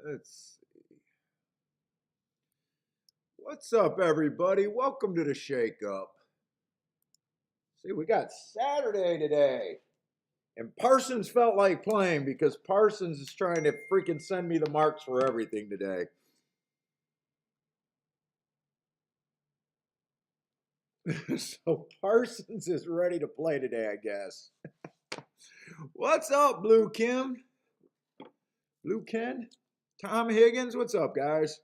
Let's see. What's up, everybody? Welcome to the Shake Up. See, we got Saturday today. And Parsons felt like playing because Parsons is trying to freaking send me the marks for everything today. So Parsons is ready to play today, I guess. What's up, Blue Kim? Blue Ken? Tom Higgins? What's up, guys?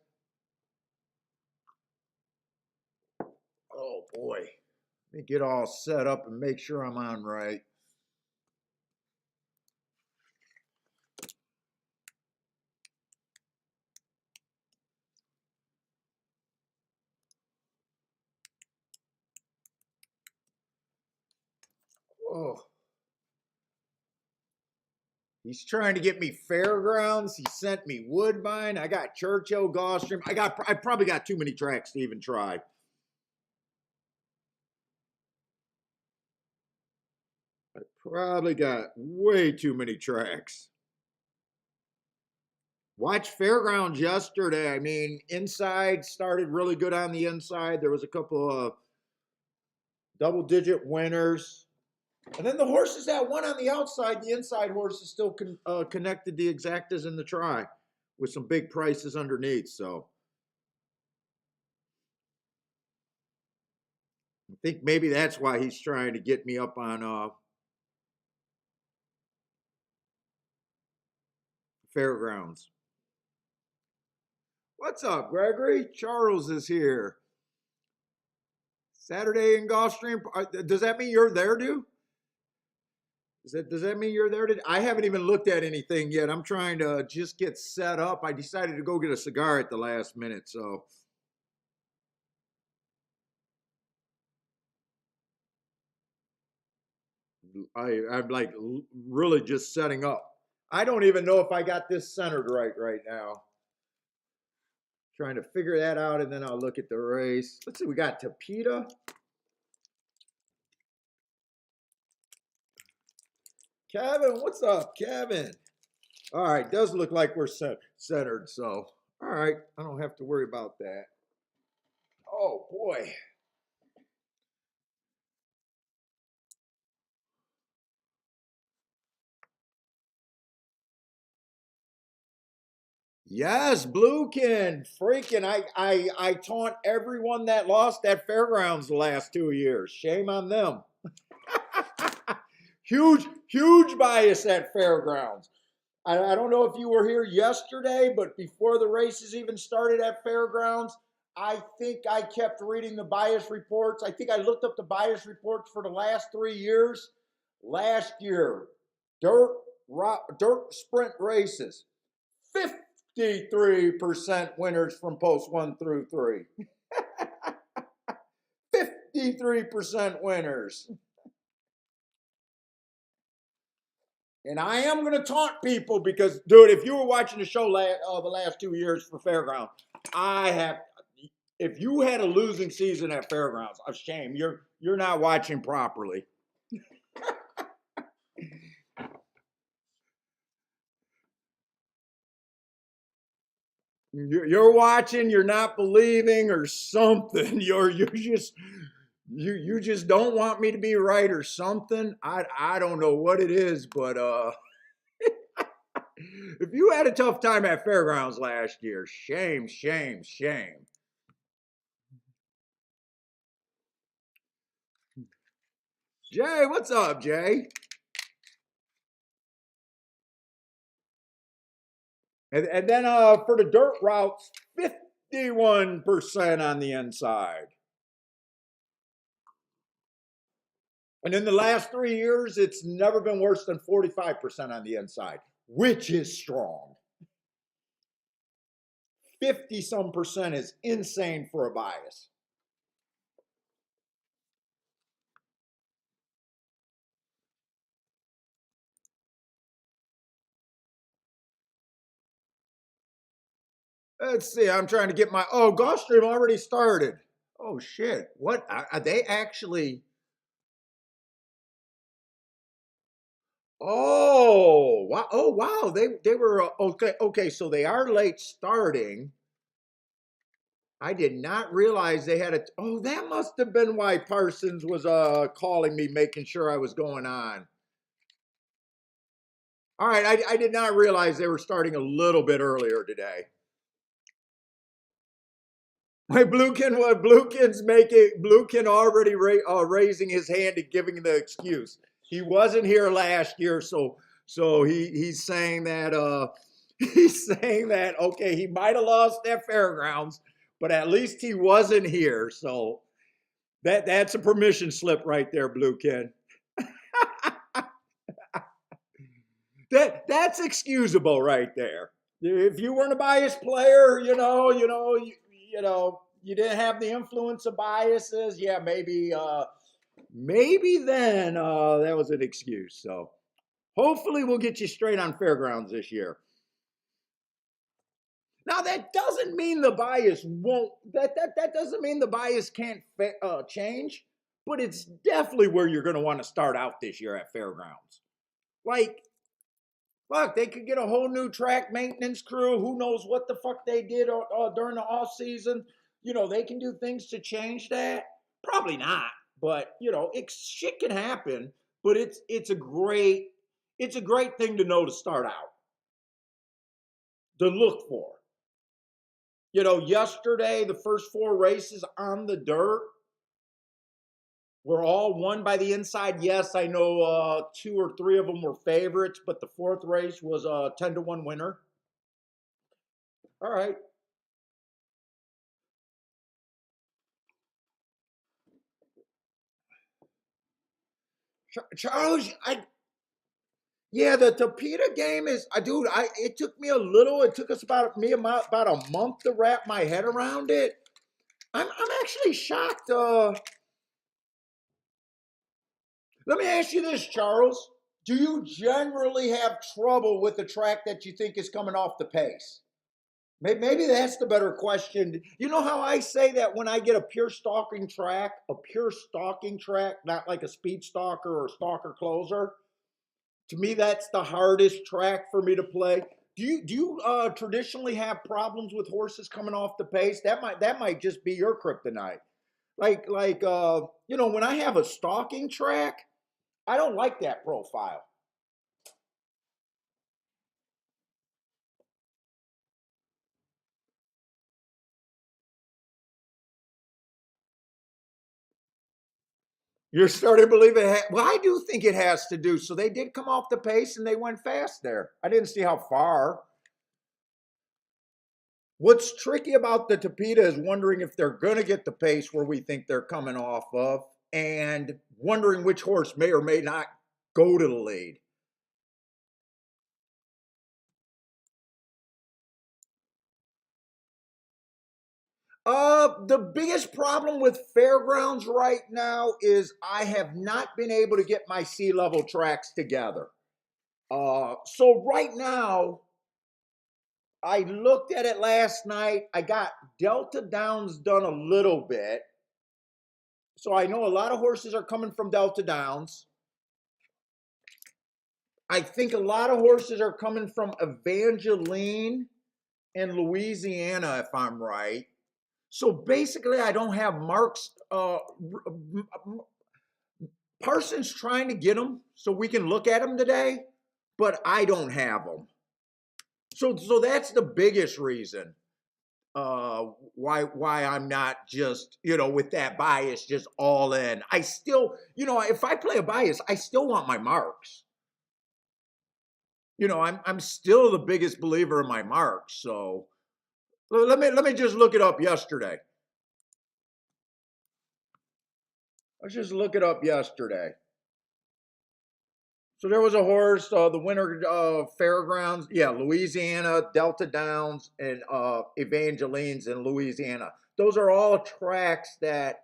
Oh, boy. Let me get all set up and make sure I'm on right. Oh. He's trying to get me Fairgrounds. He sent me Woodbine. I got Churchill, Gulfstream. I probably got too many tracks to even try. I probably got way too many tracks. Watched Fairgrounds yesterday. I mean, inside started really good on the inside. There was a couple of double-digit winners. And then the horses that won on the outside, the inside horses still connected the exactas in the try with some big prices underneath. So I think maybe that's why he's trying to get me up on Fairgrounds. What's up, Gregory? Charles is here. Saturday in Gulfstream. Does that mean you're there, dude? Does that mean you're there today? I haven't even looked at anything yet. I'm trying to just get set up. I decided to go get a cigar at the last minute, so. I'm like really just setting up. I don't even know if I got this centered right now. Trying to figure that out, and then I'll look at the race. Let's see, we got Tapeta. Kevin, what's up, Kevin? All right, does look like we're centered, so all right, I don't have to worry about that. Oh boy. Yes, Bluekin. Freaking I taunt everyone that lost at Fairgrounds the last 2 years. Shame on them. huge bias at Fairgrounds. I don't know if you were here yesterday, but before the races even started at Fairgrounds, I think I kept reading the bias reports. I think I looked up the bias reports for the last 3 years. Last year, dirt sprint races, 53% winners from post 1 through 3. 53% winners. And I am going to taunt people because, dude, if you were watching the show the last 2 years for Fairgrounds, if you had a losing season at Fairgrounds, a shame. You're not watching properly. You're watching, you're not believing or something. You just don't want me to be right or something. I don't know what it is, but if you had a tough time at Fairgrounds last year, shame. Jay, what's up, Jay? And then for the dirt routes, 51% on the inside. And in the last 3 years, it's never been worse than 45% on the inside, which is strong. 50-some percent is insane for a bias. Let's see. I'm trying to get my. Oh, Gulfstream already started. Oh, shit. What? Are they actually. Oh, wow. Oh, wow. They were okay. Okay, so they are late starting. I did not realize they had a. Oh, that must have been why Parsons was calling me, making sure I was going on. All right, I did not realize they were starting a little bit earlier today. My Bluekin's making Bluekin already raising his hand and giving the excuse. He wasn't here last year, so he's saying that he's saying that okay, he might have lost at fairgrounds, but at least he wasn't here. So that's a permission slip right there, Bluekin. That's excusable right there. If you weren't a biased player, you didn't have the influence of biases. Yeah, maybe then that was an excuse. So hopefully we'll get you straight on fairgrounds this year. Now that doesn't mean the bias won't. That doesn't mean the bias can't change, but it's definitely where you're going to want to start out this year at fairgrounds. Like, look, they could get a whole new track maintenance crew. Who knows what the fuck they did during the off season? They can do things to change that. Probably not, but shit can happen. But it's a great thing to know to start out, to look for. Yesterday the first 4 races on the dirt were all won by the inside. Yes, I know 2 or 3 of them were favorites, but the 4th race was a 10-1 winner. All right. Charles, yeah, the Tapeta game is, dude. It took me a little. It took us about a month to wrap my head around it. I'm actually shocked. Let me ask you this, Charles. Do you generally have trouble with the track that you think is coming off the pace? Maybe that's the better question. You know how I say that when I get a pure stalking track, not like a speed stalker or stalker closer? To me, that's the hardest track for me to play. Do you traditionally have problems with horses coming off the pace? That might just be your kryptonite. When I have a stalking track, I don't like that profile. You're starting to believe it. Well, I do think it has to do. So they did come off the pace and they went fast there. I didn't see how far. What's tricky about the Tapeta is wondering if they're going to get the pace where we think they're coming off of, and wondering which horse may or may not go to the lead. The biggest problem with fairgrounds right now is I have not been able to get my sea level tracks together. So right now, I looked at it last night. I got Delta Downs done a little bit. So I know a lot of horses are coming from Delta Downs. I think a lot of horses are coming from Evangeline and Louisiana, if I'm right. So basically, I don't have marks. Parsons trying to get them so we can look at them today, but I don't have them. So that's the biggest reason why I'm not just with that bias just all in. I still if I play a bias, I still want my marks. I'm still the biggest believer in my marks. So let me just look it up yesterday. Let's just look it up yesterday. So there was a horse, the winter fairgrounds, yeah, Louisiana, Delta Downs, and Evangelines in Louisiana. Those are all tracks that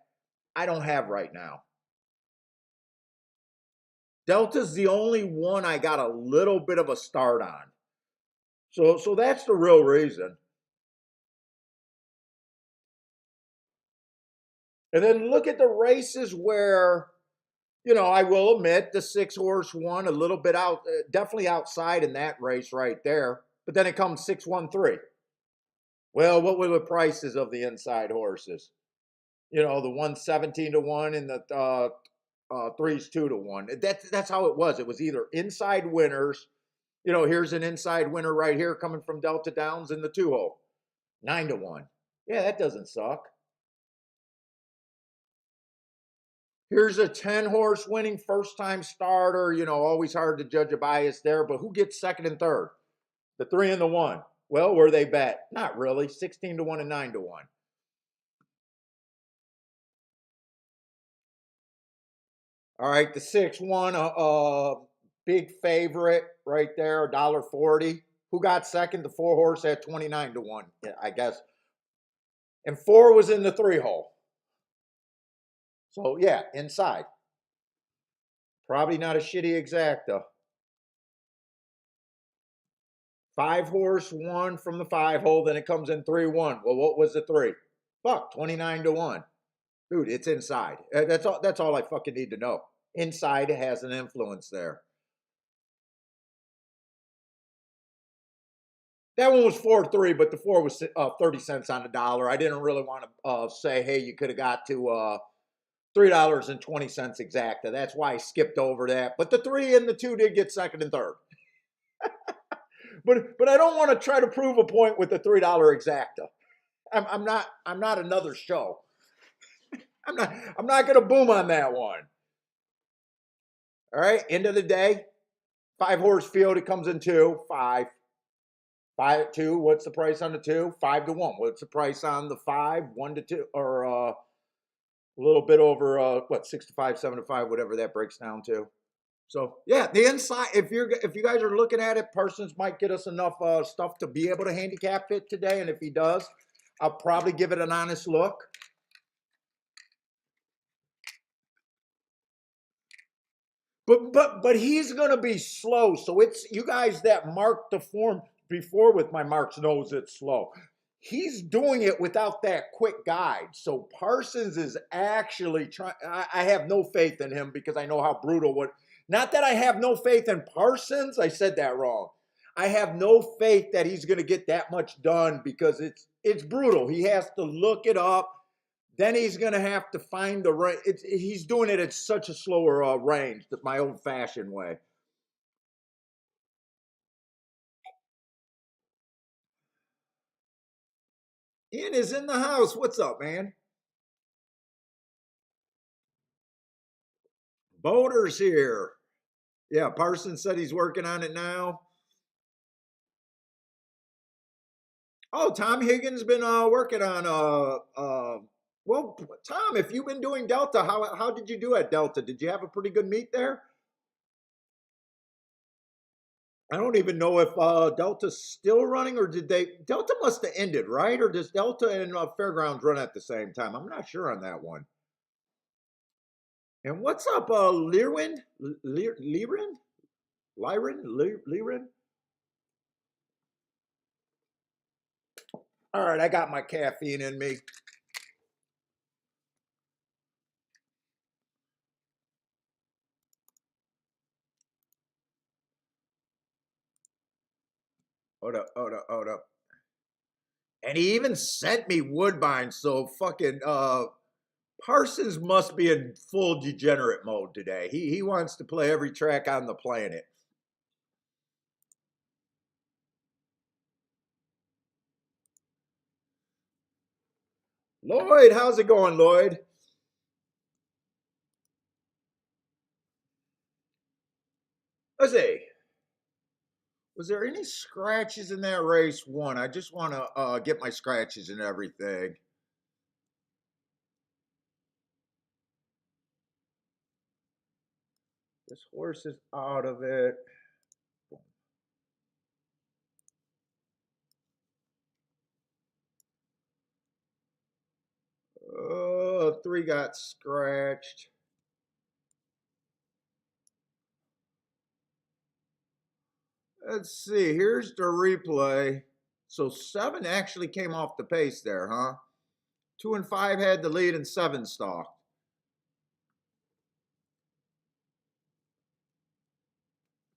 I don't have right now. Delta's the only one I got a little bit of a start on. So that's the real reason. And then look at the races where I will admit the 6-horse won a little bit out, definitely outside in that race right there. But then it comes 6-1-3. Well, what were the prices of the inside horses? The 117-1 and the threes 2-1. That's how it was. It was either inside winners. Here's an inside winner right here coming from Delta Downs in the 2-hole, 9-1. Yeah, that doesn't suck. Here's a 10-horse winning first time starter. Always hard to judge a bias there, but who gets second and third? The 3 and the 1. Well, where they bet? Not really. 16-1 and 9-1. All right, the 6-1, big favorite right there, $1.40. Who got second? The 4-horse at 29-1, yeah, I guess. And 4 was in the 3-hole. So yeah, inside. Probably not a shitty exacta. 5-horse won from the 5-hole, then it comes in 3-1. Well, what was the 3? Fuck, 29-1. Dude, it's inside. That's all I fucking need to know. Inside has an influence there. That one was 4-3, but the 4 was 30 cents on the dollar. I didn't really want to say, hey, you could have got to $3.20 exacta. That's why I skipped over that. But the 3 and the 2 did get second and third. but I don't want to try to prove a point with the $3 exacta. I'm not another show. I'm not going to boom on that one. All right, end of the day, 5-horse field, it comes in 2, 5. 5-2, what's the price on the 2? 5-1. What's the price on the 5? 1-2, or a little bit over 65, 7-5, whatever that breaks down to. So yeah, the inside. If you guys are looking at it, Parsons might get us enough stuff to be able to handicap it today, and if he does, I'll probably give it an honest look. But he's gonna be slow. So it's you guys that marked the form before with my marks knows it's slow. He's doing it without that quick guide. So Parsons is actually trying. I have no faith in him because I know how brutal what. Not that I have no faith in Parsons. I said that wrong. I have no faith that he's going to get that much done because it's brutal. He has to look it up. Then he's going to have to find the range. He's doing it at such a slower range, my old-fashioned way. Ian is in the house. What's up, man? Boater's here. Yeah, Parsons said he's working on it now. Oh, Tom Higgins been working on well, Tom, if you've been doing Delta, how did you do at Delta? Did you have a pretty good meet there? I don't even know if Delta's still running or did they Delta must have ended, right? Or does Delta and Fairgrounds run at the same time? I'm not sure on that one. And what's up, Lirin? Lirin? Lirin? All right, I got my caffeine in me. Hold up. And he even sent me Woodbine, so fucking Parsons must be in full degenerate mode today. He wants to play every track on the planet. Lloyd, how's it going, Lloyd? Let's see. Was there any scratches in that race one? I just want to get my scratches and everything. This horse is out of it. 3 got scratched. Let's see. Here's the replay. So 7 actually came off the pace there, huh? 2 and 5 had the lead and 7 stalked.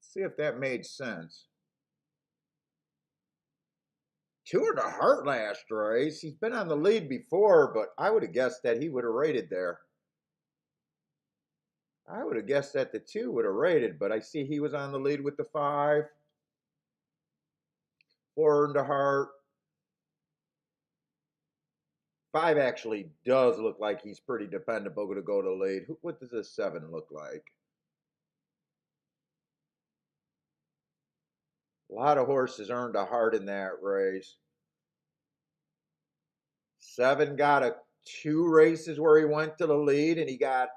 See if that made sense. 2 1/2 last race. He's been on the lead before, but I would have guessed that he would have rated there. I would have guessed that the 2 would have rated, but I see he was on the lead with the 5. 4 1/2. 5 actually does look like he's pretty dependable to go to lead. What does this 7 look like? A lot of horses earned a heart in that race. 7 got 2 races where he went to the lead, and he got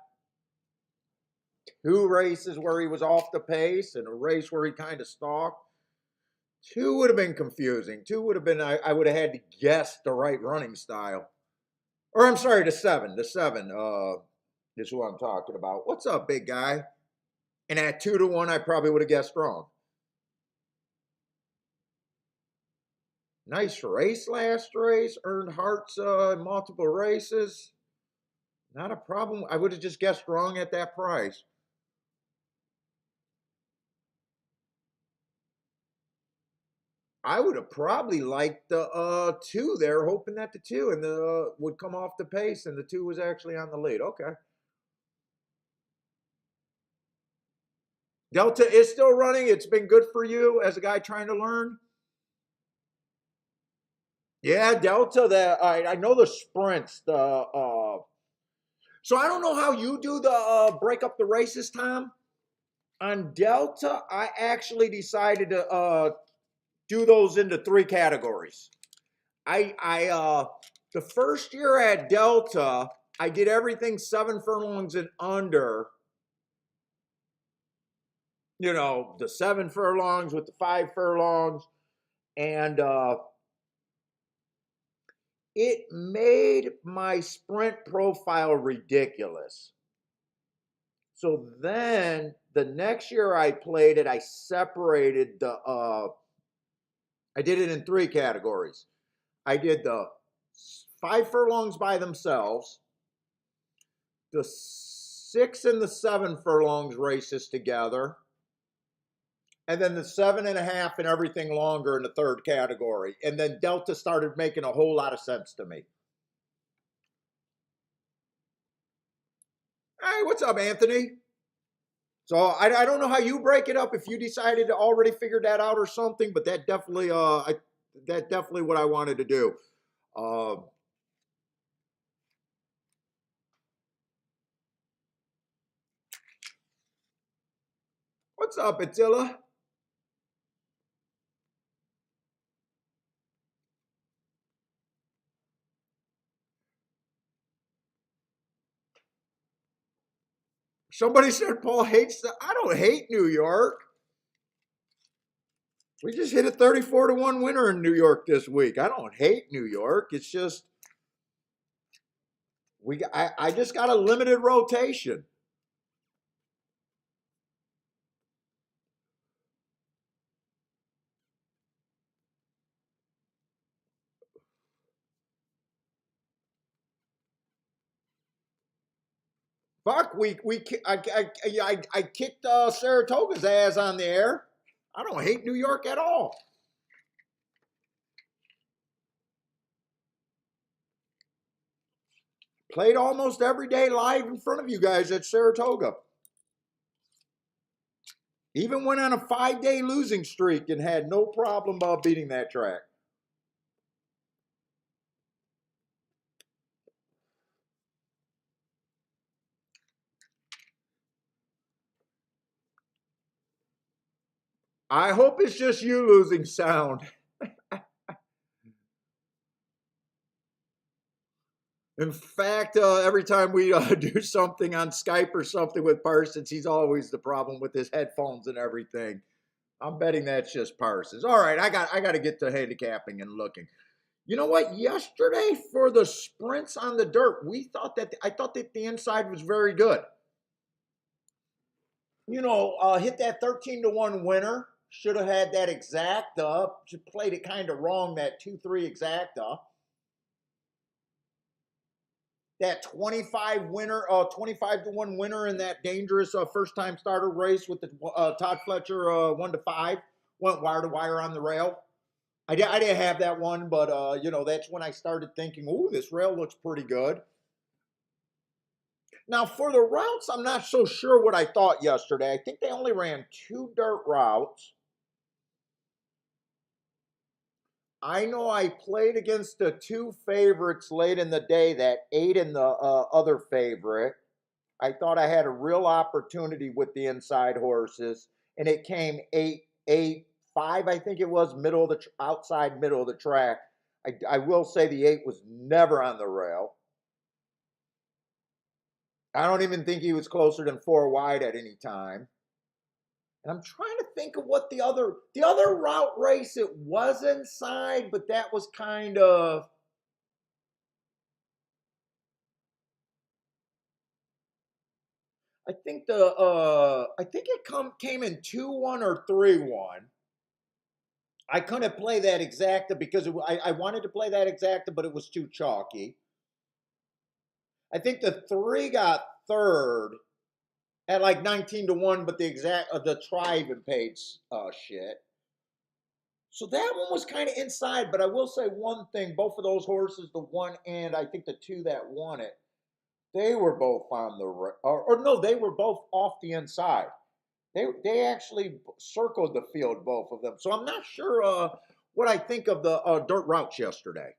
2 races where he was off the pace, and a race where he kind of stalked. 2 would have been confusing. 2 would have been, I would have had to guess the right running style. Or I'm sorry, the 7. The 7 is who I'm talking about. What's up, big guy? And at 2 to 1, I probably would have guessed wrong. Nice race last race. Earned hearts in multiple races. Not a problem. I would have just guessed wrong at that price. I would have probably liked the 2 there, hoping that the 2 and the would come off the pace, and the 2 was actually on the lead. Okay. Delta is still running. It's been good for you as a guy trying to learn. Yeah, Delta. That I know the sprints. So I don't know how you do the break up the races, Tom. On Delta, I actually decided to do those into 3 categories. The first year at Delta, I did everything 7 furlongs and under. You know, the 7 furlongs with the 5 furlongs, and it made my sprint profile ridiculous. So then the next year I played it, I separated I did it in 3 categories. I did the 5 furlongs by themselves, the 6 and the 7 furlongs races together, and then the 7.5 and everything longer in the 3rd category. And then Delta started making a whole lot of sense to me. Hey, what's up, Anthony? So I don't know how you break it up, if you decided to already figure that out or something, but that definitely that definitely what I wanted to do. What's up, Attila? Somebody said Paul hates I don't hate New York. We just hit a 34 to 1 winner in New York this week. I don't hate New York. It's just I just got a limited rotation. Fuck, I kicked Saratoga's ass on the air. I don't hate New York at all. Played almost every day live in front of you guys at Saratoga. Even went on a 5-day losing streak and had no problem beating that track. I hope it's just you losing sound. In fact, every time we do something on Skype or something with Parsons, he's always the problem with his headphones and everything. I'm betting that's just Parsons. All right, I got to get to handicapping and looking. You know what? Yesterday for the sprints on the dirt, I thought that the inside was very good. You know, hit that 13 to 1 winner. Should have had that exacta. Played it kind of wrong, that 2-3 exacta. that 25 to 1 winner in that dangerous first time starter race with the Todd Fletcher 1-5 went wire to wire on the rail. I didn't have that one, but that's when I started thinking, ooh, this rail looks pretty good. Now for the routes, I'm not so sure what I thought yesterday. I think they only ran 2 dirt routes. I know I played against the 2 favorites late in the day, that 8 and the other favorite. I thought I had a real opportunity with the inside horses, and it came 8-5, I think it was, outside middle of the track. I will say the 8 was never on the rail. I don't even think he was closer than 4 wide at any time. And I'm trying to think of what the other route race, it was inside, but that was kind of, I think it came in 2-1 or 3-1. I couldn't play that exacta because I wanted to play that exacta, but it was too chalky. I think the 3 got third at like 19 to 1, but the tri-even paid shit. So that one was kind of inside, but I will say one thing: both of those horses, the 1 and I think the 2 that won it, they were both on the or no, they were both off the inside. They actually circled the field, both of them. So I'm not sure what I think of the dirt routes yesterday.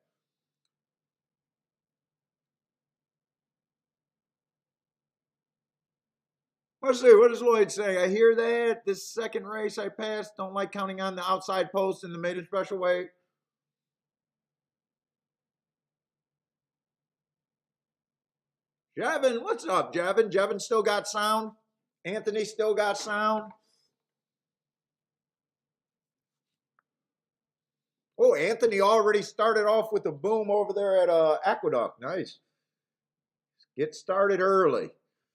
Let's see, what is Lloyd saying? I hear that. This second race I passed. Don't like counting on the outside post in the maiden special weight. Jevin, what's up, Jevin? Jevin still got sound? Anthony still got sound? Oh, Anthony already started off with a boom over there at Aqueduct. Nice. Get started early.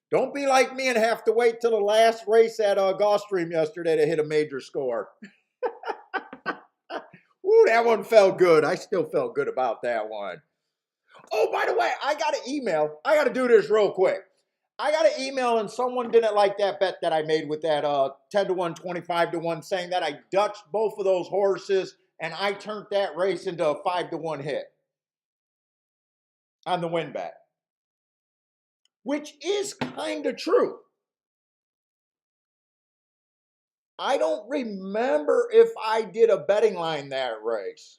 Don't be like me and have to wait till the last race at Gulfstream yesterday to hit a major score. Ooh, that one felt good. I still felt good about that one. Oh, by the way, I got an email. I got to do this real quick. I got an email and someone didn't like that bet that I made with that 10 to 1, 25 to 1, saying that I dutched both of those horses and I turned that race into a 5 to 1 hit on the win bet, which is kind of true. I don't remember if I did a betting line that race,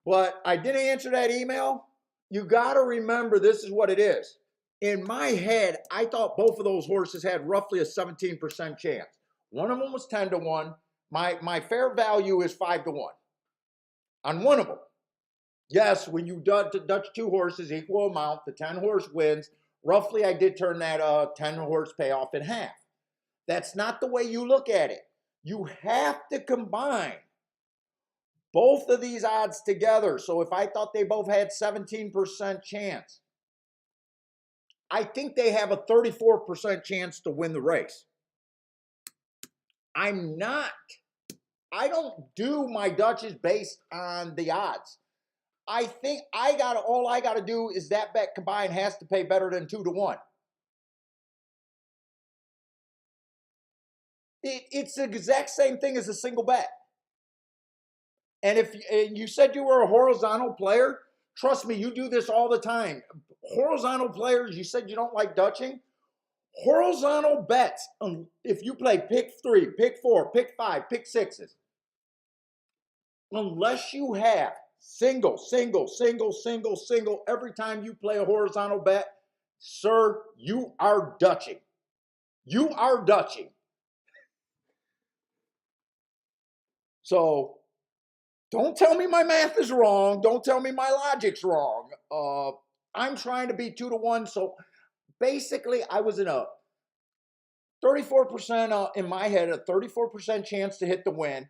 but I didn't answer that email. You got to remember, this is what it is. In my head, I thought both of those horses had roughly a 17% chance. One of them was 10 to 1. My fair value is 5 to 1 on one of them. Yes, when you dutch 2 horses, equal amount, the 10 horse wins. Roughly, I did turn that 10 horse payoff in half. That's not the way you look at it. You have to combine both of these odds together. So if I thought they both had 17% chance, I think they have a 34% chance to win the race. I don't do my Dutches based on the odds. I think all I got to do is that bet combined has to pay better than 2 to 1. It's the exact same thing as a single bet. And if you said you were a horizontal player, trust me, you do this all the time. Horizontal players, you said you don't like dutching. Horizontal bets, if you play pick 3, pick 4, pick 5, pick 6s, unless you have single, every time you play a horizontal bet, sir, you are dutching. You are dutching. So don't tell me my math is wrong. Don't tell me my logic's wrong. I'm trying to be 2 to 1. So basically, I was in a 34% in my head, a 34% chance to hit the win.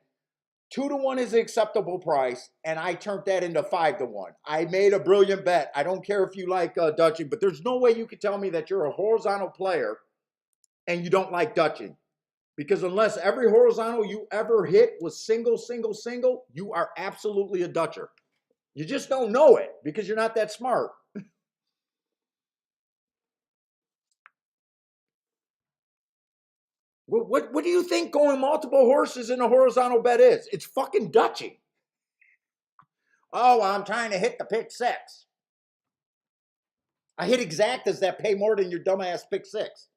2 to 1 is an acceptable price, and I turned that into 5 to 1. I made a brilliant bet. I don't care if you like dutching, but there's no way you could tell me that you're a horizontal player and you don't like dutching. Because unless every horizontal you ever hit was single, you are absolutely a dutcher. You just don't know it because you're not that smart. What do you think going multiple horses in a horizontal bet is? It's fucking Dutching. Oh, I'm trying to hit the pick six. I hit exactas that pay more than your dumbass pick six.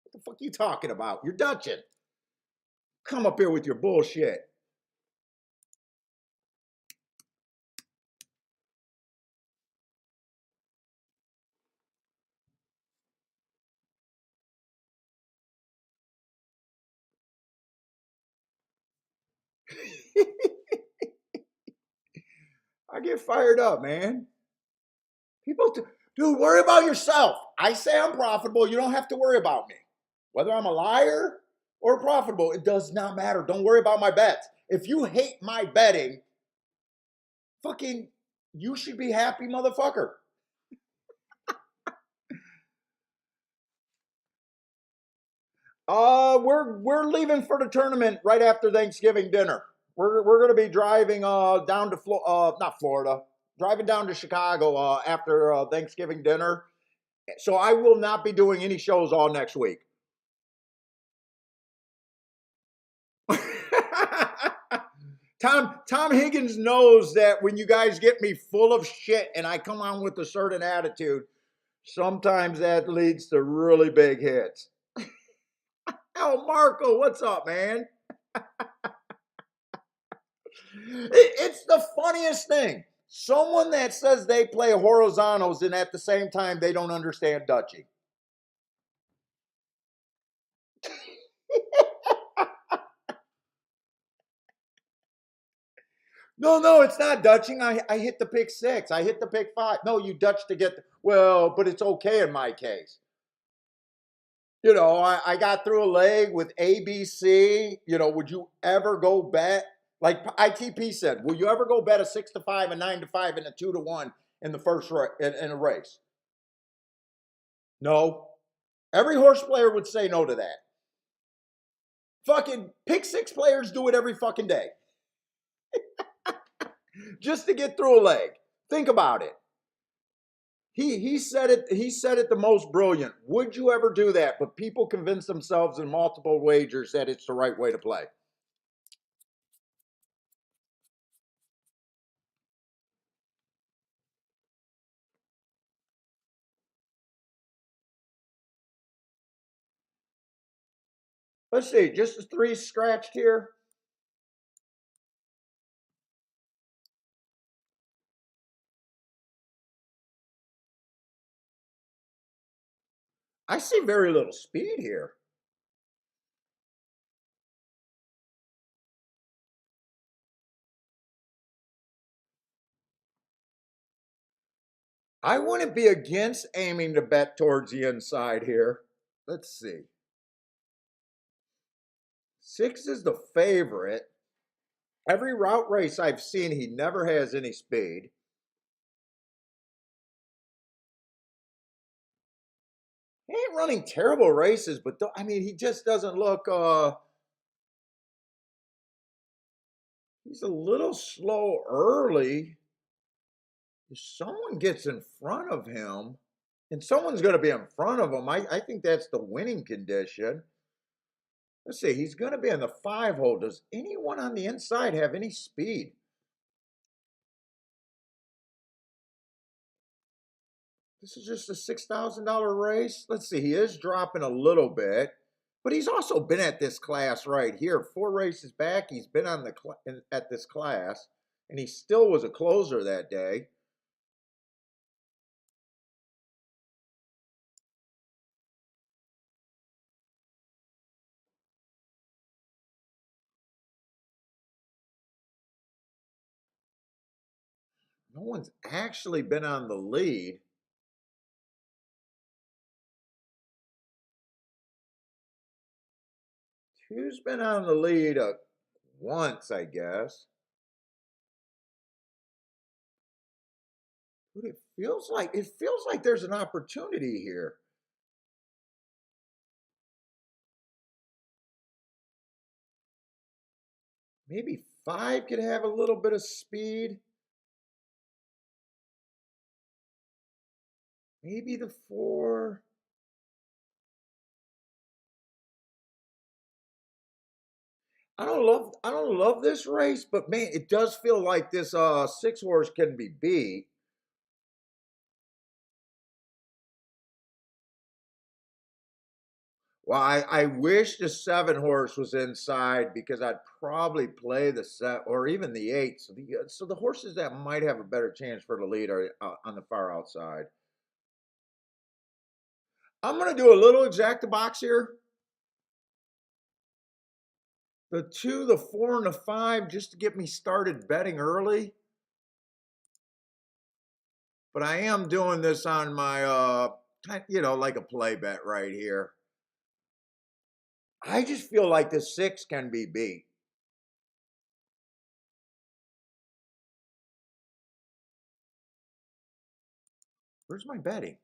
What the fuck are you talking about? You're Dutching. Come up here with your bullshit. I get fired up, man. People, dude, worry about yourself. I say I'm profitable. You don't have to worry about me. Whether I'm a liar or profitable, it does not matter. Don't worry about my bets. If you hate my betting, fucking, you should be happy, motherfucker. We're leaving for the tournament right after Thanksgiving dinner. We're gonna be driving down to not Florida, driving down to Chicago after Thanksgiving dinner. So I will not be doing any shows all next week. Tom Higgins knows that when you guys get me full of shit and I come on with a certain attitude, sometimes that leads to really big hits. Oh, Marco, what's up, man? It's the funniest thing. Someone that says they play horizontals and at the same time they don't understand Dutching. No, it's not Dutching. I hit the pick six. I hit the pick five. No, you Dutch to get, well, but it's okay in my case. You know, I got through a leg with ABC. You know, would you ever go bet? Like ITP said, will you ever go bet a 6-5, a 9-5, and a 2-1 in the first in a race? No. Every horse player would say no to that. Fucking pick six players do it every fucking day. Just to get through a leg. Think about it. He said it the most brilliant. Would you ever do that? But people convince themselves in multiple wagers that it's the right way to play. Let's see, just the three scratched here. I see very little speed here. I wouldn't be against aiming to bet towards the inside here. Let's see. Six is the favorite. Every route race I've seen, he never has any speed. He ain't running terrible races, but I mean, he just doesn't look. He's a little slow early. If someone gets in front of him, and someone's going to be in front of him, I think that's the winning condition. Let's see, he's going to be in the 5 hole. Does anyone on the inside have any speed? This is just a $6,000 race. Let's see, he is dropping a little bit, but he's also been at this class right here. 4 races back, he's been on at this class, and he still was a closer that day. No one's actually been on the lead. Who's been on the lead once, I guess. But it feels like there's an opportunity here. Maybe 5 could have a little bit of speed. Maybe the 4. I don't love this race, but man, it does feel like this 6 horse can be beat. Well, I wish the 7 horse was inside because I'd probably play the set or even the 8. So the horses that might have a better chance for the lead are on the far outside. I'm gonna do a little exacta box here. The 2, the 4, and the 5 just to get me started betting early. But I am doing this on my like a play bet right here. I just feel like the 6 can be beat. Where's my betting?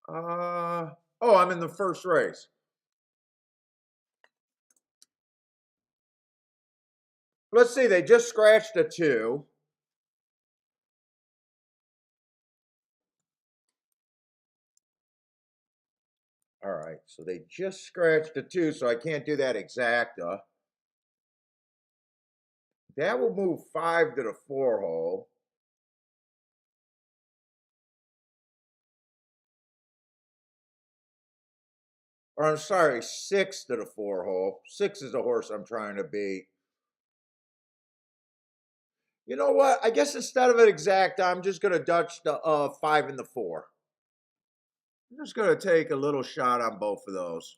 Oh, I'm in the first race. Let's see, they just scratched a 2. All right, so they just scratched a 2, so I can't do that exacta. That will move 5 to the 4 hole. Or I'm sorry, 6 to the 4 hole. 6 is the horse I'm trying to beat. You know what? I guess instead of an exacta, I'm just going to Dutch the 5 and the 4. I'm just going to take a little shot on both of those.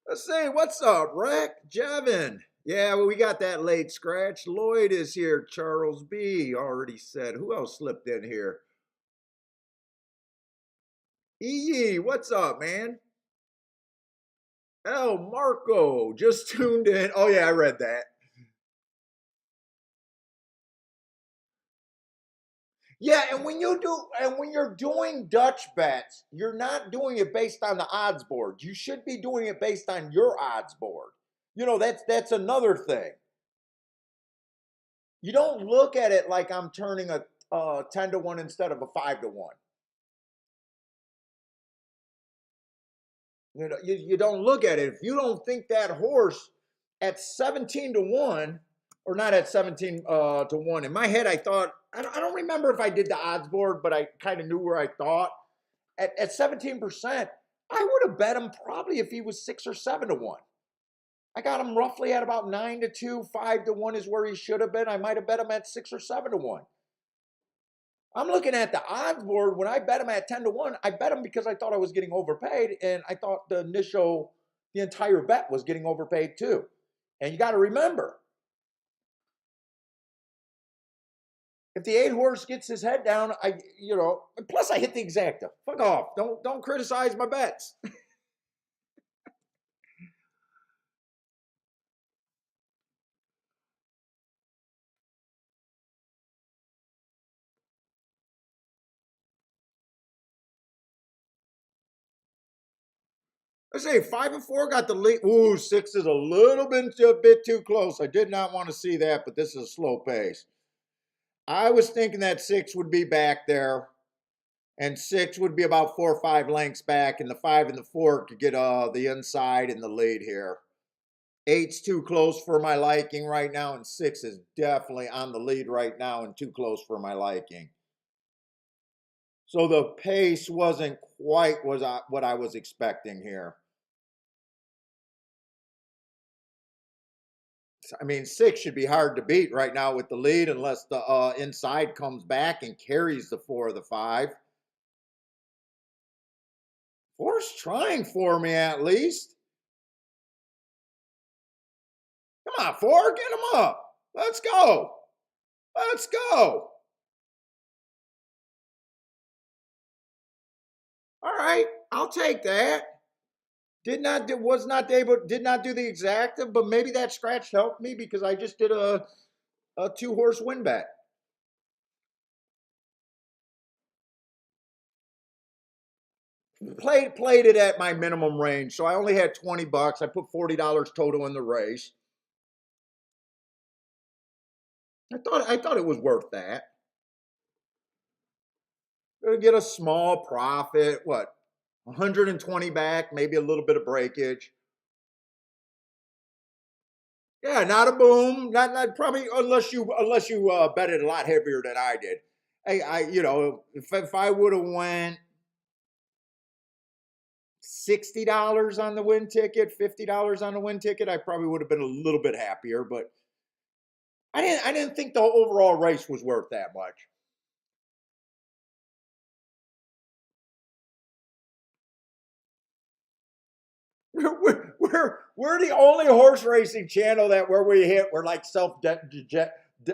Let's see, what's up, Rick? Jevin. Yeah, well, we got that late scratch. Lloyd is here. Charles B. already said. Who else slipped in here? EE, what's up, man? El Marco just tuned in. Oh, yeah, I read that. Yeah, and when you're doing Dutch bets, you're not doing it based on the odds board. You should be doing it based on your odds board. That's another thing. You don't look at it like I'm turning a 10 to 1 instead of a 5 to 1. You don't look at it. If you don't think that horse at 17 to 1, or not at 17 to 1, in my head, I thought, I don't remember if I did the odds board, but I kind of knew where I thought. At 17%, I would have bet him probably if he was 6 or 7 to 1. I got him roughly at about 9 to 2, 5 to 1 is where he should have been. I might have bet him at 6 or 7 to 1. I'm looking at the odds board. When I bet him at 10 to 1, I bet him because I thought I was getting overpaid, and I thought the entire bet was getting overpaid too. And you got to remember, if the 8 horse gets his head down, plus I hit the exacta. Fuck off. Don't criticize my bets. I say 5 and 4 got the lead. Ooh, 6 is a bit too close. I did not want to see that, but this is a slow pace. I was thinking that 6 would be back there, and 6 would be about 4 or 5 lengths back, and the 5 and the 4 could get the inside in the lead here. 8's too close for my liking right now, and 6 is definitely on the lead right now and too close for my liking. So the pace wasn't quite what I was expecting here. I mean, 6 should be hard to beat right now with the lead unless the inside comes back and carries the 4 or the 5. 4's trying for me at least. Come on, 4, get him up. Let's go. Let's go. All right, I'll take that. Did not do the exacta, but maybe that scratch helped me because I just did a 2 horse win bet. Played it at my minimum range, so I only had $20. I put $40 total in the race. I thought it was worth that. Gonna get a small profit. What, 120 back, maybe a little bit of breakage. Yeah, not a boom. Not probably unless you bet it a lot heavier than I did. If I would have went $60 on the win ticket, $50 on the win ticket, I probably would have been a little bit happier. But I didn't think the overall race was worth that much. We're the only horse racing channel that where we hit we're like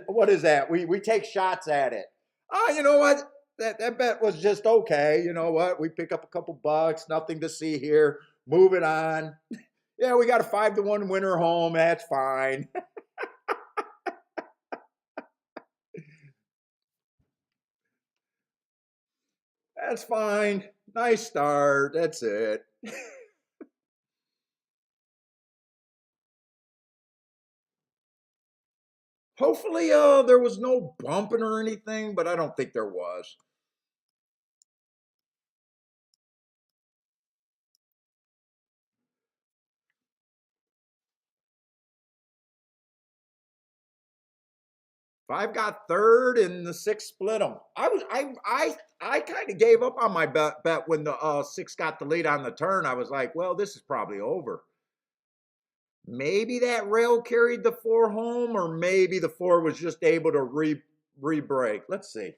what is that? We take shots at it. Oh, you know what? That bet was just okay. You know what? We pick up a couple bucks, nothing to see here. Moving on. Yeah, we got a 5-1 winner home. That's fine. That's fine. Nice start. That's it. Hopefully, there was no bumping or anything, but I don't think there was. Five got third, and the six split them. I kind of gave up on my bet when the six got the lead on the turn. I was like, well, this is probably over. Maybe that rail carried the four home, or maybe the four was just able to re-break. Let's see.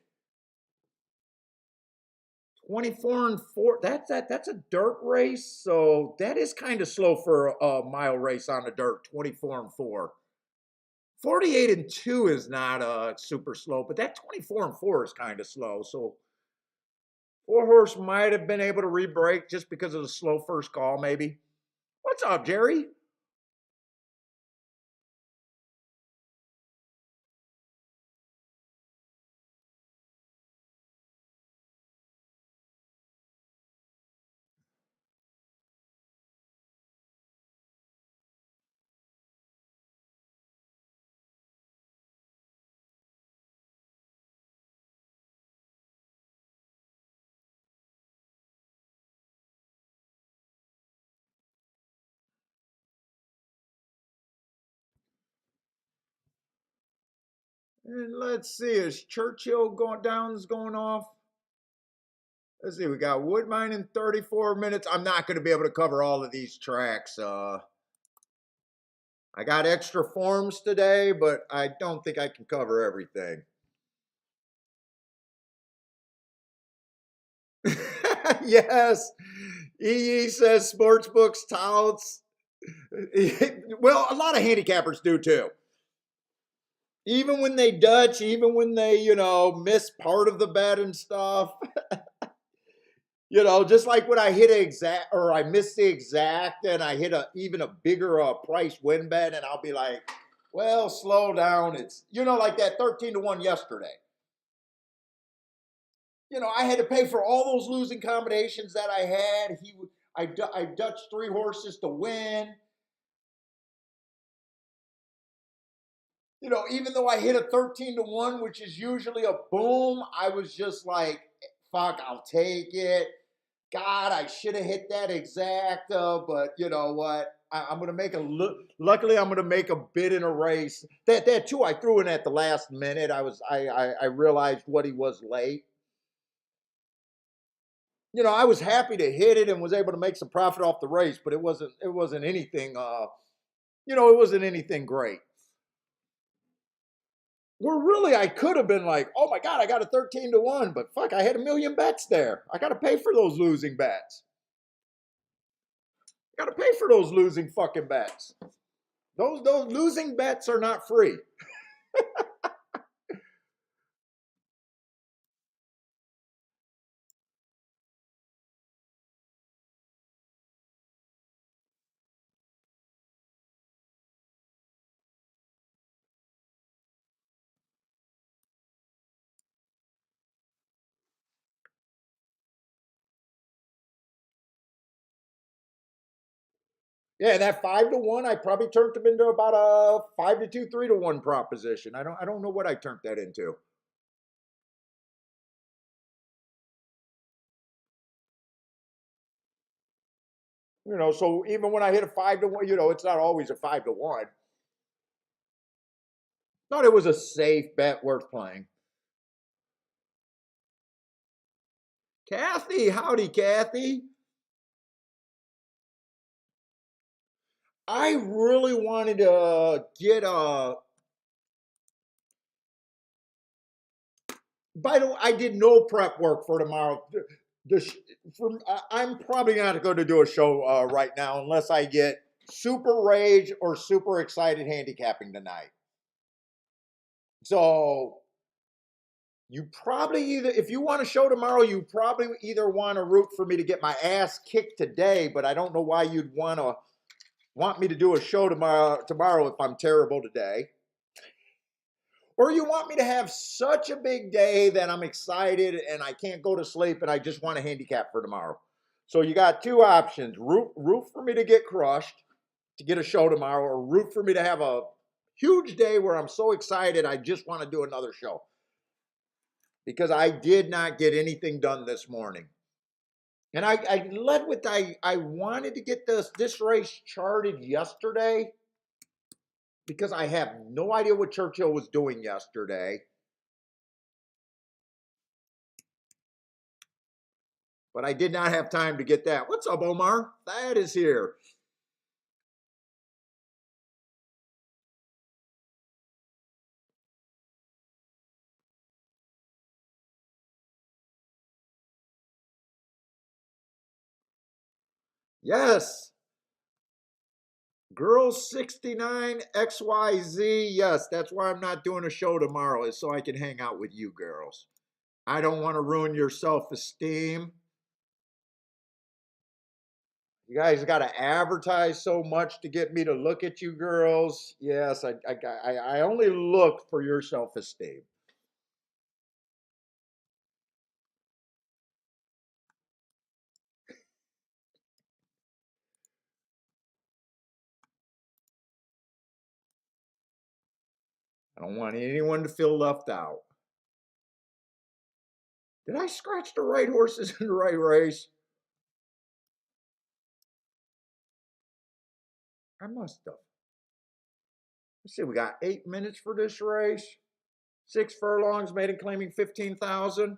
24 and 4. That's a dirt race, so that is kind of slow for a mile race on the dirt. 24 and 4. 48 and 2 is not super slow, but that 24 and 4 is kind of slow. So four horse might have been able to re-break just because of the slow first call, maybe. What's up, Jerry? And let's see, is Churchill going down's going off? Let's see, we got Woodbine in 34 minutes. I'm not going to be able to cover all of these tracks. I got extra forms today, but I don't think I can cover everything. Yes. EE says sportsbooks touts. Well, a lot of handicappers do too. Even when they Dutch, even when they, miss part of the bet and stuff. Just like when I hit an exact or I miss the exact and I hit even a bigger price win bet, and I'll be like, well, slow down. It's like that 13-1 yesterday. I had to pay for all those losing combinations that I had. I Dutched three horses to win. Even though I hit a 13-1, which is usually a boom, I was just like, fuck, I'll take it. God, I should have hit that exacta, but you know what? I'm gonna make luckily I'm gonna make a bid in a race. That too, I threw in at the last minute. I realized what he was late. I was happy to hit it and was able to make some profit off the race, but it wasn't anything it wasn't anything great. Where really I could have been like, oh my God, I got a 13-1, but fuck, I had a million bets there. I got to pay for those losing bets. I got to pay for those losing fucking bets. Those losing bets are not free. Yeah, that 5 to 1, I probably turned them into about a 5 to 2, 3 to 1 proposition. I don't know what I turned that into. So even when I hit a 5 to 1, it's not always a 5 to 1. Thought it was a safe bet worth playing. Kathy, howdy, Kathy. I really wanted to get a. By the way, I did no prep work for tomorrow. I'm probably not going to do a show right now unless I get super rage or super excited handicapping tonight. So you probably either, if you want a show tomorrow, you probably either want to root for me to get my ass kicked today, but I don't know why you'd want me to do a show tomorrow if I'm terrible today. Or you want me to have such a big day that I'm excited and I can't go to sleep and I just want a handicap for tomorrow. So you got two options. Root for me to get crushed, to get a show tomorrow, or root for me to have a huge day where I'm so excited I just want to do another show. Because I did not get anything done this morning. And I led with I wanted to get this race charted yesterday because I have no idea what Churchill was doing yesterday. But I did not have time to get that. What's up, Omar? Thad is here. Yes. Girls 69 XYZ. Yes, that's why I'm not doing a show tomorrow, is so I can hang out with you girls. I don't want to ruin your self-esteem. You guys got to advertise so much to get me to look at you girls. Yes, I only look for your self-esteem. I don't want anyone to feel left out. Did I scratch the right horses in the right race? I must have. Let's see, we got 8 minutes for this race. 6 furlongs, maiden claiming 15,000.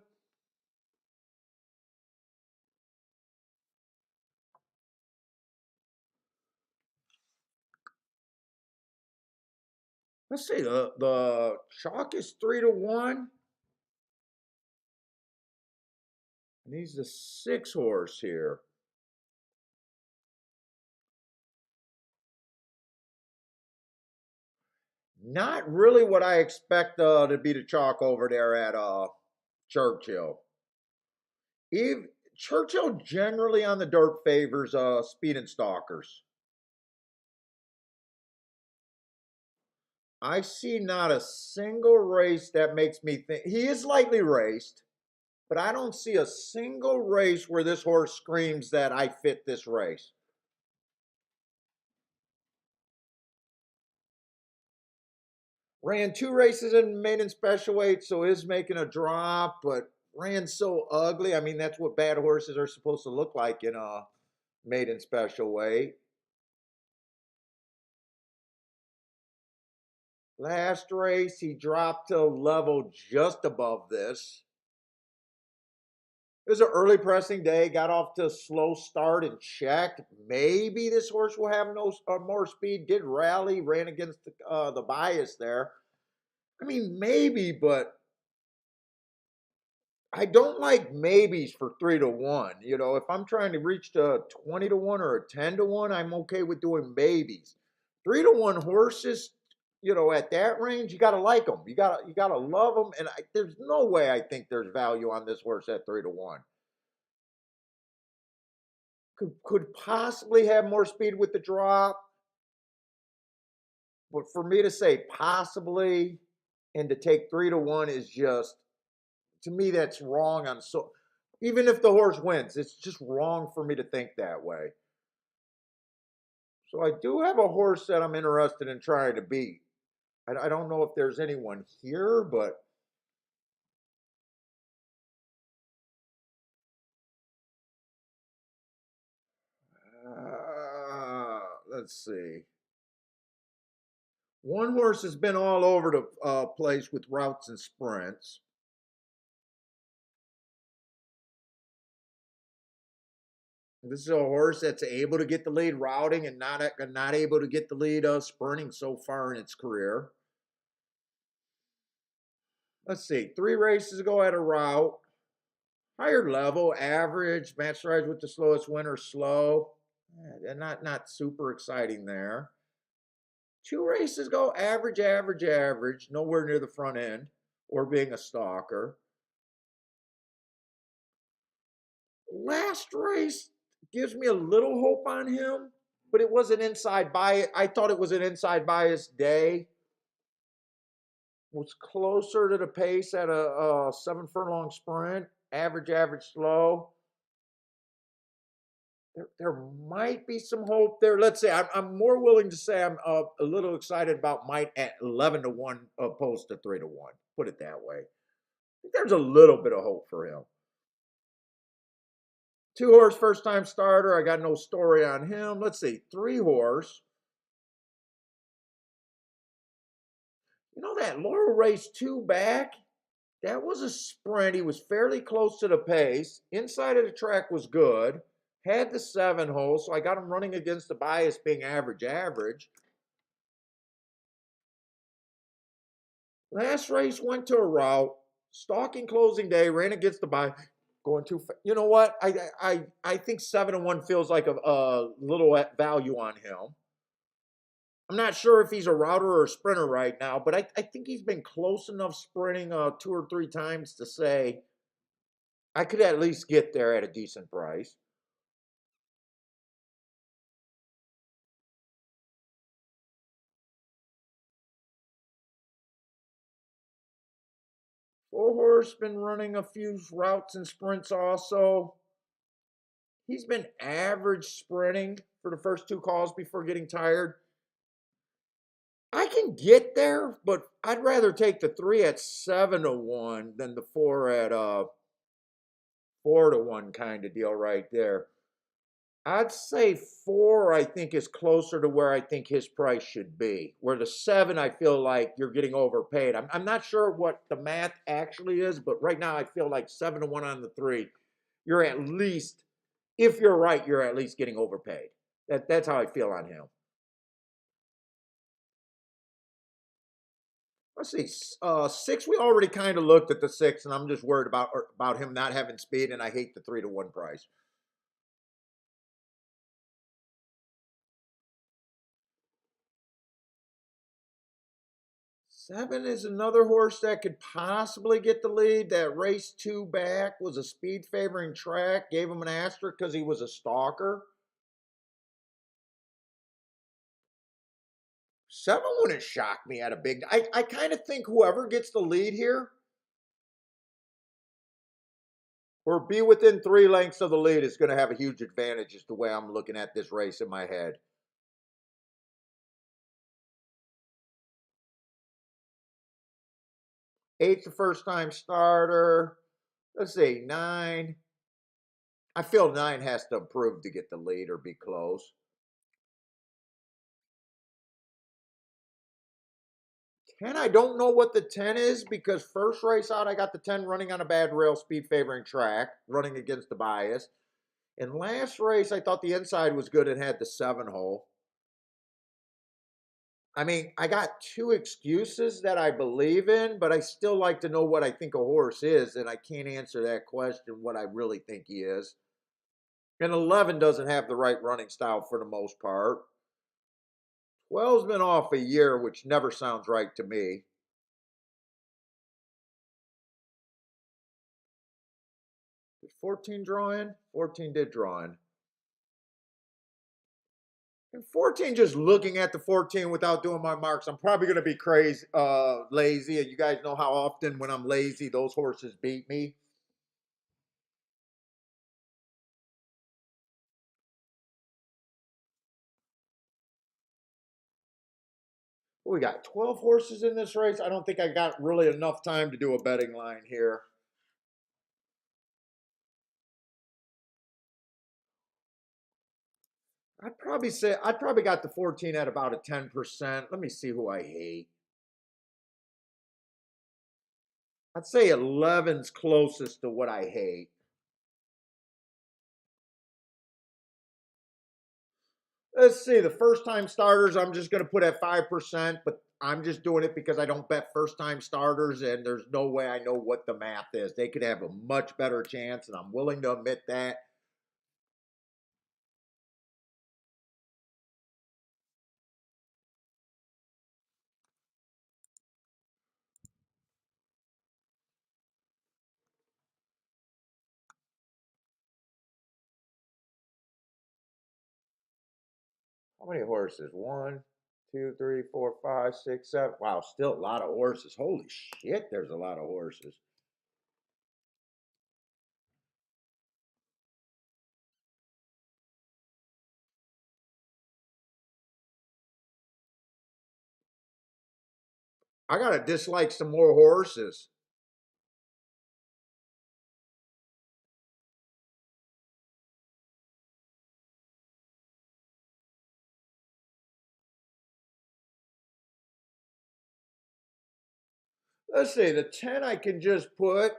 Let's see, the chalk is 3 to 1. And he's the 6 horse here. Not really what I expect to be the chalk over there at Churchill. Churchill generally on the dirt favors speed and stalkers. I see not a single race that makes me think he is lightly raced, but I don't see a single race where this horse screams that I fit this race. Ran 2 races in maiden special weight, so is making a drop, but ran so ugly. I mean, that's what bad horses are supposed to look like in a maiden special weight. Last race, he dropped to a level just above this. It was an early pressing day, got off to a slow start and checked. Maybe this horse will have no more speed. Did rally, ran against the bias there. I mean, maybe, but I don't like maybes for 3 to 1. If I'm trying to reach to 20 to 1 or a 10 to 1, I'm okay with doing maybes. 3 to 1 horses, at that range, you gotta like them. You gotta love them. And there's no way I think there's value on this horse at 3 to 1. Could possibly have more speed with the drop, but for me to say possibly and to take 3 to 1 is just, to me, that's wrong on so. Even if the horse wins, it's just wrong for me to think that way. So I do have a horse that I'm interested in trying to beat. I don't know if there's anyone here, but let's see. One horse has been all over the place with routes and sprints. This is a horse that's able to get the lead routing and not able to get the lead sprinting so far in its career. Let's see, 3 races ago at a route, higher level, average, match strides with the slowest winner, slow. Not super exciting there. 2 races ago, average, average, average, nowhere near the front end or being a stalker. Last race gives me a little hope on him, but it was an inside bias. I thought it was an inside bias day. Was closer to the pace at a 7 furlong sprint, average, average, slow. There might be some hope there. Let's say I'm more willing to say I'm a little excited about Might at 11-1 opposed to 3-1. Put it that way. I think there's a little bit of hope for him. 2 horse first time starter. I got no story on him. Let's see, 3 horse. You know that Laurel race 2 back? That was a sprint. He was fairly close to the pace. Inside of the track was good. Had the 7 hole, so I got him running against the bias being average, average. Last race went to a route. Stalking closing day, ran against the bias. Going too fast. You know what? I think 7-1 feels like a little value on him. I'm not sure if he's a router or a sprinter right now, but I think he's been close enough sprinting 2 or 3 times to say I could at least get there at a decent price. Horse been running a few routes and sprints also. He's been average sprinting for the first 2 calls before getting tired. I can get there, but I'd rather take the 3 at 7-1 than the 4 at 4-1 kind of deal right there. I'd say 4, I think, is closer to where I think his price should be. Where the 7, I feel like you're getting overpaid. I'm not sure what the math actually is, but right now I feel like 7-1 on the 3. You're at least, if you're right, you're at least getting overpaid. That's how I feel on him. Let's see, 6. We already kind of looked at the 6, and I'm just worried about him not having speed, and I hate the 3-1 price. 7 is another horse that could possibly get the lead. That race 2 back was a speed favoring track. Gave him an asterisk because he was a stalker. 7 wouldn't shock me at a big. I kind of think whoever gets the lead here or be within 3 lengths of the lead is going to have a huge advantage, is the way I'm looking at this race in my head. 8's the first time starter. Let's see, 9. I feel 9 has to improve to get the lead or be close. 10, I don't know what the 10 is because first race out, I got the 10 running on a bad rail, speed favoring track, running against the bias. And last race, I thought the inside was good and had the 7 hole. I mean, I got 2 excuses that I believe in, but I still like to know what I think a horse is, and I can't answer that question, what I really think he is. And 11 doesn't have the right running style for the most part. 12's been off a year, which never sounds right to me. 14 draw in? 14 did draw in. And 14, just looking at the 14 without doing my marks, I'm probably going to be crazy, lazy. And you guys know how often when I'm lazy, those horses beat me. We got 12 horses in this race. I don't think I got really enough time to do a betting line here. I'd probably got the 14 at about a 10%. Let me see who I hate. I'd say 11's closest to what I hate. Let's see, the first time starters, I'm just going to put at 5%, but I'm just doing it because I don't bet first time starters, and there's no way I know what the math is. They could have a much better chance, and I'm willing to admit that. How many horses? One, two, three, four, five, six, seven. Wow, still a lot of horses. Holy shit, there's a lot of horses. I gotta dislike some more horses. Let's see, the 10 I can just put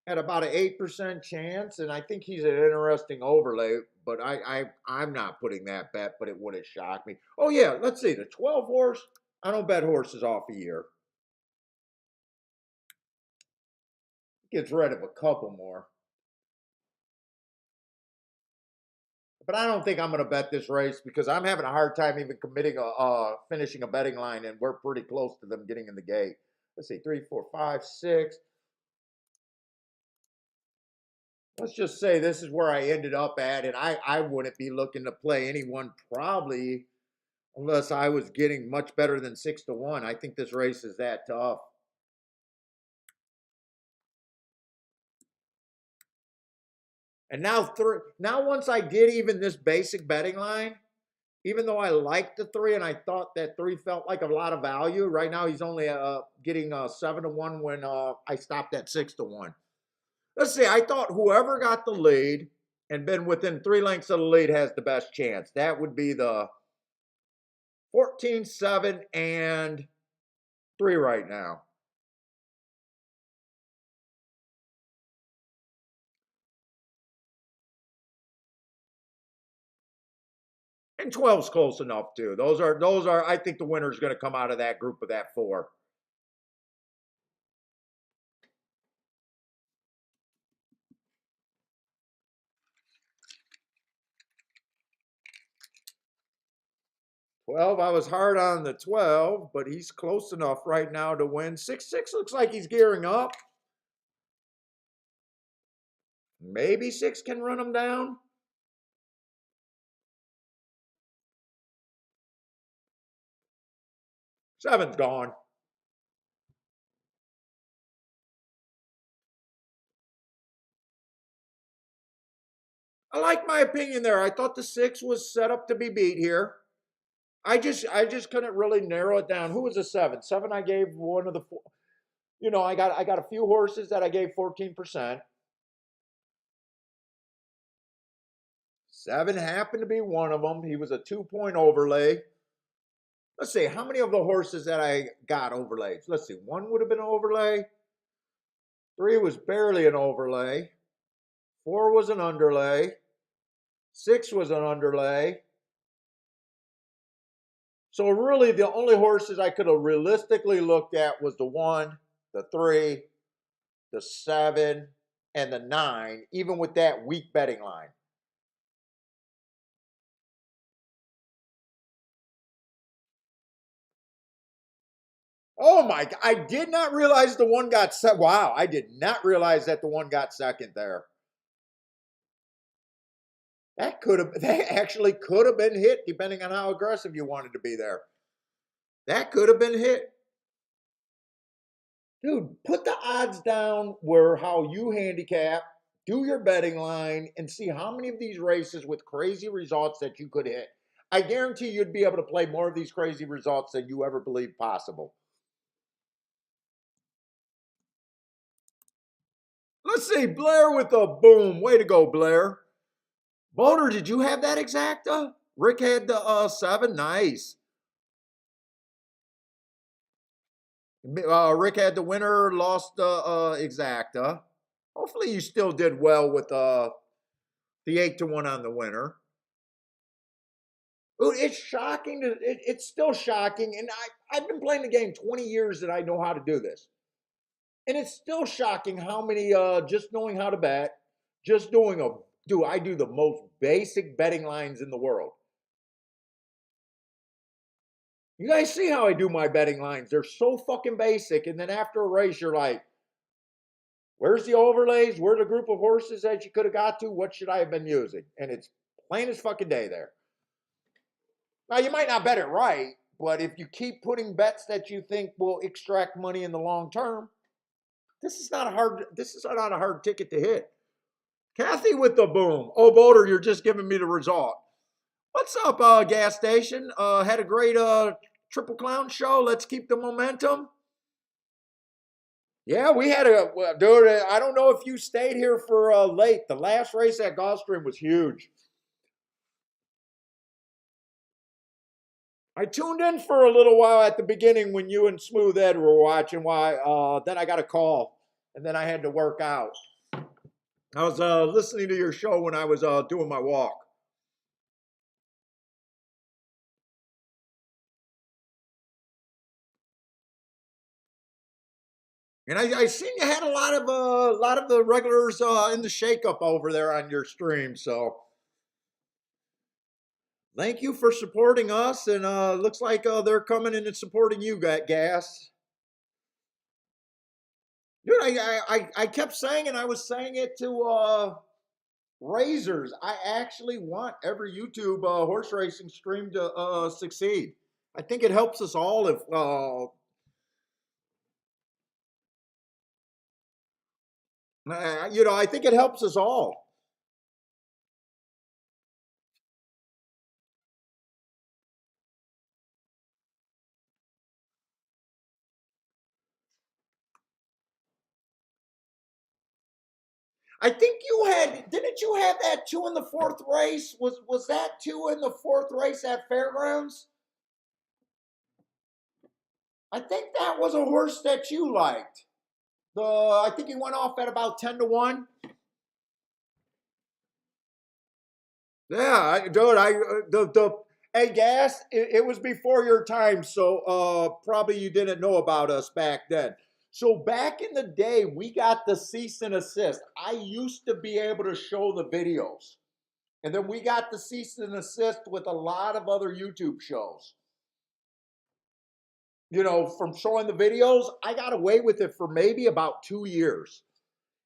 at about an 8% chance, and I think he's an interesting overlay, but I'm not putting that bet, but it wouldn't shock me. Oh yeah, let's see, the 12 horse. I don't bet horses off a year. Gets rid of a couple more. But I don't think I'm going to bet this race because I'm having a hard time even committing finishing a betting line, and we're pretty close to them getting in the gate. Let's see, 3, 4, 5, 6. Let's just say this is where I ended up at, and I wouldn't be looking to play anyone probably unless I was getting much better than 6-1. I think this race is that tough. And now once I get even this basic betting line, even though I liked the 3 and I thought that 3 felt like a lot of value, right now he's only getting 7-1 when I stopped at 6-1. Let's see, I thought whoever got the lead and been within 3 lengths of the lead has the best chance. That would be the 14, 7, and 3 right now. And 12's close enough too. Those are I think the winner's going to come out of that group of that 4. 12, I was hard on the 12, but he's close enough right now to win. 6-6 looks like he's gearing up. Maybe 6 can run him down. 7's gone. I like my opinion there. I thought the 6 was set up to be beat here. I just couldn't really narrow it down. Who was the 7? 7 I gave one of the 4. You know, I got a few horses that I gave 14%. 7 happened to be one of them. He was a 2-point overlay. Let's see, how many of the horses that I got overlays? Let's see, 1 would have been an overlay. 3 was barely an overlay. 4 was an underlay. 6 was an underlay. So really the only horses I could have realistically looked at was the 1, the 3, the 7, and the 9, even with that weak betting line. Oh my, I did not realize the 1 got set. Wow, I did not realize that the 1 got second there. That actually could have been hit depending on how aggressive you wanted to be there. That could have been hit. Dude, put the odds down where how you handicap, do your betting line, and see how many of these races with crazy results that you could hit. I guarantee you'd be able to play more of these crazy results than you ever believed possible. Let's see, Blair with a boom. Way to go, Blair. Boulder, did you have that exacta? Rick had the 7. Nice. Rick had the winner, lost the exacta. Hopefully you still did well with the 8-1 on the winner. Ooh, it's shocking. It's still shocking. And I've been playing the game 20 years and I know how to do this. And it's still shocking how many, just knowing how to bet, just doing I do the most basic betting lines in the world. You guys see how I do my betting lines. They're so fucking basic. And then after a race, you're like, where's the overlays? Where's the group of horses that you could have got to? What should I have been using? And it's plain as fucking day there. Now, you might not bet it right, but if you keep putting bets that you think will extract money in the long term, this is not a hard ticket to hit. Kathy with the boom. Oh, Boulder, you're just giving me the result. What's up, gas station? Had a great Triple Clown show. Let's keep the momentum. Yeah, we had dude, I don't know if you stayed here for late. The last race at Gulfstream was huge. I tuned in for a little while at the beginning when you and Smooth Ed were watching. Then I got a call, and then I had to work out. I was listening to your show when I was doing my walk. And I seen you had a lot of the regulars in the shakeup over there on your stream. So thank you for supporting us. And looks like they're coming in and supporting you, Gas. Dude, I kept saying, and I was saying it to Razors. I actually want every YouTube horse racing stream to succeed. I think it helps us all if I think it helps us all. I think didn't you have that 2 in the 4th race? Was that 2 in the 4th race at Fairgrounds? I think that was a horse that you liked. I think he went off at about 10-1. Yeah, hey, Gas, it was before your time, so probably you didn't know about us back then. So back in the day, we got the cease and assist. I used to be able to show the videos. And then we got the cease and assist with a lot of other YouTube shows. From showing the videos, I got away with it for maybe about 2 years.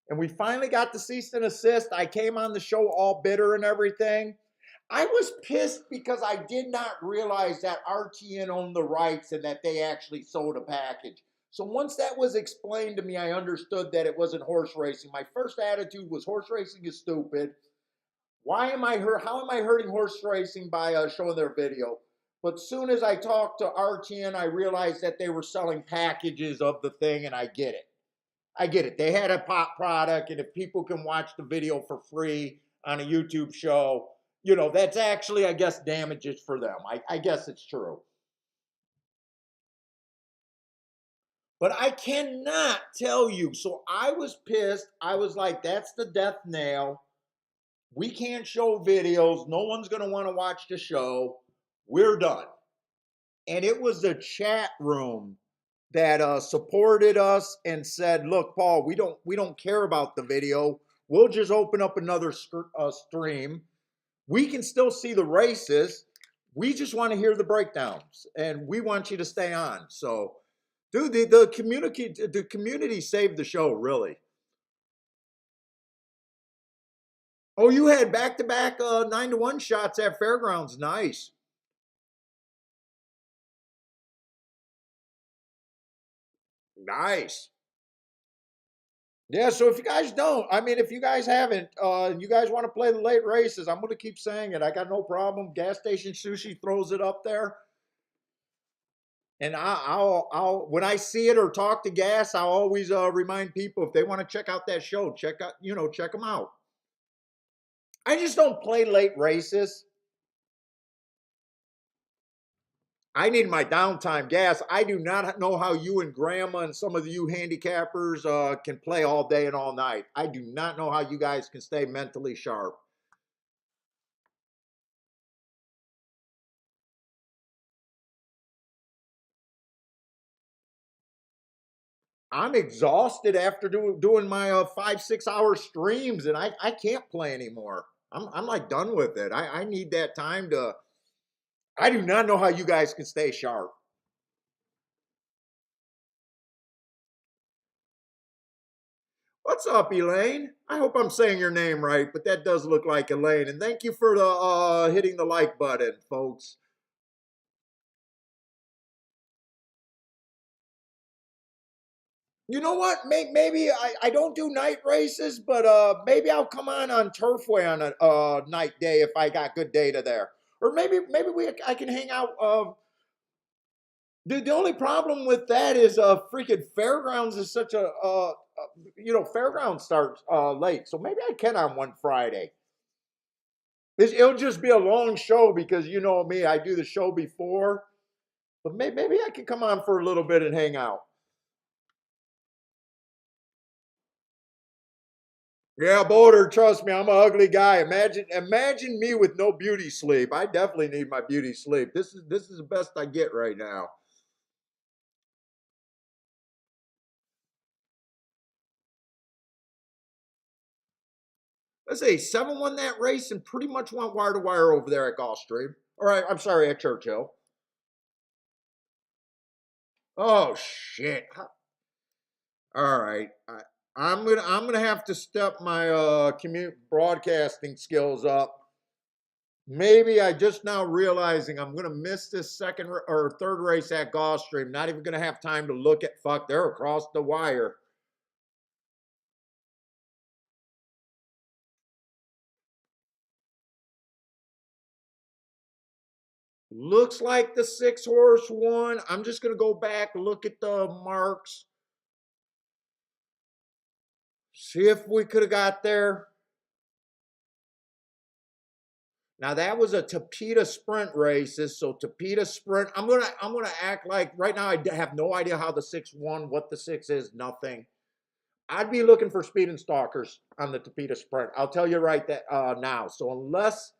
And we finally got the cease and assist. I came on the show all bitter and everything. I was pissed because I did not realize that RTN owned the rights and that they actually sold a package. So once that was explained to me, I understood that it wasn't horse racing. My first attitude was horse racing is stupid. How am I hurting horse racing by showing their video? But soon as I talked to RTN, I realized that they were selling packages of the thing, and I get it. I get it. They had a pop product, and if people can watch the video for free on a YouTube show, that's actually, I guess, damages for them. I guess it's true. But I cannot tell you. So I was pissed. I was like, that's the death nail. We can't show videos. No one's going to want to watch the show. We're done. And it was the chat room that supported us and said, look, Paul, we don't care about the video. We'll just open up another stream. We can still see the races. We just want to hear the breakdowns, and we want you to stay on. So, dude, the community saved the show, really. Oh, you had back-to-back 9-1 shots at Fairgrounds. Nice. Nice. Yeah, so if you guys don't, I mean, if you guys haven't, and you guys want to play the late races, I'm going to keep saying it. I got no problem. Gas Station Sushi throws it up there. And when I see it or talk to Gas, I'll always remind people if they want to check out that show, check them out. I just don't play late races. I need my downtime. Gas. I do not know how you and Grandma and some of you handicappers can play all day and all night. I do not know how you guys can stay mentally sharp. I'm exhausted after doing my 5 6 hour streams, and I can't play anymore. I'm like done with it. I need that time to. I do not know how you guys can stay sharp. What's up, Elaine? I hope I'm saying your name right, but that does look like Elaine. And thank you for the hitting the like button, folks. You know what? Maybe I don't do night races, but maybe I'll come on Turfway on a night day if I got good data there. Or maybe I can hang out. Dude, the only problem with that is freaking Fairgrounds is such a Fairgrounds starts late, so maybe I can on one Friday. It'll just be a long show because you know me, I do the show before, but maybe I can come on for a little bit and hang out. Yeah, Boulder, trust me, I'm an ugly guy. Imagine me with no beauty sleep. I definitely need my beauty sleep. This is the best I get right now. Let's say 7 won that race and pretty much went wire to wire over there at Gulfstream. All right, I'm sorry, at Churchill. Oh shit. All right. I'm gonna have to step my commute broadcasting skills up. Maybe I just now realizing I'm gonna miss this or third race at Gulfstream. Not even gonna have time to look at fuck. They're across the wire. Looks like the 6 horse won. I'm just gonna go back, look at the marks, see if we could have got there. Now that was a Tapeta sprint races, so Tapeta sprint. I'm gonna act like right now I have no idea how the 6 won, what the 6 is, nothing. I'd be looking for speed and stalkers on the Tapeta sprint. I'll tell you right that now. So unless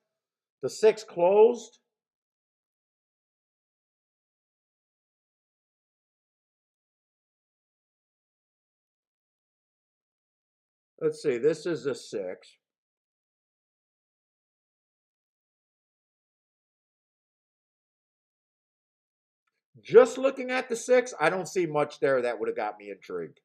the 6 closed, let's see. This is a 6. Just looking at the 6, I don't see much there that would have got me intrigued.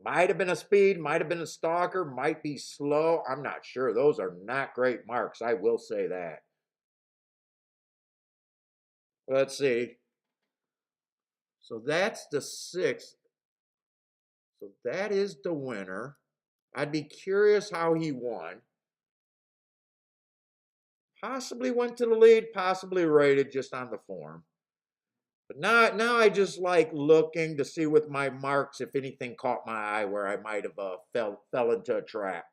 Might have been a speed, might have been a stalker, might be slow. I'm not sure. Those are not great marks. I will say that. Let's see. So that's the 6. So that is the winner. I'd be curious how he won. Possibly went to the lead, possibly rated just on the form. But now I just like looking to see with my marks if anything caught my eye where I might have fell into a trap.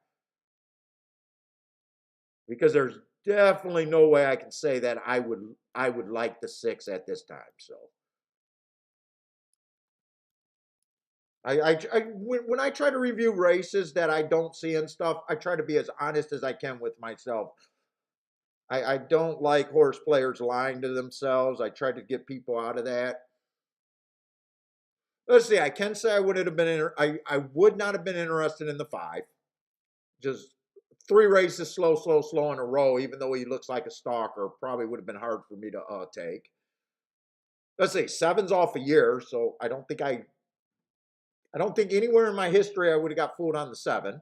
Because there's definitely no way I can say that I would like the 6 at this time. So when I try to review races that I don't see and stuff, I try to be as honest as I can with myself. I don't like horse players lying to themselves. I try to get people out of that. Let's see. I can say I would have been. I would not have been interested in the 5. Just 3 races, slow in a row. Even though he looks like a stalker, probably would have been hard for me to take. Let's see. 7's off a year, so I don't think anywhere in my history I would have got fooled on the 7.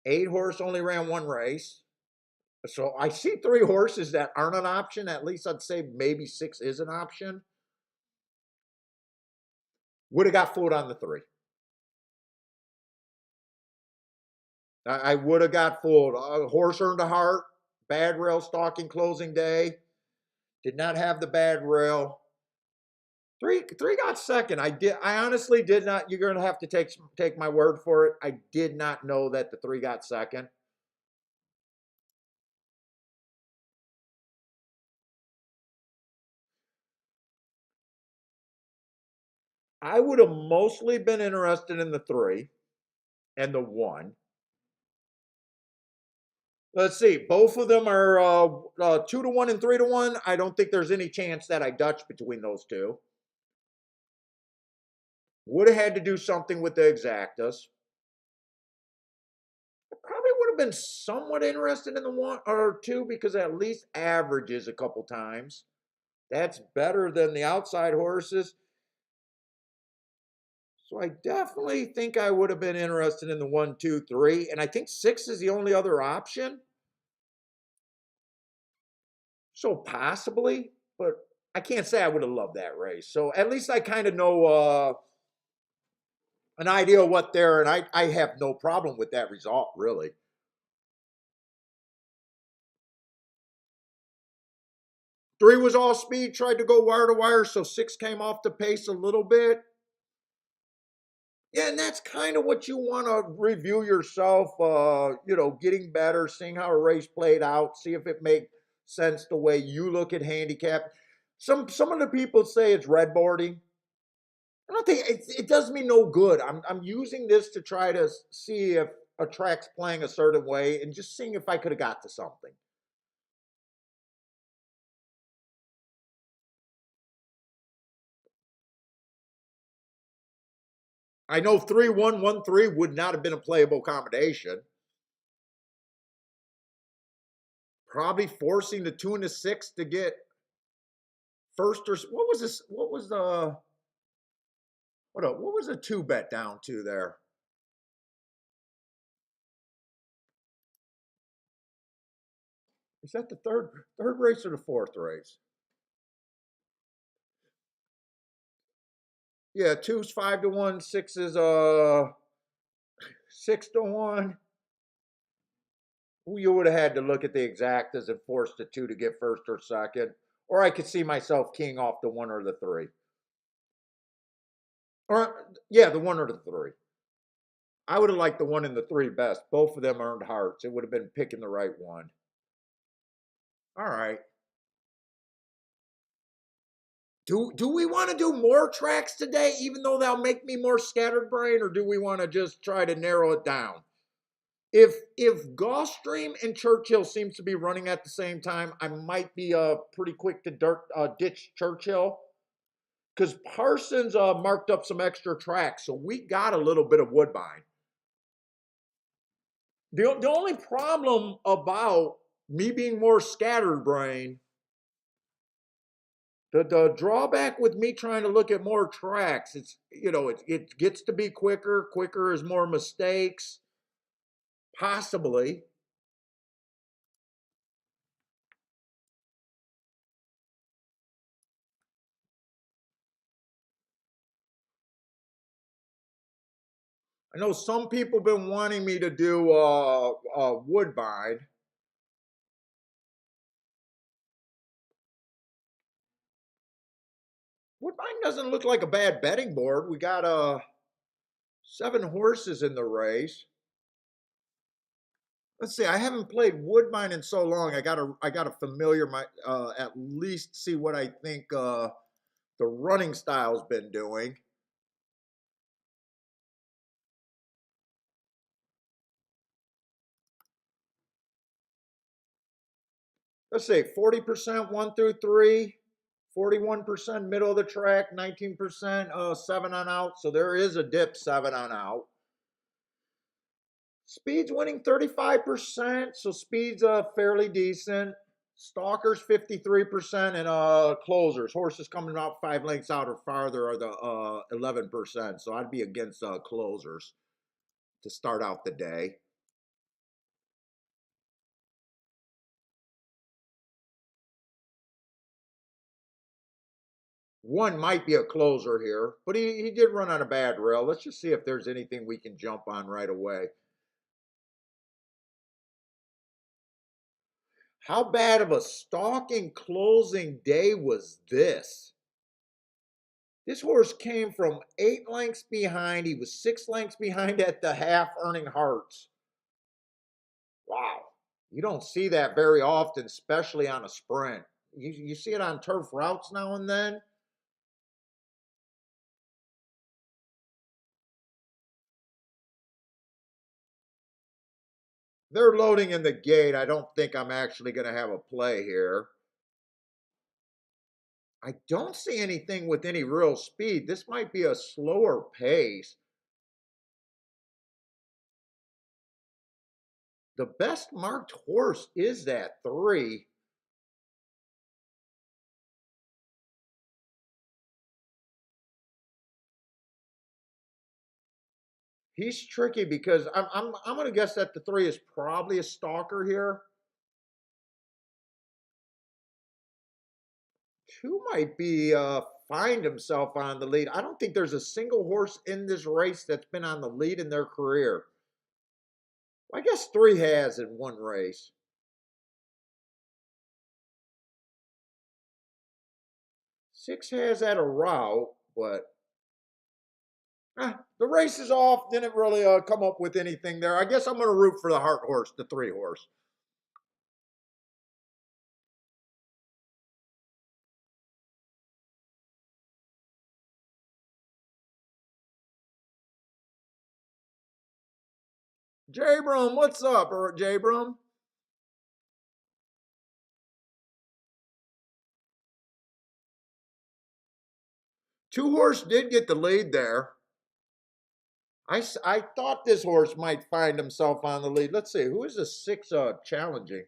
8 horse only ran 1 race. So I see three horses that aren't an option. At least I'd say maybe six is an option. Would have got fooled on the three. I would have got fooled. Horse earned a heart. Bad rail stalking closing day. Did not have the bad rail. Three got second. I honestly did not. You're gonna have to take my word for it. I did not know that the three got second. I would have mostly been interested in the three and the one. Let's see. Both of them are 2-1 and 3-1. I don't think there's any chance that I Dutch between those two. Would have had to do something with the exactas. Probably would have been somewhat interested in the one or two because at least averages a couple times. That's better than the outside horses. So I definitely think I would have been interested in the 1, 2, 3. And I think 6 is the only other option. So possibly, but I can't say I would have loved that race. So at least I kind of know an idea of what they're, and I have no problem with that result, really. Three was all speed, tried to go wire to wire, so 6 came off the pace a little bit. Yeah, and that's kind of what you want to review yourself, getting better, seeing how a race played out, see if it makes sense the way you look at handicap. Some of the people say it's red boarding. I don't think it does me no good. I'm using this to try to see if a track's playing a certain way and just seeing if I could have got to something. I know 3-1-1-3 would not have been a playable combination. Probably forcing the 2 and the 6 to get first or what was this? What was the what was the 2 bet down to there? Is that the third race or the fourth race? Yeah, 2's 5-1, 6 is 6-1. You would have had to look at the exactas and force the 2 to get first or second. Or I could see myself keying off the 1 or the 3. Or yeah, the 1 or the 3. I would have liked the 1 and the 3 best. Both of them earned hearts. It would have been picking the right one. All right. Do we want to do more tracks today, even though they'll make me more scattered brain, or do we want to just try to narrow it down? If Gulfstream and Churchill seems to be running at the same time, I might be pretty quick to ditch Churchill because Parsons marked up some extra tracks, so we got a little bit of Woodbine. The only problem about me being more scattered brain, the drawback with me trying to look at more tracks, it gets to be quicker. Quicker is more mistakes, possibly. I know some people have been wanting me to do Woodbine. Woodbine doesn't look like a bad betting board. We got 7 horses in the race. Let's see. I haven't played Woodbine in so long. I gotta familiar my at least see what I think the running style's been doing. Let's say 40% 1 through 3, 41% middle of the track, 19% 7 on out. So there is a dip 7 on out. Speed's winning 35%, so speed's fairly decent. Stalkers 53% and closers. Horses coming out 5 lengths out or farther are the 11%. So I'd be against closers to start out the day. One might be a closer here, but he did run on a bad rail. Let's just see if there's anything we can jump on right away. How bad of a stalking closing day was this? This horse came from 8 lengths behind. He was 6 lengths behind at the half, earning hearts. Wow. You don't see that very often, especially on a sprint. You see it on turf routes now and then. They're loading in the gate. I don't think I'm actually going to have a play here. I don't see anything with any real speed. This might be a slower pace. The best marked horse is that 3. He's tricky because I'm going to guess that the 3 is probably a stalker here. 2 might be find himself on the lead. I don't think there's a single horse in this race that's been on the lead in their career. I guess 3 has in one race. 6 has at a route, but the race is off. Didn't really come up with anything there. I guess I'm going to root for the heart horse, the 3 horse. J Brum, what's up, J Brum? Two horse did get the lead there. I thought this horse might find himself on the lead. Let's see, who is the 6 challenging?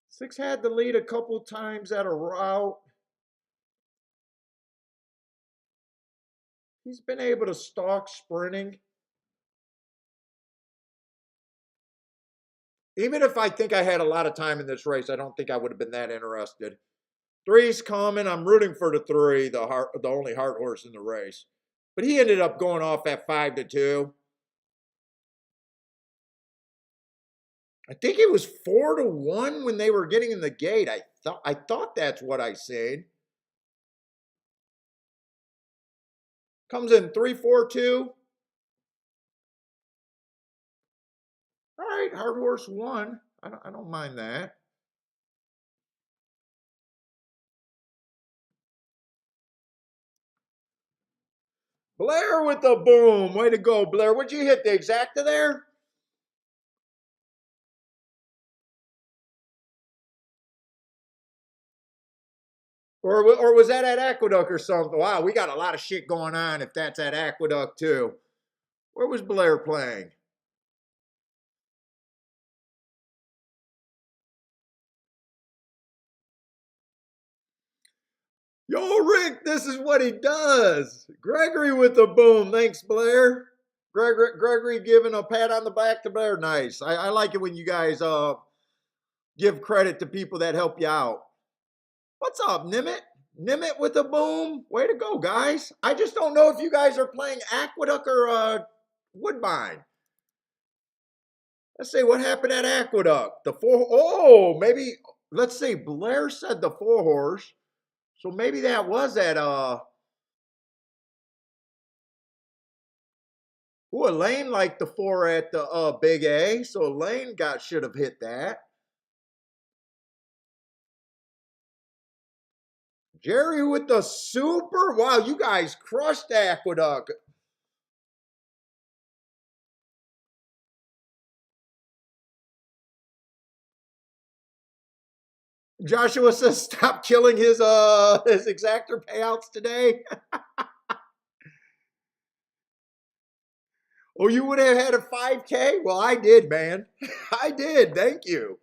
6 had the lead a couple times at a route. He's been able to stalk sprinting. Even if I think I had a lot of time in this race, I don't think I would have been that interested. 3's coming. I'm rooting for the 3, the only heart horse in the race. But he ended up going off at 5-2. I think it was 4-1 when they were getting in the gate. I thought that's what I said. Comes in 3-4-2. All right, hard horse 1. I don't mind that. Blair with the boom. Way to go, Blair. Would you hit the exacta there? Or was that at Aqueduct or something? Wow, we got a lot of shit going on if that's at Aqueduct too. Where was Blair playing? Yo, Rick, this is what he does. Gregory with the boom. Thanks, Blair. Gregory giving a pat on the back to Blair. Nice. I like it when you guys give credit to people that help you out. What's up, Nimit? Nimit with the boom. Way to go, guys. I just don't know if you guys are playing Aqueduct or Woodbine. Let's see what happened at Aqueduct. The 4. Oh, maybe. Let's see. Blair said the 4 horse. So maybe that was at Elaine liked the 4 at the Big A. So Elaine should have hit that. Jerry with the super. Wow, you guys crushed Aqueduct. Joshua says stop killing his exactor payouts today. Oh, you would have had a 5K? Well, I did, man. I did. Thank you.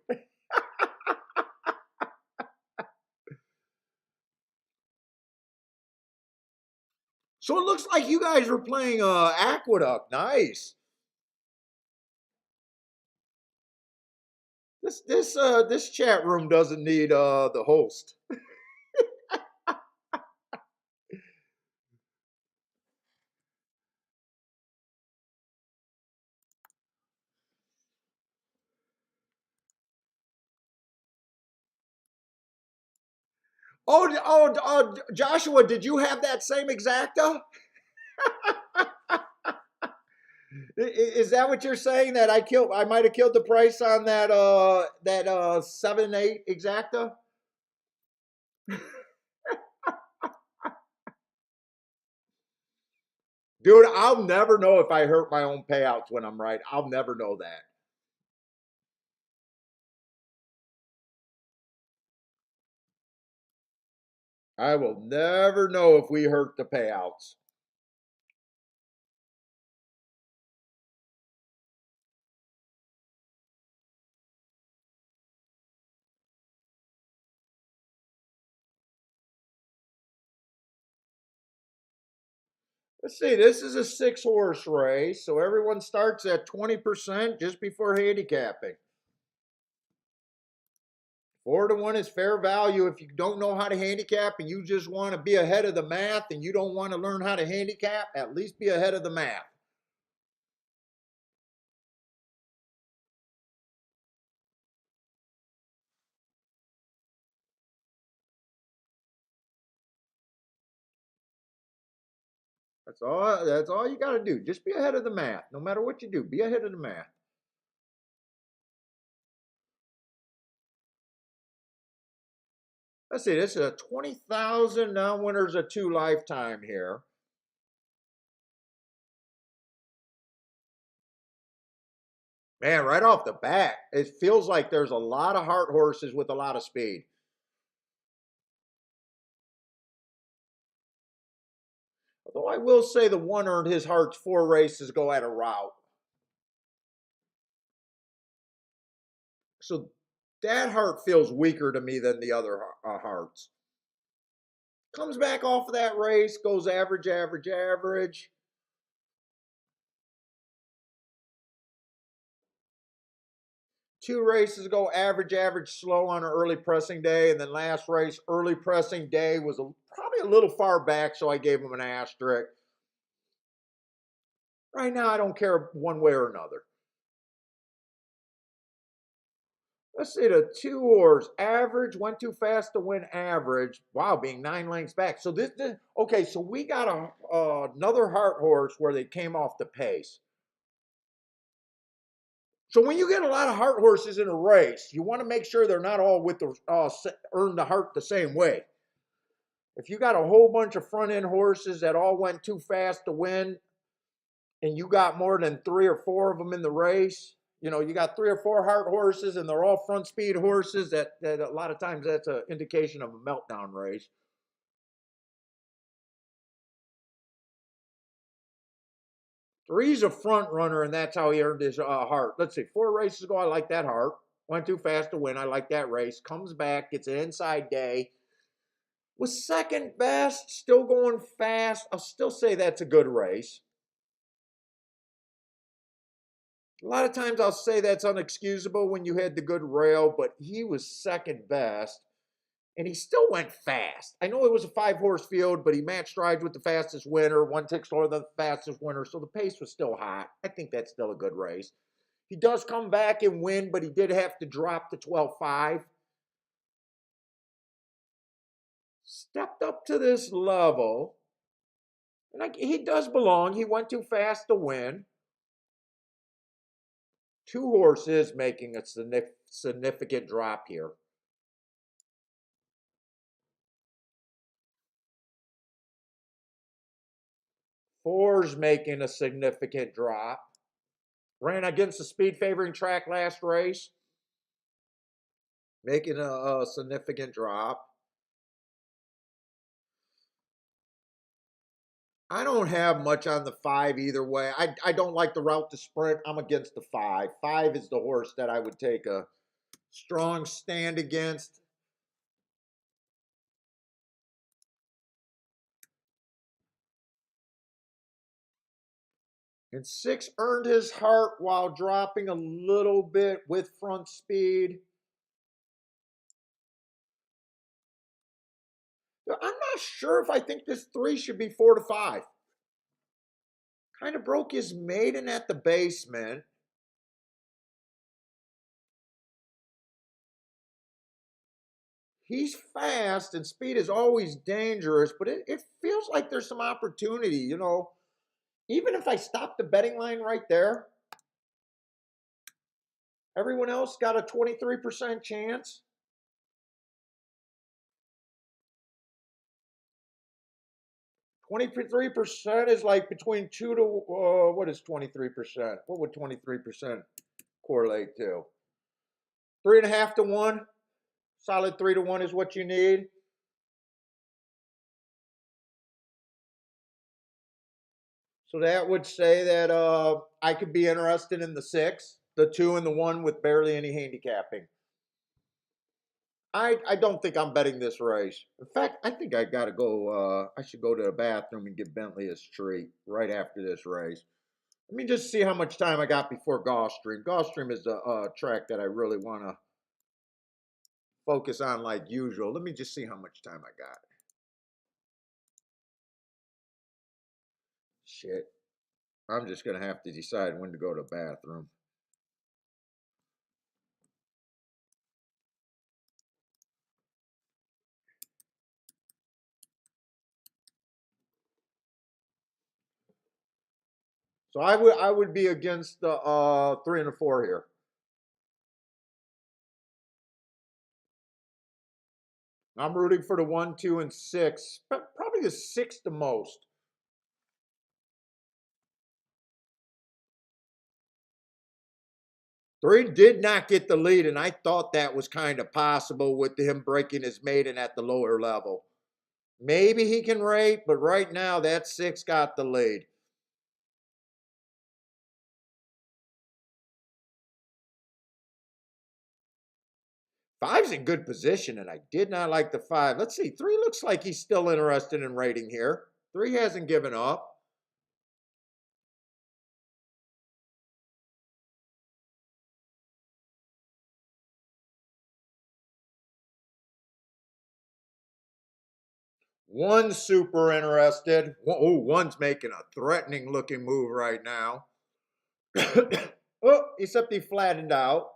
So it looks like you guys were playing Aqueduct. Nice. This chat room doesn't need the host. Joshua, did you have that same exacta? Is that what you're saying? That I might have killed the price on that 7-8 exacta? Dude, I'll never know if I hurt my own payouts when I'm right. I'll never know that. I will never know if we hurt the payouts. Let's see, this is a 6-horse race, so everyone starts at 20% just before handicapping. 4-1 is fair value. If you don't know how to handicap and you just want to be ahead of the math and you don't want to learn how to handicap, at least be ahead of the math. That's all you got to do. Just be ahead of the math. No matter what you do, be ahead of the math. Let's see, this is a 20,000 winners a 2 lifetime here. Man, right off the bat, it feels like there's a lot of heart horses with a lot of speed. Although I will say the one earned his heart's 4 races ago at a route. So that heart feels weaker to me than the other hearts. Comes back off of that race, goes average, average, average. Two races ago, average, average, slow on an early pressing day. And then last race, early pressing day was probably a little far back, so I gave him an asterisk. Right now, I don't care one way or another. Let's see, the 2 horse average went too fast to win average. Wow, being 9 lengths back. So this okay. So we got another heart horse where they came off the pace. So when you get a lot of heart horses in a race, you want to make sure they're not all with the earn the heart the same way. If you got a whole bunch of front end horses that all went too fast to win, and you got more than 3 or 4 of them in the race, you got 3 or 4 heart horses and they're all front speed horses, that a lot of times that's an indication of a meltdown race. Three's a front runner, and that's how he earned his heart. Let's see, 4 races ago, I like that heart. Went too fast to win. I like that race. Comes back, gets an inside day. Was second best, still going fast. I'll still say that's a good race. A lot of times I'll say that's unexcusable when you had the good rail, but he was second best, and he still went fast. I know it was a 5-horse field, but he matched strides with the fastest winner, 1 tick slower than the fastest winner, so the pace was still hot. I think that's still a good race. He does come back and win, but he did have to drop to 12.5. Stepped up to this level, and he does belong. He went too fast to win. 2 horses making a significant drop here. 4's making a significant drop. Ran against the speed favoring track last race, making a significant drop. I don't have much on the 5 either way. I don't like the route to sprint. I'm against the 5. 5 is the horse that I would take a strong stand against. And 6 earned his heart while dropping a little bit with front speed. I'm not sure if I think this 3 should be 4 to 5. Kind of broke his maiden at the basement. he's fast and speed is always dangerous, but it feels like there's some opportunity, you know. Even if I stop the betting line right there, everyone else got a 23% chance. 23% is like between two to what is 23%? What would 23% correlate to? 3.5 to 1. Solid 3 to 1 is what you need. So that would say that I could be interested in the 6, the 2, and the 1 with barely any handicapping. I don't think I'm betting this race. In fact, I think I gotta go. I should go to the bathroom and give Bentley his treat right after this race. Let me just see how much time I got before Gulfstream. Gulfstream is a track that I really want to focus on like usual. Let me just see how much time I got. Shit. I'm just going to have to decide when to go to the bathroom. So I would be against the 3 and the 4 here. I'm rooting for the 1, 2, and 6. Probably the 6 the most. Three did not get the lead, and I thought that was kind of possible with him breaking his maiden at the lower level. Maybe he can rate, but right now that 6 got the lead. Five's in good position, and I did not like the 5. Let's see. 3 looks like he's still interested in rating here. 3 hasn't given up. One's super interested. Oh, one's making a threatening looking move right now. Oh, except he flattened out.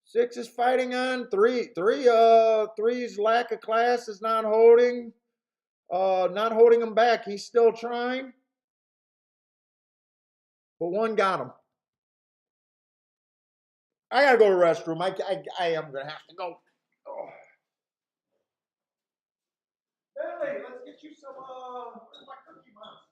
6 is fighting on. Three's lack of class is not holding him back. He's still trying. But 1 got him. I gotta go to the restroom. I am gonna have to go. Oh. Billy, let's get you some where's my cookie monster?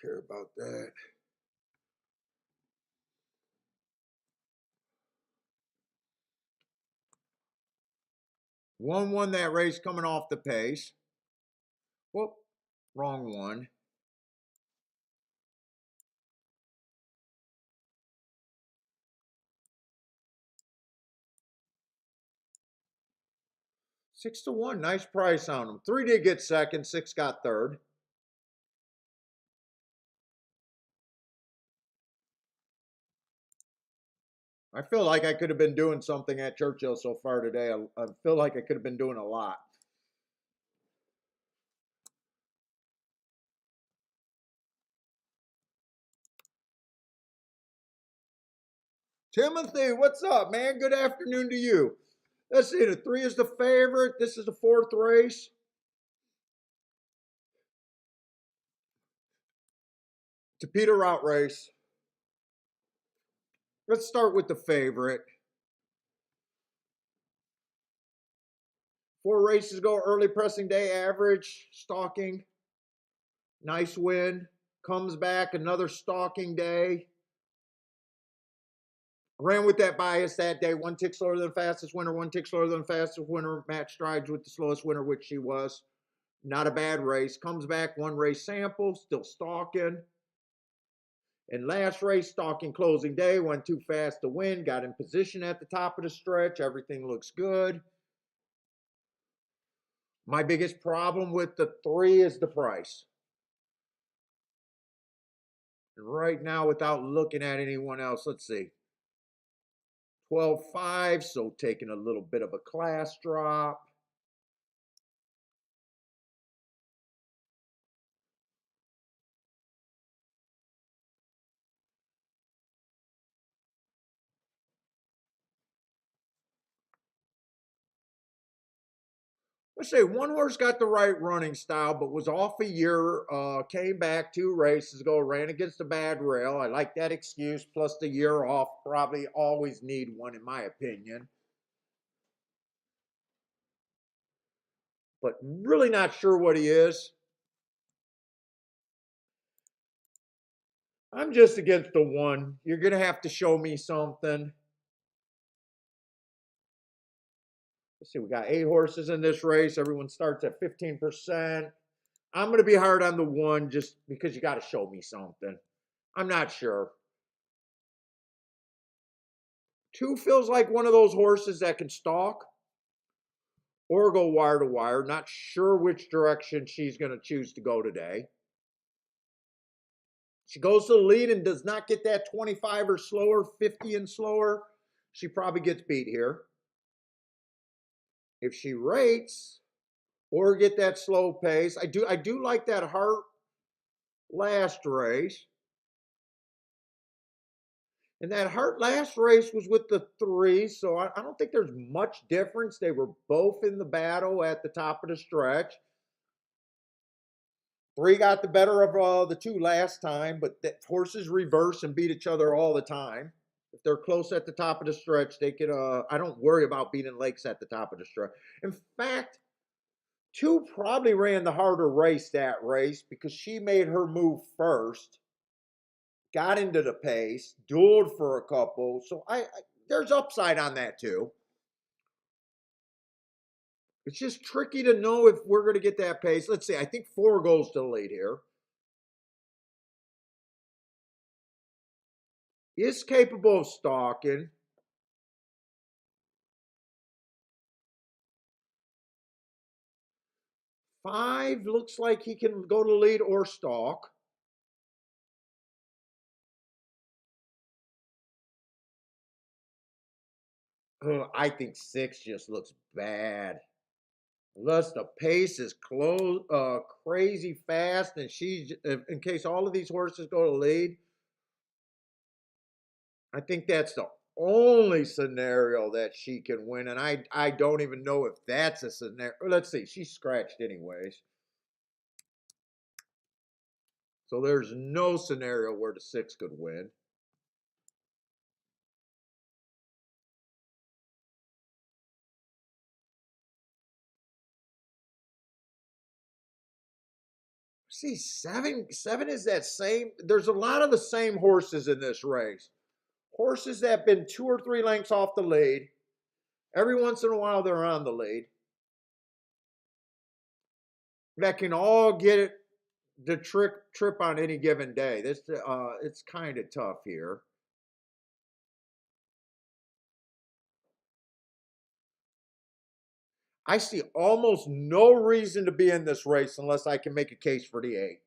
care about that. One won that race coming off the pace. Whoop, wrong one. Six to one, nice price on them. 3 did get second, 6 got third. I feel like I could have been doing something at Churchill so far today. I feel like I could have been doing a lot. Timothy, what's up, man? Good afternoon to you. Let's see, the 3 is the favorite. This is the 4th race. To Peter Route race. Let's start with the favorite. 4 races ago, early pressing day average, stalking. Nice win. Comes back, another stalking day. Ran with that bias that day. 1 tick slower than the fastest winner, 1 tick slower than the fastest winner. Match strides with the slowest winner, which she was. Not a bad race. Comes back, 1 race sample, still stalking. And last race, stalking closing day, went too fast to win. Got in position at the top of the stretch. Everything looks good. My biggest problem with the 3 is the price. And right now, without looking at anyone else, let's see. 12.5, so taking a little bit of a class drop. Let's say 1 horse got the right running style, but was off a year, came back 2 races ago, ran against a bad rail. I like that excuse, plus the year off. Probably always need one, in my opinion. But really not sure what he is. I'm just against the 1. You're going to have to show me something. Let's see, we got 8 horses in this race. Everyone starts at 15%. I'm going to be hard on the 1 just because you got to show me something. I'm not sure. 2 feels like one of those horses that can stalk or go wire to wire. Not sure which direction she's going to choose to go today. She goes to the lead and does not get that 25 or slower, 50 and slower. She probably gets beat here. If she rates or get that slow pace, I do like that Heart last race. And that Heart last race was with the 3, so I don't think there's much difference. They were both in the battle at the top of the stretch. 3 got the better of the 2 last time, but the horses reverse and beat each other all the time. If they're close at the top of the stretch, they can. I don't worry about beating Lakes at the top of the stretch. In fact, 2 probably ran the harder race that race because she made her move first, got into the pace, dueled for a couple. So there's upside on that too. It's just tricky to know if we're going to get that pace. Let's see. I think 4 goes to the lead here. Is capable of stalking. Five looks like he can go to lead or stalk. I think 6 just looks bad. Unless the pace is crazy fast, and in case all of these horses go to lead, I think that's the only scenario that she can win, and I don't even know if that's a scenario. Let's see, she's scratched anyways. So there's no scenario where the 6 could win. See, seven is that same. There's a lot of the same horses in this race. Horses that have been 2 or 3 lengths off the lead. Every once in a while, they're on the lead. That can all get it the trip on any given day. It's kind of tough here. I see almost no reason to be in this race unless I can make a case for the 8.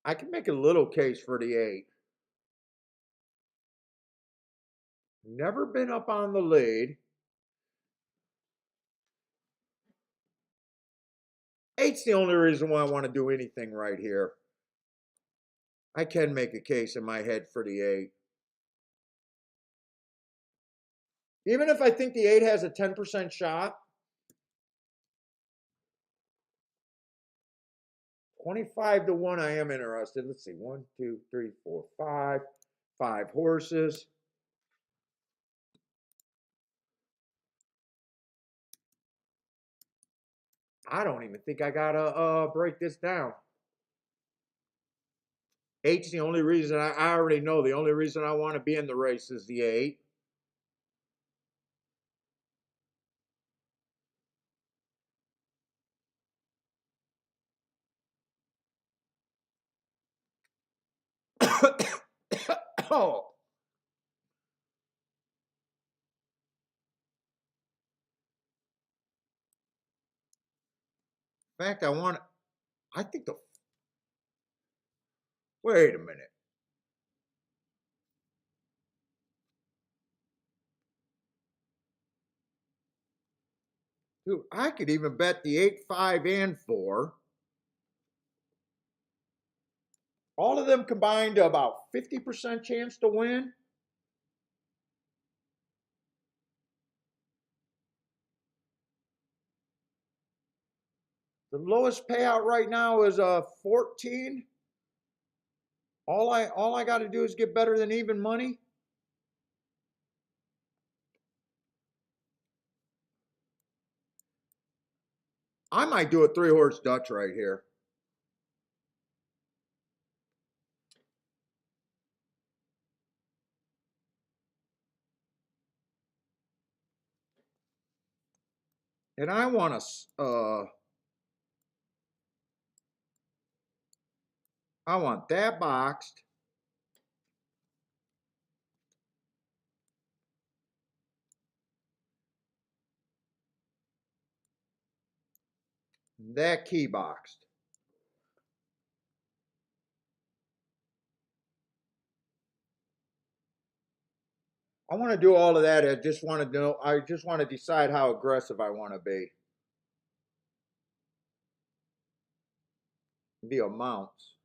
I can make a little case for the 8. Never been up on the lead. 8's the only reason why I want to do anything right here. I can make a case in my head for the 8. Even if I think the 8 has a 10% shot, 25 to 1, I am interested. Let's see. 1, 2, 3, 4, 5. 5 horses. I don't even think I gotta break this down. 8's the only reason I already know. The only reason I want to be in the race is the 8. Oh. In fact, I think wait a minute. Dude, I could even bet the 8, 5, and 4. All of them combined to about 50% chance to win. The lowest payout right now is 14. All I got to do is get better than even money. I might do a 3-horse Dutch right here. And I want that boxed. That key boxed. I want to do all of that. I just want to know. I just want to decide how aggressive I want to be. The amounts.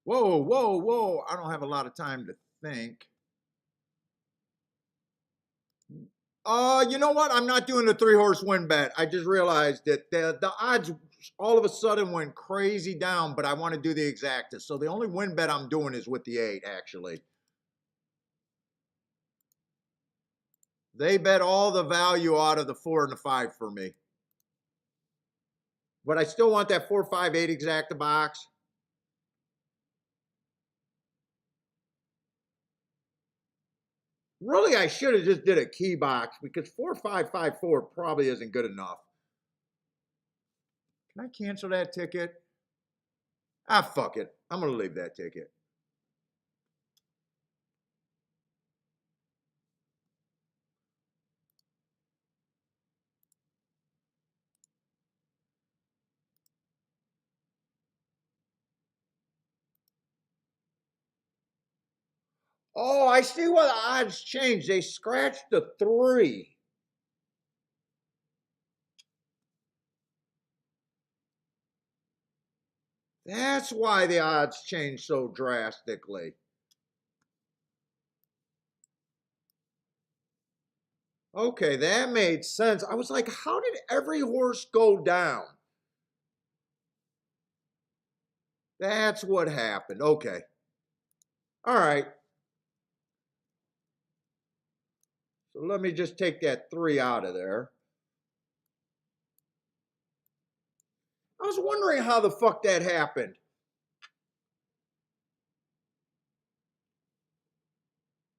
Whoa, whoa, whoa. I don't have a lot of time to think. You know what? I'm not doing the 3-horse win bet. I just realized that the odds all of a sudden went crazy down, but I want to do the exacta. So the only win bet I'm doing is with the 8, actually. They bet all the value out of the 4 and the 5 for me. But I still want that 4, 5, 8 exacta box. Really, I should have just did a key box because 4, 5, 5, 4 probably isn't good enough. Can I cancel that ticket? Ah, fuck it. I'm going to leave that ticket. Oh, I see why the odds changed. They scratched the 3. That's why the odds changed so drastically. Okay, that made sense. I was like, how did every horse go down? That's what happened. Okay. All right. So let me just take that 3 out of there. I was wondering how the fuck that happened.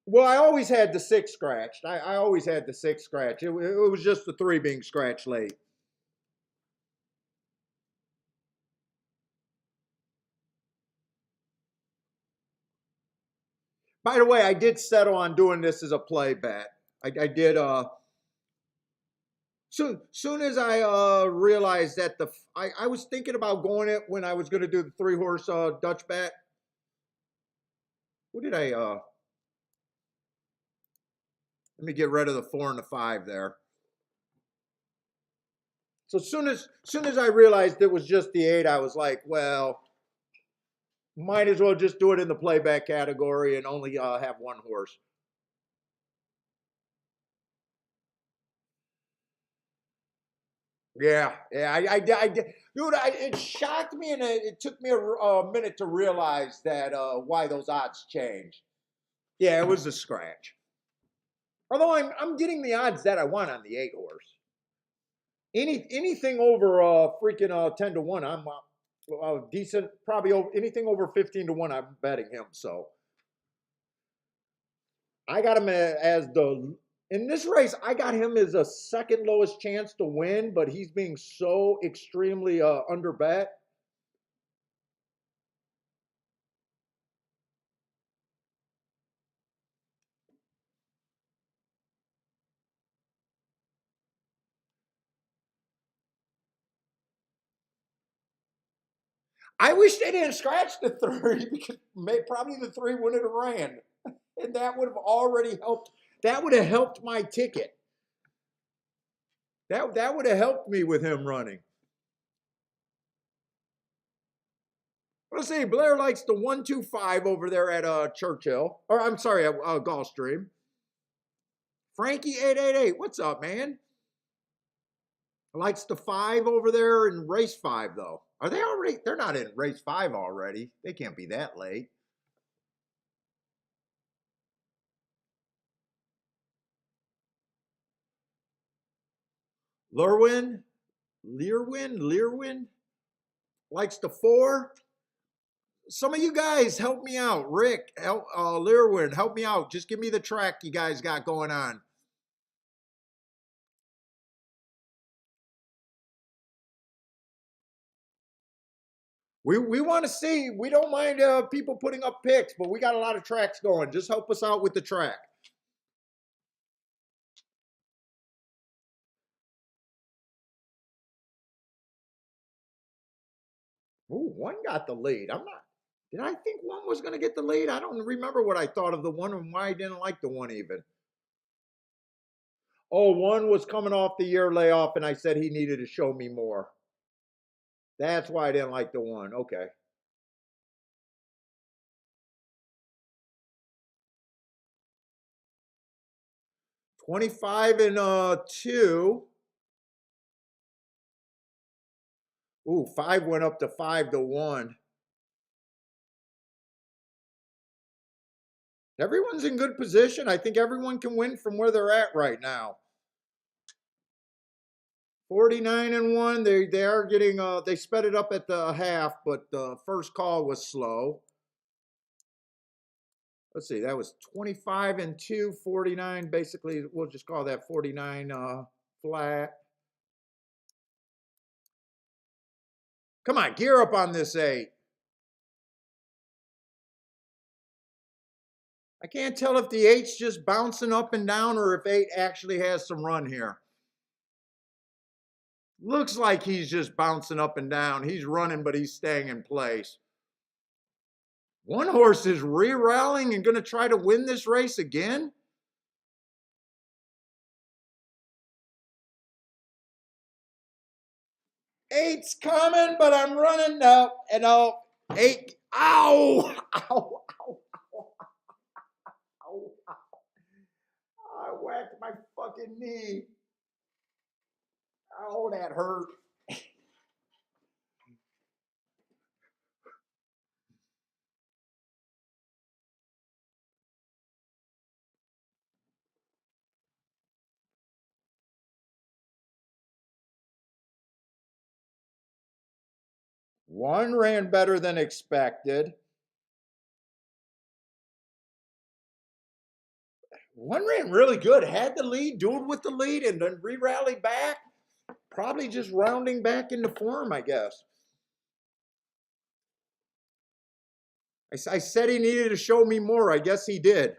Well, I always had the 6 scratched. I always had the 6 scratch. It was just the 3 being scratched late. By the way, I did settle on doing this as a play bet. I did. Soon as I realized that I was thinking about going it when I was going to do the 3 horse Dutch bet. Who did I? Let me get rid of the 4 and the 5 there. So soon as I realized it was just the 8, I was like, well, might as well just do it in the playback category and only have 1 horse. Yeah, I did. Dude, it shocked me, and it took me a minute to realize that why those odds changed. Yeah, it was a scratch. Although I'm getting the odds that I want on the 8 horse. Anything over freaking 10 to 1, I'm decent. Probably over anything over 15 to 1, I'm betting him. So I got him as the in this race. I got him as a second lowest chance to win, but he's being so extremely under bet. I wish they didn't scratch the 3 because probably the 3 wouldn't have ran, and that would have already helped. That would have helped my ticket. That would have helped me with him running. Let's see. Blair likes the 125 over there at Churchill, or I'm sorry, at Gulfstream. Frankie 888, what's up, man? Likes the 5 over there in race 5 though. Are they already? They're not in race 5 already. They can't be that late. Learwin likes the 4. Some of you guys help me out. Rick, Learwin, help me out. Just give me the track you guys got going on. We want to see. We don't mind people putting up picks, but we got a lot of tracks going. Just help us out with the track. Ooh, 1 got the lead. I'm not. Did I think 1 was going to get the lead? I don't remember what I thought of the 1 and why I didn't like the 1 even. Oh, 1 was coming off the year layoff, and I said he needed to show me more. That's why I didn't like the 1. Okay. 25 and 2. Ooh, 5 went up to 5 to 1. Everyone's in good position. I think everyone can win from where they're at right now. 49 and 1. They are getting they sped it up at the half, but the first call was slow. Let's see, that was 25 and 2, 49. Basically, we'll just call that 49 flat. Come on, gear up on this 8. I can't tell if the 8's just bouncing up and down or if 8 actually has some run here. Looks like he's just bouncing up and down. He's running, but he's staying in place. 1 horse is re-rallying and going to try to win this race again. Eight's coming, but I'm running. No, and no. 8. Ow! Ow! Ow! Ow! Ow! Ow! I whacked my fucking knee. Oh, that hurt. One ran better than expected. One ran really good. Had the lead, dueled with the lead, and then re-rallied back. Probably just rounding back into form, I guess. I said he needed to show me more. I guess he did.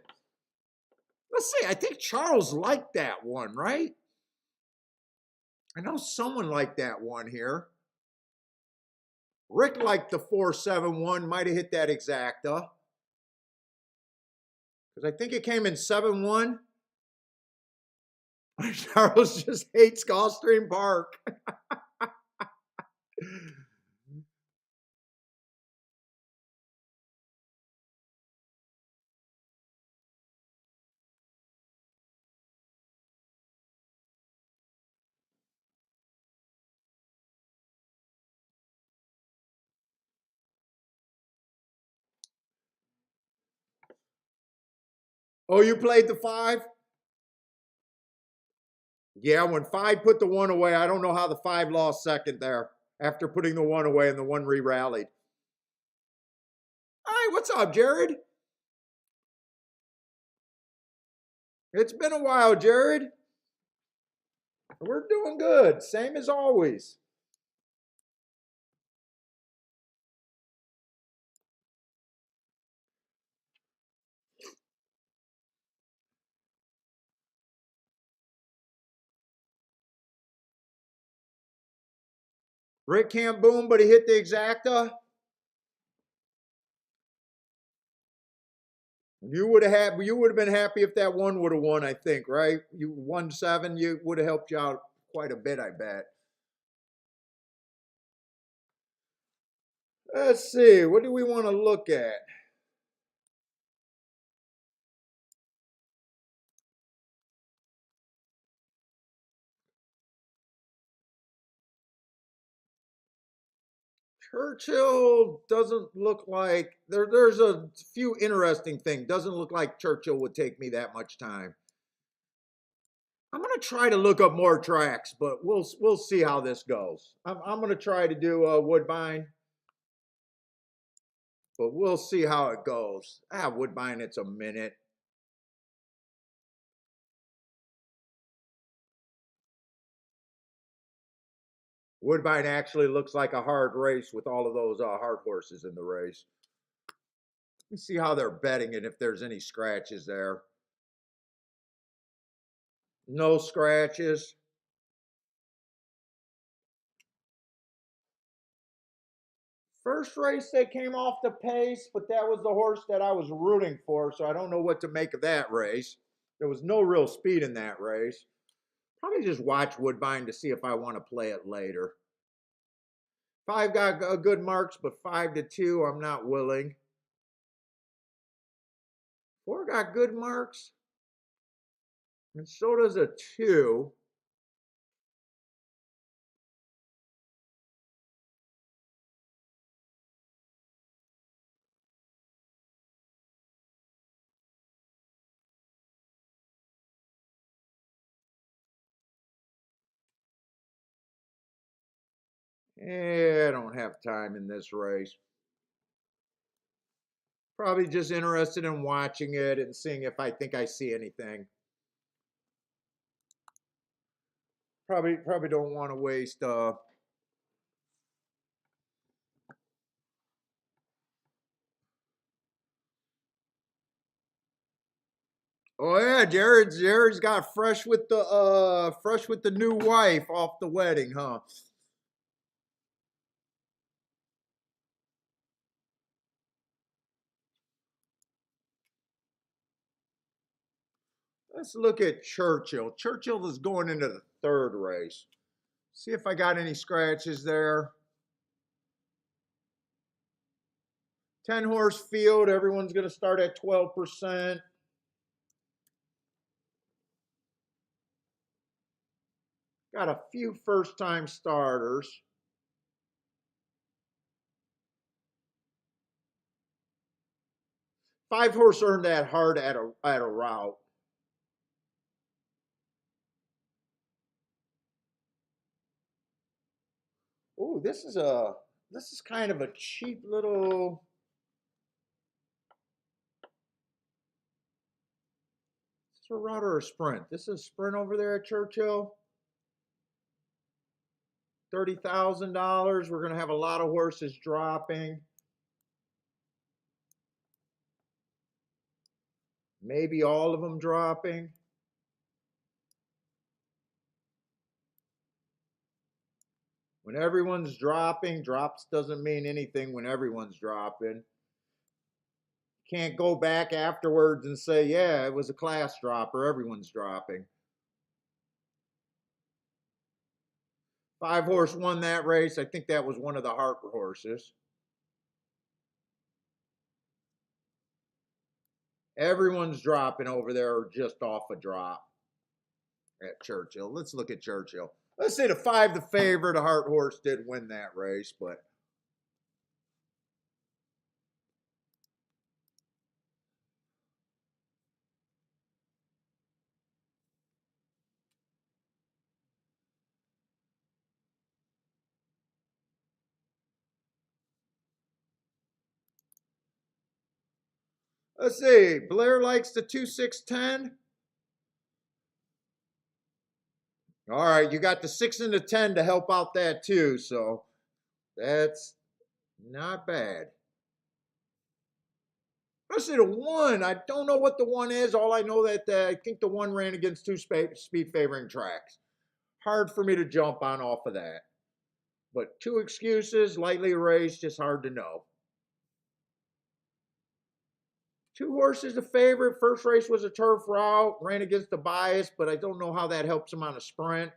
Let's see. I think Charles liked that one, right? I know someone liked that one here. Rick liked the 4-7-1. Might have hit that exacta. Because I think it came in 7-1. Charles just hates Gulfstream Park. Oh, you played the 5? Yeah, when 5 put the 1 away, I don't know how the 5 lost second there after putting the 1 away and the 1 re-rallied. Hi, what's up, Jared? It's been a while, Jared. We're doing good, same as always. Rick can't boom, but he hit the exacta. You would have been happy if that 1 would have won, I think, right? You won 7, you would have helped you out quite a bit, I bet. Let's see, what do we want to look at? Churchill doesn't look like there's a few interesting things. Doesn't look like Churchill would take me that much time. I'm gonna try to look up more tracks, but we'll see how this goes. I'm gonna try to do a Woodbine, but we'll see how it goes. Woodbine, it's a minute. Woodbine actually looks like a hard race with all of those hard horses in the race. Let me see how they're betting it, if there's any scratches there. No scratches. First race they came off the pace, but that was the horse that I was rooting for, so I don't know what to make of that race. There was no real speed in that race. Probably just watch Woodbine to see if I want to play it later. 5 got good marks, but 5-2, I'm not willing. 4 got good marks, and so does a 2. I don't have time in this race. Probably just interested in watching it and seeing if I think I see anything. Probably don't want to waste Oh yeah, Jared's got fresh with the new wife off the wedding, huh? Let's look at Churchill. Churchill is going into the 3rd race. See if I got any scratches there. 10 horse field, everyone's going to start at 12%. Got a few first-time starters. Five horse earned that hard at a route. Oh, this is kind of a cheap little. Is this a route or a sprint? This is a sprint over there at Churchill. $30,000. We're gonna have a lot of horses dropping. Maybe all of them dropping. When everyone's dropping, drops doesn't mean anything when everyone's dropping. Can't go back afterwards and say, yeah, it was a class dropper. Everyone's dropping. Five horse won that race. I think that was one of the Harper horses. Everyone's dropping over there or just off a drop at Churchill. Let's look at Churchill. Let's say the five, the favorite, a Hart horse did win that race, but let's see. Blair likes the 2-6-10. All right, you got the 6 and the 10 to help out that too, so that's not bad. Let's see the 1. I don't know what the 1 is. All I know that I think the 1 ran against 2 speed favoring tracks. Hard for me to jump on off of that. But 2 excuses, lightly raced, just hard to know. 2 horses a favorite. First race was a turf route, ran against the bias, but I don't know how that helps him on a sprint.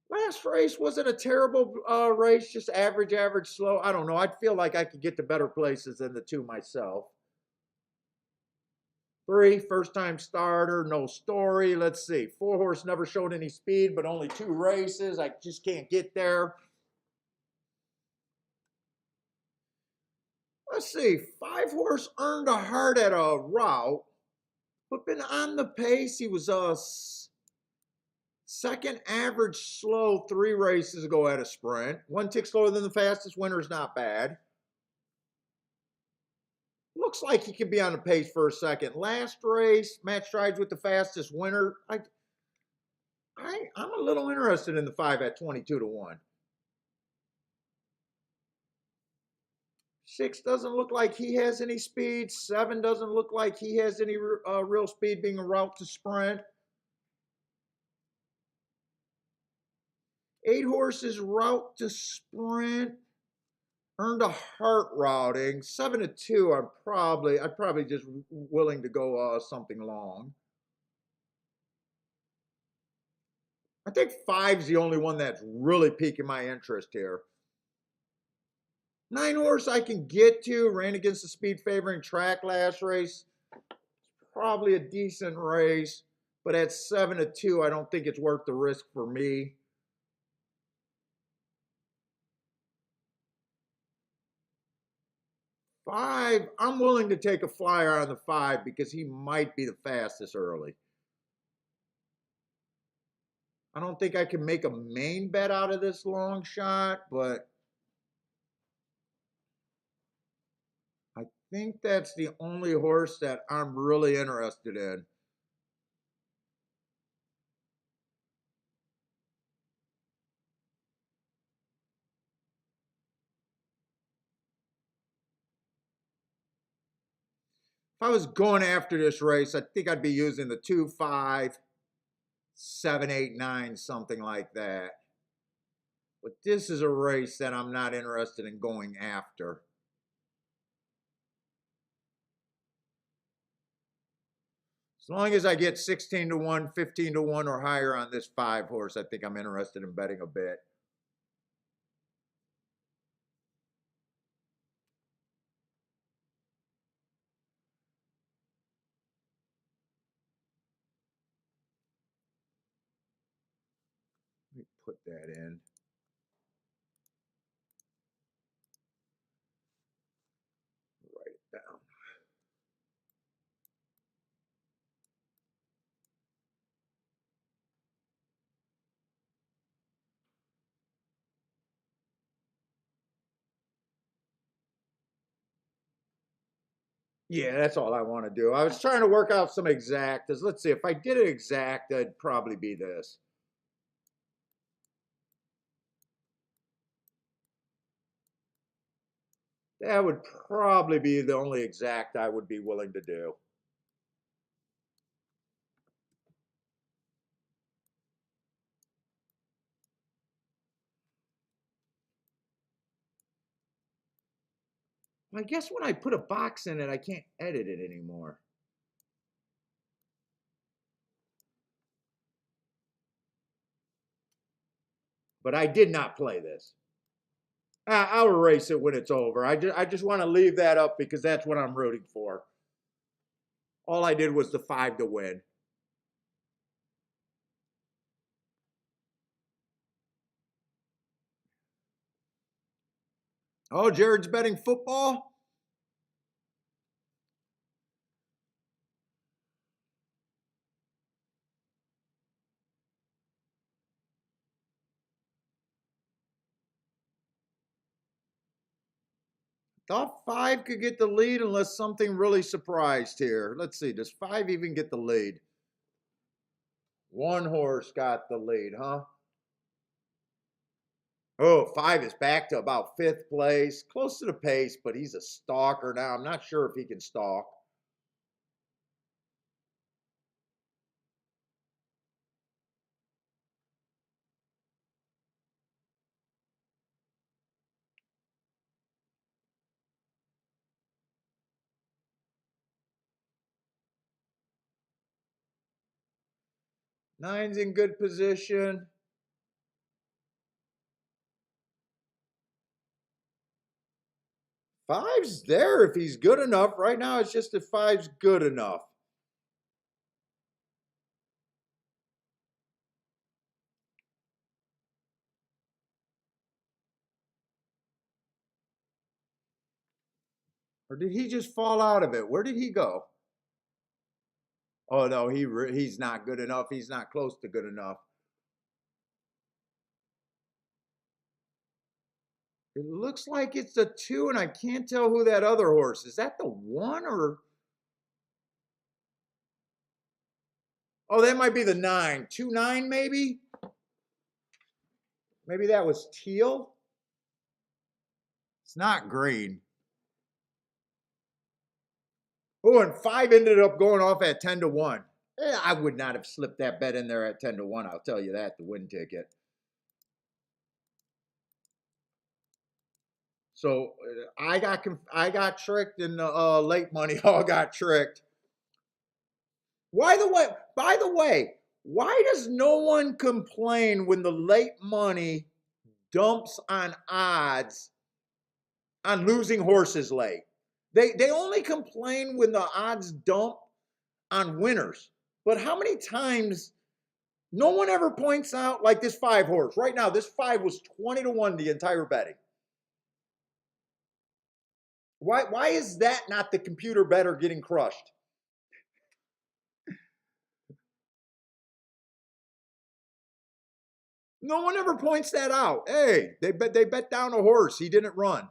Last race wasn't a terrible race, just average, slow. I don't know. I feel like I could get to better places than the 2 myself. 3, first time starter, no story. Let's see. 4 horse never showed any speed, but only 2 races. I just can't get there. Let's see. 5 horse earned a heart at a route, but been on the pace. He was second average slow 3 races ago at a sprint. 1 tick slower than the fastest winner is not bad. Looks like he could be on the pace for a second. Last race, match strides with the fastest winner. I'm a little interested in the 5 at 22-1. 6 doesn't look like he has any speed. 7 doesn't look like he has any real speed, being a route to sprint. 8 horses route to sprint. Earned a heart routing. 7-2. I'd probably just willing to go something long. I think 5's the only one that's really piquing my interest here. 9 horse I can get to. Ran against the speed favoring track last race. Probably a decent race, but at 7-2, I don't think it's worth the risk for me. 5, I'm willing to take a flyer on the 5 because he might be the fastest early. I don't think I can make a main bet out of this long shot, but I think that's the only horse that I'm really interested in. If I was going after this race, I think I'd be using the 2, 5, 7, 8, 9, something like that. But this is a race that I'm not interested in going after. As long as I get 16-1, 15-1 or higher on this 5 horse, I think I'm interested in betting a bit. me put that in. Write it down. Yeah, that's all I want to do. I was trying to work out some exactas. Let's see, if I did it exact, it'd probably be this. That would probably be the only exact I would be willing to do. I guess when I put a box in it, I can't edit it anymore. But I did not play this. I'll erase it when it's over. I just want to leave that up because that's what I'm rooting for. All I did was the 5 to win. Oh, Jared's betting football? Thought 5 could get the lead unless something really surprised here. Let's see, does 5 even get the lead? One horse got the lead, huh? Oh, 5 is back to about 5th place, close to the pace, but he's a stalker now. I'm not sure if he can stalk. Nine's in good position. Five's there if he's good enough. Right now, it's just if 5's good enough. Or did he just fall out of it? Where did he go? Oh no, he's not good enough. He's not close to good enough. It looks like it's a 2, and I can't tell who that other horse is. That the 1 or? Oh, that might be the 9. 2-9 maybe. Maybe that was teal. It's not green. Oh, and 5 ended up going off at 10 to 1. I would not have slipped that bet in there at 10 to 1. I'll tell you that, the win ticket. So I got tricked, and the late money all got tricked. By the way, why does no one complain when the late money dumps on odds on losing horses late? They only complain when the odds dump on winners. But how many times no one ever points out, like this 5 horse. Right now, this 5 was 20 to 1 the entire betting. Why is that not the computer better getting crushed? No one ever points that out. Hey, they bet down a horse. He didn't run.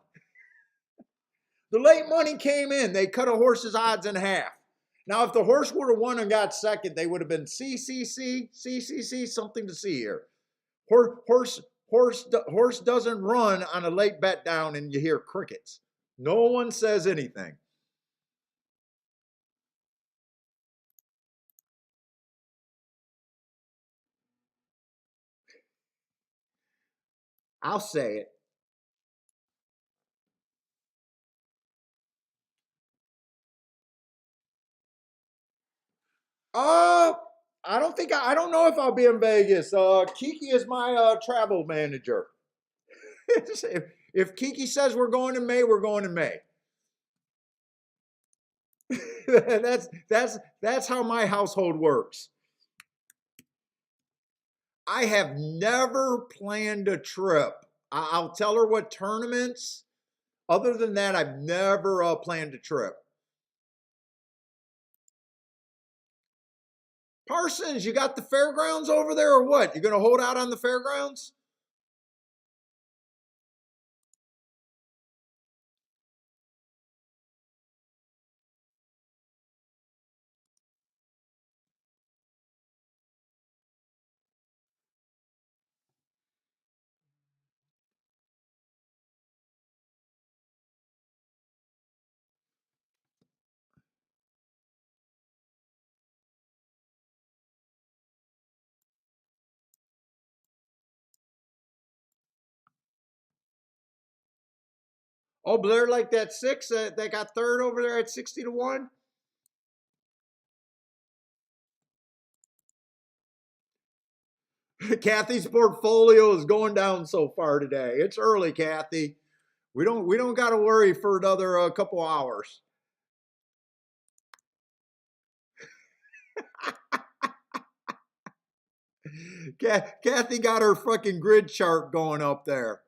The late money came in. They cut a horse's odds in half. Now, if the horse would have won and got second, they would have been CCC, something to see here. Horse doesn't run on a late bet down, and you hear crickets. No one says anything. I'll say it. Uh, I don't know if I'll be in Vegas. Kiki is my travel manager. If Kiki says we're going in May, we're going in May. That's how my household works. I have never planned a trip. I'll tell her what tournaments. Other than that, I've never planned a trip. Parsons, you got the fairgrounds over there or what? You going to hold out on the fairgrounds? Oh, Blair like that six. They got third over there at 60-1. Kathy's portfolio is going down so far today. It's early, Kathy. We don't got to worry for another couple hours. Kathy got her fucking grid chart going up there.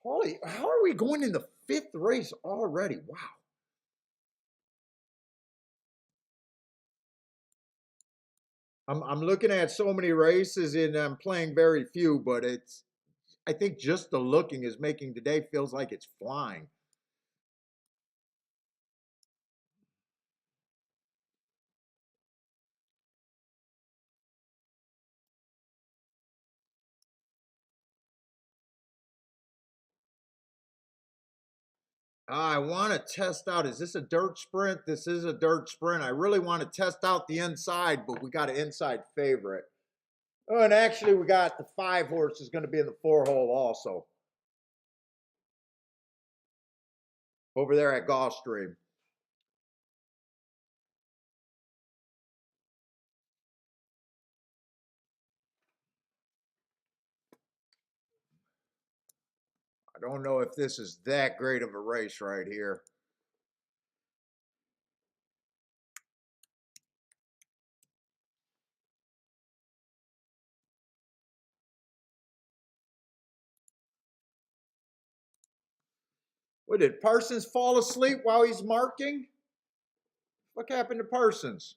Holy, how are we going in the fifth race already? Wow. I'm looking at so many races and I'm playing very few, but I think just the looking is making today feels like it's flying. I want to test out. Is this a dirt sprint? This is a dirt sprint. I really want to test out the inside, but we got an inside favorite. Oh, and actually, we got the 5 horse is going to be in the 4 hole also over there at Gulfstream. I don't know if this is that great of a race right here. What, did Parsons fall asleep while he's marking? What happened to Parsons?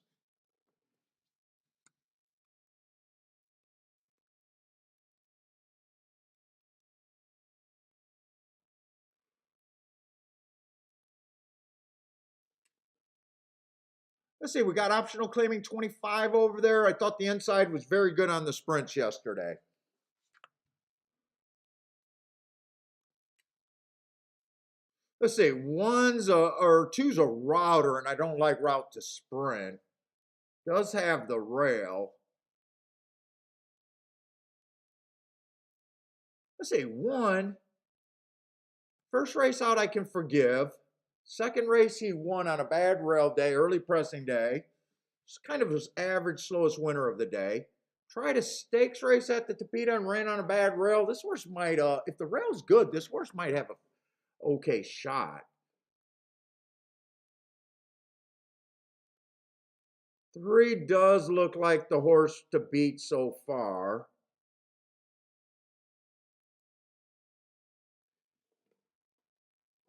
Let's see, we got optional claiming 25 over there. I thought the inside was very good on the sprints yesterday. Let's see, one's or two's a router, and I don't like route to sprint. Does have the rail. Let's see, one, first race out I can forgive. Second race he won on a bad rail day, early pressing day. It's kind of his average slowest winner of the day. Tried a stakes race at the Topeka and ran on a bad rail. This horse might, if the rail's good, this horse might have a okay shot. 3 does look like the horse to beat so far.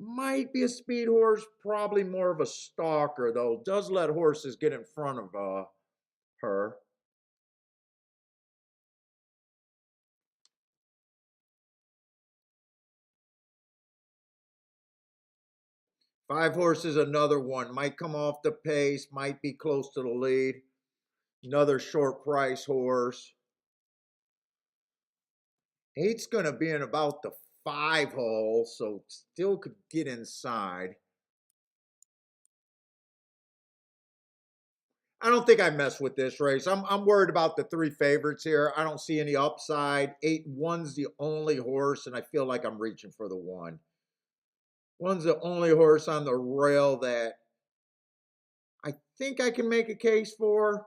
Might be a speed horse, probably more of a stalker, though. Does let horses get in front of her. Five horses, another one. Might come off the pace, might be close to the lead. Another short price horse. 8's going to be in about the 5 hole, so still could get inside. I don't think I mess with this race. I'm worried about the 3 favorites here. I don't see any upside. 8-1's the only horse, and I feel like I'm reaching for the 1. 1's the only horse on the rail that I think I can make a case for.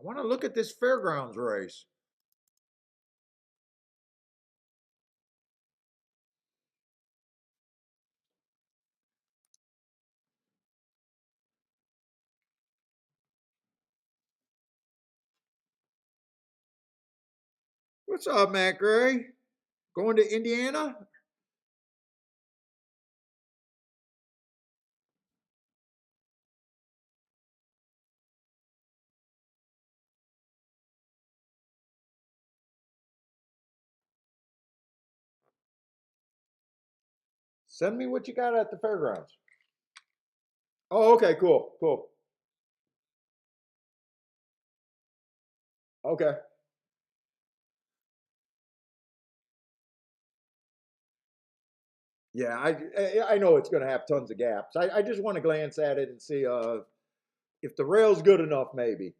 I want to look at this fairgrounds race. What's up, Matt Gray? Going to Indiana? Send me what you got at the fairgrounds. Oh, okay, cool, cool. Okay. Yeah, I know it's going to have tons of gaps. I just want to glance at it and see if the rail's good enough, maybe.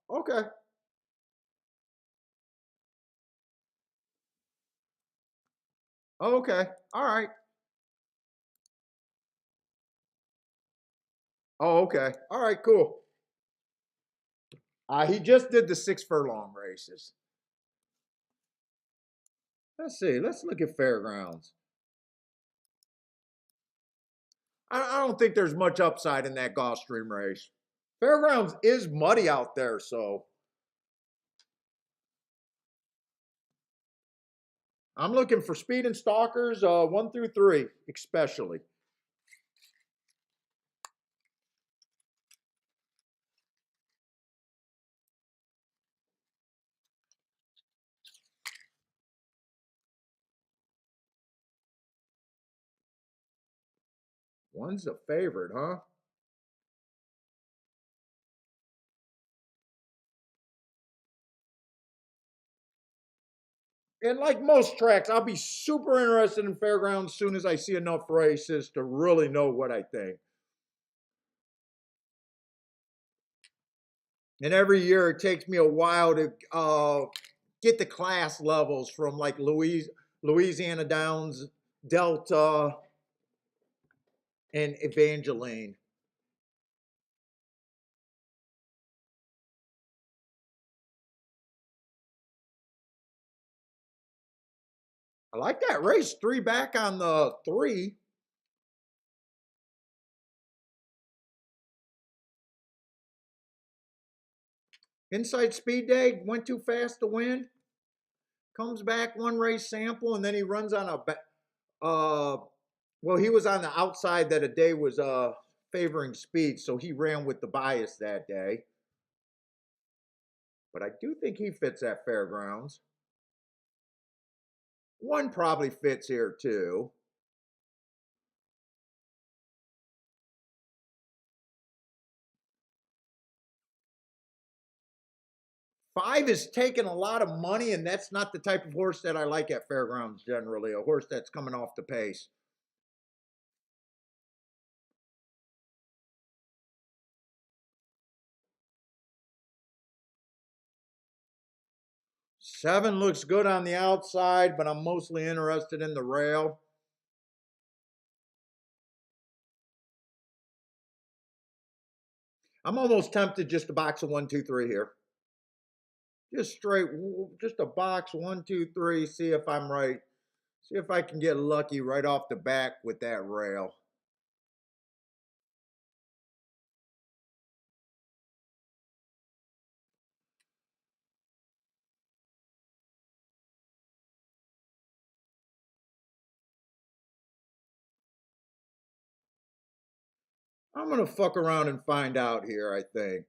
Okay. Okay. All right. Oh, okay. All right, cool. He just did the 6 furlong races. Let's see. Let's look at fairgrounds. I don't think there's much upside in that Gulfstream race. Fairgrounds is muddy out there, so I'm looking for speed and stalkers, 1 through 3, especially. One's a favorite, huh? And like most tracks, I'll be super interested in fairgrounds as soon as I see enough races to really know what I think. And every year it takes me a while to get the class levels from like Louisiana Downs, Delta, and Evangeline. I like that race. 3 back on the 3. Inside Speed Day went too fast to win. Comes back 1 race sample, and then he runs on a well, he was on the outside that a day was favoring speed, so he ran with the bias that day. But I do think he fits at fairgrounds. 1 probably fits here too. 5 is taking a lot of money, and that's not the type of horse that I like at fairgrounds generally. A horse that's coming off the pace. Seven looks good on the outside, but I'm mostly interested in the rail. I'm almost tempted just to box a 1, 2, 3 here. Just straight, just a box 1, 2, 3. See if I'm right. See if I can get lucky right off the back with that rail. I'm gonna fuck around and find out here, I think.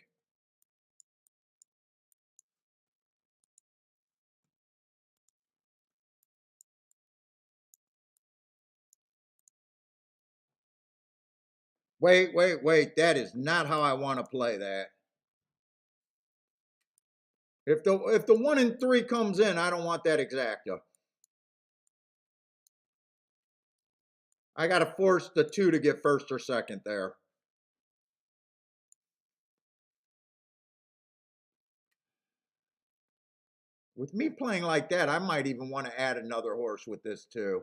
Wait, wait, wait. That is not how I want to play that. If the 1 and 3 comes in, I don't want that exacta. I got to force the 2 to get first or second there. With me playing like that, I might even want to add another horse with this too.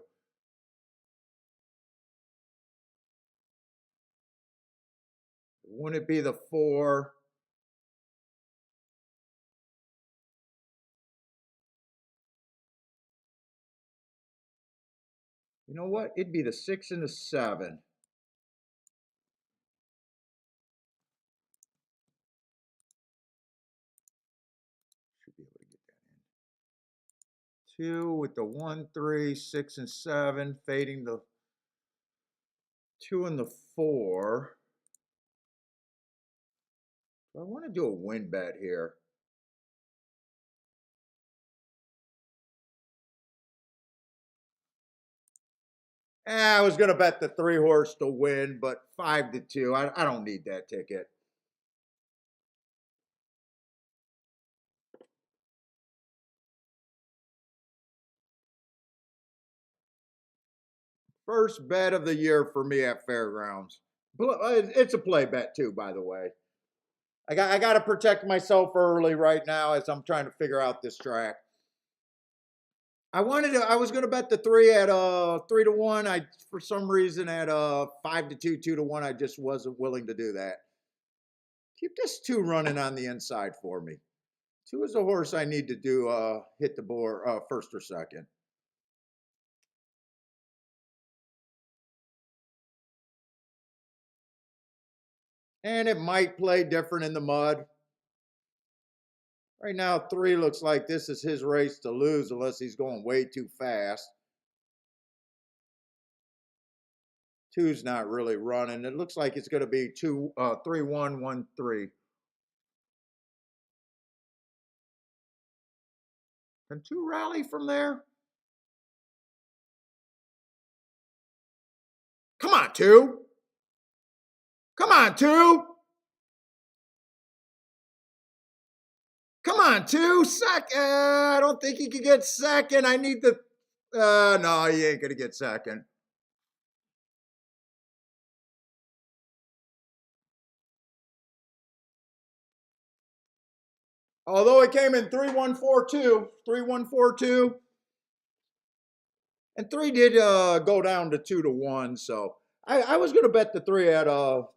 Wouldn't it be the 4? You know what? It'd be the 6 and the 7. Should be able to get that in. 2 with the 1, 3, 6 and 7, fading the 2 and the 4. I want to do a win bet here. I was going to bet the 3 horse to win, but 5 to 2. I don't need that ticket. First bet of the year for me at Fairgrounds. It's a play bet too, by the way. I got to protect myself early right now as I'm trying to figure out this track. I was gonna bet the 3 at 3 to 1. I for some reason at 5 to 2, 2 to 1, I just wasn't willing to do that. Keep this 2 running on the inside for me. 2 is a horse I need to do hit the board first or second. And it might play different in the mud. Right now, 3 looks like this is his race to lose unless he's going way too fast. 2's not really running. It looks like it's going to be 2, 3, 1, 1, 3. Can 2 rally from there? Come on, 2. Come on, 2. Come on, 2. Second. I don't think he can get second. I need the. No, he ain't going to get second. Although it came in 3-1-4-2. 3-1-4-2. And 3 did go down to 2 to 1. So I was going to bet the 3 at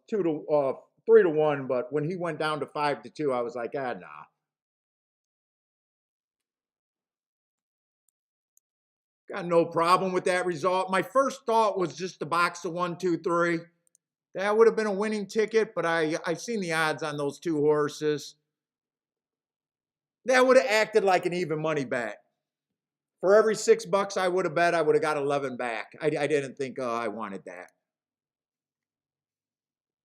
3 to 1. But when he went down to 5 to 2, I was like, nah. Got no problem with that result. My first thought was just to box the 1, 2, 3. That would have been a winning ticket, but I seen the odds on those 2 horses. That would have acted like an even money bet. For every $6 I would have bet, I would have got 11 back. I didn't think I wanted that.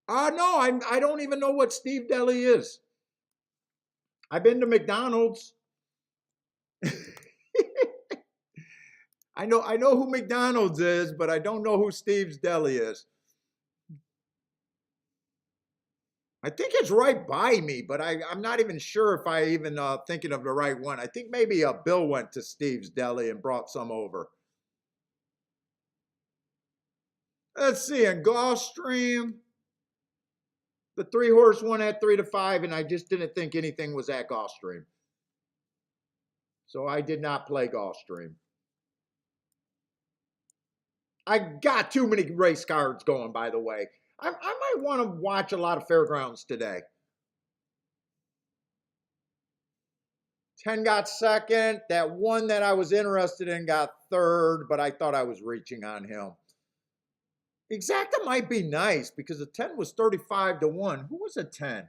No, I don't even know what Steve Deli is. I've been to McDonald's. I know who McDonald's is, but I don't know who Steve's Deli is. I think it's right by me, but I'm not even sure if I even thinking of the right one. I think maybe Bill went to Steve's Deli and brought some over. Let's see, in Gulfstream, the 3 horse one at 3 to 5, and I just didn't think anything was at Gulfstream. So I did not play Gulfstream. I got too many race cards going, by the way. I might want to watch a lot of Fairgrounds today. 10 got second. That one that I was interested in got third, but I thought I was reaching on him. Exacta might be nice because the 10 was 35 to 1. Who was a 10?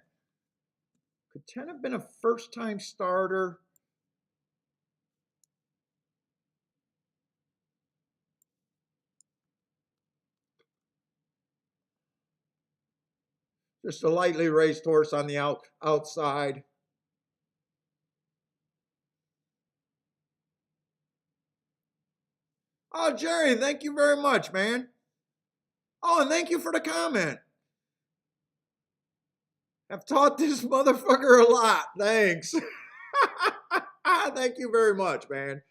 Could 10 have been a first-time starter? Just a lightly raced horse on the outside. Oh, Jerry, thank you very much, man. Oh, and thank you for the comment. I've taught this motherfucker a lot. Thanks. Thank you very much, man.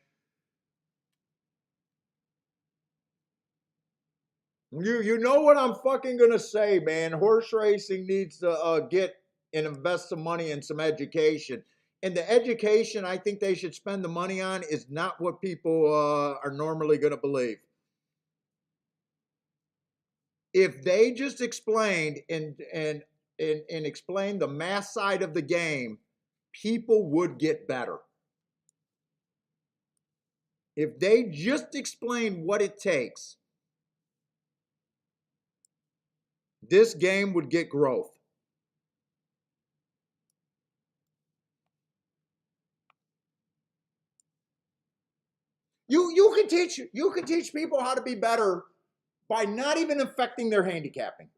You know what I'm fucking gonna say, man. Horse racing needs to get and invest some money in some education. And the education I think they should spend the money on is not what people are normally gonna believe. If they just explained and explained the math side of the game, people would get better. If they just explain what it takes, this game would get growth. You can teach people how to be better by not even affecting their handicapping.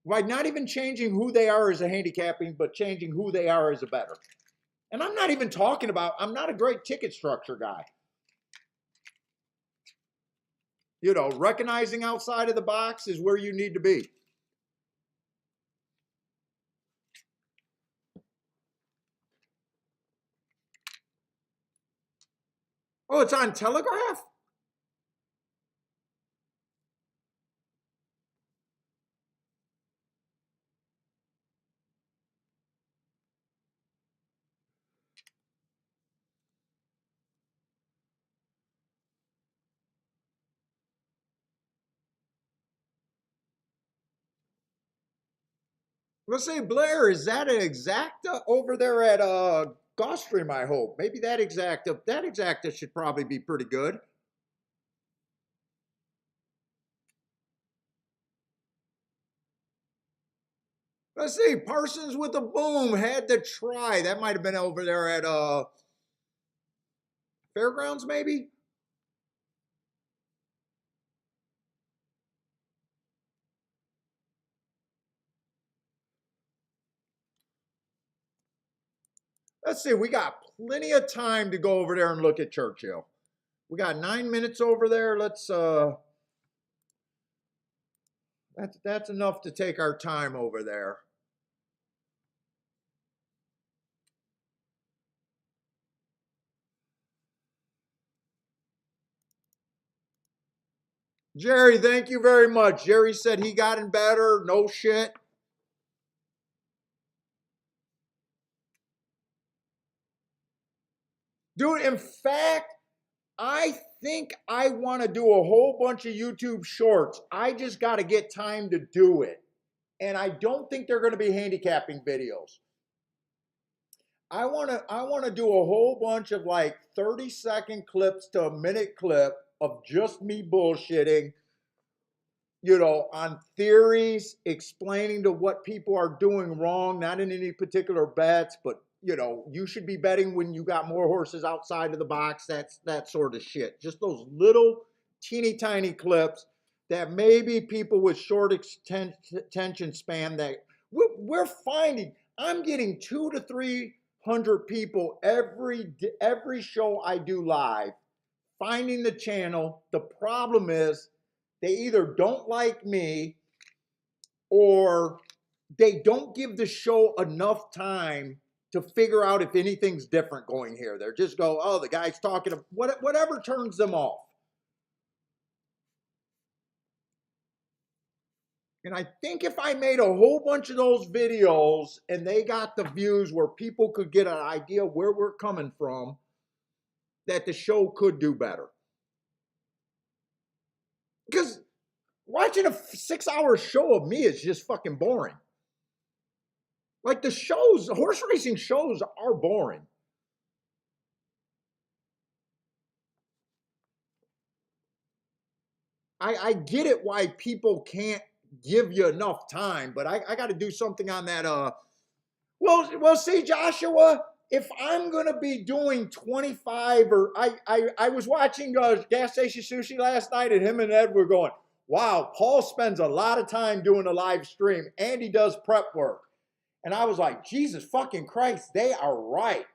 By not even changing who they are as a handicapping, but changing who they are as a bettor. And I'm not even talking about, I'm not a great ticket structure guy. You know, recognizing outside of the box is where you need to be. Oh, it's on Telegraph? Let's say, Blair, is that an exacta over there at Gulfstream, I hope? Maybe that exacta should probably be pretty good. Let's see, Parsons with a boom had to try. That might have been over there at Fairgrounds, maybe? Let's see, we got plenty of time to go over there and look at Churchill. We got 9 minutes over there. Let's that's enough to take our time over there. Jerry, thank you very much. Jerry said he got in better. No shit. Dude, in fact, I think I want to do a whole bunch of YouTube shorts. I just got to get time to do it. And I don't think they're going to be handicapping videos. I want to do a whole bunch of like 30-second clips to a minute clip of just me bullshitting, you know, on theories, explaining to what people are doing wrong, not in any particular bets, but you know, you should be betting when you got more horses outside of the box. That's that sort of shit. Just those little teeny tiny clips that maybe people with short attention span that we're finding. I'm getting 200 to 300 people every show I do live finding the channel. The problem is they either don't like me or they don't give the show enough time to figure out if anything's different going here. They just go, oh, the guy's talking, whatever turns them off. And I think if I made a whole bunch of those videos and they got the views where people could get an idea where we're coming from, that the show could do better. Because watching a 6-hour show of me is just fucking boring. Like the shows, horse racing shows are boring. I get it why people can't give you enough time, but I got to do something on that. Well, see, Joshua, if I'm gonna be doing 25 or I was watching Gas Station Sushi last night, and him and Ed were going, wow, Paul spends a lot of time doing a live stream and he does prep work. And I was like, Jesus fucking Christ, they are right.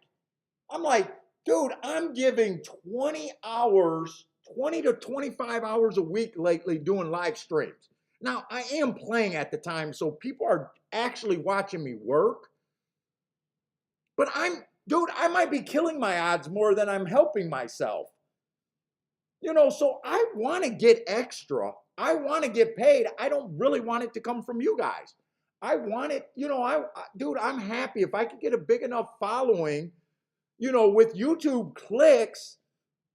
I'm like, dude, I'm giving 20 to 25 hours a week lately doing live streams. Now, I am playing at the time, so people are actually watching me work. But dude, I might be killing my odds more than I'm helping myself. So I want to get extra. I want to get paid. I don't really want it to come from you guys. I want it, dude, I'm happy if I could get a big enough following, with YouTube clicks,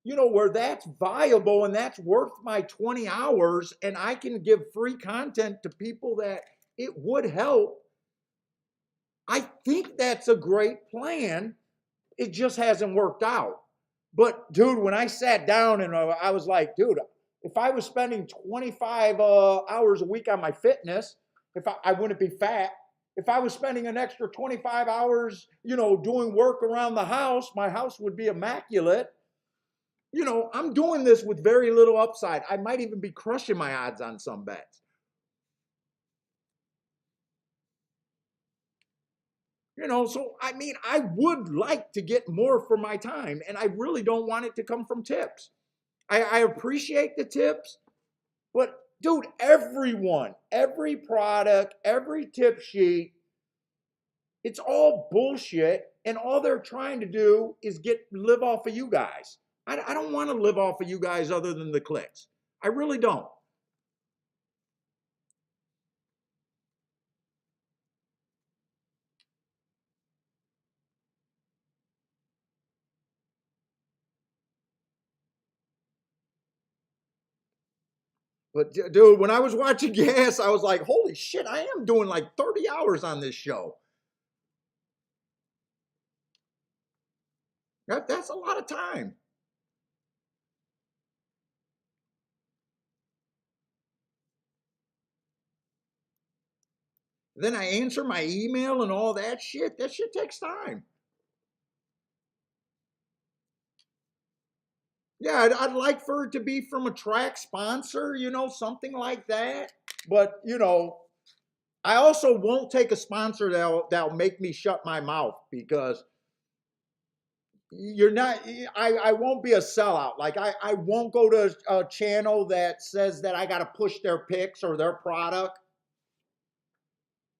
where that's viable and that's worth my 20 hours and I can give free content to people that it would help. I think that's a great plan. It just hasn't worked out. But dude, when I sat down and I was like, dude, if I was spending 25 hours a week on my fitness, if I wouldn't be fat. If I was spending an extra 25 hours, doing work around the house, my house would be immaculate. I'm doing this with very little upside. I might even be crushing my odds on some bets. So I mean, I would like to get more for my time, and I really don't want it to come from tips. I appreciate the tips, but dude, everyone, every product, every tip sheet, it's all bullshit, and all they're trying to do is live off of you guys. I don't want to live off of you guys other than the clicks. I really don't. But dude, when I was watching Gas, I was like, holy shit, I am doing like 30 hours on this show. That's a lot of time. Then I answer my email and all that shit. That shit takes time. Yeah, I'd like for it to be from a track sponsor, something like that. But, I also won't take a sponsor that'll make me shut my mouth because you're not, I won't be a sellout. Like, I won't go to a channel that says that I got to push their picks or their product.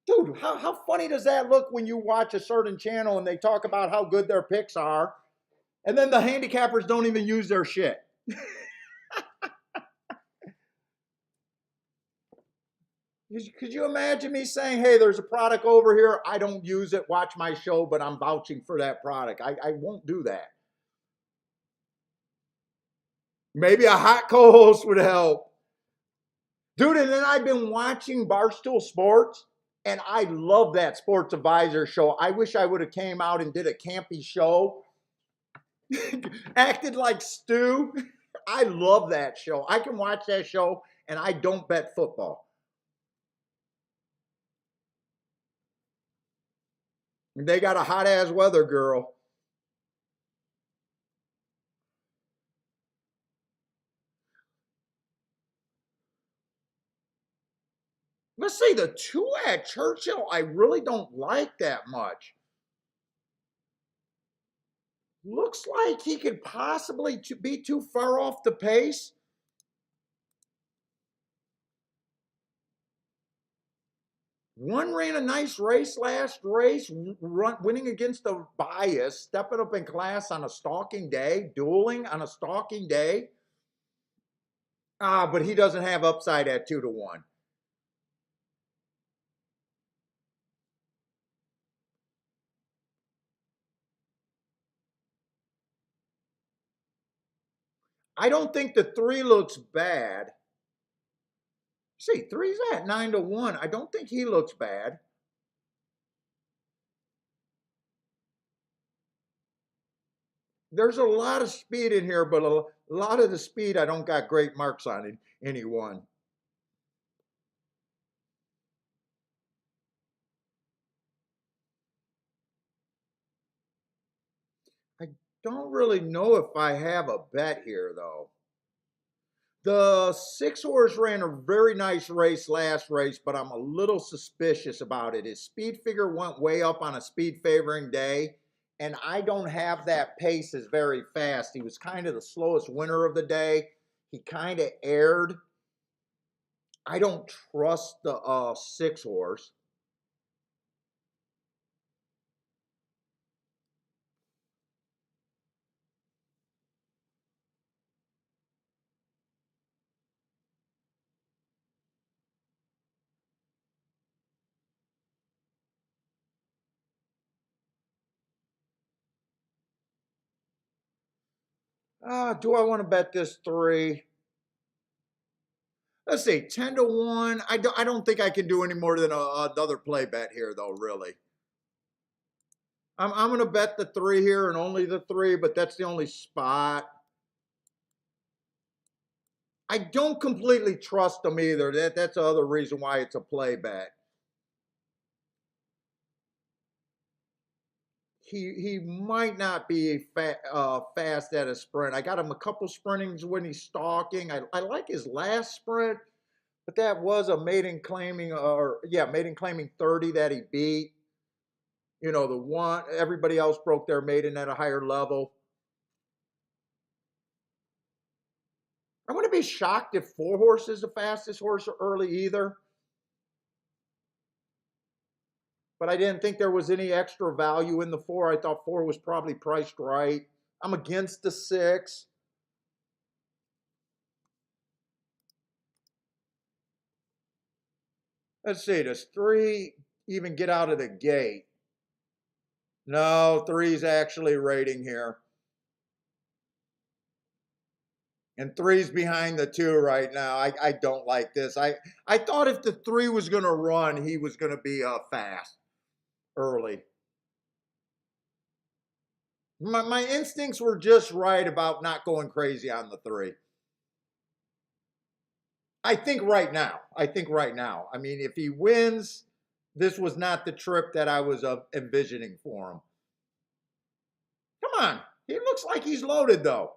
Dude, how funny does that look when you watch a certain channel and they talk about how good their picks are, and then the handicappers don't even use their shit? Could you imagine me saying, hey, there's a product over here, I don't use it, watch my show, but I'm vouching for that product? I won't do that. Maybe a hot co-host would help. Dude, and then I've been watching Barstool Sports, and I love that Sports Advisor show. I wish I would have came out and did a campy show. Acted like Stu. I love that show. I can watch that show, and I don't bet football. And they got a hot-ass weather girl. Let's see, the two at Churchill, I really don't like that much. Looks like he could possibly be too far off the pace. One ran a nice race last race, winning against the bias, stepping up in class on a stalking day, dueling on a stalking day. But he doesn't have upside at 2-1. I don't think the 3 looks bad. See, 3's at 9-1. I don't think he looks bad. There's a lot of speed in here, but a lot of the speed I don't got great marks on in any one. I don't really know if I have a bet here, though. The 6-horse ran a very nice race last race, but I'm a little suspicious about it. His speed figure went way up on a speed favoring day, and I don't have that pace as very fast. He was kind of the slowest winner of the day. He kind of aired. I don't trust the 6 horse. Do I want to bet this 3? Let's see, 10-1. I don't think I can do any more than another play bet here, though, really. I'm going to bet the 3 here and only the 3, but that's the only spot. I don't completely trust him either. That's the other reason why it's a play bet. He might not be fast at a sprint. I got him a couple sprintings when he's stalking. I like his last sprint, but that was a maiden claiming 30 that he beat. You know, the one everybody else broke their maiden at a higher level. I wouldn't be shocked if 4 horse is the fastest horse early either. But I didn't think there was any extra value in the 4. I thought 4 was probably priced right. I'm against the 6. Let's see, does 3 even get out of the gate? No, 3's actually rating here. And 3's behind the 2 right now. I don't like this. I thought if the 3 was going to run, he was going to be fast early. My instincts were just right about not going crazy on the 3. I think right now. I mean, if he wins, this was not the trip that I was envisioning for him. Come on. He looks like he's loaded, though.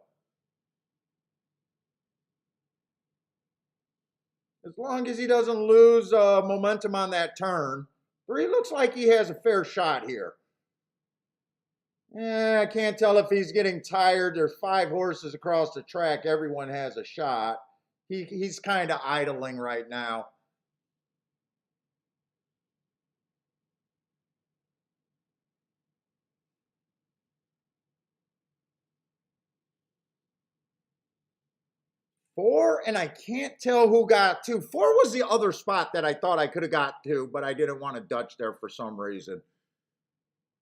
As long as he doesn't lose momentum on that turn. 3 looks like he has a fair shot here. I can't tell if he's getting tired. There's 5 horses across the track. Everyone has a shot. He's kind of idling right now. Four, and I can't tell who got 2. 4 was the other spot that I thought I could have got 2, but I didn't want to Dutch there for some reason.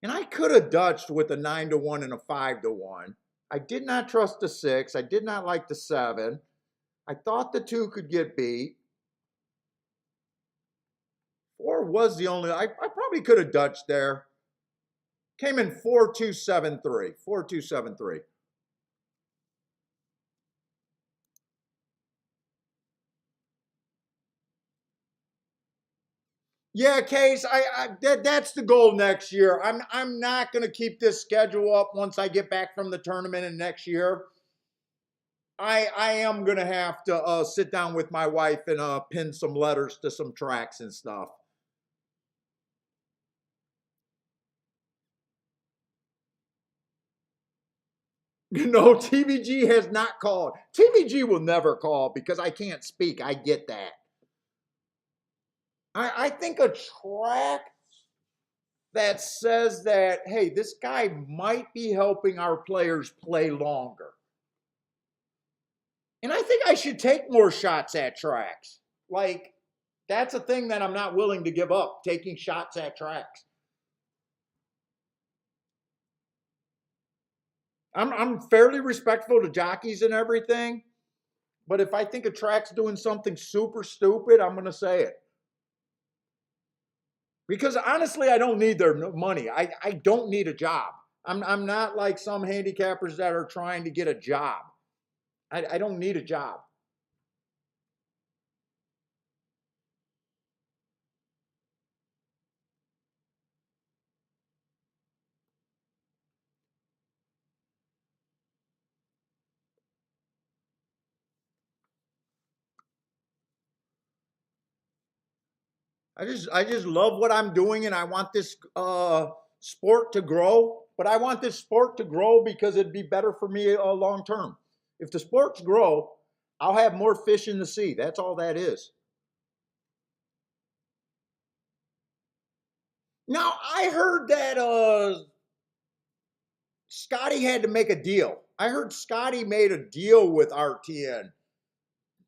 And I could have Dutched with a 9-1 and a 5-1. I did not trust the 6. I did not like the 7. I thought the 2 could get beat. 4 was the only, I probably could have Dutched there. Came in 4-2-7-3. 4-2-7-3. Yeah, Case, that's the goal next year. I'm not going to keep this schedule up once I get back from the tournament in next year. I am going to have to sit down with my wife and pin some letters to some tracks and stuff. No, TVG has not called. TVG will never call because I can't speak. I get that. I think a track that says that, hey, this guy might be helping our players play longer. And I think I should take more shots at tracks. Like, that's a thing that I'm not willing to give up, taking shots at tracks. I'm fairly respectful to jockeys and everything, but if I think a track's doing something super stupid, I'm going to say it. Because honestly, I don't need their money. I don't need a job. I'm not like some handicappers that are trying to get a job. I don't need a job. I just love what I'm doing, and I want this sport to grow. But I want this sport to grow because it'd be better for me long term. If the sports grow, I'll have more fish in the sea. That's all that is. Now I heard that Scotty had to make a deal. I heard Scotty made a deal with RTN,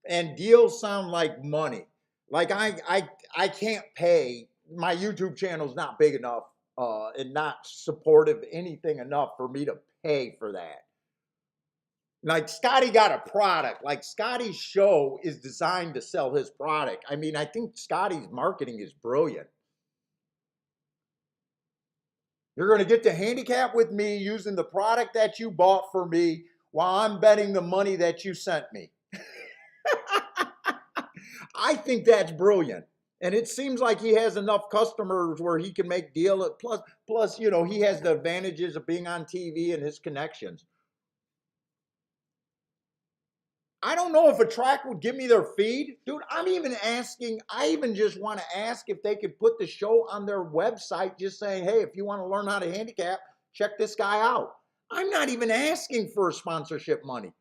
and deals sound like money. Like I can't pay. My YouTube channel's not big enough and not supportive anything enough for me to pay for that. Like Scotty got a product. Like Scotty's show is designed to sell his product. I mean, I think Scotty's marketing is brilliant. You're going to get to handicap with me using the product that you bought for me while I'm betting the money that you sent me. I think that's brilliant. And it seems like he has enough customers where he can make deal. Plus, you know, he has the advantages of being on TV and his connections. I don't know if a track would give me their feed. Dude, I even just want to ask if they could put the show on their website, just saying, hey, if you want to learn how to handicap, check this guy out. I'm not even asking for sponsorship money.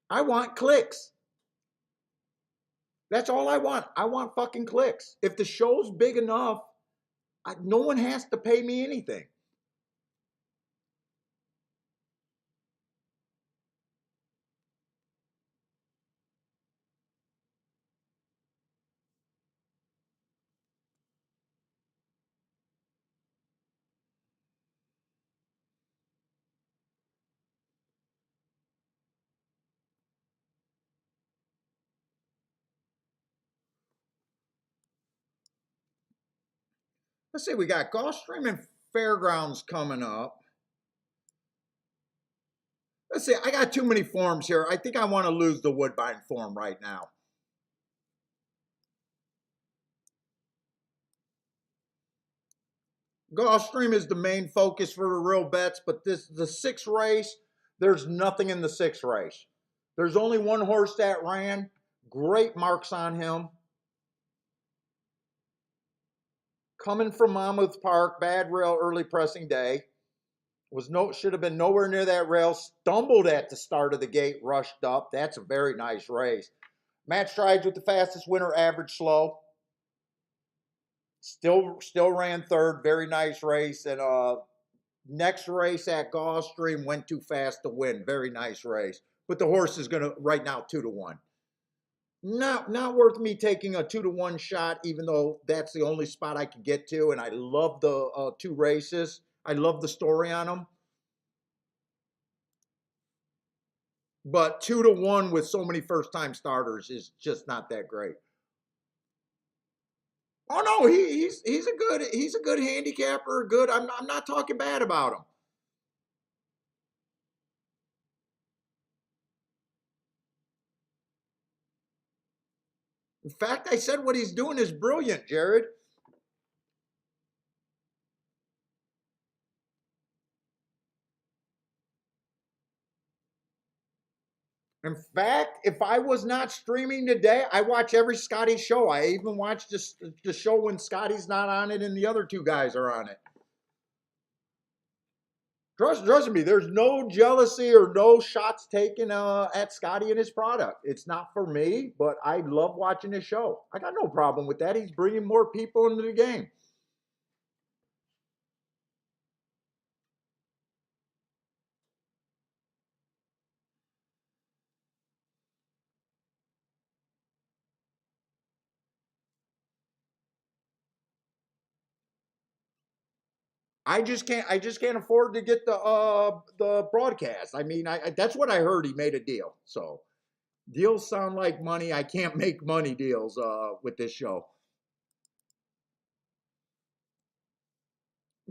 I want clicks. That's all I want. I want fucking clicks. If the show's big enough, no one has to pay me anything. Let's see, we got Gulfstream and Fairgrounds coming up. Let's see, I got too many forms here. I think I want to lose the Woodbine form right now. Gulfstream is the main focus for the real bets, but the sixth race, there's nothing in the sixth race. There's only one horse that ran. Great marks on him. Coming from Monmouth Park, bad rail, early pressing day. Should have been nowhere near that rail. Stumbled at the start of the gate, rushed up. That's a very nice race. Matt Strides with the fastest winner, average slow. Still ran third. Very nice race. And next race at Gulfstream went too fast to win. Very nice race. But the horse is gonna right now 2-1. Not worth me taking a 2-1 shot, even though that's the only spot I could get to. And I love the two races. I love the story on them. But 2-1 with so many first time starters is just not that great. Oh no, he's a good handicapper. Good. I'm not talking bad about him. In fact, I said what he's doing is brilliant, Jared. In fact, if I was not streaming today, I watch every Scotty show. I even watch the show when Scotty's not on it and the other two guys are on it. Trust me, there's no jealousy or no shots taken at Scotty and his product. It's not for me, but I love watching his show. I got no problem with that. He's bringing more people into the game. I just can't afford to get the broadcast. I mean, that's what I heard. He made a deal. So deals sound like money. I can't make money deals with this show.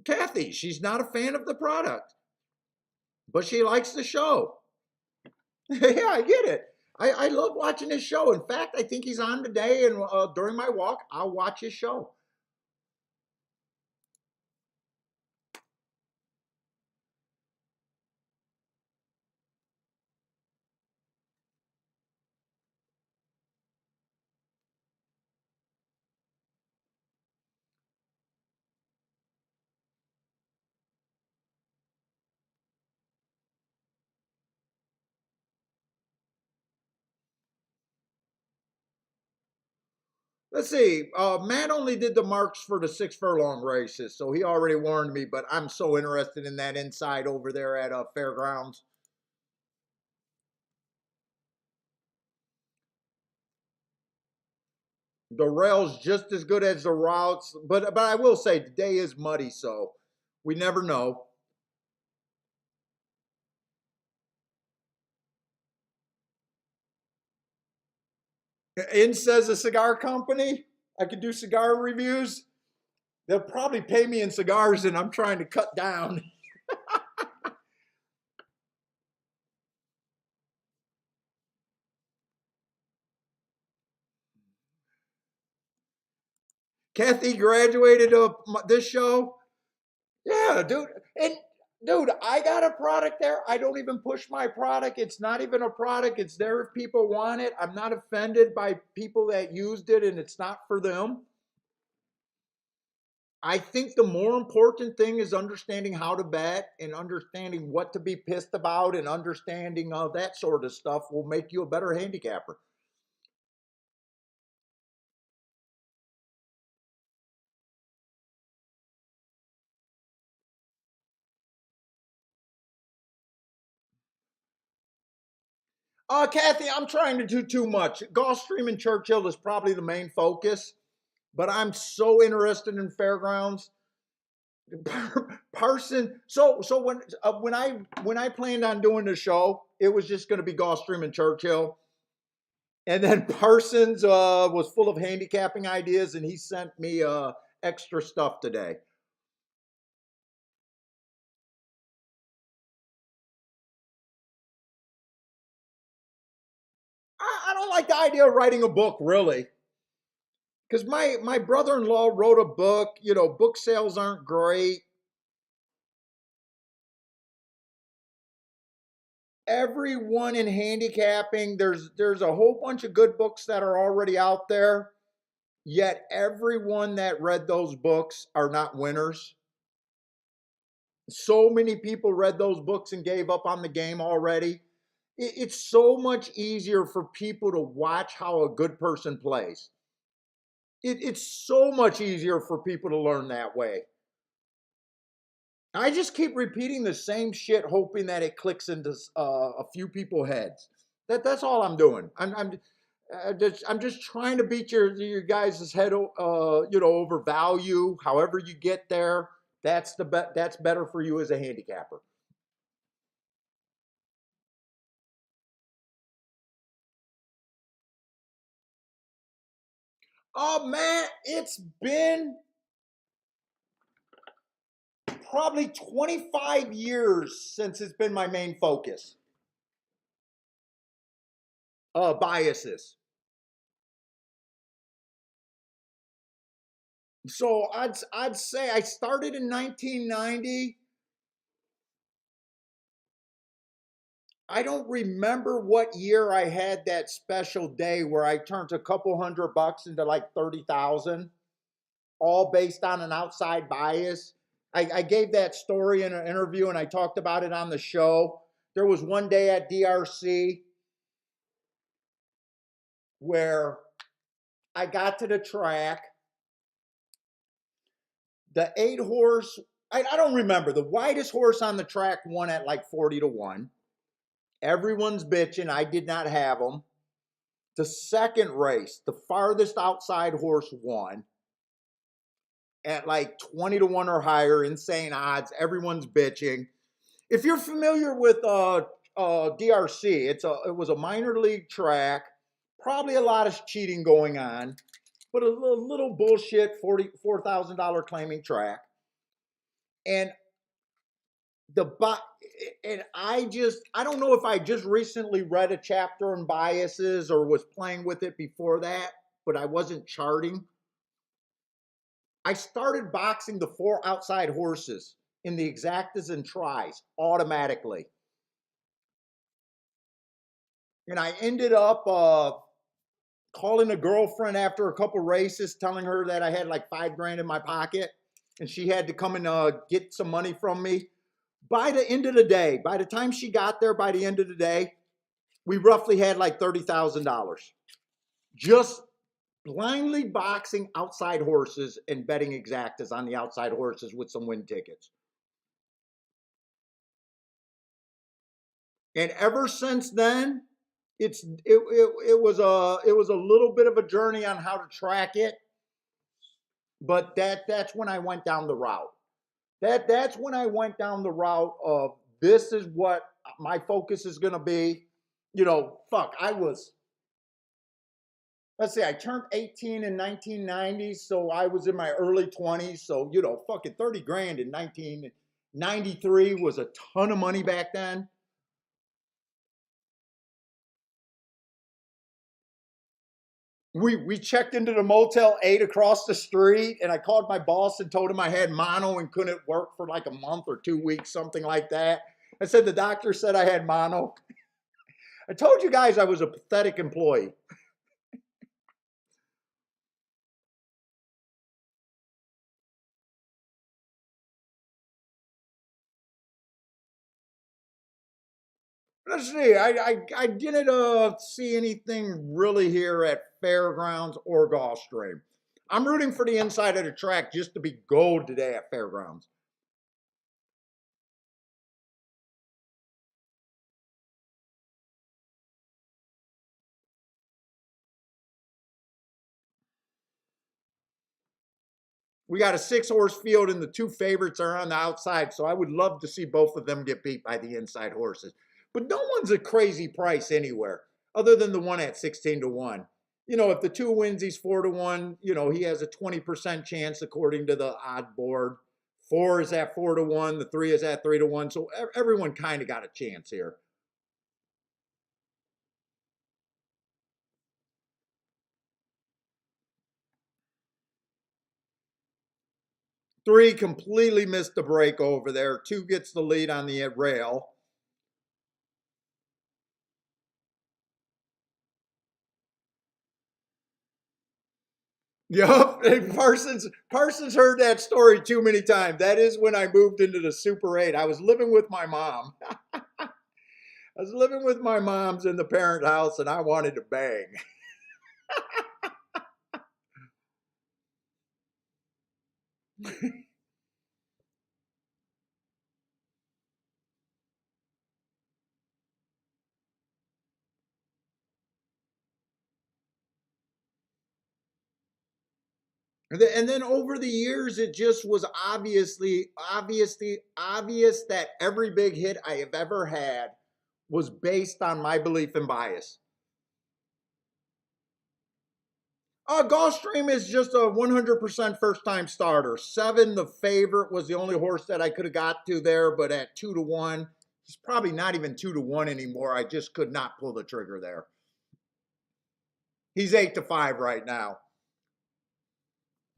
Kathy, she's not a fan of the product, but she likes the show. Yeah, I get it. I love watching his show. In fact, I think he's on today, and during my walk, I'll watch his show. Let's see. Matt only did the marks for the 6 furlong races, so he already warned me. But I'm so interested in that inside over there at Fairgrounds. The rail's just as good as the routes, but I will say the day is muddy, so we never know. In says a cigar company. I could do cigar reviews. They'll probably pay me in cigars, and I'm trying to cut down. Kathy graduated this show. Yeah, dude. And dude, I got a product there. I don't even push my product. It's not even a product. It's there if people want it. I'm not offended by people that used it and it's not for them. I think the more important thing is understanding how to bet and understanding what to be pissed about and understanding that sort of stuff will make you a better handicapper. Kathy, I'm trying to do too much. Gulfstream and Churchill is probably the main focus, but I'm so interested in fairgrounds. Parson. So when I planned on doing the show, it was just going to be Gulfstream and Churchill, and then Parsons was full of handicapping ideas, and he sent me extra stuff today. I don't like the idea of writing a book, really, because my brother-in-law wrote a book. You know, book sales aren't great. Everyone in handicapping, there's a whole bunch of good books that are already out there, yet everyone that read those books are not winners. So many people read those books and gave up on the game already. It's so much easier for people to watch how a good person plays. It's so much easier for people to learn that way. I just keep repeating the same shit, hoping that it clicks into a few people's heads. That's all I'm doing. I'm just trying to beat your guys' head, over value. However you get there, that's better for you as a handicapper. Oh man, it's been probably 25 years since it's been my main focus. Biases. So I'd say I started in 1990. I don't remember what year I had that special day where I turned a couple $100 into like 30,000, all based on an outside bias. I gave that story in an interview and I talked about it on the show. There was one day at DRC where I got to the track. The 8 horse, I don't remember. The widest horse on the track won at like 40-1. Everyone's bitching. I did not have them. The second race, the farthest outside horse won at like 20-1 or higher, insane odds. Everyone's bitching. If you're familiar with DRC, it was a minor league track. Probably a lot of cheating going on, but a little bullshit $44,000 claiming track. And the and I don't know if I just recently read a chapter on biases or was playing with it before that, but I wasn't charting. I started boxing the 4 outside horses in the exactas and tries automatically. And I ended up calling a girlfriend after a couple races, telling her that I had like 5 grand in my pocket and she had to come and get some money from me. By the end of the day, by the time she got there, by the end of the day, we roughly had like $30,000. Just blindly boxing outside horses and betting exactas on the outside horses with some win tickets. And ever since then, it was a little bit of a journey on how to track it, but that's when I went down the route. That's when I went down the route of this is what my focus is going to be. You know, fuck, let's see, I turned 18 in 1990, so I was in my early 20s. So, you know, fucking 30 grand in 1993 was a ton of money back then. We checked into the Motel 8 across the street, and I called my boss and told him I had mono and couldn't work for like a month or 2 weeks, something like that. I said the doctor said I had mono. I told you guys I was a pathetic employee. Let's see. I didn't see anything really here at Fairgrounds or Gulfstream. I'm rooting for the inside of the track just to be gold today at Fairgrounds. We got a 6-horse field, and the 2 favorites are on the outside, so I would love to see both of them get beat by the inside horses. But no one's a crazy price anywhere, other than the one at 16-1. You know, if the 2 wins, he's 4-1. You know, he has a 20% chance according to the odd board. 4 is at 4-1. The 3 is at 3-1. So everyone kind of got a chance here. 3 completely missed the break over there. 2 gets the lead on the rail. Yup, and Parsons heard that story too many times. That is when I moved into the Super 8. I was living with my mom. I was living with my mom's in the parent house, and I wanted to bang. And then over the years, it just was obvious that every big hit I have ever had was based on my belief and bias. Gulfstream is just a 100% first time starter. 7, the favorite, was the only horse that I could have got to there, but at 2-1, he's probably not even 2-1 anymore. I just could not pull the trigger there. He's 8-5 right now.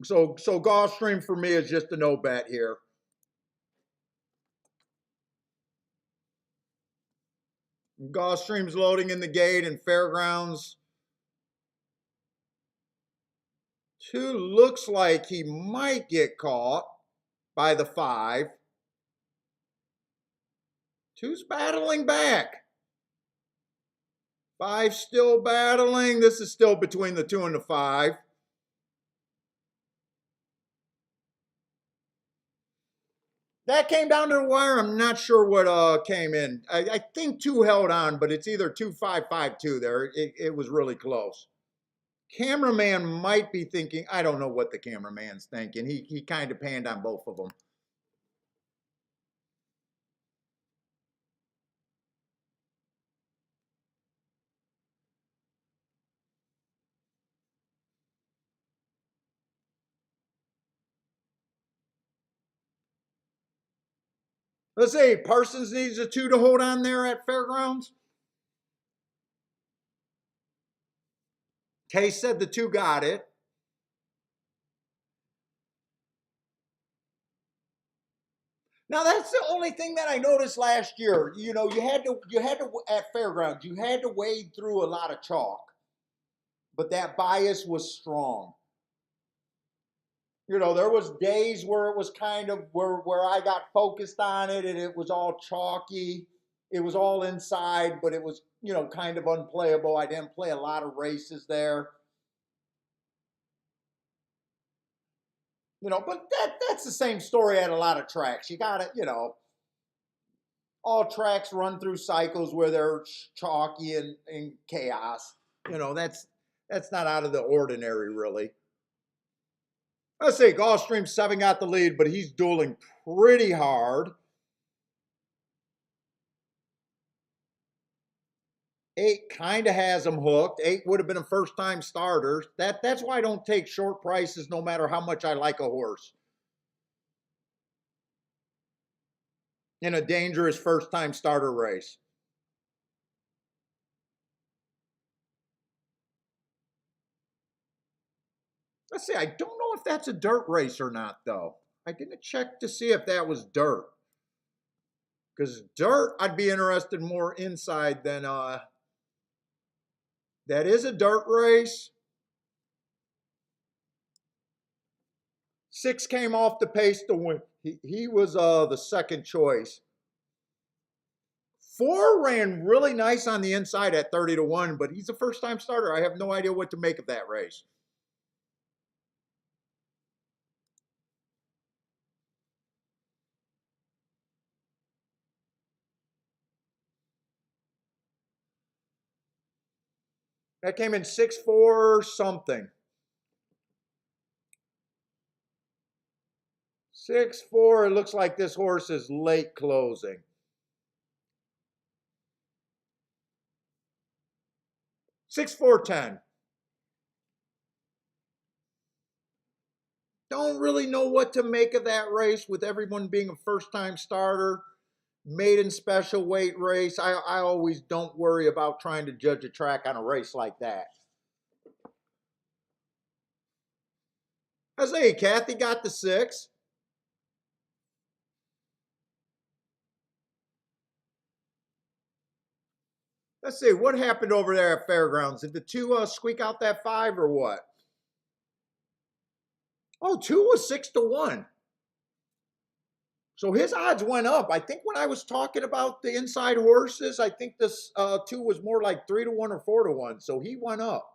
So Gulfstream for me is just a no bet here. Gulfstream's loading in the gate, and Fairgrounds 2 looks like he might get caught by the 5. 2's battling back. 5 still battling. This is still between the 2 and the 5. That came down to the wire. I'm not sure what came in. I think 2 held on, but it's either 2-5-5-2 there. It was really close. Cameraman might be thinking, I don't know what the cameraman's thinking. He kind of panned on both of them. Let's see, Parsons needs a 2 to hold on there at Fairgrounds. Case said the 2 got it. Now that's the only thing that I noticed last year. You know, you had to at Fairgrounds, you had to wade through a lot of chalk, but that bias was strong. You know, there was days where it was kind of where I got focused on it, and it was all chalky. It was all inside, but it was, you know, kind of unplayable. I didn't play a lot of races there. But that's the same story at a lot of tracks. You got to, all tracks run through cycles where they're chalky and chaos. That's not out of the ordinary, really. Let's say Gulfstream 7 got the lead, but he's dueling pretty hard. 8 kind of has him hooked. 8 would have been a first-time starter. That's why I don't take short prices no matter how much I like a horse in a dangerous first-time starter race. Let's see, I don't know if that's a dirt race or not, though. I didn't check to see if that was dirt. Because dirt, I'd be interested more inside than that is a dirt race. 6 came off the pace to win. He was the second choice. 4 ran really nice on the inside at 30-1, but he's a first-time starter. I have no idea what to make of that race. That came in 6-4 something. 6-4, it looks like this horse is late closing. 6-4-10. Don't really know what to make of that race with everyone being a first-time starter. Maiden special weight race. I always don't worry about trying to judge a track on a race like that. I say, Kathy got the 6. Let's see, what happened over there at Fairgrounds? Did the 2 squeak out that 5 or what? Oh, 2 was 6-1. So his odds went up. I think when I was talking about the inside horses, I think this 2 was more like 3-1 or 4-1. So he went up.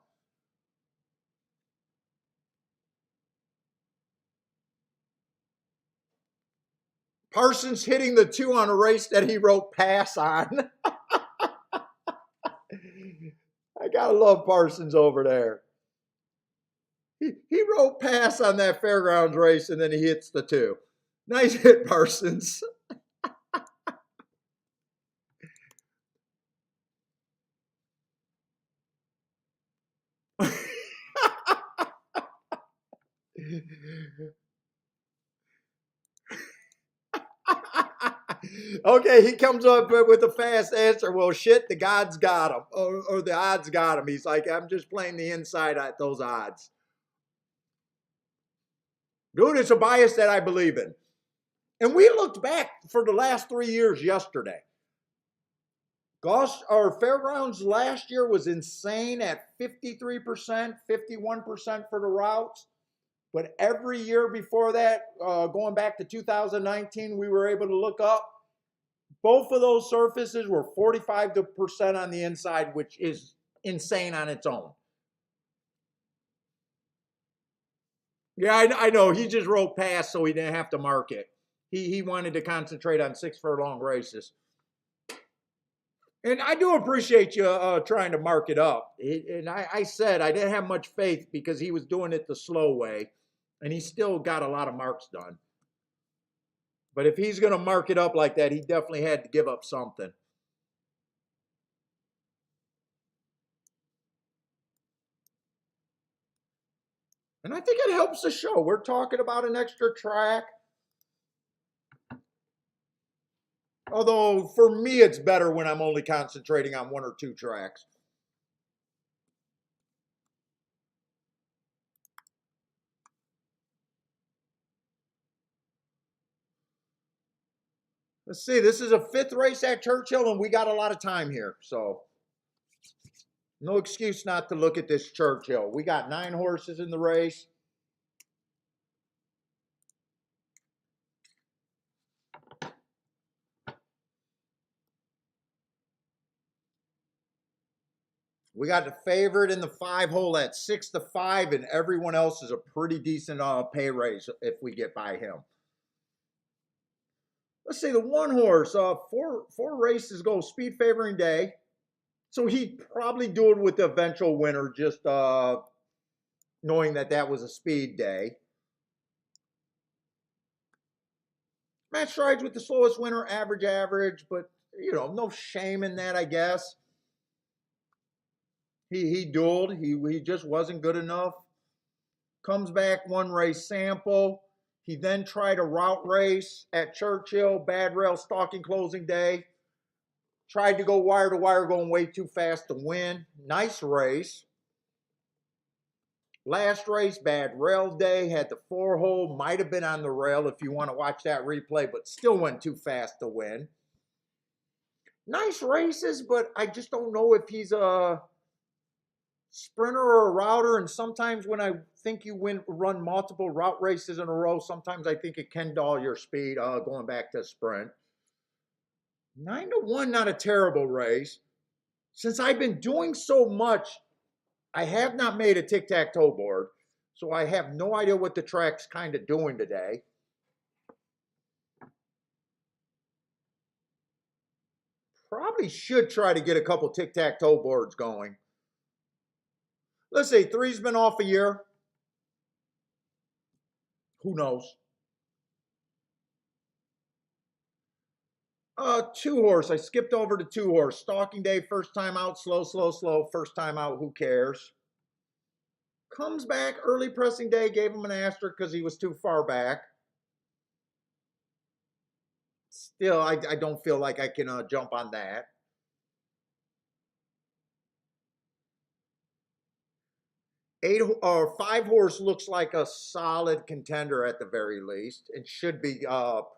Parsons hitting the 2 on a race that he wrote pass on. I gotta love Parsons over there. He wrote pass on that Fairgrounds race and then he hits the 2. Nice hit, Parsons. Okay, he comes up with a fast answer. Well, shit, the gods got him, or the odds got him. He's like, I'm just playing the inside at those odds. Dude, it's a bias that I believe in. And we looked back for the last 3 years yesterday. Fairgrounds last year was insane at 53%, 51% for the routes. But every year before that, going back to 2019, we were able to look up. Both of those surfaces were 45% on the inside, which is insane on its own. Yeah, I know. He just wrote pass so he didn't have to mark it. He wanted to concentrate on 6 furlong races. And I do appreciate you trying to mark it up. And I said I didn't have much faith because he was doing it the slow way, and he still got a lot of marks done. But if he's going to mark it up like that, he definitely had to give up something. And I think it helps the show. We're talking about an extra track. Although, for me, it's better when I'm only concentrating on 1 or 2 tracks. Let's see. This is a 5th race at Churchill, and we got a lot of time here. So, no excuse not to look at this Churchill. We got 9 horses in the race. We got the favorite in the 5 hole at 6-5, and everyone else is a pretty decent pay raise if we get by him. Let's say the 1 horse, four races go speed favoring day. So he'd probably do it with the eventual winner, just knowing that that was a speed day. Match strides with the slowest winner, average, but no shame in that, I guess. He dueled. He just wasn't good enough. Comes back 1 race sample. He then tried a route race at Churchill, bad rail stalking closing day. Tried to go wire to wire, going way too fast to win. Nice race. Last race, bad rail day. Had the 4-hole, might have been on the rail if you want to watch that replay, but still went too fast to win. Nice races, but I just don't know if he's a sprinter or a router. And sometimes when I think you run multiple route races in a row, sometimes I think it can dull your speed going back to sprint. 9-1, not a terrible race. Since I've been doing so much, I have not made a tic-tac-toe board, so I have no idea what the track's kind of doing today. Probably should try to get a couple tic-tac-toe boards going. Let's say 3's been off a year. Who knows? 2-horse. I skipped over to 2-horse. Stalking day, first time out, slow. First time out, who cares? Comes back, early pressing day, gave him an asterisk because he was too far back. Still, I don't feel like I can jump on that. 5-horse looks like a solid contender at the very least, and should be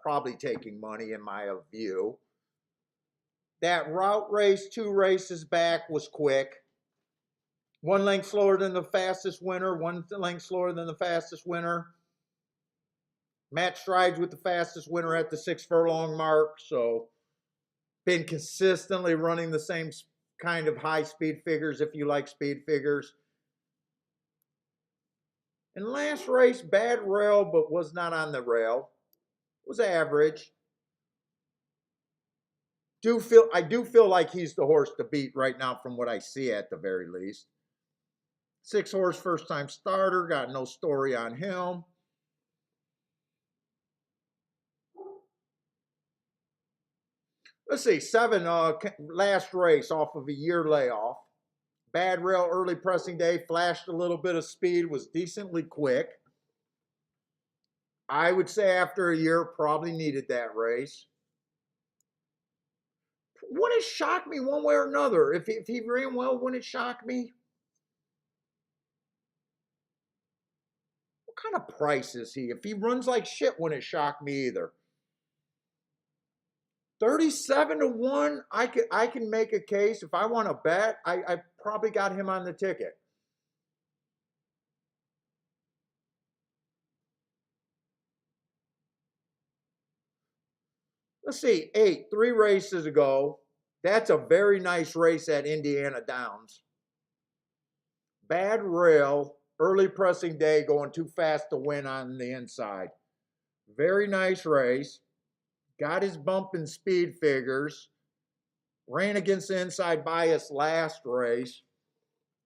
probably taking money in my view. That route race, 2 races back, was quick. 1 length slower than the fastest winner, 1 length slower than the fastest winner. Match strides with the fastest winner at the 6 furlong mark, so been consistently running the same kind of high speed figures if you like speed figures. And last race, bad rail, but was not on the rail. Was average. I do feel like he's the horse to beat right now from what I see at the very least. 6-horse, first time starter, got no story on him. Let's see, 7, last race off of a year layoff. Bad rail, early pressing day, flashed a little bit of speed, was decently quick. I would say after a year, probably needed that race. Wouldn't it shock me one way or another? If he ran well, wouldn't it shock me? What kind of price is he? If he runs like shit, wouldn't it shock me either? 37-1, I can make a case. If I want to bet, I probably got him on the ticket. Let's see, 8, 3 races ago. That's a very nice race at Indiana Downs. Bad rail, early pressing day, going too fast to win on the inside. Very nice race. Got his bump in speed figures. Ran against the inside bias last race.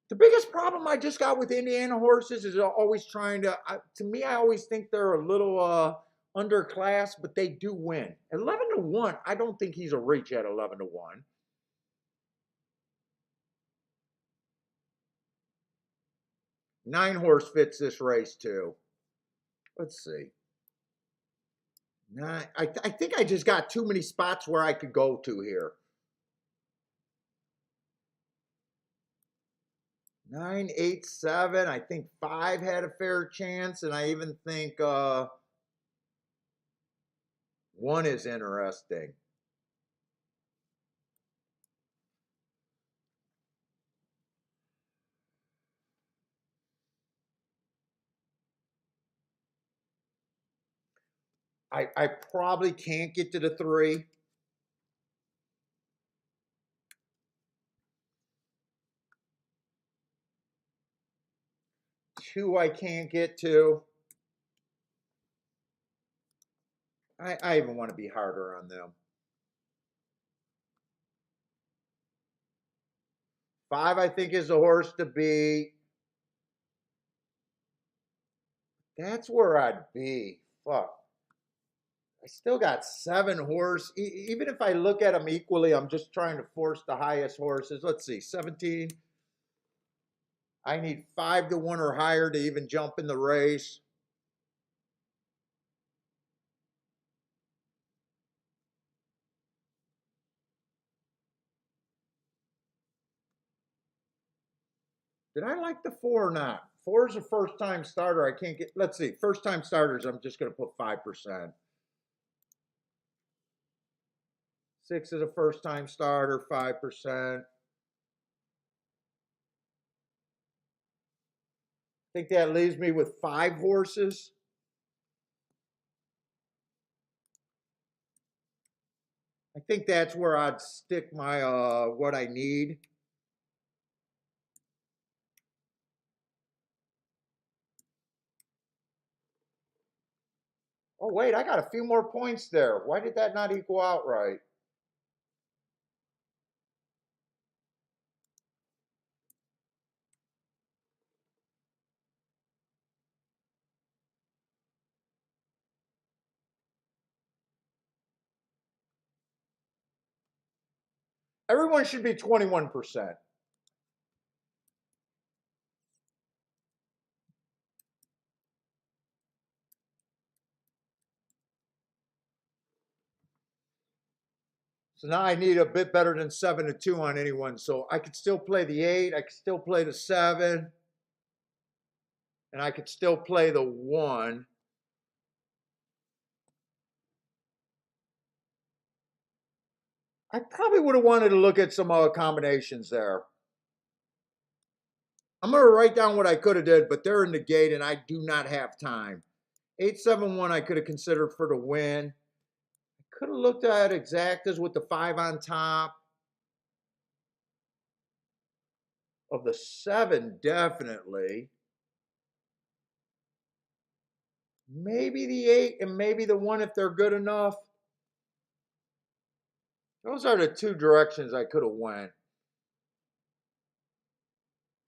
The biggest problem I just got with Indiana horses is always trying to me, I always think they're a little underclass, but they do win. 11-1, I don't think he's a reach at 11-1. 9-horse fits this race too. Let's see. I think I just got too many spots where I could go to here. 9, 8, 7. I think 5 had a fair chance, and I even think 1 is interesting. I probably can't get to the 3. 2 I can't get to. I even want to be harder on them. 5 I think is the horse to beat. That's where I'd be. Fuck. I still got 7 horse. Even if I look at them equally, I'm just trying to force the highest horses. Let's see, 17. I need 5 to 1 or higher to even jump in the race. Did I like the 4 or not? 4 is a first time starter. I can't get, let's see, first time starters, I'm just going to put 5%. 6 is a first time starter, 5%. I think that leaves me with 5 horses. I think that's where I'd stick my what I need. Oh wait, I got a few more points there. Why did that not equal out right? Everyone should be 21%. So now I need a bit better than 7 to 2 on anyone. So I could still play the 8. I could still play the 7. And I could still play the 1. I probably would have wanted to look at some combinations there. I'm going to write down what I could have did, but they're in the gate and I do not have time. 8-7-1 I could have considered for the win. I could have looked at exactas with the 5 on top. Of the 7, definitely. Maybe the 8 and maybe the 1 if they're good enough. Those are the 2 directions I could have went.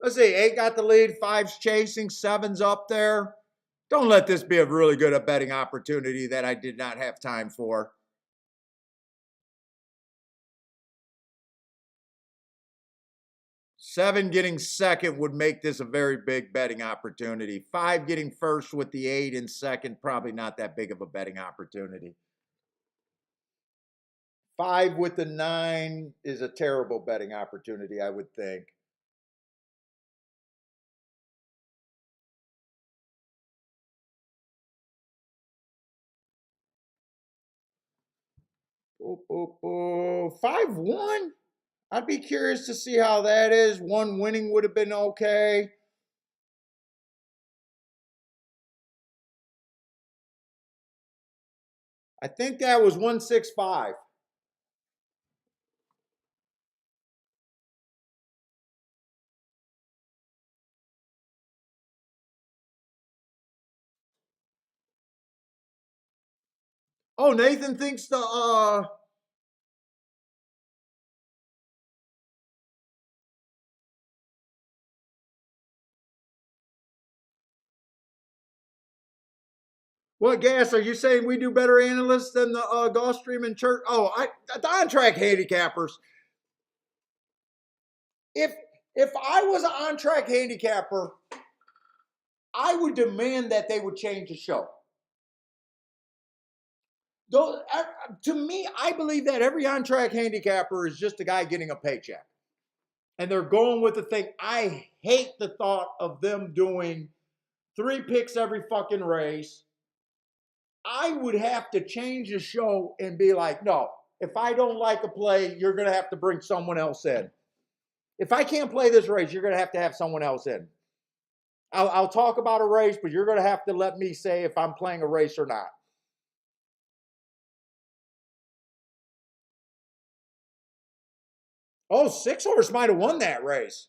Let's see, 8 got the lead, 5's chasing, 7's up there. Don't let this be a really good betting opportunity that I did not have time for. 7 getting second would make this a very big betting opportunity. 5 getting first with the 8 in second, probably not that big of a betting opportunity. 5 with the 9 is a terrible betting opportunity, I would think. Oh, 5-1. I'd be curious to see how that is. 1 winning would have been okay. I think that was 165. Oh, Nathan thinks the what gas are you saying we do better analysts than the Gulfstream and Church? Oh, the on-track handicappers. If if I was an on-track handicapper, I would demand that they would change the show. Though, to me, I believe that every on-track handicapper is just a guy getting a paycheck. And they're going with the thing. I hate the thought of them doing 3 picks every fucking race. I would have to change the show and be like, no, if I don't like a play, you're going to have to bring someone else in. If I can't play this race, you're going to have someone else in. I'll talk about a race, but you're going to have to let me say if I'm playing a race or not. Oh, 6 horse might have won that race.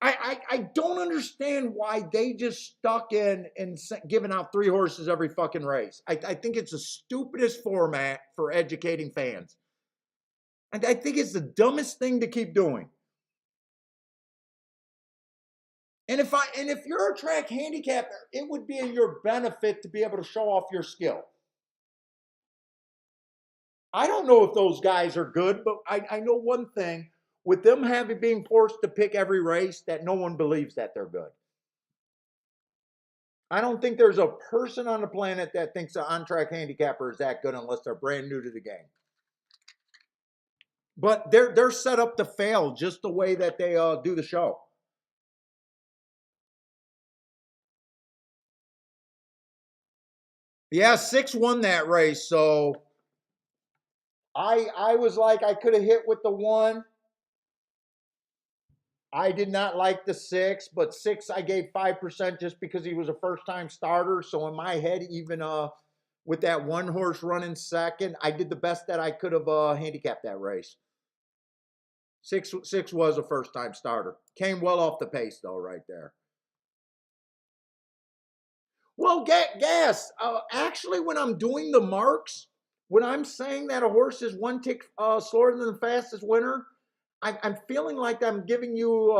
I don't understand why they just stuck in and giving out 3 horses every fucking race. I think it's the stupidest format for educating fans. And I think it's the dumbest thing to keep doing. And if you're a track handicapper, it would be in your benefit to be able to show off your skill. I don't know if those guys are good, but I know one thing: with them having being forced to pick every race, that no one believes that they're good. I don't think there's a person on the planet that thinks an on-track handicapper is that good unless they're brand new to the game. But they're set up to fail just the way that they do the show. Yeah, 6 won that race, so I was like I could have hit with the 1. I did not like the 6, but 6 I gave 5% just because he was a first-time starter. So in my head, even with that 1 horse running second, I did the best that I could have handicapped that race. Six was a first-time starter. Came well off the pace though, right there. Well, gas. Actually, when I'm doing the marks, when I'm saying that a horse is 1 tick slower than the fastest winner, I'm feeling like I'm giving you,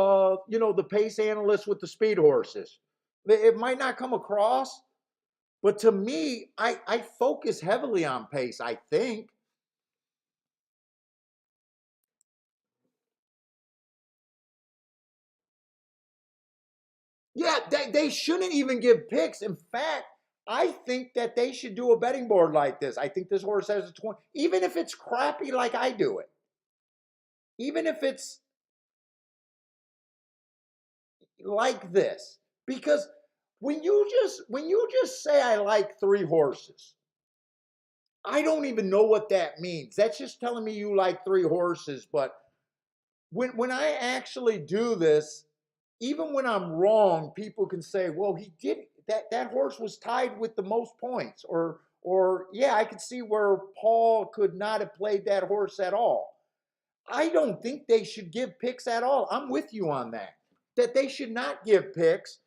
the pace analyst with the speed horses. It might not come across, but to me, I focus heavily on pace, I think. Yeah, they shouldn't even give picks. In fact, I think that they should do a betting board like this. I think this horse has a 20, even if it's crappy like I do it. Even if it's like this. Because when you just say I like 3 horses, I don't even know what that means. That's just telling me you like 3 horses. But when I actually do this, even when I'm wrong, people can say, "Well, he did that horse was tied with the most points," or yeah, I could see where Paul could not have played that horse at all. I don't think they should give picks at all. I'm with you on that. That they should not give picks.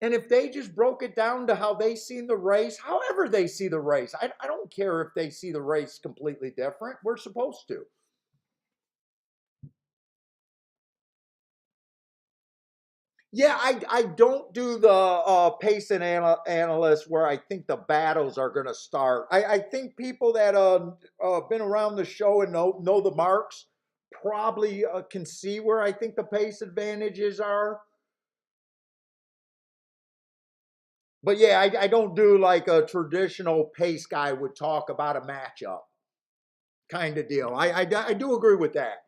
And if they just broke it down to how they seen the race, however they see the race, I don't care if they see the race completely different. We're supposed to. Yeah, I don't do the pace and analyst where I think the battles are going to start. I think people that been around the show and know the marks probably can see where I think the pace advantages are. But yeah, I don't do like a traditional pace guy would talk about a matchup kind of deal. I do agree with that.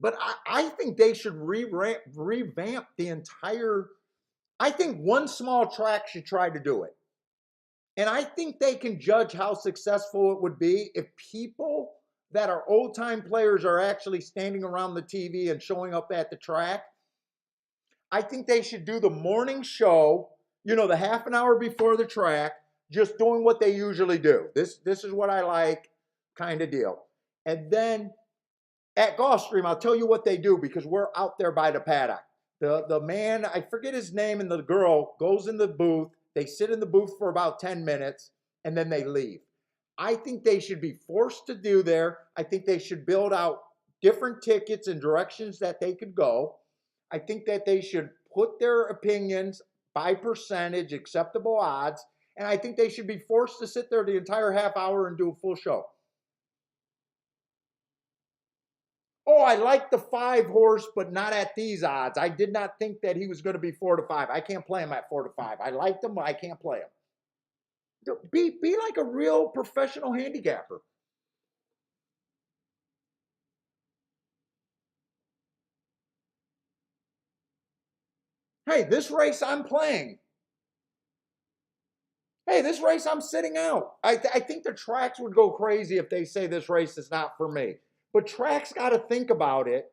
But I think they should revamp the entire. I think one small track should try to do it. And I think they can judge how successful it would be if people that are old time players are actually standing around the TV and showing up at the track. I think they should do the morning show, the half an hour before the track, just doing what they usually do. This is what I like, kind of deal. And then at Gulfstream, I'll tell you what they do because we're out there by the paddock. The man, I forget his name, and the girl goes in the booth. They sit in the booth for about 10 minutes and then they leave. I think they should be forced to do there. I think they should build out different tickets and directions that they could go. I think that they should put their opinions by percentage, acceptable odds, and I think they should be forced to sit there the entire half hour and do a full show. Oh, I like the 5 horse, but not at these odds. I did not think that he was going to be 4 to 5. I can't play him at 4 to 5. I liked him, but I can't play him. Be like a real professional handicapper. Hey, this race I'm playing. Hey, this race I'm sitting out. I think the tracks would go crazy if they say this race is not for me. But tracks got to think about it.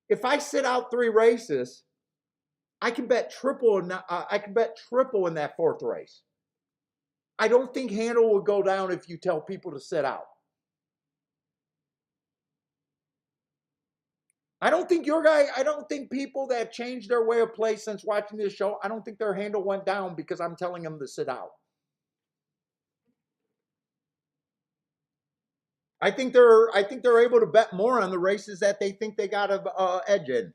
If I sit out 3 races, I can bet triple. I can bet triple in that 4th race. I don't think handle will go down if you tell people to sit out. I don't think your guy, I don't think people that changed their way of play since watching this show, I don't think their handle went down because I'm telling them to sit out. I think they're able to bet more on the races that they think they got a edge in.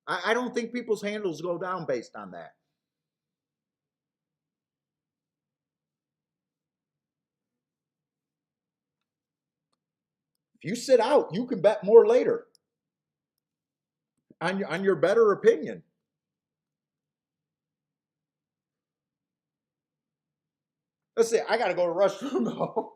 I don't think people's handles go down based on that. If you sit out, you can bet more later on your better opinion. Let's see. I got to go to the restroom though.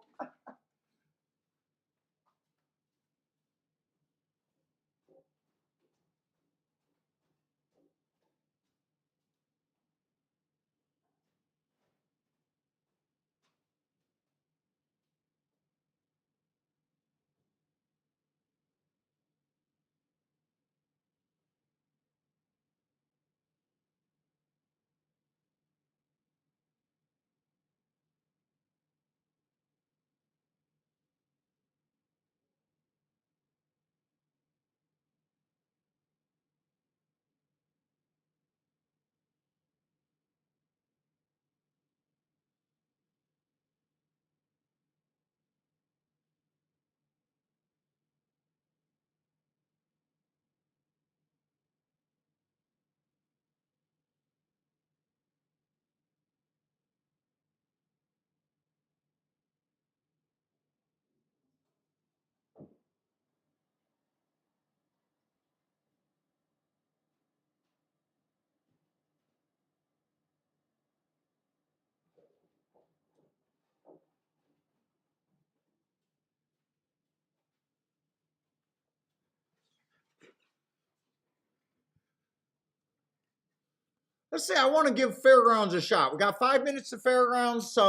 Let's see. I want to give Fairgrounds a shot. We got 5 minutes to Fairgrounds, 10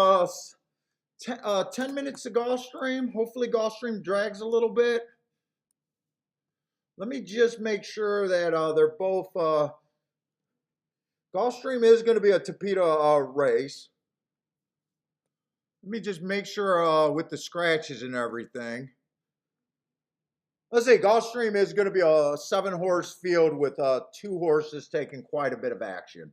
minutes to Gulfstream. Hopefully, Gulfstream drags a little bit. Let me just make sure that they're both. Gulfstream is going to be a Tapeta race. Let me just make sure with the scratches and everything. Let's say Gulfstream is going to be a 7-horse field with 2 horses taking quite a bit of action.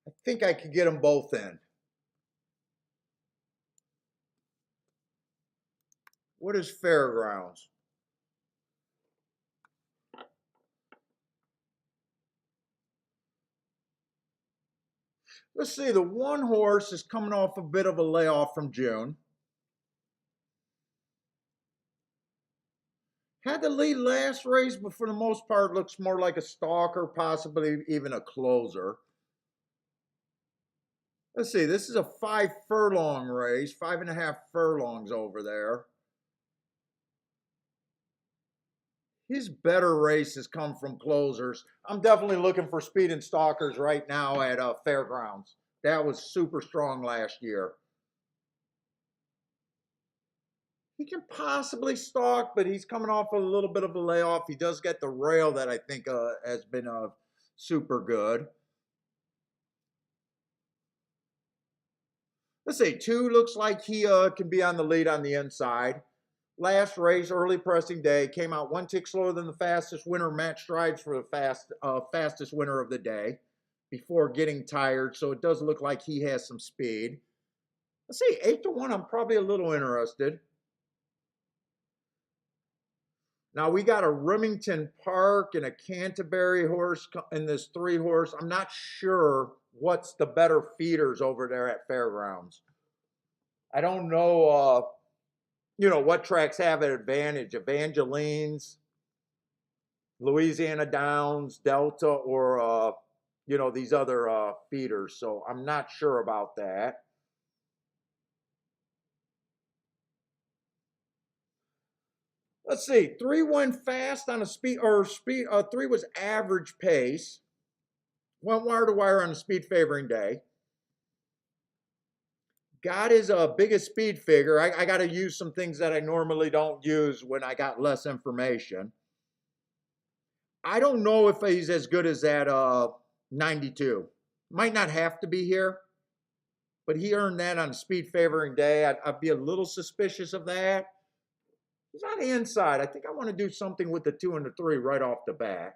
I think I could get them both in. What is Fairgrounds? Let's see, the 1 horse is coming off a bit of a layoff from June. Had the lead last race, but for the most part looks more like a stalker, possibly even a closer. Let's see, this is a 5-furlong race, 5.5 furlongs over there. His better races come from closers. I'm definitely looking for speed and stalkers right now at Fairgrounds. That was super strong last year. He can possibly stalk, but he's coming off a little bit of a layoff. He does get the rail that I think has been super good. Let's say 2 looks like he can be on the lead on the inside. Last race, early pressing day, came out 1 tick slower than the fastest winner, Matt Strides for the fastest winner of the day before getting tired. So it does look like he has some speed. Let's see, 8-1, I'm probably a little interested. Now we got a Remington Park and a Canterbury horse in this 3-horse. I'm not sure what's the better feeders over there at Fairgrounds. I don't know, what tracks have an advantage. Evangeline's, Louisiana Downs, Delta, or, these other feeders. So I'm not sure about that. Let's see, 3 went fast on a speed, 3 was average pace. Went wire to wire on a speed favoring day. Got his biggest speed figure. I got to use some things that I normally don't use when I got less information. I don't know if he's as good as that 92. Might not have to be here, but he earned that on a speed favoring day. I'd be a little suspicious of that. He's on the inside. I think I want to do something with the 2 and the 3 right off the bat.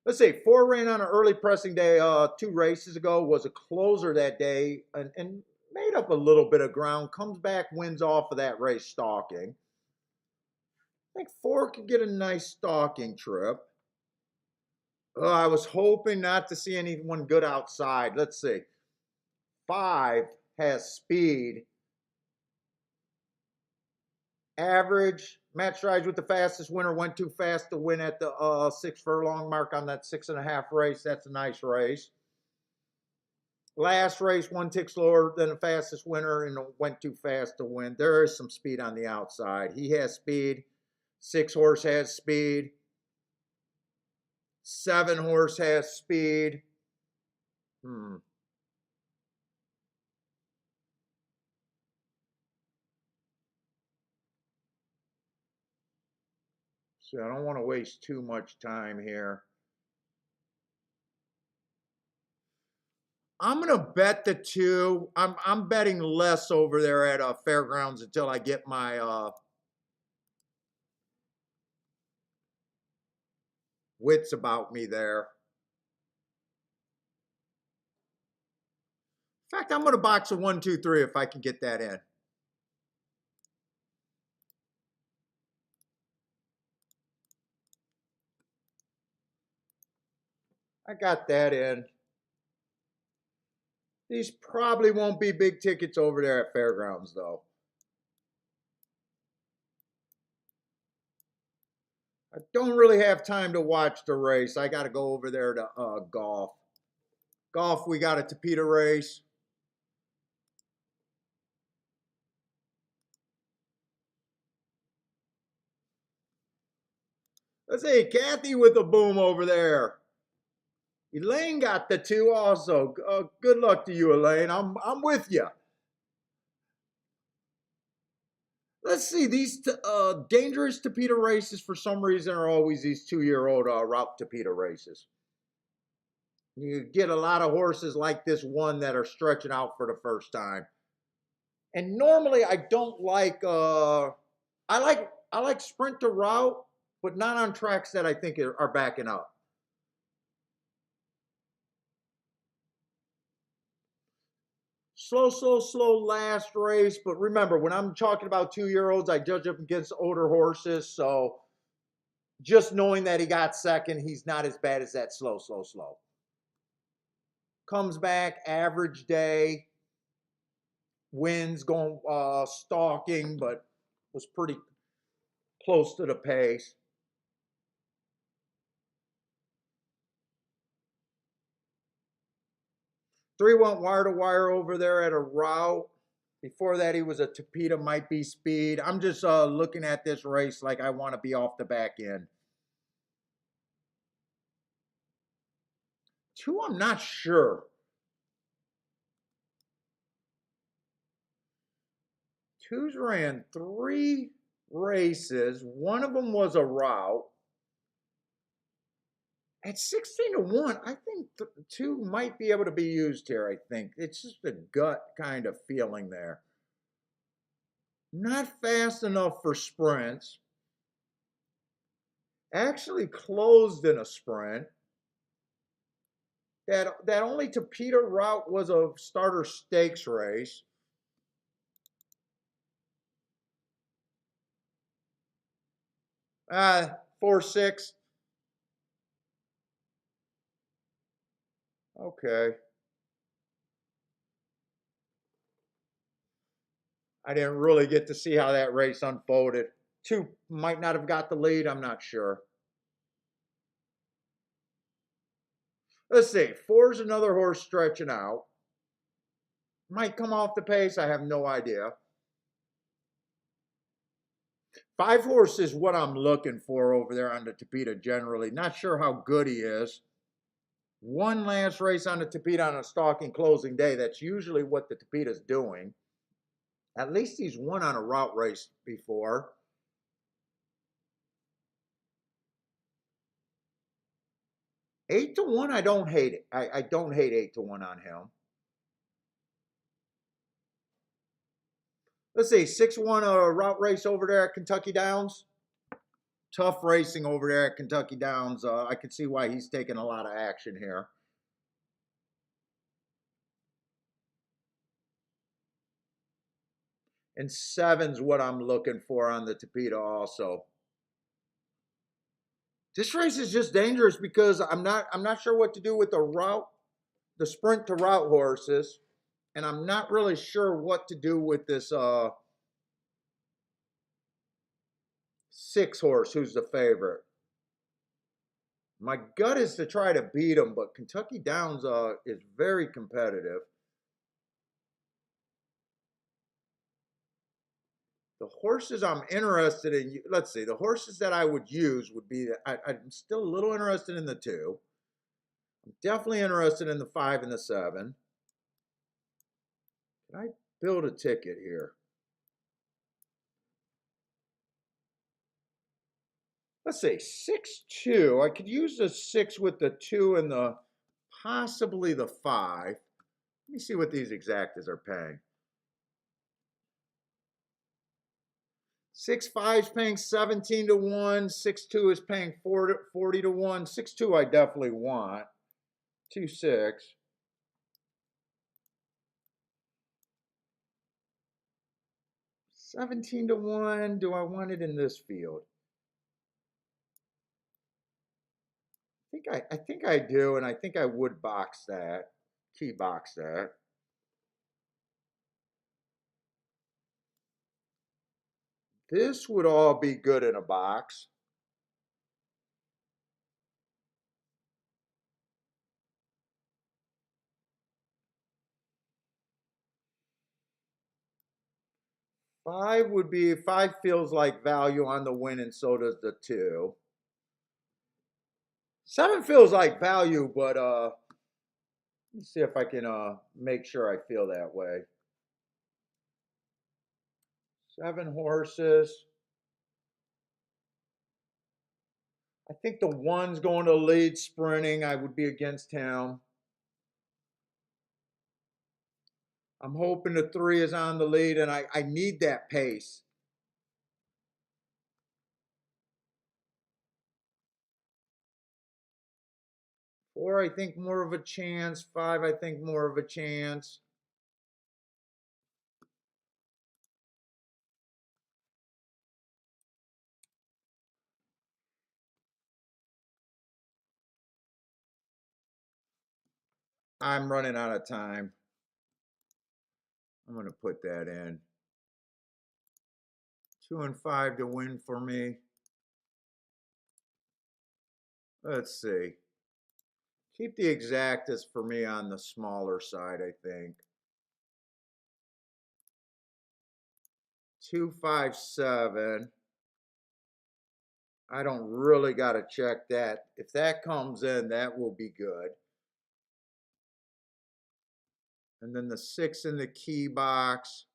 Let's see, 4 ran on an early pressing day 2 races ago, was a closer that day, and made up a little bit of ground, comes back, wins off of that race stalking. I think 4 could get a nice stalking trip. I was hoping not to see anyone good outside. Let's see. 5 has speed. Average. Matt strides with the fastest winner. Went too fast to win at the 6 furlong mark on that 6.5 race. That's a nice race. Last race, 1 tick slower than the fastest winner and went too fast to win. There is some speed on the outside. He has speed. 6 horse has speed. 7 horse has speed. So I don't want to waste too much time here. I'm going to bet the 2. I'm betting less over there at Fairgrounds until I get my wits about me there. In fact, I'm going to box a 1, 2, 3 if I can get that in. I got that in. These probably won't be big tickets over there at Fairgrounds, though. I don't really have time to watch the race. I got to go over there to golf. Golf, we got a Topeka race. Let's see, Kathy with a boom over there. Elaine got the 2 also. Good luck to you, Elaine. I'm with you. Let's see, these dangerous Topeka races for some reason are always these 2-year-old route Topeka races. You get a lot of horses like this one that are stretching out for the first time. And normally I don't like I like sprint to route, but not on tracks that I think are backing up. Slow last race. But remember, when I'm talking about 2-year-olds, I judge up against older horses. So just knowing that he got second, he's not as bad as that slow. Comes back, average day. Wins going stalking, but was pretty close to the pace. 3 went wire to wire over there at a route. Before that, he was a Topeka, might be speed. I'm just looking at this race like I want to be off the back end. 2, I'm not sure. 2's ran 3 races. One of them was a route. At 16 to 1, I think 2 might be able to be used here, I think. It's just a gut kind of feeling there. Not fast enough for sprints. Actually closed in a sprint. That only Topeka route was a starter stakes race. Uh, 4-6. Okay. I didn't really get to see how that race unfolded. 2 might not have got the lead. I'm not sure. Let's see. 4's another horse stretching out. Might come off the pace. I have no idea. 5 horse is what I'm looking for over there on the Topeka generally. Not sure how good he is. 1 last race on the Topeka on a stalking closing day. That's usually what the Topeka's doing. At least he's won on a route race before. 8 to 1, I don't hate it. I don't hate 8 to 1 on him. Let's see, 6-1 route race over there at Kentucky Downs. Tough racing over there at Kentucky Downs. I can see why he's taking a lot of action here. And 7's what I'm looking for on the Tapeta also. This race is just dangerous because I'm not sure what to do with the sprint to route horses, and I'm not really sure what to do with this 6 horse who's the favorite. My gut is to try to beat him, but Kentucky Downs is very competitive. The horses I'm interested in, let's see, the horses that I would use would be, I'm still a little interested in the 2. I'm definitely interested in the 5 and the 7. Can I build a ticket here? Let's say 6-2. I could use the 6 with the 2 and the possibly the 5. Let me see what these exactas are paying. 6-5 is paying 17 to 1. 6-2 is paying 40 to 1. 6-2 I definitely want. 2-6. 17 to 1. Do I want it in this field? I think I do, and I think I would box that. Key box that. This would all be good in a box. Five feels like value on the win, and so does the 2. 7 feels like value, but let's see if I can make sure I feel that way. 7 horses. I think the 1's going to lead sprinting. I would be against him. I'm hoping the 3 is on the lead, and I need that pace. 4, I think more of a chance. 5, I think more of a chance. I'm running out of time. I'm going to put that in. 2 and 5 to win for me. Let's see. Keep the exactas for me on the smaller side, I think. 2, 5, 7. I don't really got to check that. If that comes in, that will be good. And then the 6 in the key box.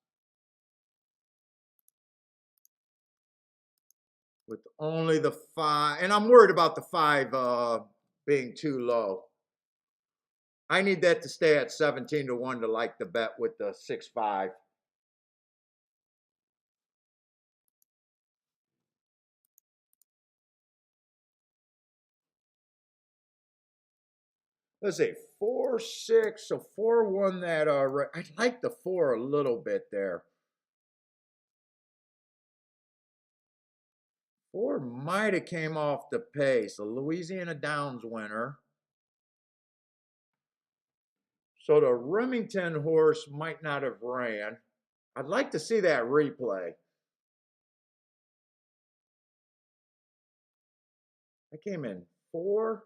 With only the 5. And I'm worried about the 5 being too low. I need that to stay at 17 to 1 to like the bet with the 6-5. Let's see, 4-6, so 4-1 that I like the 4 a little bit there. 4 might have came off the pace. A Louisiana Downs winner. So the Remington horse might not have ran. I'd like to see that replay. I came in 4.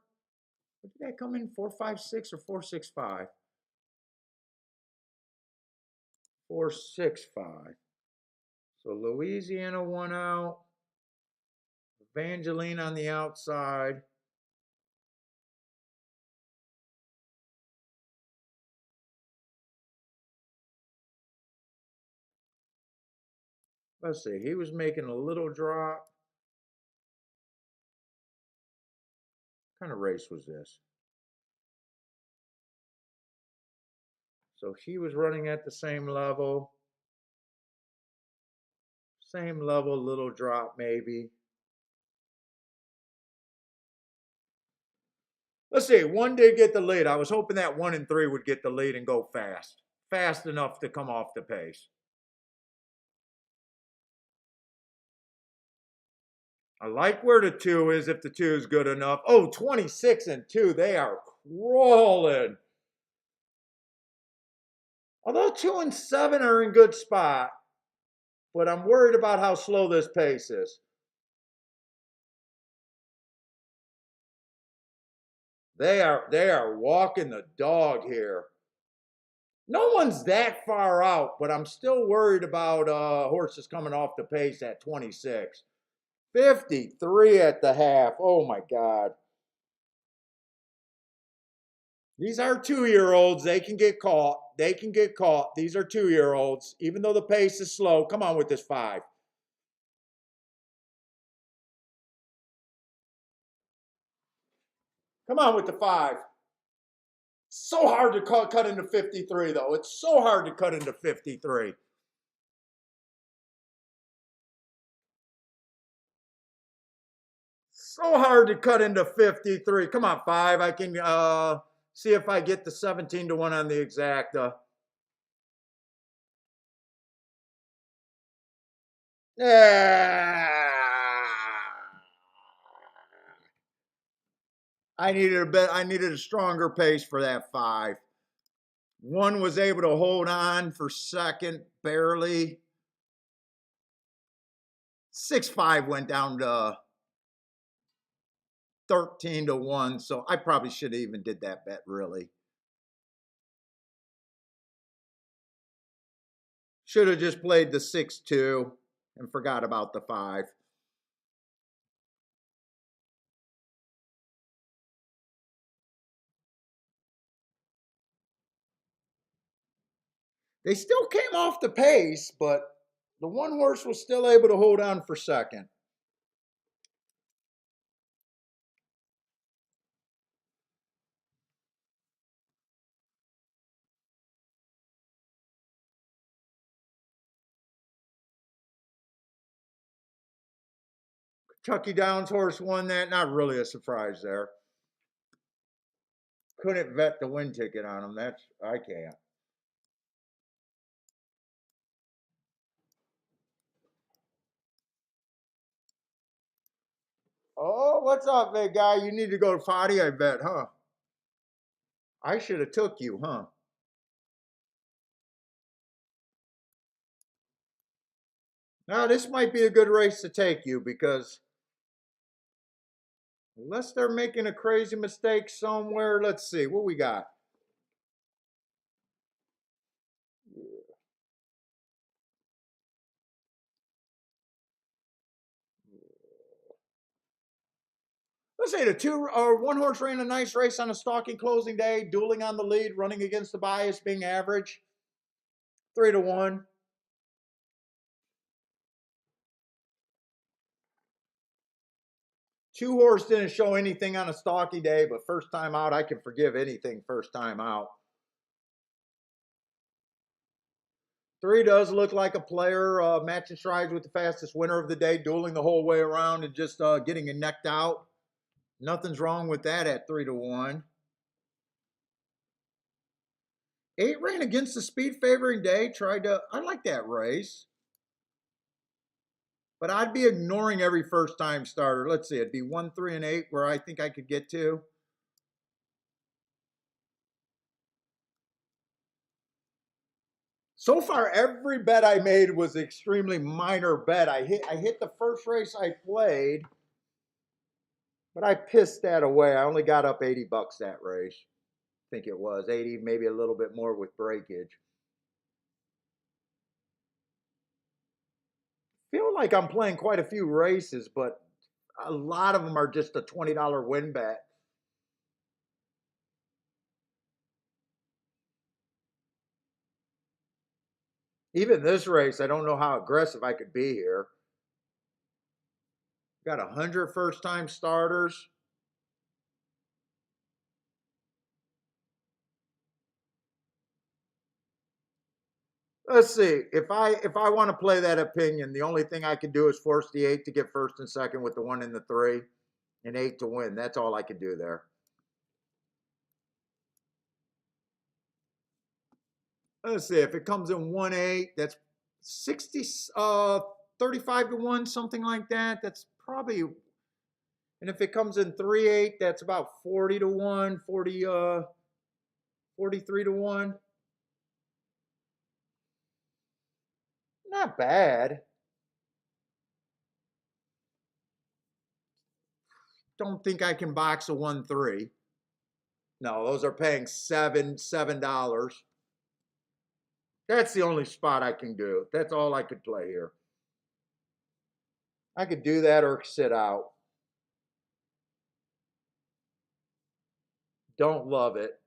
What did that come in? 4-5-6 or 4-6-5? 4-6-5. So Louisiana won out. Evangeline on the outside. Let's see, he was making a little drop. What kind of race was this? So she was running at the same level. Same level, little drop maybe. Let's see, 1 did get the lead. I was hoping that 1 and 3 would get the lead and go fast. Fast enough to come off the pace. I like where the 2 is if the 2 is good enough. Oh, 26 and 2. They are crawling. Although 2 and 7 are in good spot, but I'm worried about how slow this pace is. They are walking the dog here. No one's that far out, but I'm still worried about horses coming off the pace at 26. 53 at the half. Oh my God. These are 2-year-olds. They can get caught. They can get caught. These are 2-year-olds, even though the pace is slow. Come on with this 5. Come on with the 5. So hard to cut into 53, though. It's so hard to cut into 53. So hard to cut into 53. Come on, 5. I can see if I get the 17 to 1 on the exacta. Yeah. I needed a stronger pace for that 5. 1 was able to hold on for second, barely. 6-5 went down to 13 to 1, so I probably should have even did that bet, really. Should have just played the 6-2 and forgot about the 5. They still came off the pace, but the 1 horse was still able to hold on for second. Chucky Downs horse won that. Not really a surprise there. Couldn't vet the win ticket on him. I can't. Oh, what's up, big guy? You need to go to potty, I bet, huh? I should have took you, huh? Now, this might be a good race to take you because unless they're making a crazy mistake somewhere, let's see what we got. Let's say the 1 horse ran a nice race on a stalking closing day, dueling on the lead, running against the bias, being average. 3 to 1. 2 horse didn't show anything on a stalking day, but first time out, I can forgive anything first time out. 3 does look like a player matching strides with the fastest winner of the day, dueling the whole way around and just getting it necked out. Nothing's wrong with that at 3 to 1. 8 ran against the speed favoring day. I like that race. But I'd be ignoring every first time starter. Let's see, it'd be 1, 3, and 8 where I think I could get to. So far, every bet I made was extremely minor bet. I hit the first race I played, but I pissed that away. I only got up $80 that race. I think it was 80, maybe a little bit more with breakage. Feel like I'm playing quite a few races, but a lot of them are just a $20 win bet. Even this race, I don't know how aggressive I could be here. Got 100 first time starters. Let's see. If I want to play that opinion, the only thing I can do is force the 8 to get first and second with the 1 and the 3, and 8 to win. That's all I can do there. Let's see. If it comes in 1-8, that's 60, 35 to 1, something like that. That's probably, and if it comes in 3-8, that's about 40 to 1, 43 to 1. Not bad. Don't think I can box a 1-3. No, those are paying $7. That's the only spot I can do. That's all I could play here. I could do that or sit out. Don't love it.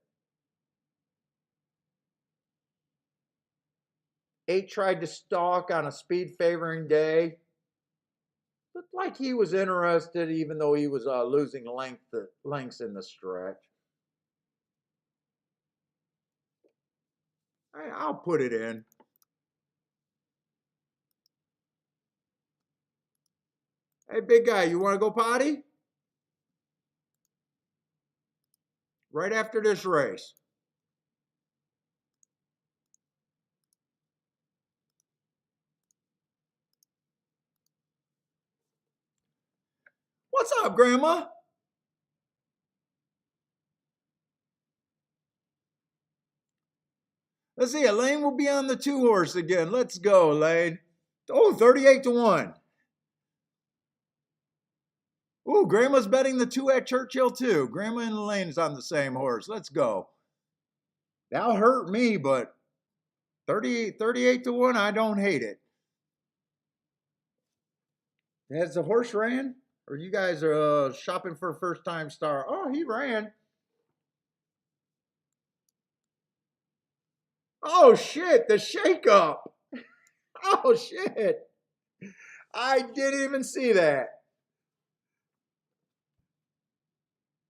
8 tried to stalk on a speed favoring day. Looked like he was interested, even though he was losing lengths in the stretch. I'll put it in. Hey, big guy, you want to go potty? Right after this race. What's up, Grandma? Let's see, Elaine will be on the 2 horse again. Let's go, Elaine. Oh, 38 to 1. Ooh, Grandma's betting the 2 at Churchill too. Grandma and Elaine's on the same horse. Let's go. That'll hurt me, but 38 to 1, I don't hate it. Has the horse ran? Or you guys are shopping for a first-time star? Oh, he ran. Oh, shit, the shakeup. Oh, shit. I didn't even see that.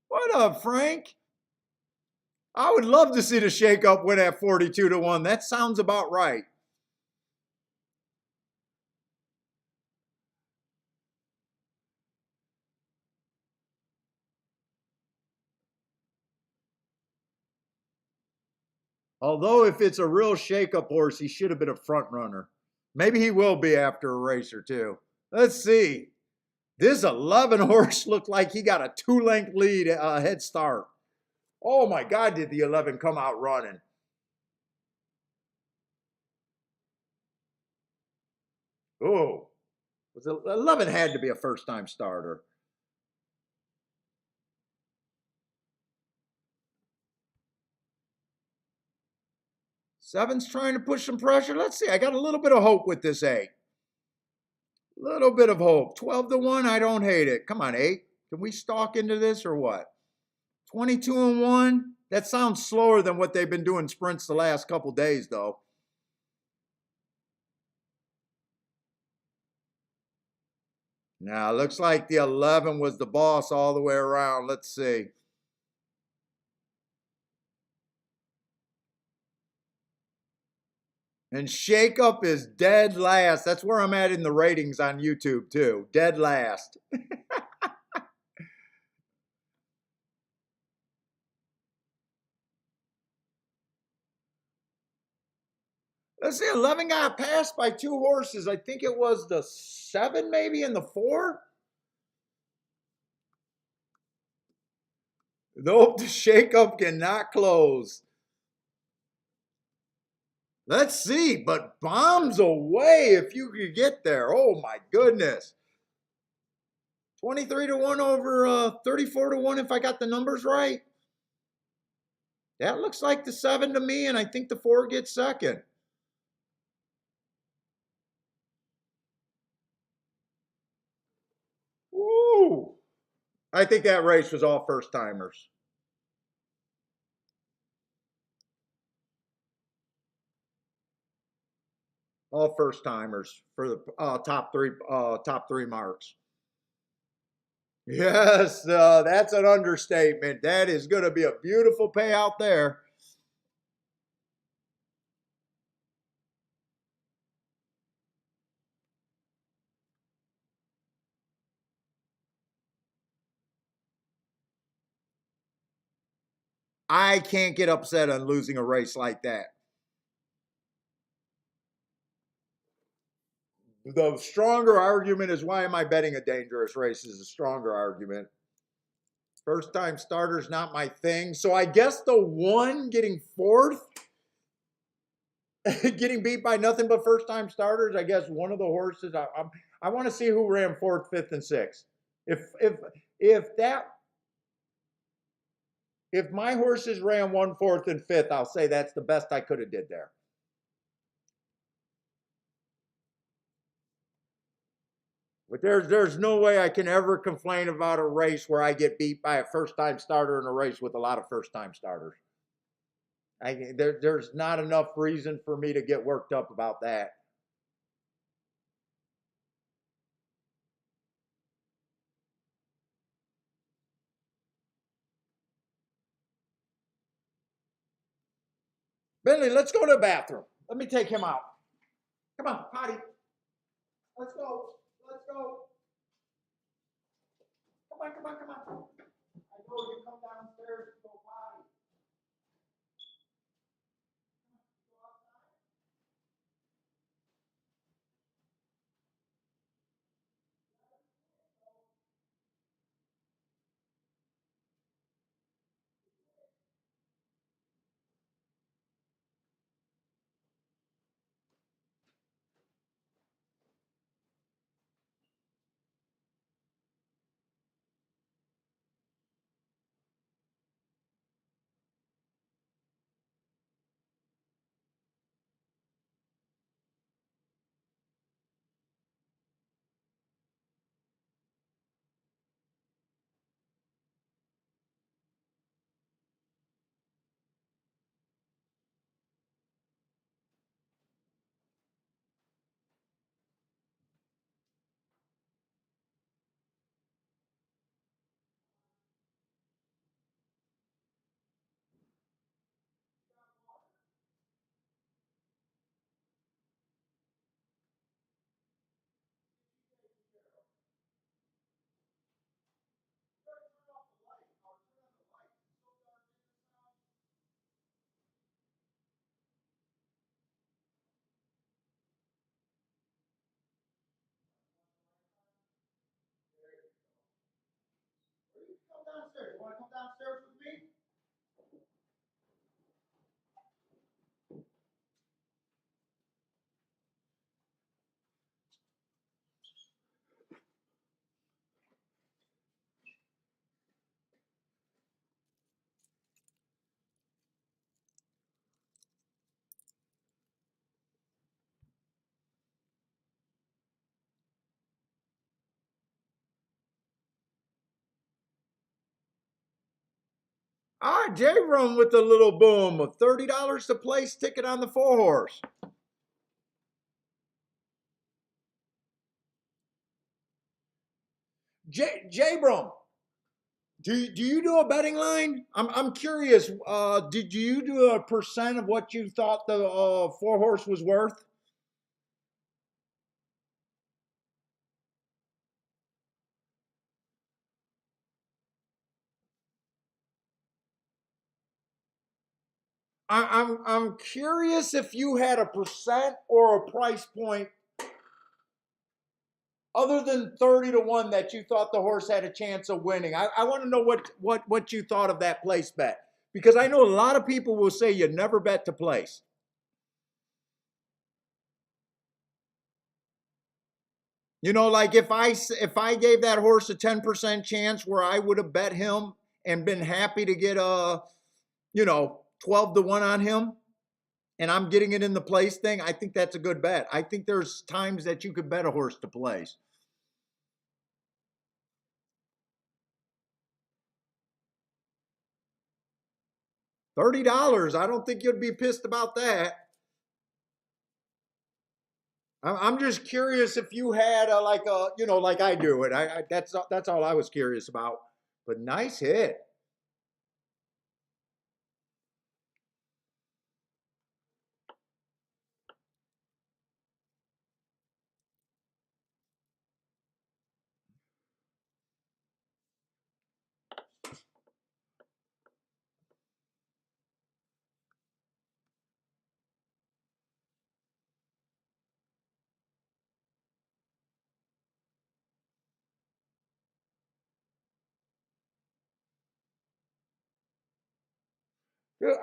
What up, Frank? I would love to see the shakeup win at 42 to 1. That sounds about right. Although if it's a real shakeup horse, he should have been a front runner. Maybe he will be after a race or two. Let's see. This 11 horse looked like he got a 2-length lead head start. Oh my God, did the 11 come out running. Oh, 11 had to be a first-time starter. Seven's trying to push some pressure. Let's see. I got a little bit of hope with this 8. Little bit of hope. 12 to 1, I don't hate it. Come on, 8. Can we stalk into this or what? 22 and 1. That sounds slower than what they've been doing sprints the last couple days, though. Now, looks like the 11 was the boss all the way around. Let's see. And Shakeup is dead last. That's where I'm at in the ratings on YouTube, too. Dead last. Let's see, 11 got passed by 2 horses. I think it was the 7 maybe and the 4. Nope, the Shakeup cannot close. Let's see, but bombs away if you could get there. Oh my goodness. 23 to 1 over 34 to 1 if I got the numbers right. That looks like the 7 to me, and I think the 4 gets second. Woo! I think that race was all first timers. All first timers for the top three marks. Yes, that's an understatement. That is going to be a beautiful payout there. I can't get upset on losing a race like that. The stronger argument is why am I betting a dangerous race is a stronger argument. First time starter's not my thing. So I guess the one getting fourth, getting beat by nothing but first time starters, I guess one of the horses, I want to see who ran fourth, fifth, and sixth. If that if my horses ran one, fourth, and fifth, I'll say that's the best I could have did there. But there's no way I can ever complain about a race where I get beat by a first time starter in a race with a lot of first time starters. There's not enough reason for me to get worked up about that. Bentley, let's go to the bathroom. Let me take him out. Come on, potty. Let's go. Let's go. Come on, come on, come on. I know you come downstairs to go potty. Come downstairs. You want to come downstairs with me? All right, Jay Run with the little boom of $30 to place ticket on the 4-horse. Jay Brum, do you do a betting line? I'm curious. Did you do a percent of what you thought the 4-horse was worth? I'm curious if you had a percent or a price point other than 30 to 1 that you thought the horse had a chance of winning. I want to know what you thought of that place bet. Because I know a lot of people will say you never bet to place. You know, like if I gave that horse a 10% chance where I would have bet him and been happy to get a, 12 to 1 on him, and I'm getting it in the place thing, I think that's a good bet. I think there's times that you could bet a horse to place. $30, I don't think you'd be pissed about that. I'm just curious if you had like I do it. That's all I was curious about. But nice hit.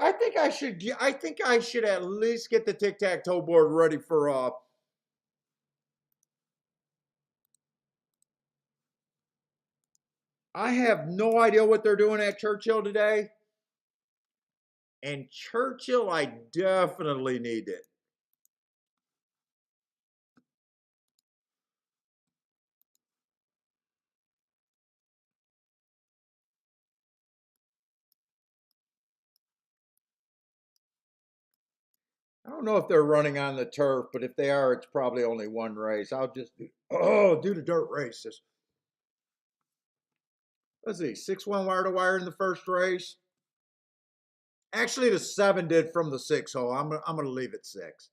I think I should at least get the tic-tac-toe board ready for I have no idea what they're doing at Churchill today. And Churchill, I definitely need it. I don't know if they're running on the turf, but if they are, it's probably only one race. I'll just do the dirt races. Let's see, 6-1 wire to wire in the first race. Actually, the 7 did from the 6 hole. I'm gonna leave it 6.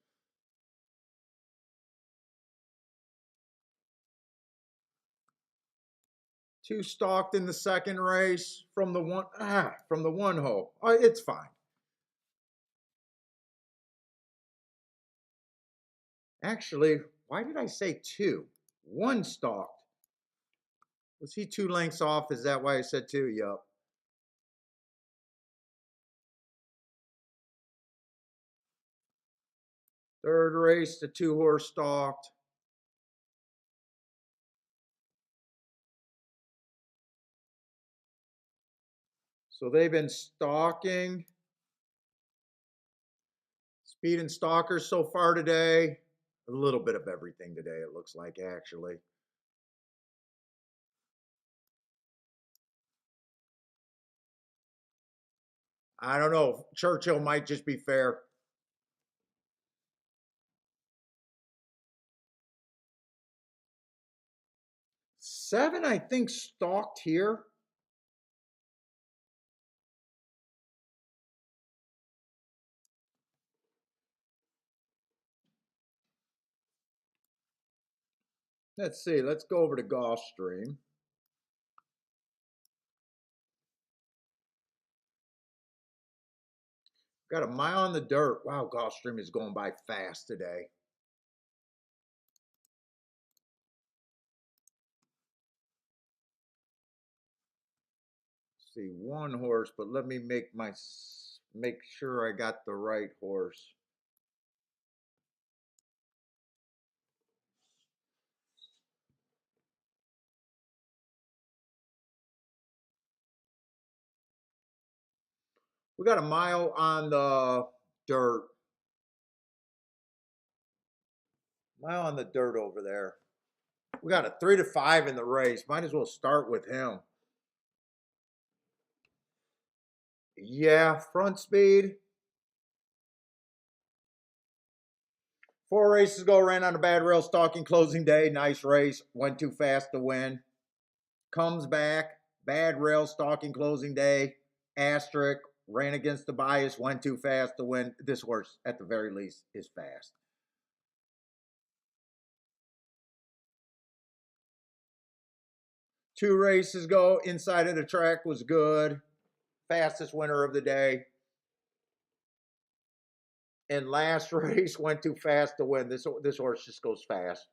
Two stalked in the second race from the one hole. It's fine. Actually, why did I say 2? One stalked. Was he 2 lengths off? Is that why I said 2? Yup. Third race, the 2-horse stalked. So they've been stalking. Speed and stalkers so far today. A little bit of everything today, it looks like, actually. I don't know. Churchill might just be fair. 7, I think, stalked here. Let's see. Let's go over to Gulfstream. Got a mile on the dirt. Wow, Gulfstream is going by fast today. Let's see, 1 horse, but let me make sure I got the right horse. We got a mile on the dirt. Mile on the dirt over there. We got a 3 to 5 in the race. Might as well start with him. Yeah, front speed. 4 races ago, ran on a bad rail stalking closing day. Nice race. Went too fast to win. Comes back. Bad rail stalking closing day. Asterisk. Ran against the bias. Went too fast to win. This horse, at the very least, is fast. Two races ago, inside of the track was good. Fastest winner of the day. And last race went too fast to win. This horse just goes fast.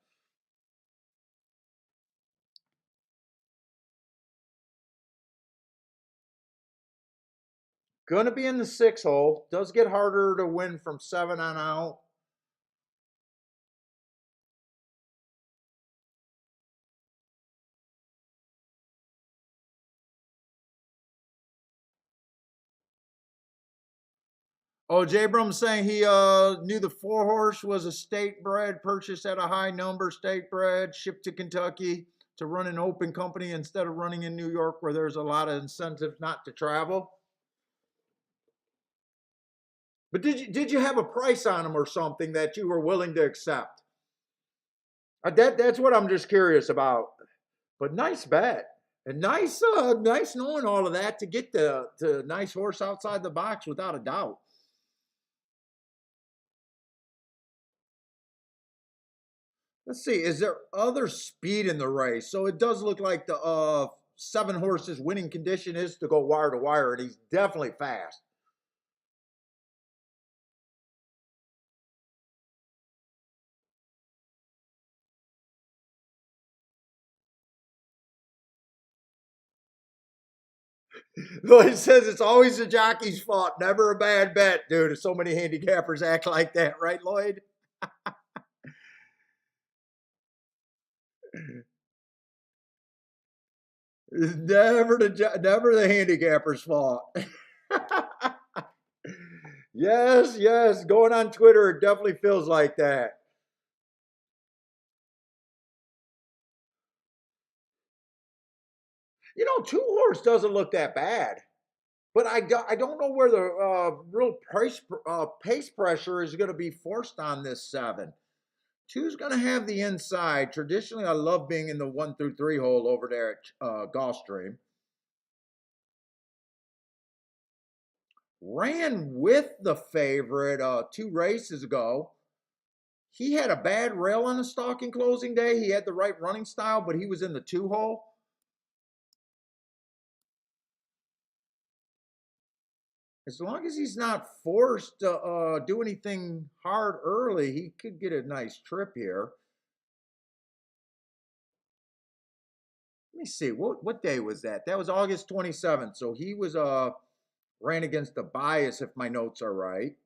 Gonna be in the 6 hole. Does get harder to win from 7 on out. Oh, Jay Brum's saying he knew the 4-horse was a state bred, purchased at a high number, state bred, shipped to Kentucky to run an open company instead of running in New York where there's a lot of incentive not to travel. But did you have a price on him or something that you were willing to accept? That's what I'm just curious about. But nice bet. And nice knowing all of that to get the nice horse outside the box without a doubt. Let's see, is there other speed in the race? So it does look like the 7 horses winning condition is to go wire to wire, and he's definitely fast. Lloyd says it's always the jockey's fault, never a bad bet, dude. So many handicappers act like that, right, Lloyd? It's never the handicapper's fault. Yes, yes. Going on Twitter, it definitely feels like that. Two horse doesn't look that bad, but I don't know where the real pace pressure is going to be forced on this 7. Two's going to have the inside. Traditionally, I love being in the 1 through 3 hole over there at Gulfstream. Ran with the favorite 2 races ago. He had a bad rail on the stalking closing day. He had the right running style, but he was in the 2 hole. As long as he's not forced to do anything hard early, he could get a nice trip here. Let me see. What day was that? That was August 27th. So he was ran against the bias, if my notes are right.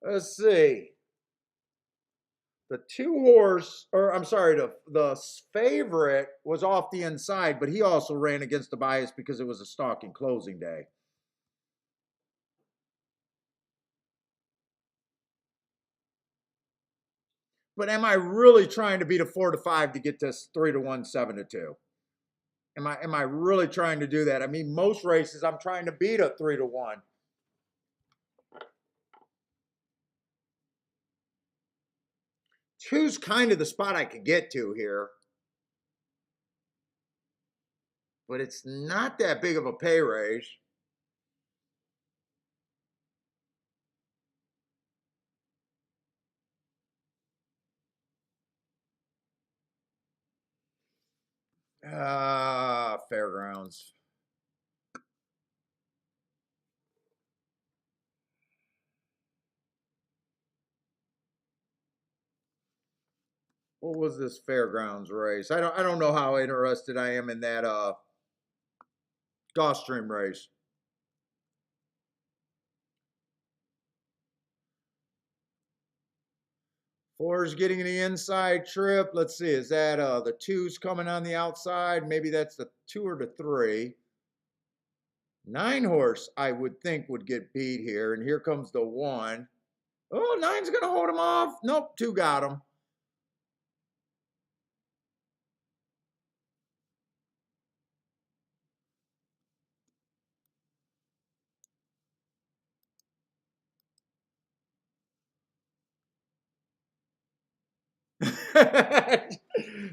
Let's see. The 2 horse, or I'm sorry, the favorite was off the inside, but he also ran against the bias because it was a stalking closing day. But am I really trying to beat a 4-5 to get this 3-1, 7-2? Am I really trying to do that? I mean, most races I'm trying to beat a 3-1. Two's kind of the spot I could get to here, but it's not that big of a pay raise. Fairgrounds. What was this fairgrounds race? I don't know how interested I am in that Gulfstream race. Four's getting the inside trip. Let's see, is that the 2's coming on the outside? Maybe that's the 2 or the 3. 9 horse, I would think, would get beat here. And here comes the 1. Oh, 9's going to hold him off. Nope, 2 got him.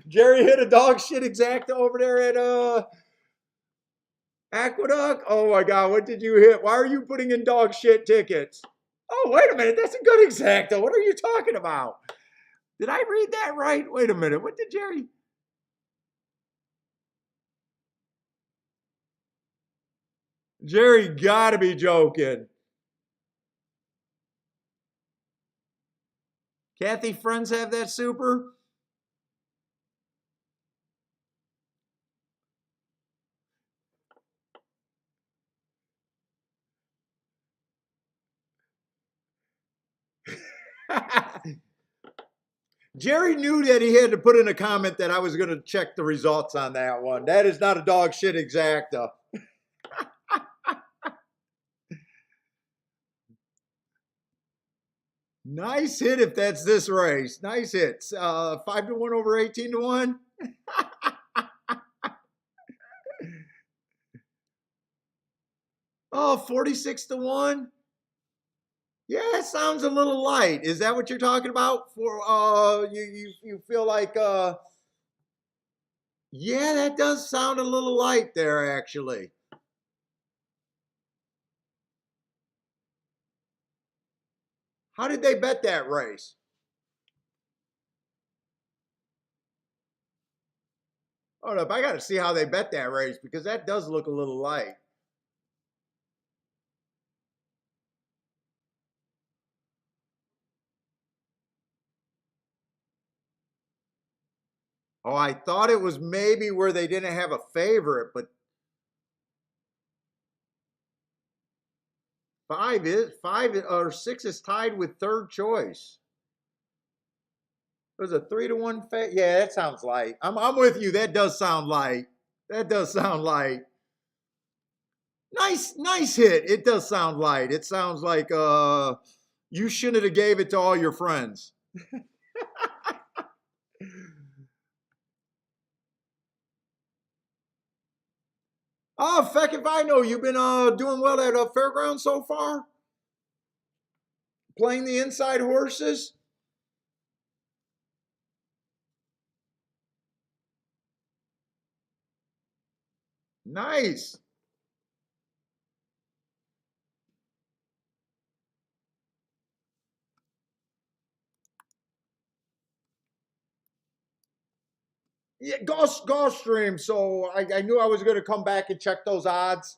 Jerry hit a dog shit exacta over there at Aqueduct. Oh my God, what did you hit? Why are you putting in dog shit tickets? Oh, wait a minute, that's a good exacta. What are you talking about? Did I read that right? Wait a minute, what did Jerry? Jerry gotta be joking. Kathy friends have that super? Jerry knew that he had to put in a comment that I was going to check the results on that one. That is not a dog shit exacta. Nice hit if that's this race. Nice hits. 5-1 over 18-1. Oh, 46-1. Yeah, it sounds a little light. Is that what you're talking about? For you feel like yeah, that does sound a little light there actually. How did they bet that race? Hold up, I got to see how they bet that race because that does look a little light. Oh, I thought it was maybe where they didn't have a favorite, but five or six is tied with third choice. It was a 3-1 favorite. Yeah, that sounds light. I'm with you. That does sound light. That does sound light. Nice hit. It does sound light. It sounds like you shouldn't have gave it to all your friends. Oh, feck if I know. You've been doing well at fairgrounds so far? Playing the inside horses? Nice. Yeah, Gulfstream. So I knew I was going to come back and check those odds.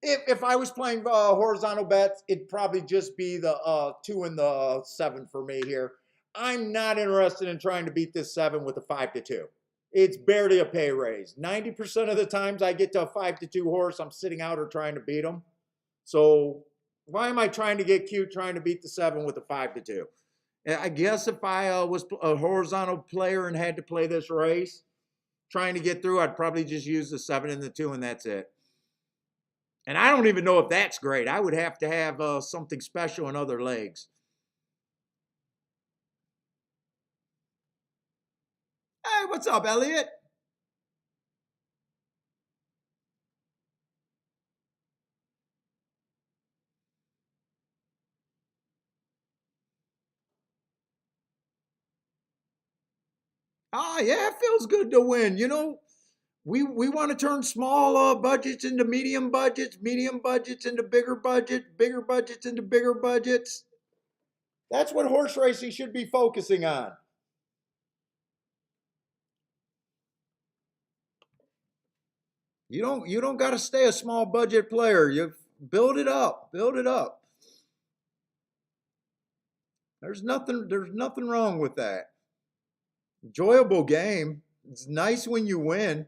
If I was playing horizontal bets, it'd probably just be the 2 and the 7 for me here. I'm not interested in trying to beat this 7 with a 5-2. It's barely a pay raise. 90% of the times I get to a 5-2 horse, I'm sitting out or trying to beat them. So why am I trying to get cute trying to beat the 7 with a 5-2? I guess if I was a horizontal player and had to play this race, trying to get through, I'd probably just use the 7 and the 2, and that's it. And I don't even know if that's great. I would have to have something special in other legs. Hey, what's up, Elliot? Ah, yeah, it feels good to win. You know, we want to turn small budgets into medium budgets into bigger budgets into bigger budgets. That's what horse racing should be focusing on. You don't got to stay a small budget player. You build it up, build it up. There's nothing wrong with that. Enjoyable game. It's nice when you win.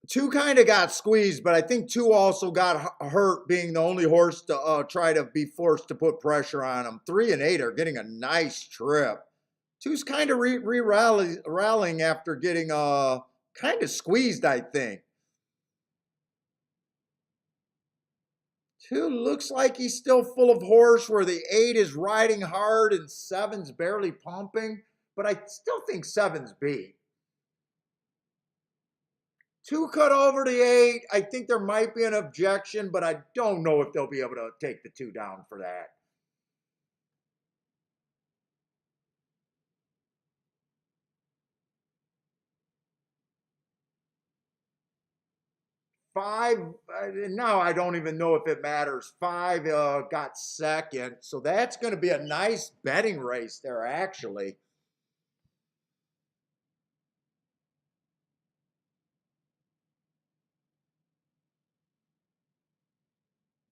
Two kind of got squeezed, but I think two also got hurt being the only horse to try to be forced to put pressure on him. 3 and 8 are getting a nice trip. Two's kind of rallying after getting kind of squeezed, I think. Two looks like he's still full of horse, where the 8 is riding hard and 7's barely pumping, but I still think 7's beat. Two cut over the 8. I think there might be an objection, but I don't know if they'll be able to take the 2 down for that. 5, now I don't even know if it matters. 5 got second, so that's going to be a nice betting race there, actually.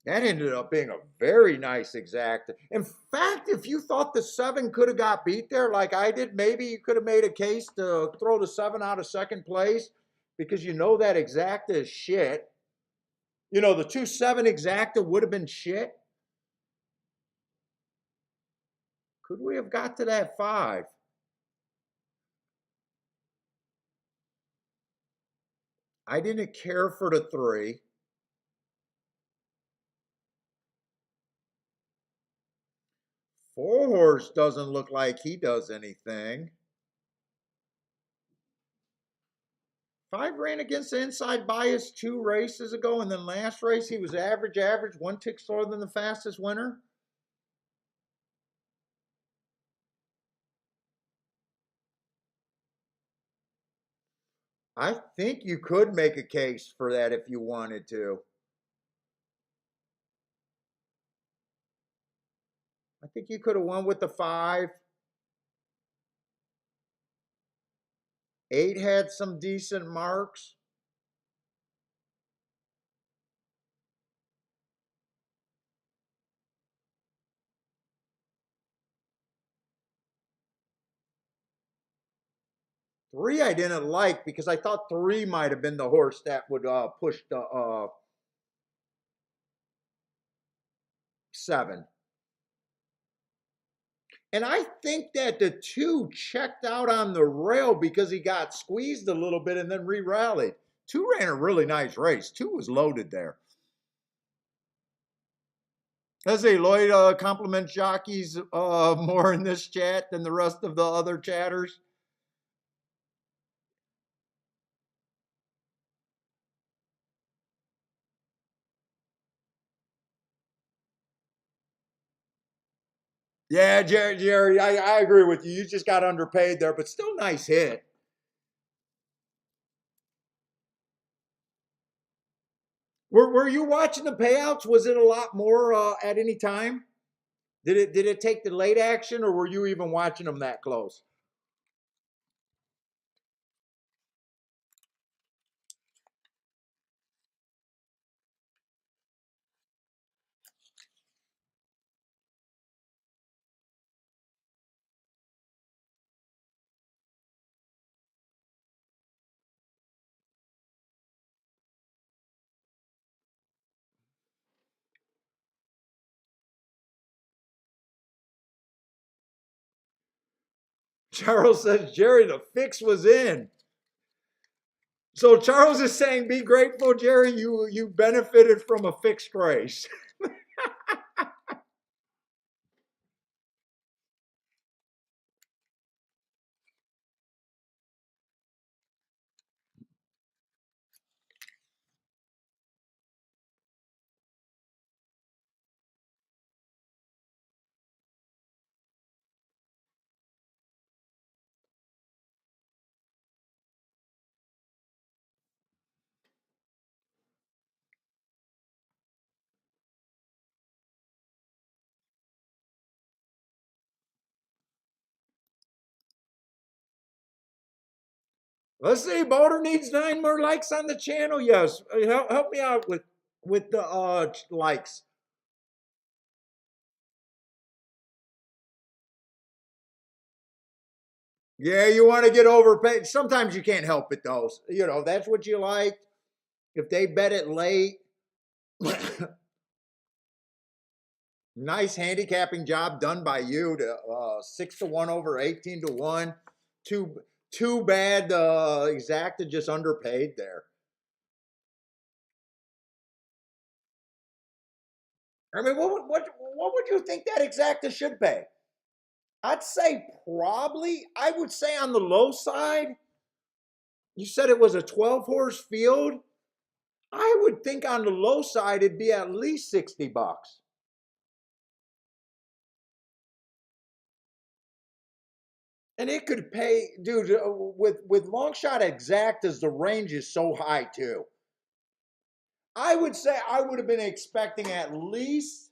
That ended up being a very nice exact. In fact, if you thought the 7 could have got beat there like I did, maybe you could have made a case to throw the 7 out of second place because you know that exacta is shit. You know, the 2-7 exacta would have been shit. Could we have got to that 5? I didn't care for the 3. 4 horse doesn't look like he does anything. 5 ran against the inside bias 2 races ago, and then last race he was average, 1 tick slower than the fastest winner. I think you could make a case for that if you wanted to. I think you could have won with the 5. 8 had some decent marks. Three I didn't like because I thought 3 might have been the horse that would push the 7. And I think that the 2 checked out on the rail because he got squeezed a little bit and then re-rallied. 2 ran a really nice race. 2 was loaded there. Let's see, Lloyd compliments jockeys more in this chat than the rest of the other chatters. Yeah, Jerry, I agree with you. You just got underpaid there, but still nice hit. Were you watching the payouts? Was it a lot more at any time? Did it take the late action, or were you even watching them that close? Charles says, Jerry, the fix was in. So Charles is saying, be grateful, Jerry. You benefited from a fixed race. Let's see. Boulder needs 9 more likes on the channel. Yes, help me out with the likes. Yeah, you want to get overpaid. Sometimes you can't help it though. You know, that's what you like. If they bet it late, nice handicapping job done by you to 6-1 over 18-1. Too bad exacta just underpaid there. I mean, what would you think that exacta should pay? I'd say probably, I would say on the low side, you said it was a 12 horse field. I would think on the low side it'd be at least $60. And it could pay, dude, with long shot exactas, the range is so high too. I would say I would have been expecting at least,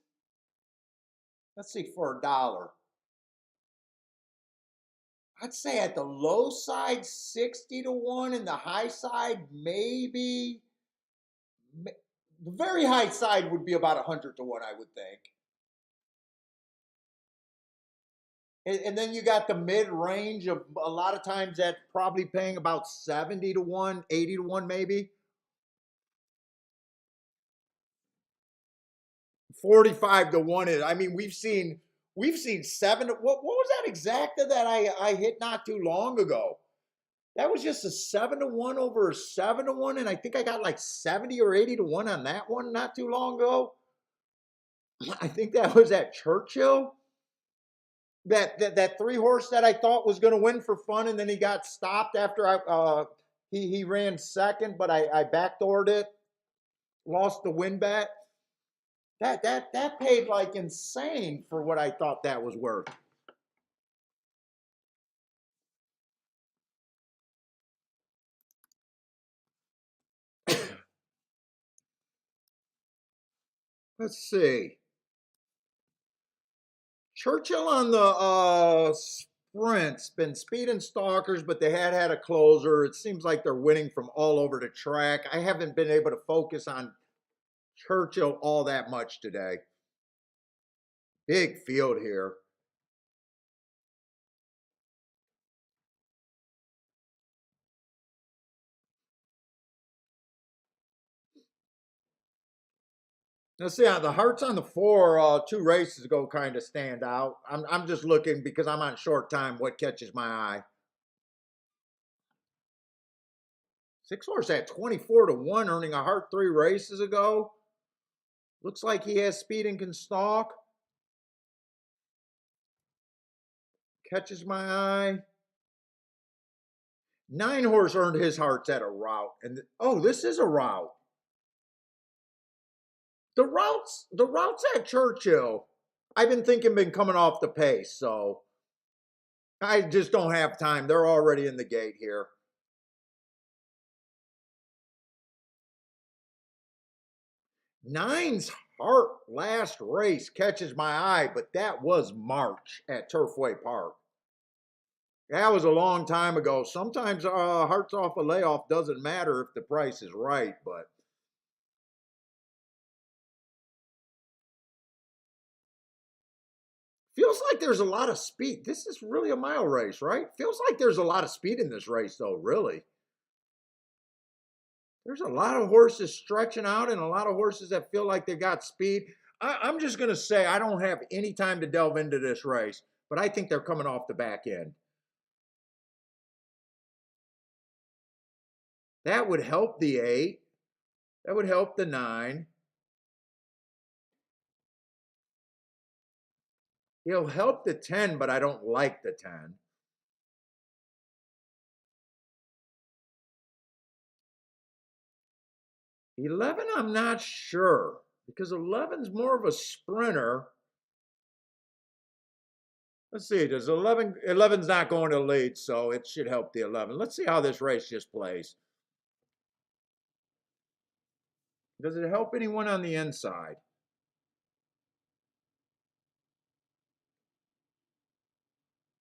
let's see, for $1. I'd say at the low side 60-1, and the high side maybe the very high side would be about 100-1, I would think. And then you got the mid range of a lot of times that's probably paying about 70-1, 80-1 maybe. 45-1 is, I mean, we've seen 7. What was that exacta that I hit not too long ago? That was just a 7-1 over a 7-1, and I think I got like 70 or 80-1 on that one not too long ago. I think that was at Churchill. That 3 horse that I thought was going to win for fun, and then he got stopped after he ran second, but I backdoored it, lost the win bet. That paid like insane for what I thought that was worth. Let's see. Churchill on the sprints been speeding stalkers, but they had a closer. It seems like they're winning from all over the track. I haven't been able to focus on Churchill all that much today. Big field here. Let's see, the hearts on the 4 2 races ago kind of stand out. I'm just looking because I'm on short time what catches my eye. 6 horse at 24-1, earning a heart 3 races ago. Looks like he has speed and can stalk. Catches my eye. 9 horse earned his hearts at a route. And oh, this is a route. The routes at Churchill, I've been coming off the pace, so I just don't have time. They're already in the gate here. 9's heart last race catches my eye, but that was March at Turfway Park. That was a long time ago. Sometimes hearts off a layoff doesn't matter if the price is right, but feels like there's a lot of speed. This is really a mile race, right? Feels like there's a lot of speed in this race, though, really. There's a lot of horses stretching out and a lot of horses that feel like they got speed. I'm just going to say I don't have any time to delve into this race, but I think they're coming off the back end. That would help the 8. That would help the 9. He'll help the 10, but I don't like the 10. 11, I'm not sure because 11's more of a sprinter. Let's see, does 11's not going to lead, so it should help the 11. Let's see how this race just plays. Does it help anyone on the inside?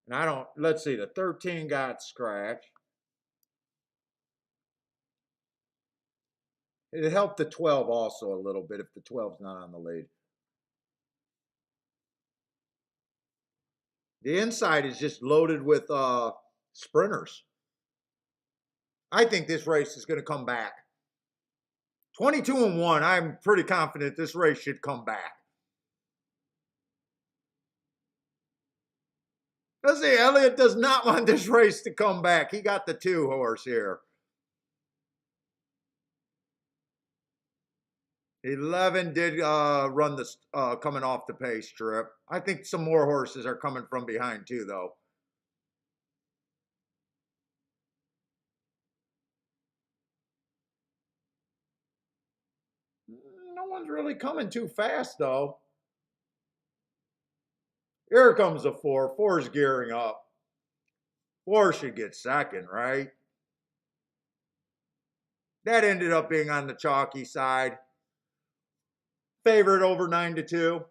And I don't, let's see, the 13 got scratched. It helped the 12 also a little bit if the 12's not on the lead. The inside is just loaded with sprinters. I think this race is going to come back. 22-1, I'm pretty confident this race should come back. Let's see, Elliott does not want this race to come back. He got the 2 horse here. 11 did run the coming off the pace trip. I think some more horses are coming from behind too, though. No one's really coming too fast, though. Here comes the 4. 4's gearing up. 4 should get second, right? That ended up being on the chalky side. Favorite over 9-2.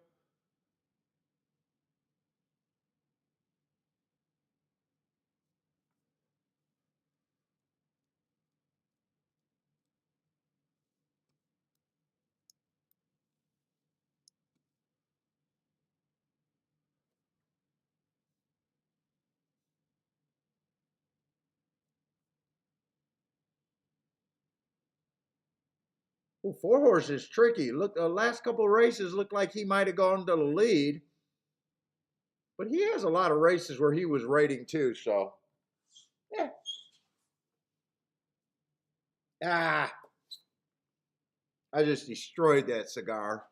Ooh, 4 horse is tricky. Look, the last couple of races looked like he might have gone to the lead. But he has a lot of races where he was rating too, so. Yeah. Ah. I just destroyed that cigar.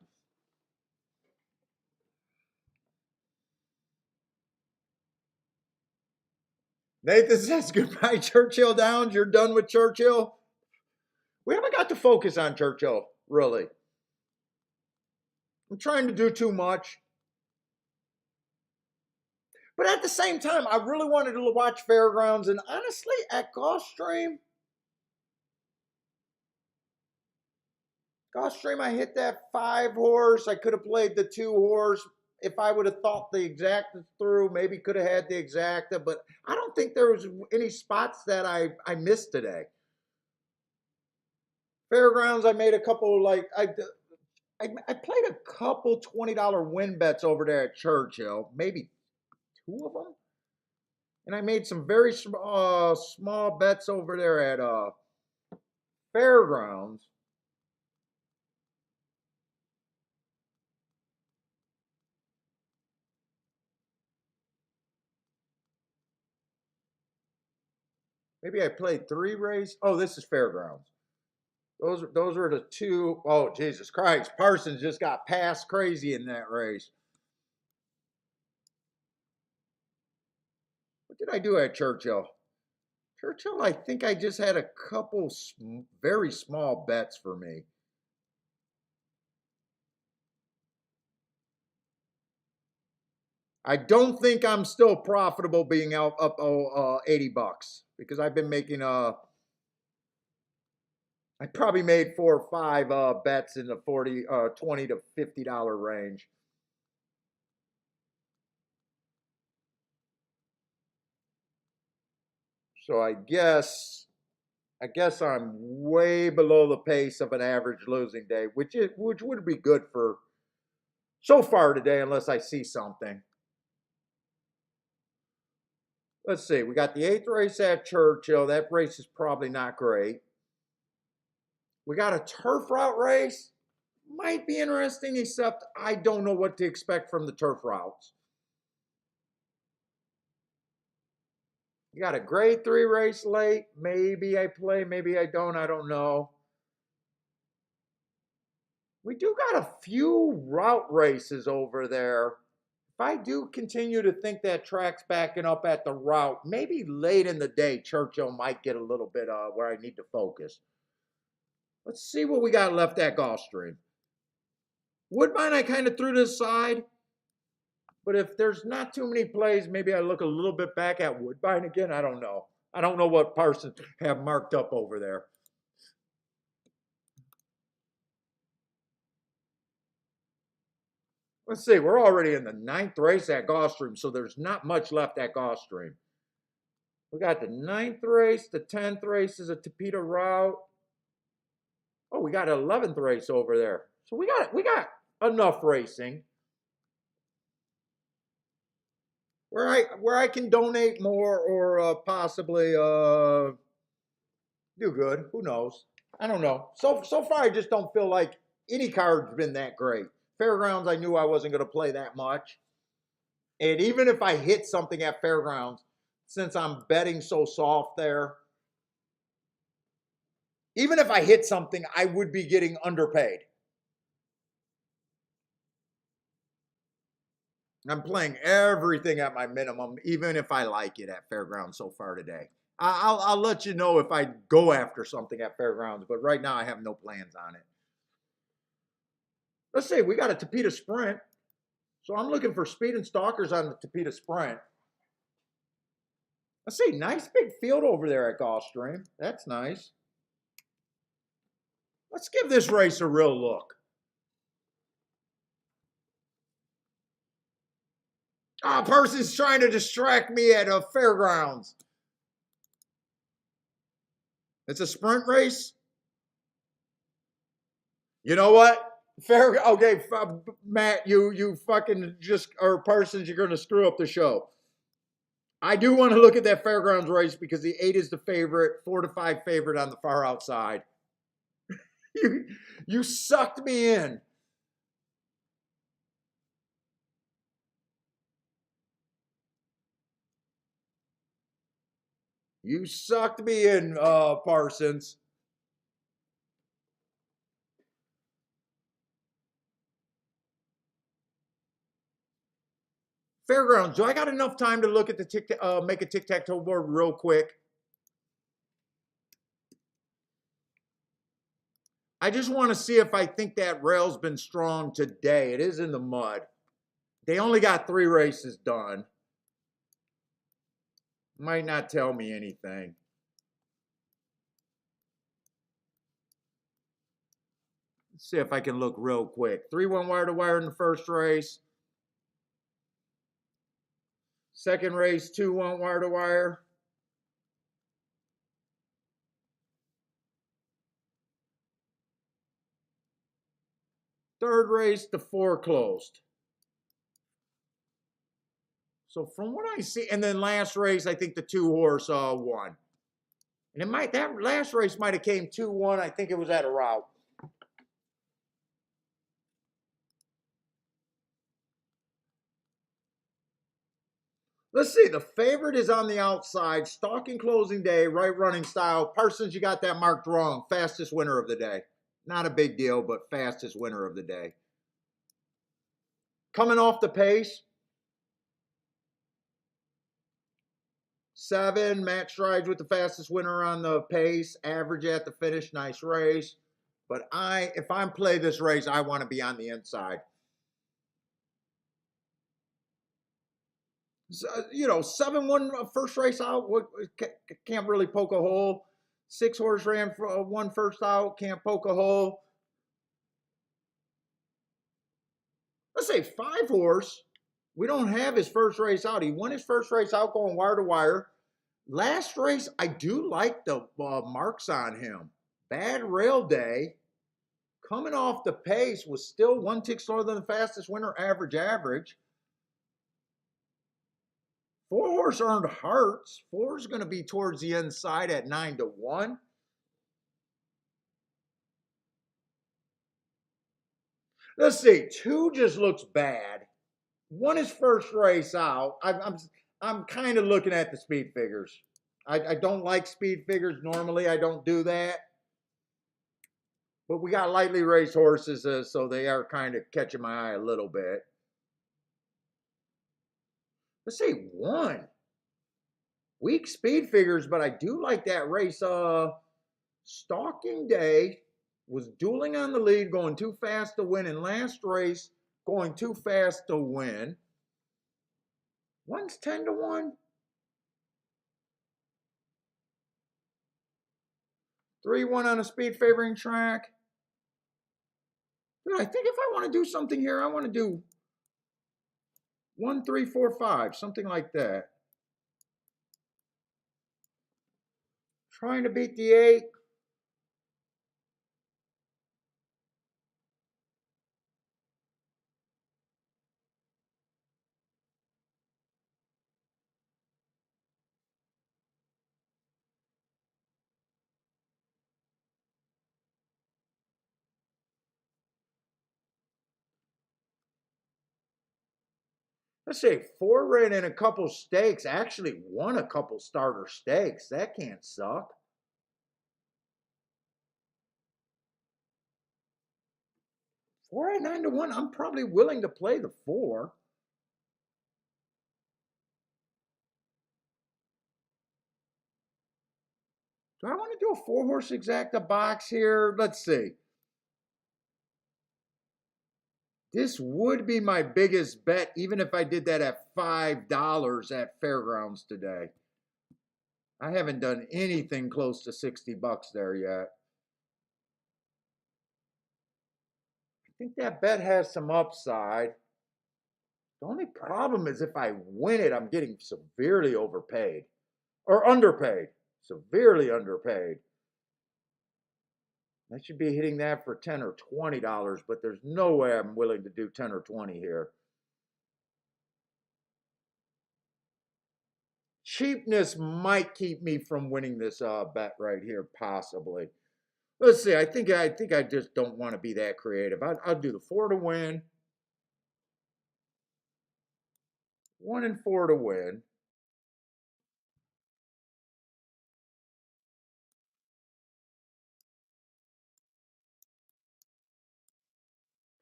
Nathan says, goodbye, Churchill Downs. You're done with Churchill? We haven't got to focus on Churchill, really. I'm trying to do too much. But at the same time, I really wanted to watch Fairgrounds. And honestly, at Gulfstream, I hit that 5 horse. I could have played the 2 horse. if I would have thought the exacta through, maybe could have had the exacta, but I don't think there was any spots that I missed today. Fairgrounds, I made a couple I played a couple $20 win bets over there at Churchill, maybe two of them, and I made some very small bets over there at Fairgrounds. Maybe I played three races. Oh, this is Fairgrounds. Those are the two. Oh, Jesus Christ. Parsons just got past crazy in that race. What did I do at Churchill? Churchill, I think I just had a couple very small bets for me. I don't think I'm still profitable being out up $80 because I've been making I probably made 4 or 5 bets in the 20 to $50 range. So I guess I'm way below the pace of an average losing day, which would be good for so far today, unless I see something. Let's see. We got the 8th race at Churchill. That race is probably not great. We got a turf route race. Might be interesting, except I don't know what to expect from the turf routes. You got a grade 3 race late. Maybe I play, maybe I don't. I don't know. We do got a few route races over there. If I do continue to think that track's backing up at the route, maybe late in the day, Churchill might get a little bit where I need to focus. Let's see what we got left at Gulfstream. Woodbine, I kind of threw to the side. But if there's not too many plays, maybe I look a little bit back at Woodbine again. I don't know. I don't know what Parsons have marked up over there. Let's see. We're already in the 9th race at Gulfstream, so there's not much left at Gulfstream. We got the 9th race. The 10th race is a Topeka route. Oh, we got an 11th race over there. So we got enough racing where I can donate more or possibly do good. Who knows? I don't know. So far, I just don't feel like any card's been that great. Fairgrounds, I knew I wasn't going to play that much. And even if I hit something at Fairgrounds, since I'm betting so soft there, even if I hit something, I would be getting underpaid. I'm playing everything at my minimum, even if I like it at Fairgrounds so far today. I'll let you know if I go after something at Fairgrounds, but right now I have no plans on it. Let's see, we got a Topeka Sprint. So I'm looking for speed and stalkers on the Topeka Sprint. Let's see, nice big field over there at Gulfstream. That's nice. Let's give this race a real look. Ah, oh, Parsons trying to distract me at a Fairgrounds. It's a sprint race. You know what? Okay, Matt, you fucking just, or Parsons, you're going to screw up the show. I do want to look at that Fairgrounds race because the 8 is the favorite, 4 to 5 favorite on the far outside. You sucked me in. You sucked me in, Parsons. Fairgrounds. Do I got enough time to look at the make a tic-tac-toe board real quick? I just want to see if I think that rail's been strong today. It is in the mud. They only got 3 races done. Might not tell me anything. Let's see if I can look real quick. 3-1 wire to wire in the first race. Second race, 2-1 wire to wire. Third race, the 4 closed. So from what I see, and then last race, I think the 2-horse won. And it might, that last race might have came 2-1. I think it was at a route. Let's see. The favorite is on the outside. Stalking closing day, right running style. Parsons, you got that marked wrong. Fastest winner of the day. Not a big deal, but fastest winner of the day. Coming off the pace. 7, Matt Strides with the fastest winner on the pace. Average at the finish. Nice race. But if I'm playing this race, I want to be on the inside. So, 7-1 first race out. Can't really poke a hole. 6-horse ran for 1 first out. Can't poke a hole. Let's say 5-horse. We don't have his first race out. He won his first race out going wire to wire. Last race, I do like the marks on him. Bad rail day. Coming off the pace was still 1 tick slower than the fastest winner, average. 4-horse earned hearts. 4 is going to be towards the inside at 9-1. Let's see. 2 just looks bad. 1 is first race out. I'm kind of looking at the speed figures. I don't like speed figures normally. I don't do that. But we got lightly raced horses, so they are kind of catching my eye a little bit. Let's say 1. Weak speed figures, but I do like that race. Stalking Day was dueling on the lead, going too fast to win. And last race, going too fast to win. 1's 10-1. 3-1 on a speed favoring track. Dude, I think if I want to do something here, I want to do 1, 3, 4, 5, something like that. Trying to beat the 8. Let's say 4 ran in a couple stakes. Actually won a couple starter stakes. That can't suck. 4 at 9-1. I'm probably willing to play the 4. Do I want to do a 4-horse exacta box here? Let's see. This would be my biggest bet, even if I did that at $5 at Fairgrounds today. I haven't done anything close to $60 there yet. I think that bet has some upside. The only problem is if I win it, I'm getting severely overpaid. Or underpaid. Severely underpaid. I should be hitting that for $10 or $20, but there's no way I'm willing to do 10 or 20 here. Cheapness might keep me from winning this bet right here, possibly. Let's see. I think I just don't want to be that creative. I'll do the 4 to win. 1 and 4 to win.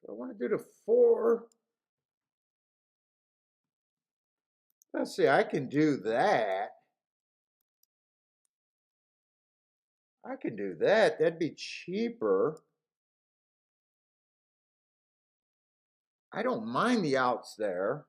I want to do the 4. Let's see. I can do that. I can do that. That'd be cheaper. I don't mind the outs there.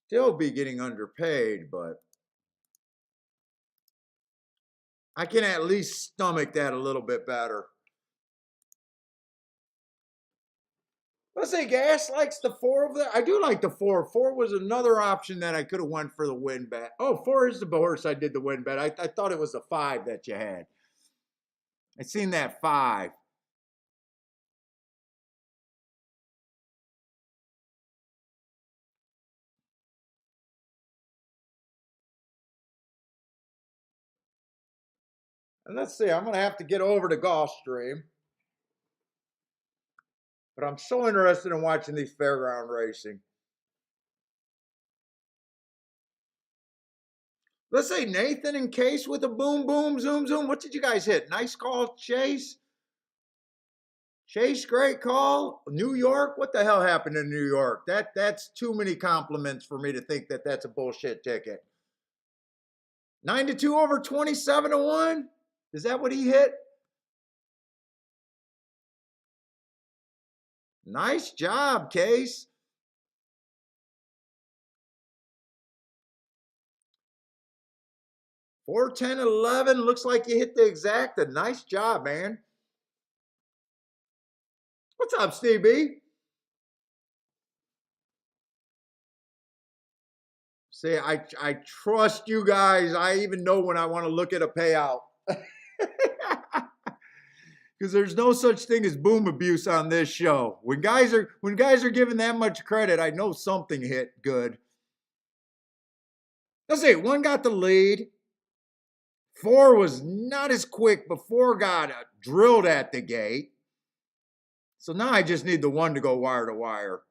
Still be getting underpaid, but I can at least stomach that a little bit better. Let's say Gas likes the 4 of that. I do like the 4. 4 was another option that I could have went for the win bet. Oh, 4 is the horse I did the win bet. I thought it was the 5 that you had. I seen that 5. And let's see, I'm going to have to get over to Gulfstream. But I'm so interested in watching these fairground racing. Let's say Nathan and Case with a boom, boom, zoom, zoom. What did you guys hit? Nice call, Chase. Chase, great call. New York, what the hell happened in New York? That's too many compliments for me to think that that's a bullshit ticket. 9-2 over 27-1. Is that what he hit? Nice job, Case. 4, 10, 11. Looks like you hit the exacta. Nice job, man. What's up, Steve B? See, I trust you guys. I even know when I want to look at a payout. Because there's no such thing as boom abuse on this show. When guys are given that much credit, I know something hit good. Let's see, 1 got the lead. 4 was not as quick, but 4 got drilled at the gate. So now I just need the 1 to go wire to wire.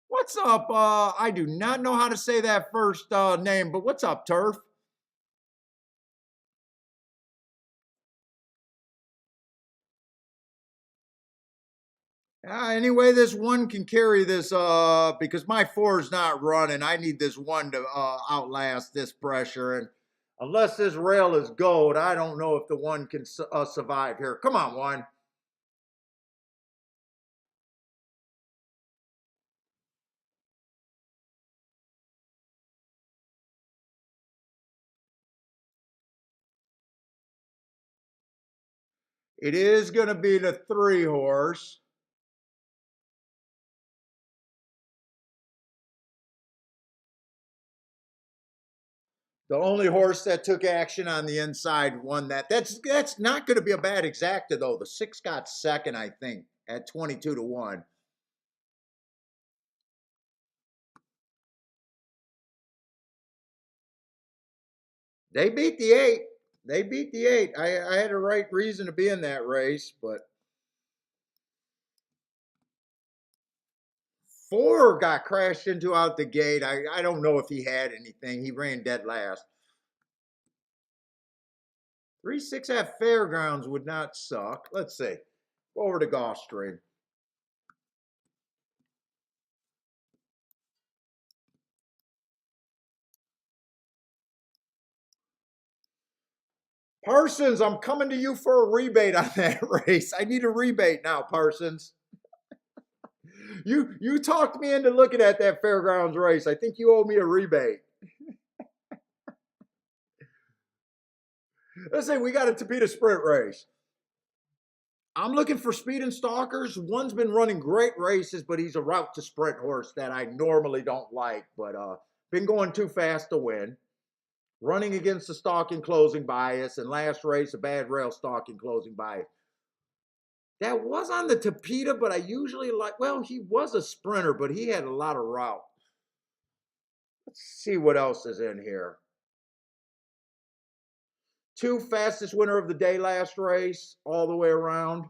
What's up? I do not know how to say that first name, but what's up, Turf? Anyway, this 1 can carry this because my 4 is not running. I need this 1 to outlast this pressure. And unless this rail is gold, I don't know if the 1 can survive here. Come on, 1. It is going to be the 3 horse. The only horse that took action on the inside won that. That's not going to be a bad exacta, though. The 6 got second, I think, at 22-1. They beat the 8. They beat the 8. I had a right reason to be in that race, but 4 got crashed into out the gate. I don't know if he had anything. He ran dead last. 3-6 at Fairgrounds would not suck. Let's see. Go over to Gulfstream. Parsons, I'm coming to you for a rebate on that race. I need a rebate now, Parsons. You talked me into looking at that Fairgrounds race. I think you owe me a rebate. Let's say we got a Topeka sprint race. I'm looking for speed and stalkers. 1's been running great races, but he's a route to sprint horse that I normally don't like, but been going too fast to win. Running against the stalking closing bias, and last race, a bad rail stalking closing bias. That was on the Topeka, but I usually like, well, he was a sprinter, but he had a lot of route. Let's see what else is in here. 2 fastest winner of the day last race, all the way around.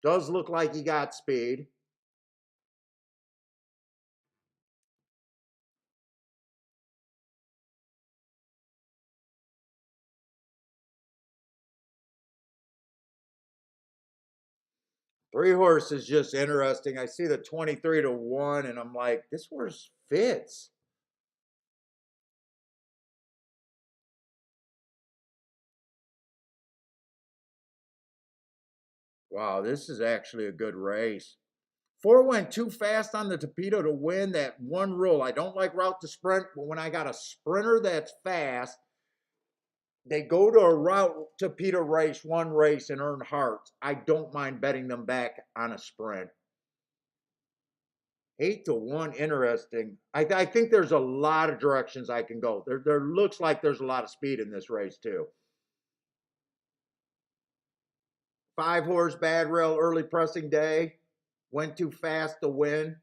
Does look like he got speed. Three horses just interesting. I see the 23-1, and I'm like, this horse fits. Wow, this is actually a good race. 4 went too fast on the torpedo to win. That one rule. I don't like route to sprint, but when I got a sprinter that's fast, they go to a route torpedo race, one race, and earn hearts. I don't mind betting them back on a sprint. 8-1, interesting. I think there's a lot of directions I can go. There looks like there's a lot of speed in this race too. 5 horse bad rail early pressing day. Went too fast to win.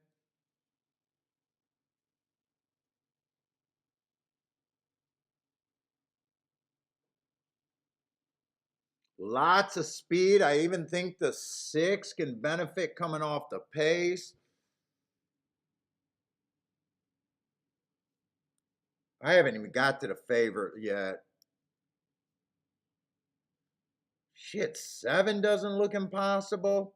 Lots of speed. I even think the 6 can benefit coming off the pace. I haven't even got to the favorite yet. Shit, 7 doesn't look impossible.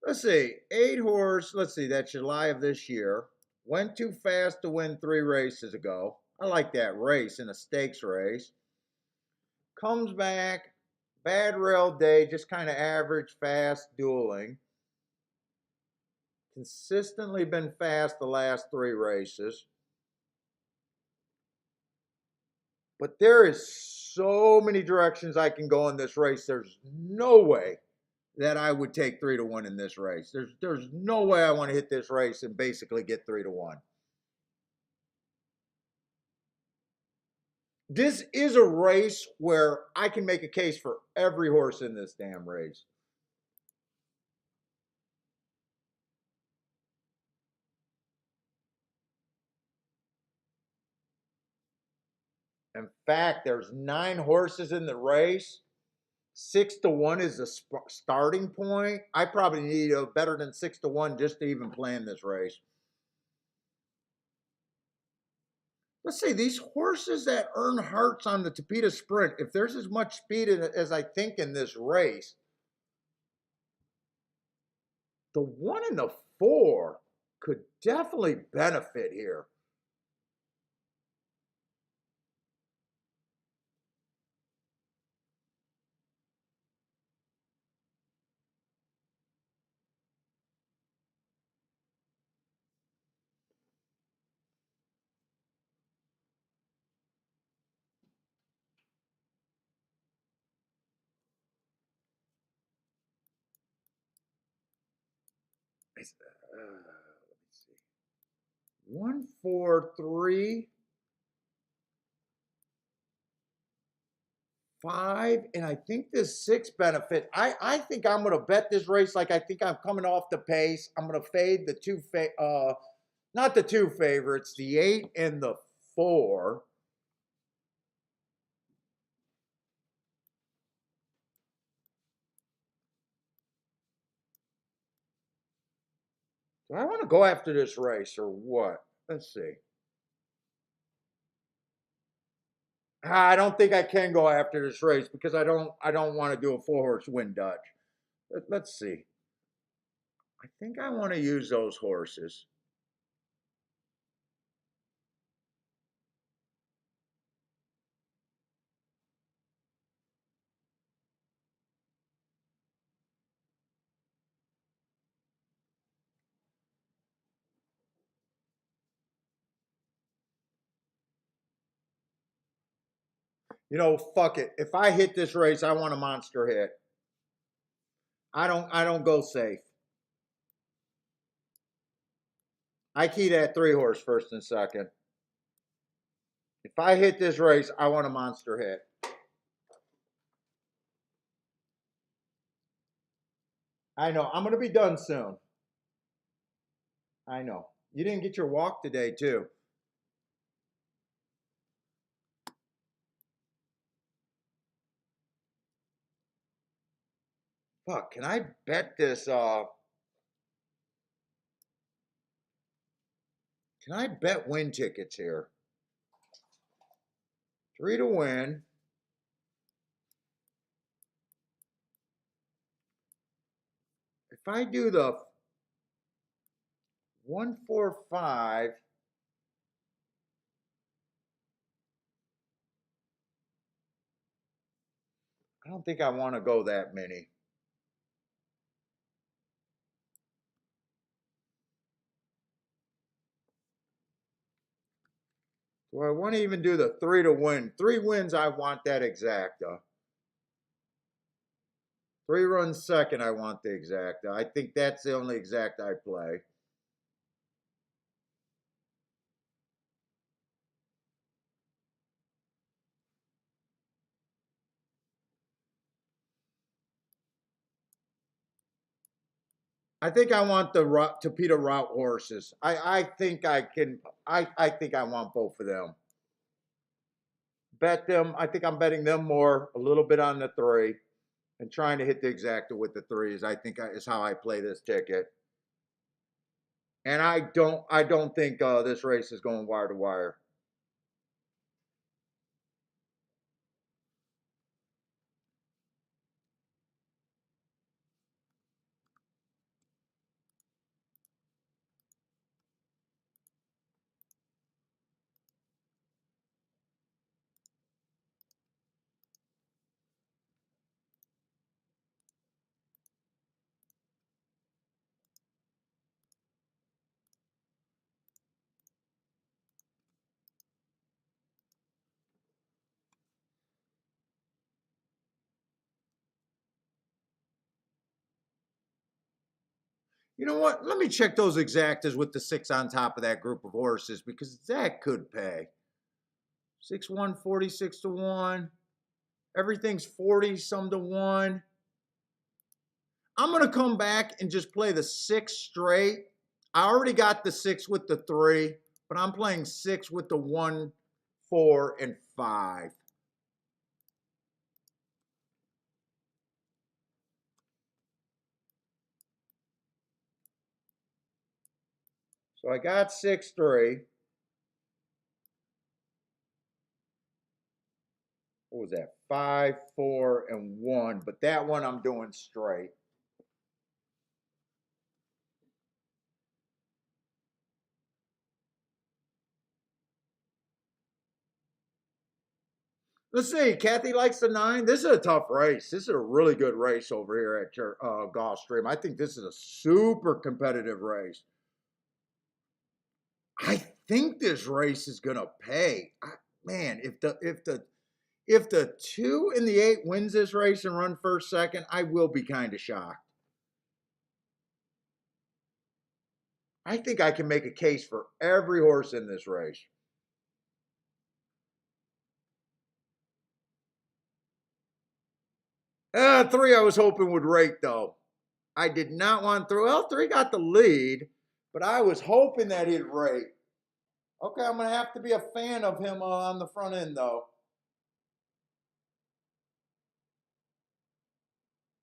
Let's see, 8 horse. Let's see, that's July of this year. Went too fast to win 3 races ago. I like that race in a stakes race. Comes back, bad rail day, just kind of average fast dueling. Consistently been fast the last 3 races. But there is so many directions I can go in this race. There's no way that I would take 3-1 in this race. There's no way I want to hit this race and basically get 3-1. This is a race where I can make a case for every horse in this damn race. In fact, there's 9 horses in the race. 6-1 is the starting point. I probably need a better than 6-1 just to even plan this race. Let's see, these horses that earn hearts on the Torpedo Sprint, if there's as much speed as I think in this race, the 1 and the 4 could definitely benefit here. Let's see. 1, 4, 3, 5, and I think this 6 benefit. I think I'm going to bet this race like I think I'm coming off the pace. I'm going to fade the 2 not the 2 favorites, the 8 and the 4. Do I want to go after this race or what? Let's see. I don't think I can go after this race because I don't want to do a 4 horse win Dutch. Let's see. I think I want to use those horses. Fuck it. If I hit this race, I want a monster hit. I don't go safe. I key that 3 horse first and second. If I hit this race, I want a monster hit. I know. I'm going to be done soon. I know. You didn't get your walk today, too. Fuck, can I bet this can I bet win tickets here? 3 to win. If I do the 1, 4, 5, don't think I want to go that many. Do I want to even do the 3 to win? 3 wins, I want that exacta. 3 runs second, I want the exacta. I think that's the only exact I play. I think I want the torpedo route horses. I think I can. I think I want both of them. Bet them. I think I'm betting them more. A little bit on the 3, and trying to hit the exacta with the 3s. I think is how I play this ticket. And I don't think this race is going wire to wire. You know what? Let me check those exactas with the 6 on top of that group of horses because that could pay. 6-1, 46 to 1. Everything's 40 some to 1. I'm going to come back and just play the 6 straight. I already got the 6 with the 3, but I'm playing 6 with the 1, 4, and 5. So I got 6, 3. What was that? 5, 4, and 1. But that one I'm doing straight. Let's see. Kathy likes the 9. This is a tough race. This is a really good race over here at Gulfstream. I think this is a super competitive race. I think this race is gonna pay. Man, if the 2 and the 8 wins this race and run first, second, I will be kind of shocked. I think I can make a case for every horse in this race. 3 I was hoping would rake though. I did not want 3. Well, 3 got the lead, but I was hoping that he'd rake. Okay, I'm gonna have to be a fan of him on the front end though.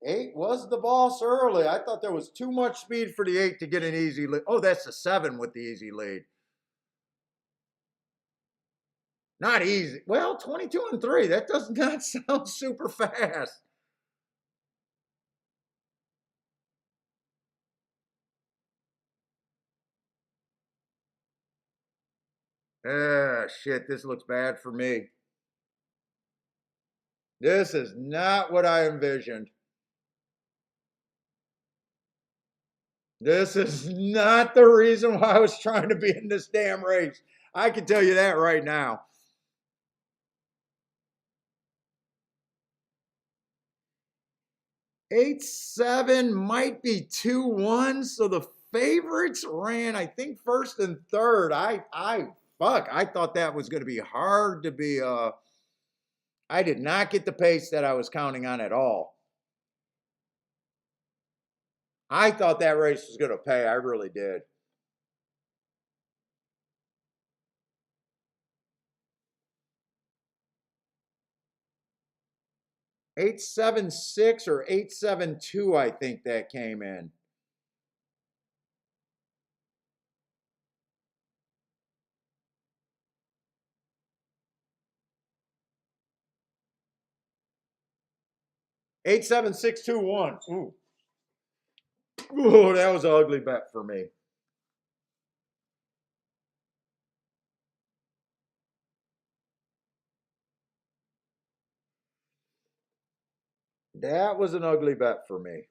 8 was the boss early. I thought there was too much speed for the 8 to get an easy lead. Oh, that's the 7 with the easy lead. Not easy. Well, 22 and 3. That does not sound super fast. Ah, shit. This looks bad for me. This is not what I envisioned. This is not the reason why I was trying to be in this damn race. I can tell you that right now. 8-7 might be 2-1. So the favorites ran, I think, first and third. I thought that was going to be hard to be. I did not get the pace that I was counting on at all. I thought that race was going to pay. I really did. 8-7-6 or 8-7-2, I think that came in. Eight, 7, 6, 2, 1. Ooh. Ooh, that was an ugly bet for me. That was an ugly bet for me.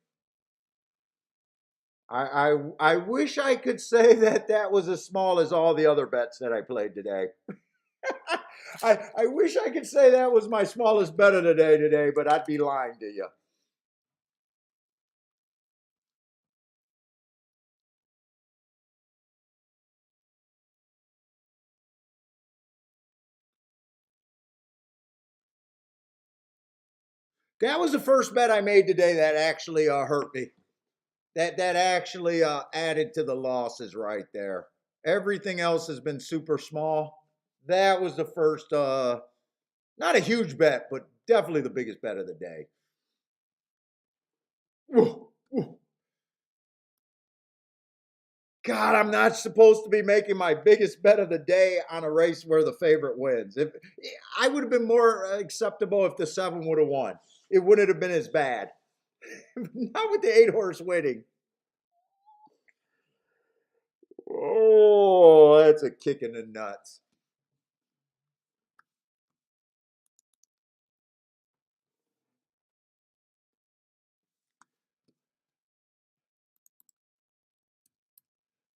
I wish I could say that that was as small as all the other bets that I played today. I wish I could say that was my smallest bet of the day today, but I'd be lying to you. That was the first bet I made today that actually hurt me. That actually added to the losses right there. Everything else has been super small. That was the first, not a huge bet, but definitely the biggest bet of the day. God, I'm not supposed to be making my biggest bet of the day on a race where the favorite wins. If I would have been more acceptable if the 7 would have won, it wouldn't have been as bad. Not with the 8 horse winning. Oh, that's a kick in the nuts.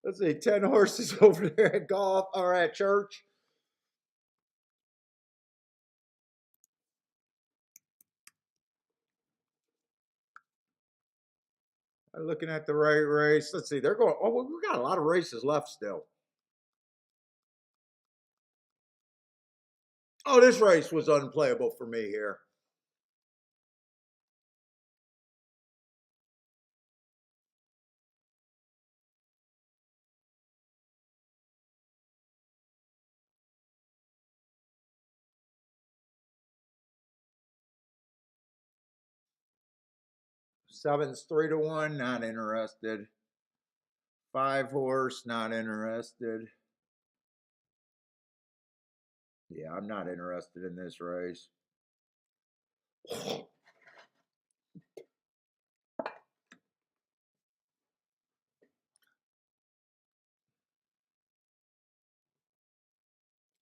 Let's see, 10 horses over there at golf or at church. I'm looking at the right race. Let's see, they're going. Oh, well, we got a lot of races left still. Oh, this race was unplayable for me here. Seven's 3-1, not interested. 5 horse, not interested. Yeah, I'm not interested in this race.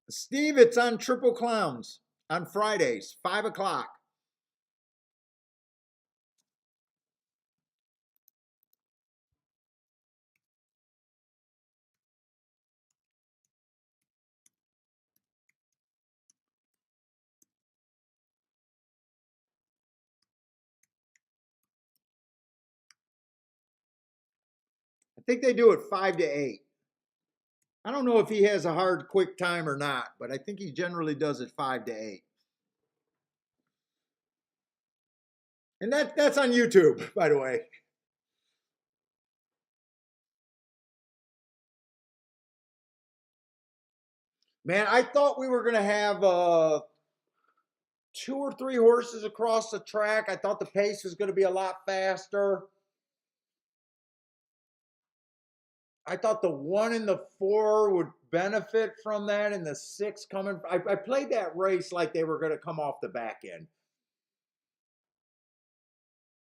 Steve, it's on Triple Clowns on Fridays, 5 o'clock. I think they do it 5 to 8. I don't know if he has a hard quick time or not, but I think he generally does it 5 to 8. And that's on YouTube, by the way. Man, I thought we were gonna have 2 or 3 horses across the track. I thought the pace was gonna be a lot faster. I thought the 1 and the 4 would benefit from that, and the 6 coming. I played that race like they were going to come off the back end.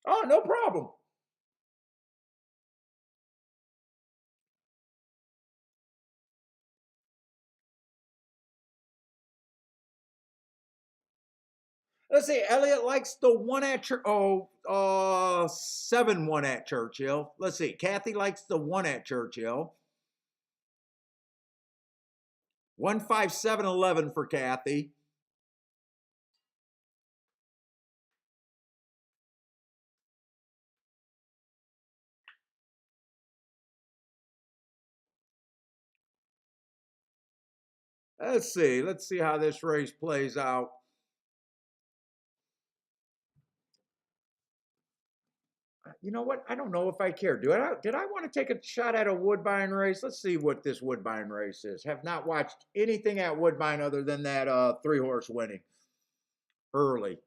Oh, no problem. Let's see. Elliot likes the 7-1 at Churchill. Let's see. Kathy likes the 1 at Churchill. 15711 for Kathy. Let's see. Let's see how this race plays out. You know what? I don't know if I care. Did I want to take a shot at a Woodbine race? Let's see what this Woodbine race is. Have not watched anything at Woodbine other than that 3 horse winning early.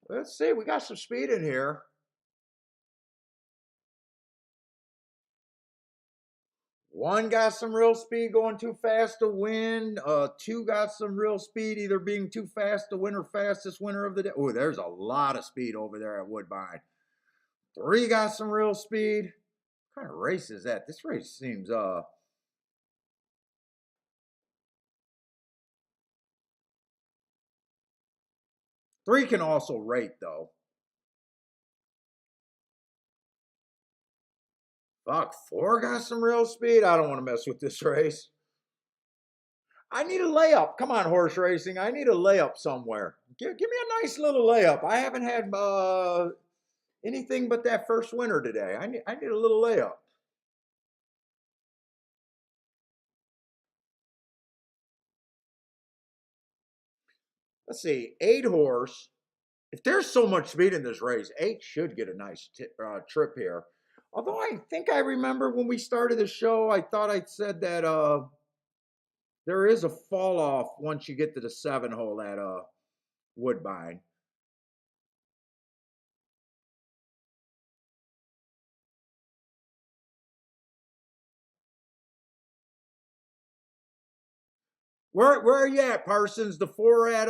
Let's see. We got some speed in here. One got some real speed going too fast to win. 2 got some real speed either being too fast to win or fastest winner of the day. Oh, there's a lot of speed over there at Woodbine. 3 got some real speed. What kind of race is that? This race seems 3 can also rate though. Fuck, 4 got some real speed. I don't want to mess with this race. I need a layup. Come on, horse racing. I need a layup somewhere. Give me a nice little layup. I haven't had anything but that first winner today. I need a little layup. Let's see, 8 horse. If there's so much speed in this race, 8 should get a nice trip here. Although I think I remember when we started the show, I thought I said that there is a fall off once you get to the 7 hole at Woodbine. Where are you at, Parsons? The 4 at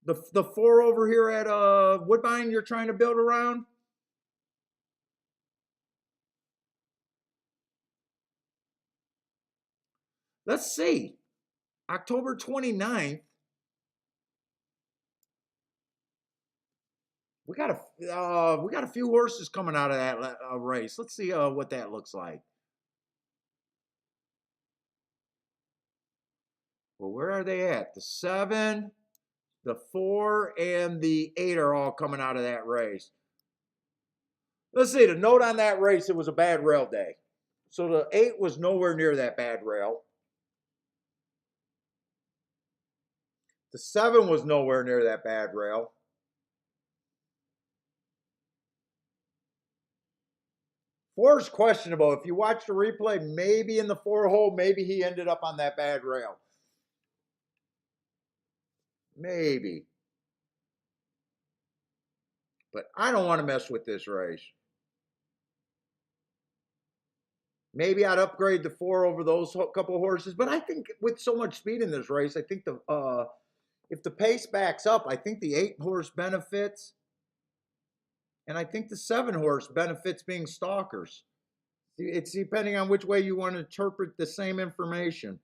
the 4 over here at Woodbine you're trying to build around? Let's see. October 29th. We got a few horses coming out of that race. Let's see what that looks like. Well, where are they at? The 7, the 4, and the 8 are all coming out of that race. Let's see. The note on that race, it was a bad rail day. So the 8 was nowhere near that bad rail. The 7 was nowhere near that bad rail. Four is questionable. If you watch the replay, maybe in the 4 hole, maybe he ended up on that bad rail. Maybe. But I don't want to mess with this race. Maybe I'd upgrade the 4 over those couple horses. But I think with so much speed in this race, I think if the pace backs up, I think the 8 horse benefits. And I think the 7 horse benefits being stalkers. It's depending on which way you want to interpret the same information.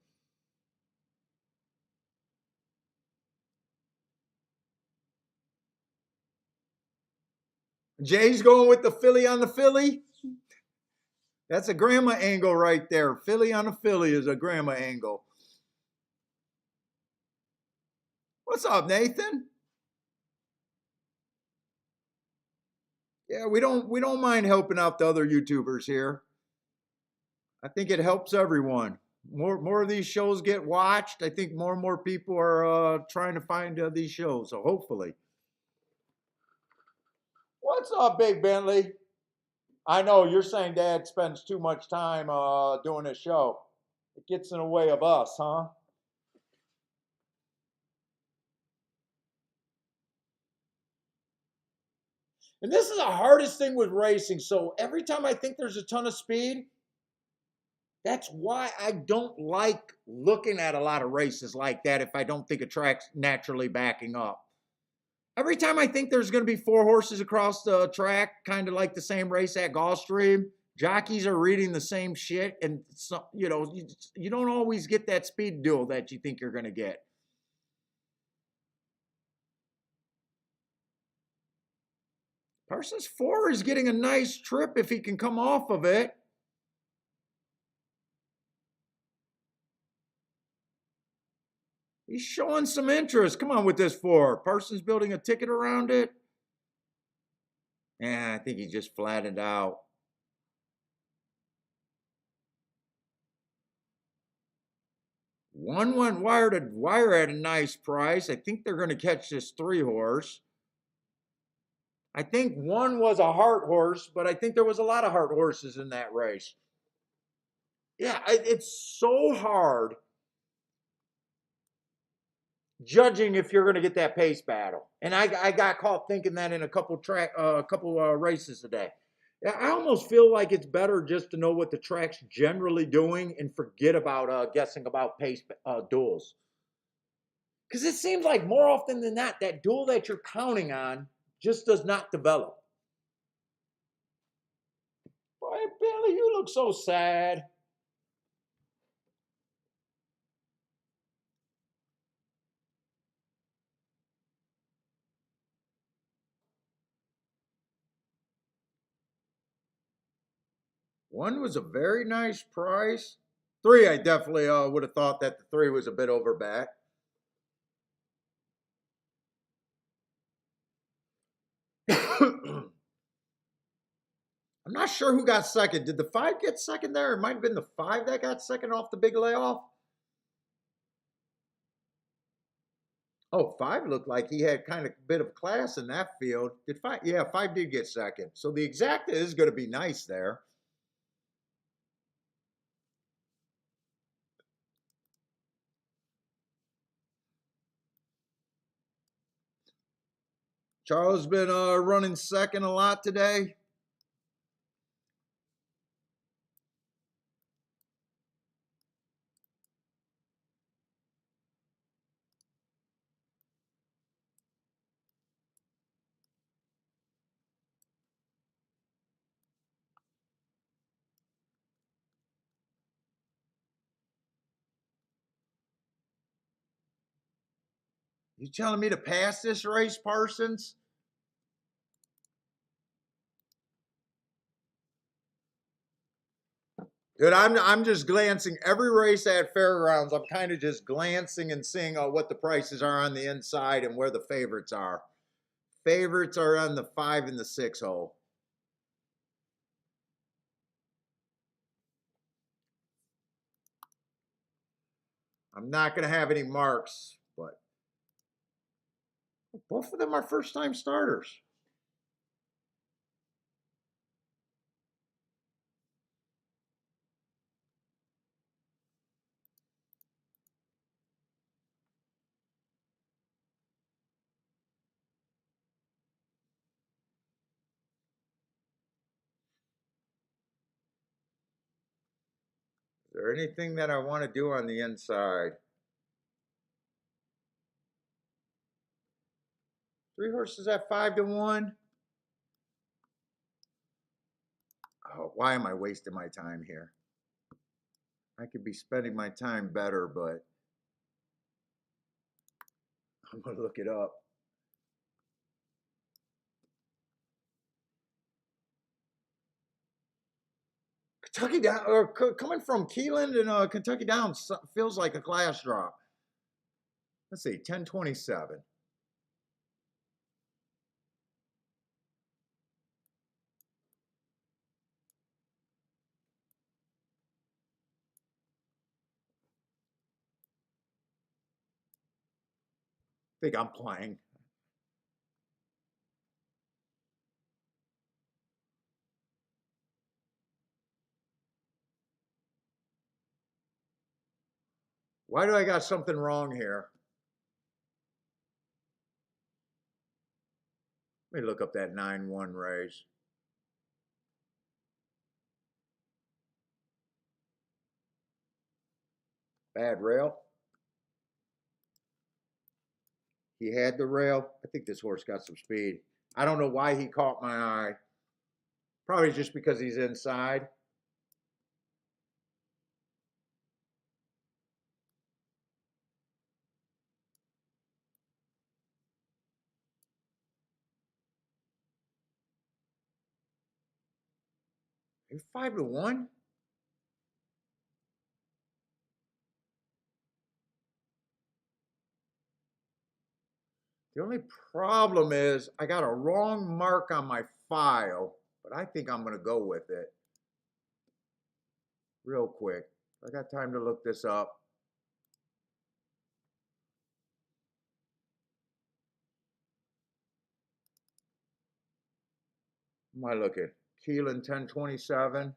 Jay's going with the filly on the filly. That's a grandma angle right there. Filly on a filly is a grandma angle. What's up, Nathan? Yeah, we don't mind helping out the other YouTubers here. I think it helps everyone. More of these shows get watched. I think more and more people are trying to find these shows. So hopefully. What's up, Big Bentley? I know you're saying Dad spends too much time doing this show. It gets in the way of us, huh? And this is the hardest thing with racing. So every time I think there's a ton of speed, that's why I don't like looking at a lot of races like that if I don't think a track's naturally backing up. Every time I think there's going to be 4 horses across the track, kind of like the same race at Gulfstream, jockeys are reading the same shit, and you don't always get that speed duel that you think you're going to get. Parsons 4 is getting a nice trip if he can come off of it. He's showing some interest. Come on with this 4. Parsons building a ticket around it. Yeah, I think he just flattened out. 1 went wire to wire at a nice price. I think they're going to catch this 3 horse. I think 1 was a heart horse, but I think there was a lot of heart horses in that race. Yeah, it's so hard judging if you're going to get that pace battle. And I got caught thinking that in a couple races today. I almost feel like it's better just to know what the track's generally doing and forget about guessing about pace duels. Because it seems like more often than not, that duel that you're counting on just does not develop. look so sad. One was a very nice price. Three, I definitely would have thought that the three was a bit over bet. I'm not sure who got second. Did the five get second there? It might have been the five that got second off the big layoff. Oh, five looked like he had kind of a bit of class in that field. Did five? Yeah, five did get second. So the exacta is going to be nice there. Charles been running second a lot today. You telling me to pass this race, Parsons? Dude, I'm just glancing every race at Fairgrounds. I'm kind of just glancing and seeing what the prices are on the inside and where the favorites are. Favorites are on the 5 and the 6 hole. I'm not going to have any marks, but both of them are first time starters. Is there anything that I want to do on the inside? Three horses at 5 to 1. Oh, why am I wasting my time here? I could be spending my time better, but I'm going to look it up. Kentucky down, or coming from Keeneland and Kentucky down feels like a class drop. Let's see, 1027. I think I'm playing. Why do I got something wrong here? Let me look up that 9-1 race. Bad rail. He had the rail. I think this horse got some speed. I don't know why he caught my eye. Probably just because he's inside. You're 5 to 1? The only problem is I got a wrong mark on my file, but I think I'm going to go with it. Real quick. I got time to look this up. What am I looking? Keelan 1027.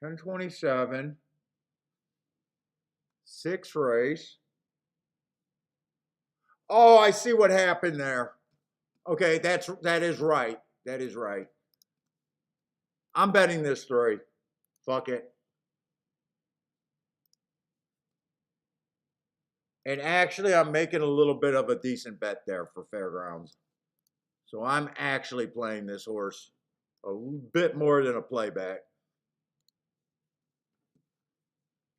Ten 27. 6 race. Oh, I see what happened there. Okay, that is right. That is right. I'm betting this 3. Fuck it. And actually, I'm making a little bit of a decent bet there for Fairgrounds. So I'm actually playing this horse a bit more than a play bet.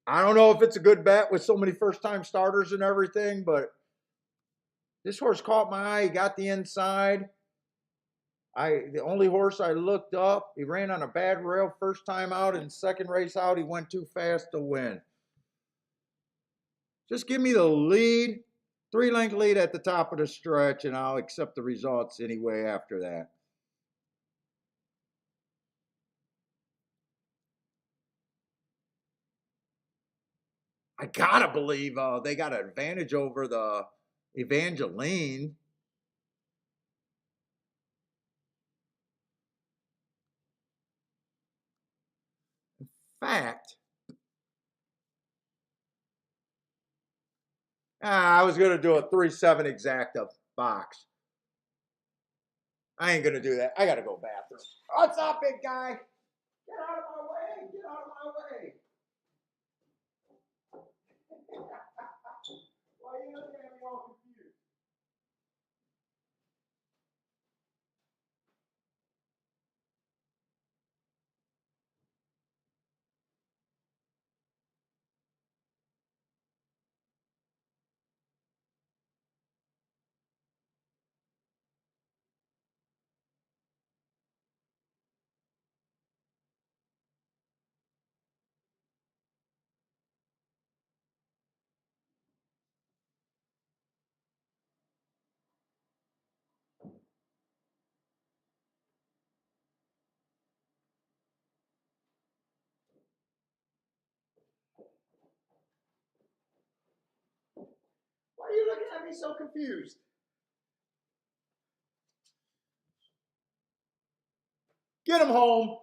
I don't know if it's a good bet with so many first-time starters and everything, but this horse caught my eye. He got the inside. The only horse I looked up, he ran on a bad rail first time out, and second race out, he went too fast to win. Just give me the lead, 3-length lead at the top of the stretch, and I'll accept the results anyway after that. I gotta believe they got an advantage over the Evangeline. In fact, I was gonna do a 3-7 exacta box. I ain't gonna do that. I gotta go bathroom. What's up, big guy? Get out of my way! Get out of my way! Why are you looking at me all confused? Why are you looking at me so confused? Get him home.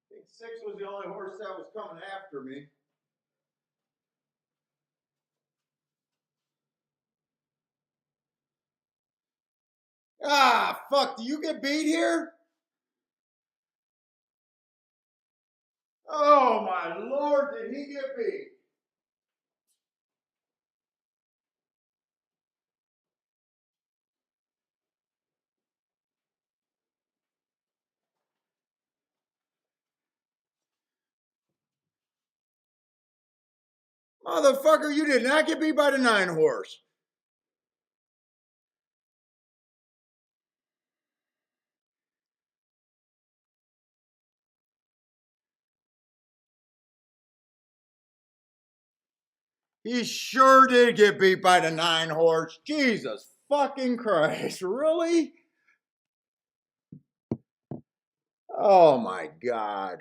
I think 6 was the only horse that was coming after me. Ah, fuck, do you get beat here? Oh my lord, did he get beat? Motherfucker, you did not get beat by the 9 horse. He sure did get beat by the 9 horse. Jesus fucking Christ, really? Oh my God.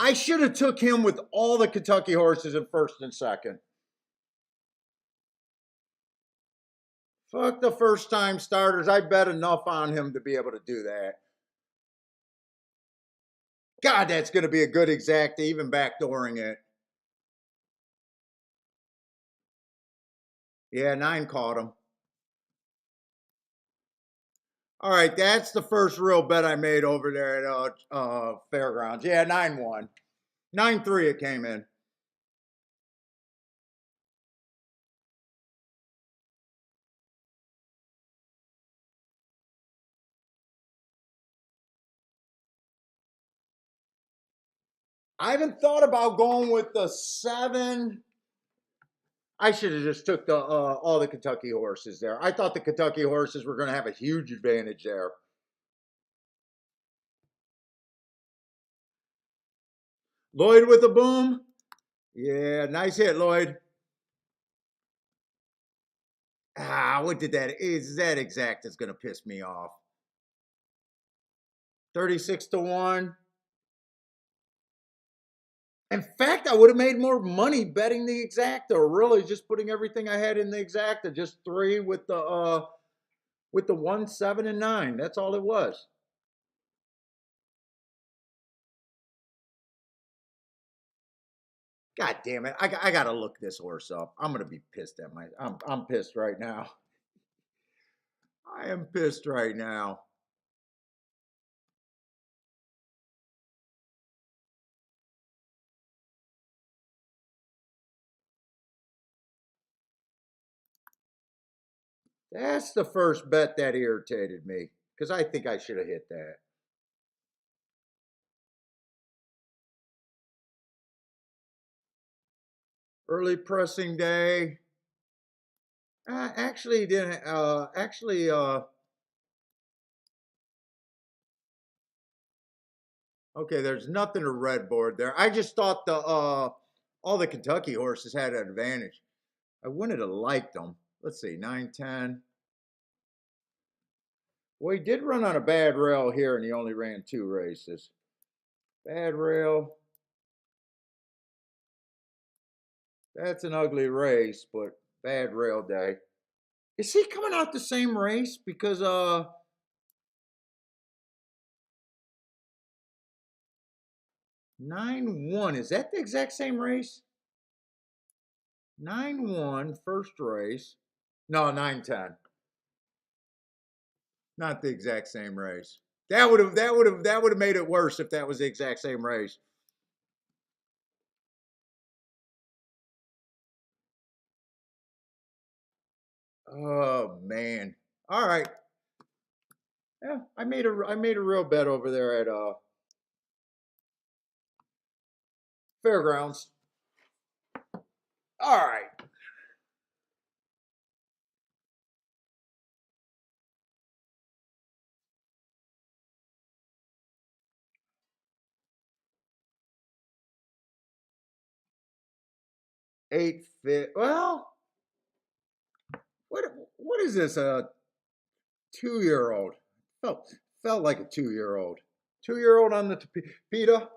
I should have took him with all the Kentucky horses in first and second. Fuck the first time starters. I bet enough on him to be able to do that. God, that's going to be a good exacta, even backdooring it. Yeah, 9 caught him. All right, that's the first real bet I made over there at Fairgrounds. Yeah, 9-1. 9-3 it came in. I haven't thought about going with the 7. I should have just took the all the Kentucky horses there. I thought the Kentucky horses were going to have a huge advantage there. Lloyd with a boom. Yeah, nice hit, Lloyd. What did that? Is that exact? Is going to piss me off. 36-1. In fact, I would have made more money betting the exacta, or really just putting everything I had in the exacta, just three with the 1, 7, and 9. That's all it was. God damn it! I gotta look this horse up. I'm gonna be pissed at my. I'm pissed right now. I am pissed right now. That's the first bet that irritated me because I think I should have hit that. Early pressing day. Actually didn't. Okay, there's nothing to red board there. I just thought the all the Kentucky horses had an advantage. I wouldn't have liked them. Let's see, 9, 10. Well, he did run on a bad rail here, and he only ran 2 races. Bad rail. That's an ugly race, but bad rail day. Is he coming out the same race? Because 9-1, is that the exact same race? 9-1, first race. No, 9-10. Not the exact same race. That would have made it worse if that was the exact same race. Oh man. All right. Yeah, I made a real bet over there at Fairgrounds. All right. 8 fit. Well, what what is this? A 2-year-old? Felt like a 2-year-old. 2-year-old on the Tapeta. I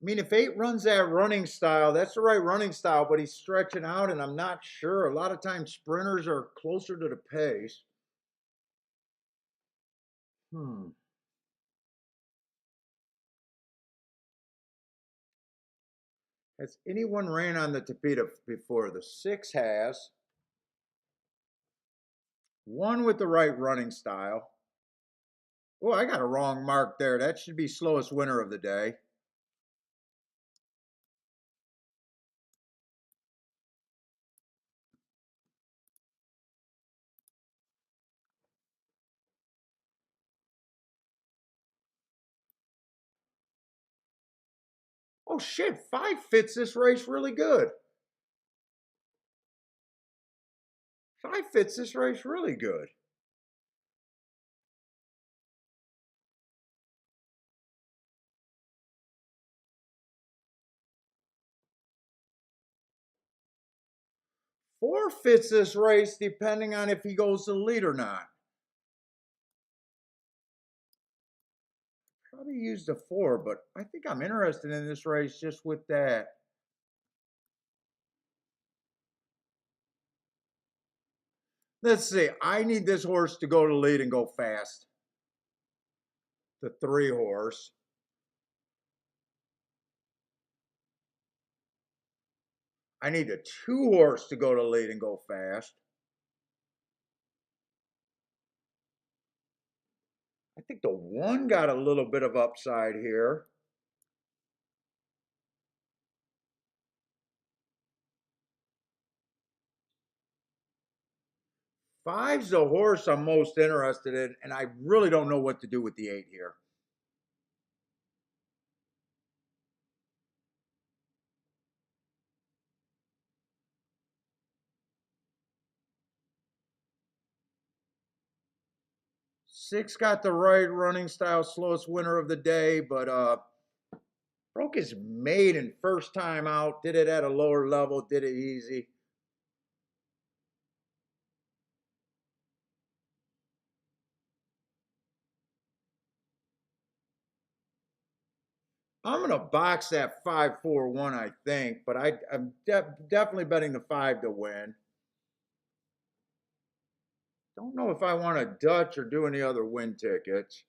mean, if 8 runs that running style, that's the right running style, but he's stretching out, and I'm not sure. A lot of times sprinters are closer to the pace. Hmm. Has anyone ran on the Tapeta before? The 6 has. One with the right running style. Oh, I got a wrong mark there. That should be slowest winner of the day. Oh shit, 5 fits this race really good. 5 fits this race really good. Four fits this race depending on if he goes to the lead or not. Probably used a 4, but I think I'm interested in this race just with that. Let's see. I need this horse to go to the lead and go fast. The 3 horse. I need a 2 horse to go to the lead and go fast. I think the 1 got a little bit of upside here. Five's the horse I'm most interested in, and I really don't know what to do with the 8 here. 6 got the right running style, slowest winner of the day, but broke his maiden first time out, did it at a lower level, did it easy. I'm going to box that 5-4-1, I think, but I'm definitely betting the 5 to win. Don't know if I want a Dutch or do any other win tickets.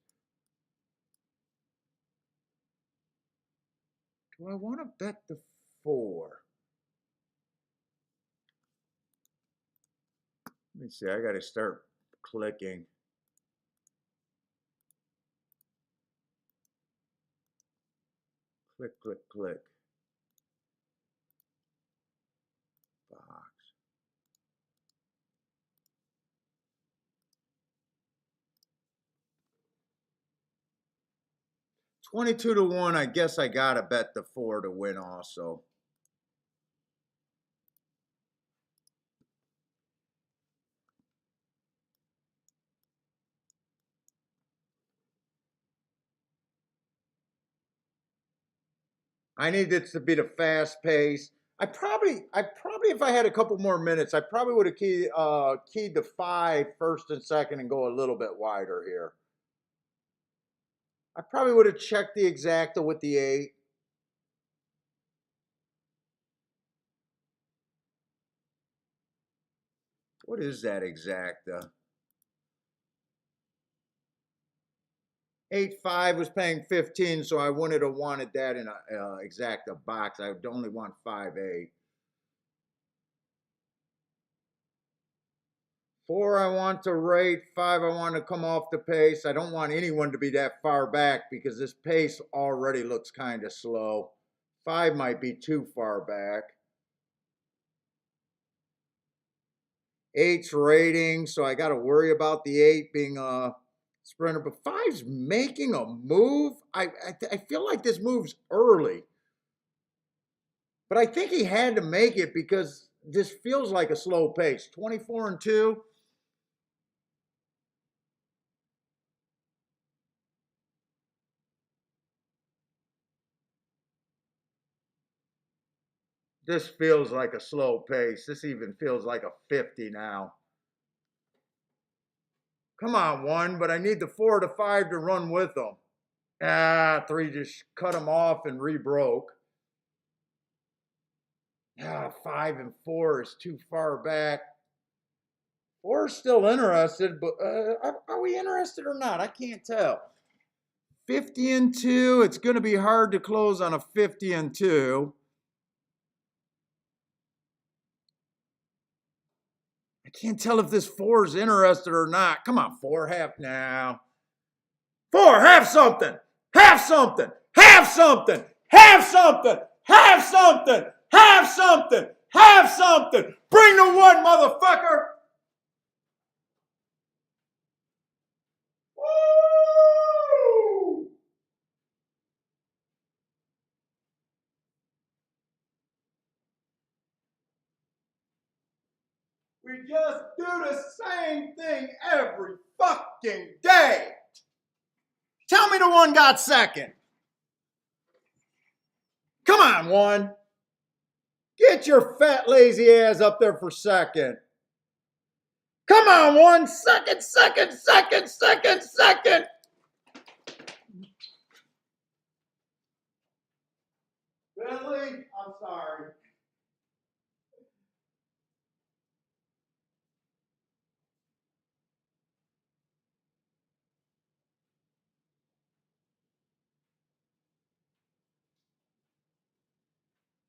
Do I want to bet the 4? Let me see. I got to start clicking. Click, click, click. Box. 22 to 1. I guess I got to bet the 4 to win also. I need this to be the fast pace. I probably, if I had a couple more minutes, I probably would have keyed the 5 first and second and go a little bit wider here. I probably would have checked the exacta with the 8. What is that exacta? 8-5 was paying 15, so I wouldn't have wanted that in a exacta box. I would only want 5-8. 4, I want to rate. 5, I want to come off the pace. I don't want anyone to be that far back because this pace already looks kind of slow. 5 might be too far back. 8's rating, so I got to worry about the 8 being a sprinter. But 5's making a move. I feel like this move's early. But I think he had to make it because this feels like a slow pace. 24 and 2. This feels like a slow pace. This even feels like a 50 now. Come on, 1, but I need the 4 to 5 to run with them. 3 just cut him off and rebroke. 5 and 4 is too far back. 4 is still interested, but are we interested or not? I can't tell. 50 and 2. It's going to be hard to close on a 50 and 2. I can't tell if this 4 is interested or not. Come on, 4, half now. 4, have something. Have something. Have something. Have something. Have something. Have something. Have something. Bring the 1, motherfucker. Woo! We just do the same thing every fucking day. Tell me the 1 got second. Come on, 1. Get your fat, lazy ass up there for second. Come on, 1. Second, second, second, second, second. Bentley, I'm sorry.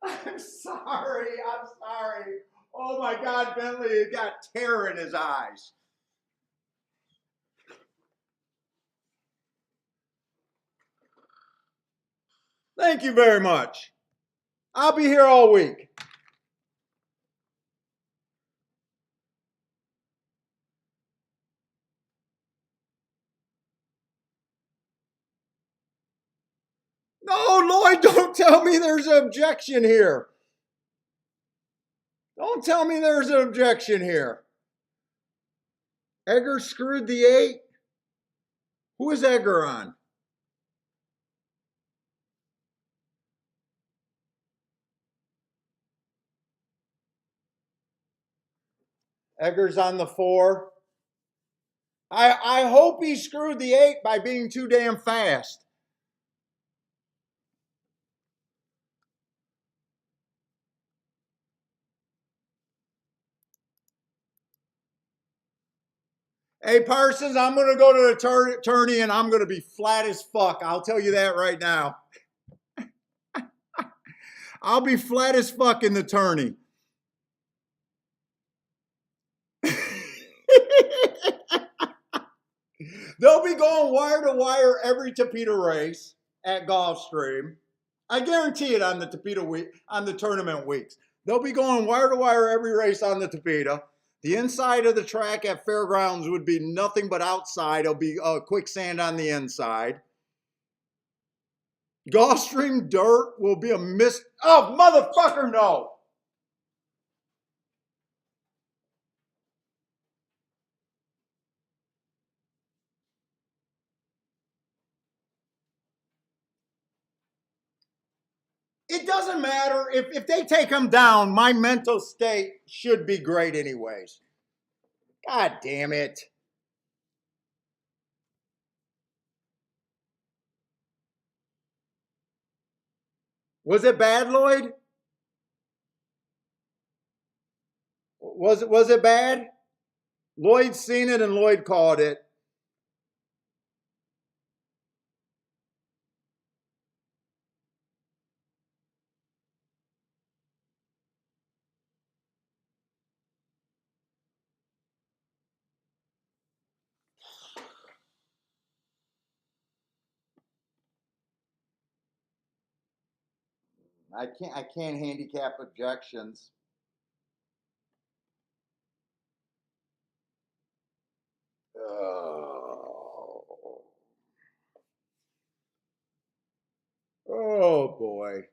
I'm sorry. I'm sorry. Oh my God, Bentley, he got terror in his eyes. Thank you very much. I'll be here all week. No, Lloyd, don't tell me there's an objection here. Don't tell me there's an objection here. Egger screwed the 8. Who is Edgar on? Edgar's on the 4. I hope he screwed the 8 by being too damn fast. Hey, Parsons, I'm going to go to the tourney and I'm going to be flat as fuck. I'll tell you that right now. I'll be flat as fuck in the tourney. They'll be going wire to wire every Tapeta race at Gulfstream. I guarantee it on the Tapeta week, on the tournament weeks. They'll be going wire to wire every race on the Tapeta. The inside of the track at Fairgrounds would be nothing but outside. It'll be quicksand on the inside. Gulfstream dirt will be a mist. Oh, motherfucker, no. It doesn't matter. If they take him down, my mental state should be great anyways. God damn it. Was it bad, Lloyd? Was it bad? Lloyd's seen it and Lloyd called it. I can't handicap objections. Oh, oh boy.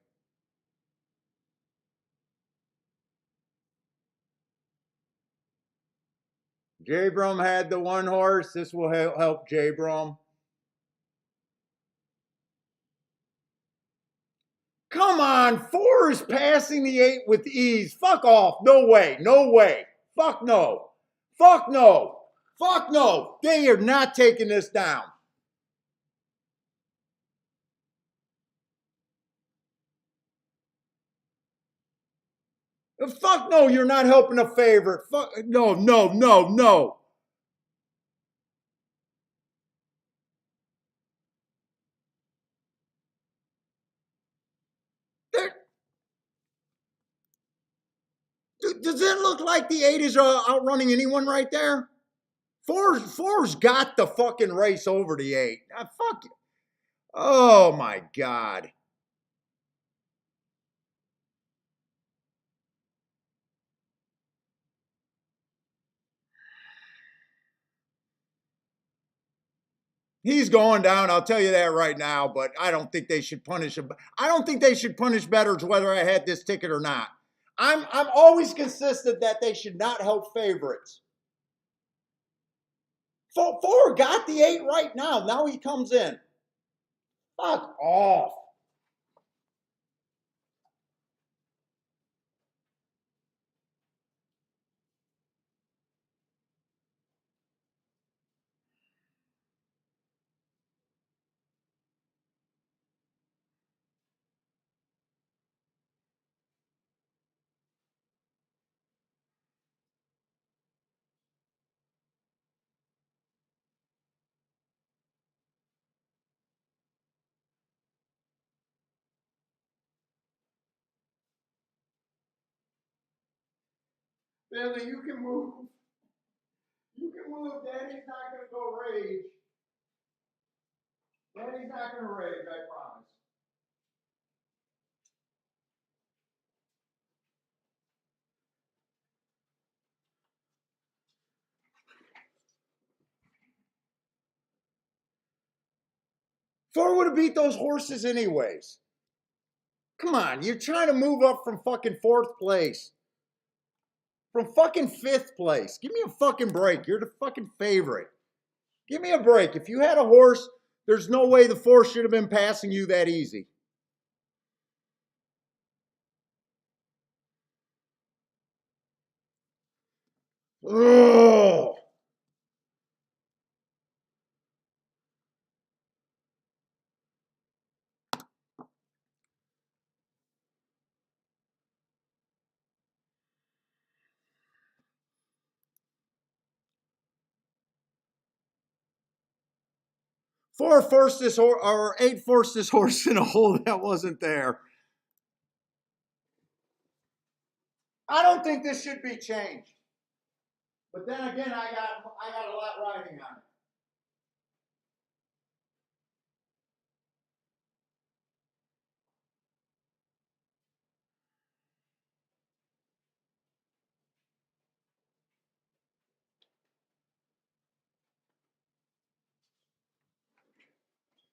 J Brum had the 1 horse. This will help J Brum. Come on, 4 is passing the 8 with ease. Fuck off. No way. No way. Fuck no. Fuck no. Fuck no. They are not taking this down. Fuck no, you're not helping a favorite. Fuck no, no, no, no. Does it look like the 8 is outrunning anyone right there? Four's got the fucking race over the 8. Fuck you. Oh my God. He's going down, I'll tell you that right now, but I don't think they should punish him. I don't think they should punish bettors whether I had this ticket or not. I'm always consistent that they should not help favorites. 4 got the 8 right now. Now he comes in. Fuck off. Billy, you can move. You can move. Daddy's not going to go rage. Daddy's not going to rage, I promise. Ford would have beat those horses anyways. Come on, you're trying to move up from fucking 4th place. From fucking 5th place. Give me a fucking break. You're the fucking favorite. Give me a break. If you had a horse, there's no way the 4 should have been passing you that easy. Oh. Four forced this horse, or 8 forced this horse in a hole that wasn't there. I don't think this should be changed. But then again, I got a lot riding on it.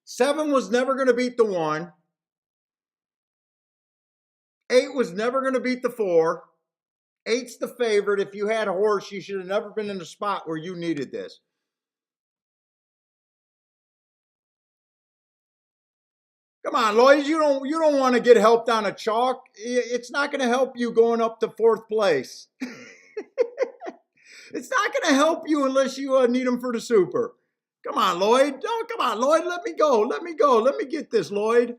Seven was never going to beat the 1. 8 was never going to beat the 4. 8's the favorite. If you had a horse, you should have never been in a spot where you needed this. Come on, Lloyd. You don't want to get helped on a chalk. It's not going to help you going up to 4th place. It's not going to help you unless you need them for the super. Come on, Lloyd. Oh, come on, Lloyd. Let me go. Let me go. Let me get this, Lloyd.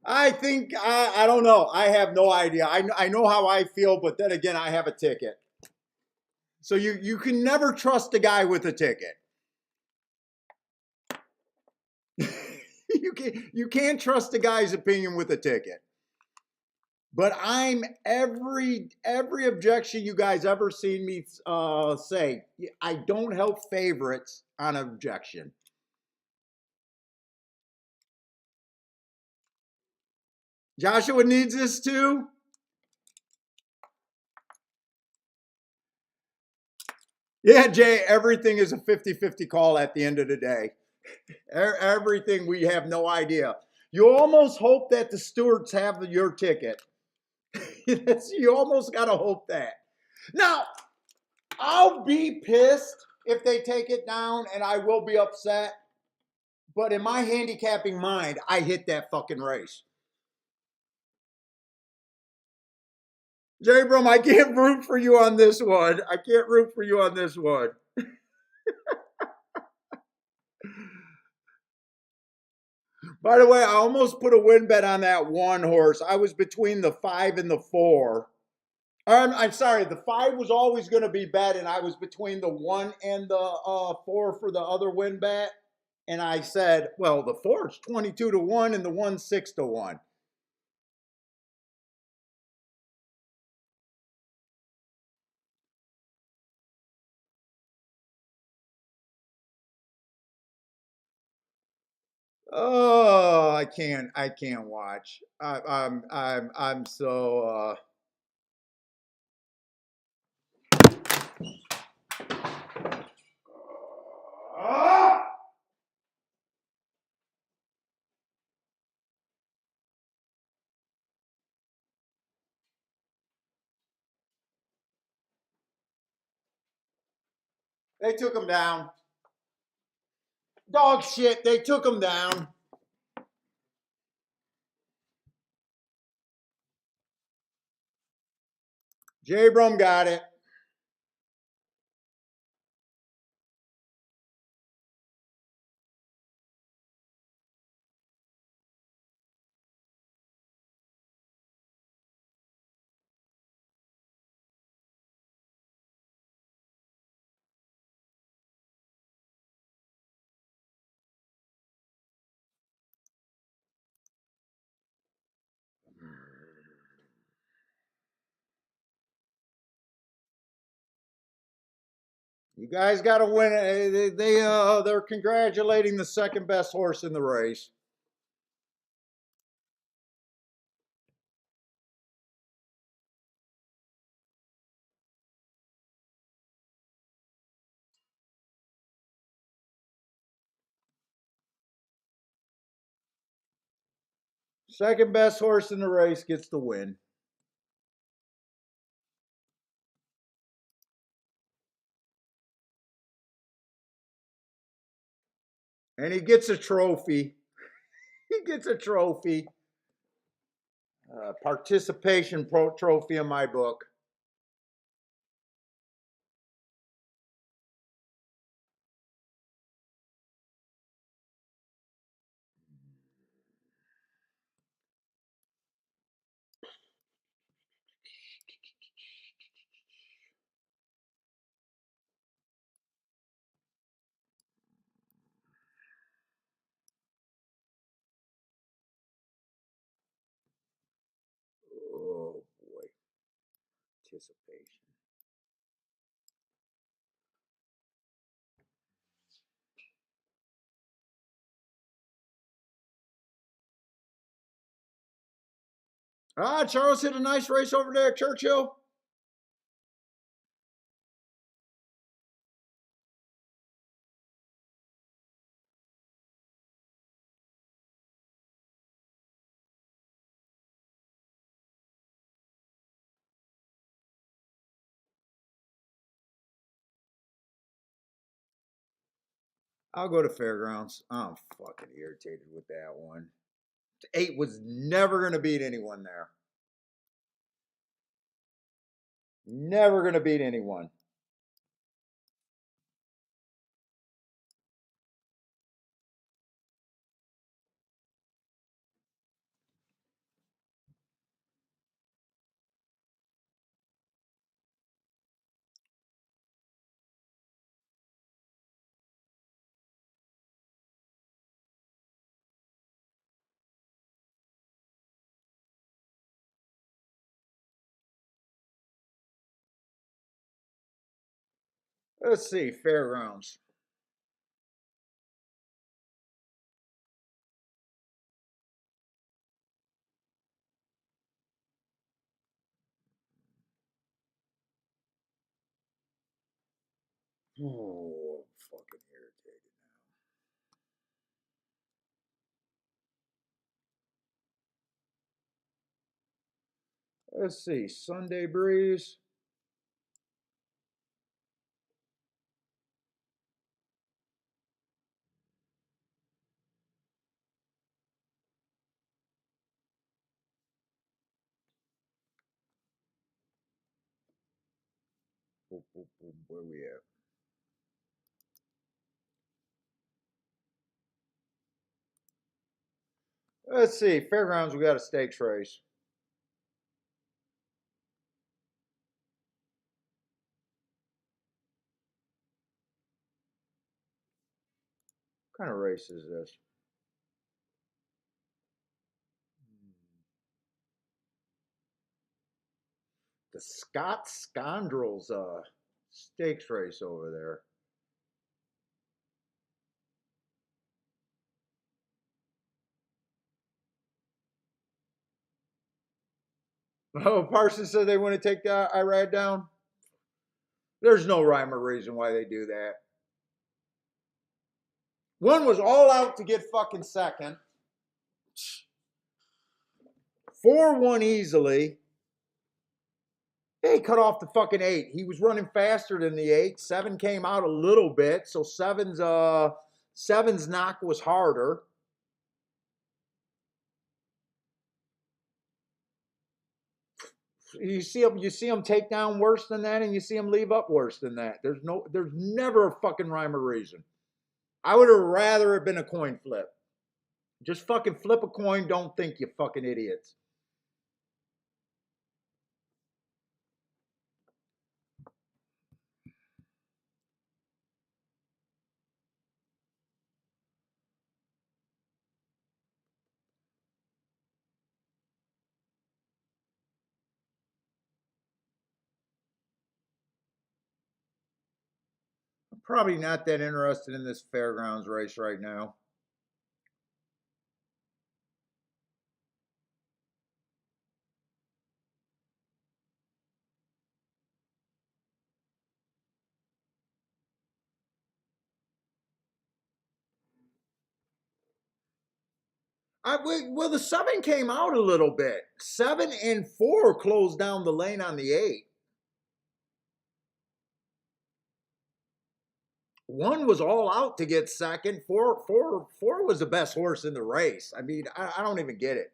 I think, I don't know. I have no idea. I know how I feel, but then again, I have a ticket. So you can never trust a guy with a ticket. You can't trust a guy's opinion with a ticket. But I'm every objection you guys ever seen me say. I don't help favorites on objection. Joshua needs this too. Yeah, Jay, everything is a 50-50 call at the end of the day. Everything, we have no idea. You almost hope that the stewards have your ticket. You almost got to hope that. Now, I'll be pissed if they take it down, and I will be upset. But in my handicapping mind, I hit that fucking race. Jerry Brum, I can't root for you on this one. I can't root for you on this one. By the way, I almost put a win bet on that 1 horse. I was between the 5 and the 4. I'm sorry, the 5 was always going to be bet, and I was between the 1 and the 4 for the other win bet. And I said, well, the 4 is 22-1 and the 1's 6-1. Oh, I can't watch. I'm so They took him down. Dog shit, they took him down. J. Brum got it. You guys got to win. They're congratulating the second best horse in the race. Second best horse in the race gets the win. And he gets a trophy. He gets a trophy. Participation trophy in my book. Oh boy. Participation. Charles hit a nice race over there at Churchill. I'll go to Fairgrounds. I'm fucking irritated with that one. 8 was never going to beat anyone there. Never going to beat anyone. Let's see, Fairgrounds. Oh, I'm fucking irritated now. Let's see, Sunday Breeze. Where we at? Let's see, Fairgrounds, we got a stakes race. What kind of race is this? The Scott Scoundrels stakes race over there. Oh, Parsons said they want to take the Irad down. There's no rhyme or reason why they do that. One was all out to get fucking second. 4 won easily. He cut off the fucking 8. He was running faster than the 8. 7 came out a little bit, so seven's knock was harder. You see him take down worse than that, and you see him leave up worse than that. There's never a fucking rhyme or reason. I would have rather have been a coin flip. Just fucking flip a coin. Don't think, you fucking idiots. I'm probably not that interested in this Fairgrounds race right now. Well, the 7 came out a little bit. 7 and 4 closed down the lane on the 8. One was all out to get second. Four was the best horse in the race. I mean, I don't even get it.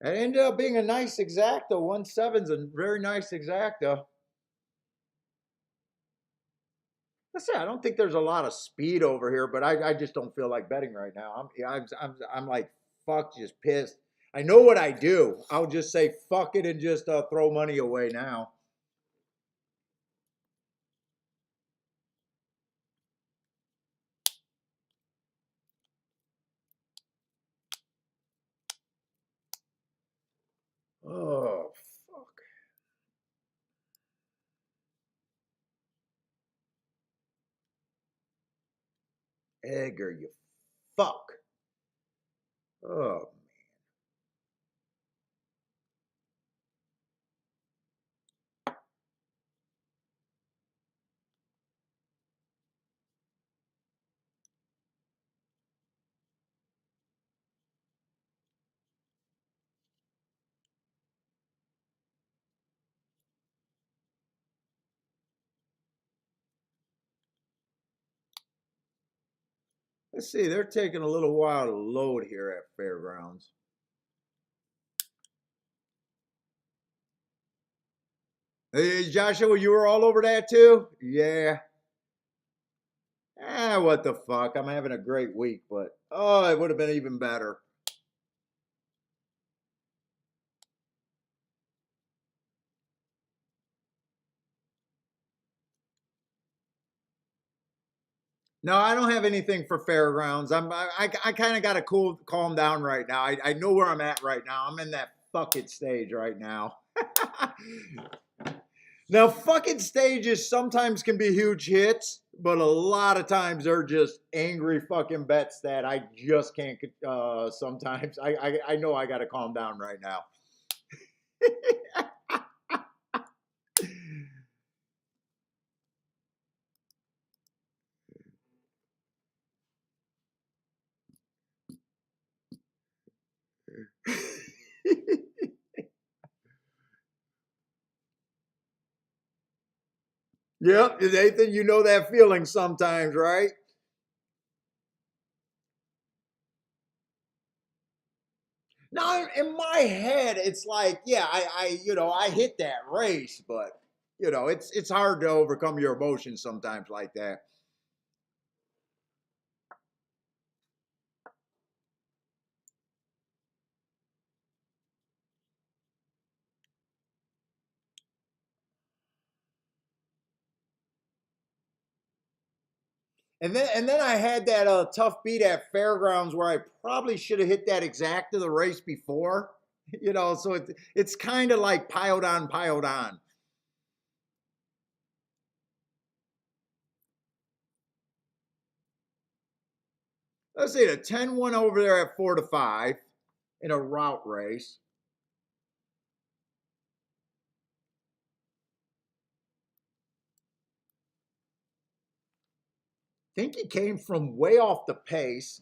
It ended up being a nice exacta. 1-7's a very nice exacta. Let's say I don't think there's a lot of speed over here, but I just don't feel like betting right now. I'm like fuck, just pissed. I know what I do. I'll just say fuck it and just throw money away now. Oh fuck, Edgar, you fuck. Oh, let's see. They're taking a little while to load here at Fairgrounds. Hey, Joshua, you were all over that too? Yeah. Ah, what the fuck? I'm having a great week, but oh, it would have been even better. No, I don't have anything for Fairgrounds. I kind of got to calm down right now. I know where I'm at right now. I'm in that fucking stage right now. Now, fucking stages sometimes can be huge hits, but a lot of times they're just angry fucking bets that I just can't. Sometimes I know I got to calm down right now. Yep, Nathan, you know that feeling sometimes, right? Now, in my head, it's like, yeah, I hit that race, but it's hard to overcome your emotions sometimes like that. And then I had that tough beat at Fairgrounds where I probably should have hit that exact of the race before. So it's kind of like piled on, piled on. Let's see, the 10-1 over there at 4-5 in a route race. Think he came from way off the pace.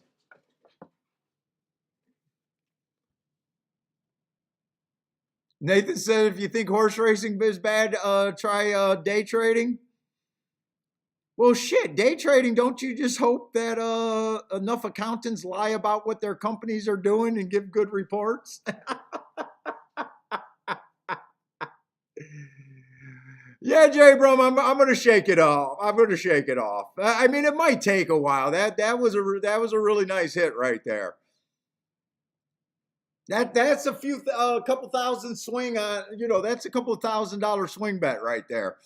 Nathan said, if you think horse racing is bad, try day trading. Well, shit, day trading, don't you just hope that enough accountants lie about what their companies are doing and give good reports? Yeah, Jay Brum, I'm going to shake it off. I'm going to shake it off. I mean, it might take a while. That was a really nice hit right there. That's a couple thousand swing on. That's a couple of $1,000 swing bet right there.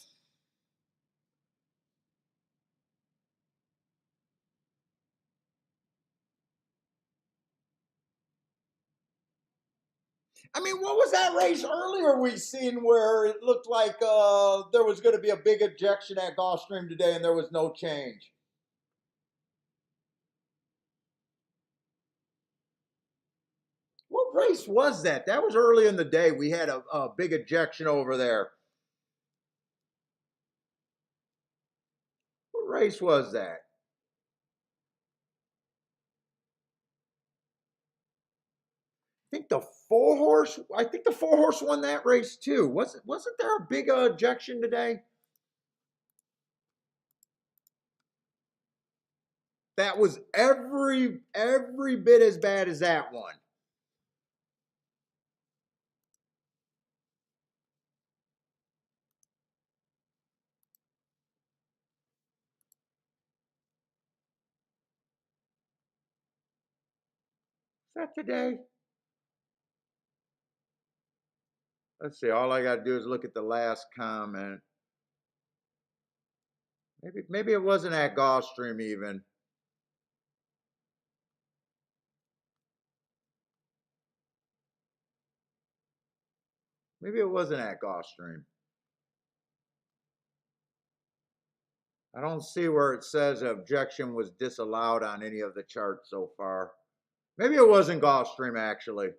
I mean, what was that race earlier we seen where it looked like there was going to be a big ejection at Gulfstream today and there was no change? What race was that? That was early in the day. We had a big ejection over there. What race was that? I think the 4 horse won that race too. Wasn't there a big ejection today? That was every bit as bad as that one. Is that today? Let's see. All I got to do is look at the last comment. Maybe it wasn't at Gulfstream even. Maybe it wasn't at Gulfstream. I don't see where it says objection was disallowed on any of the charts so far. Maybe it wasn't Gulfstream actually.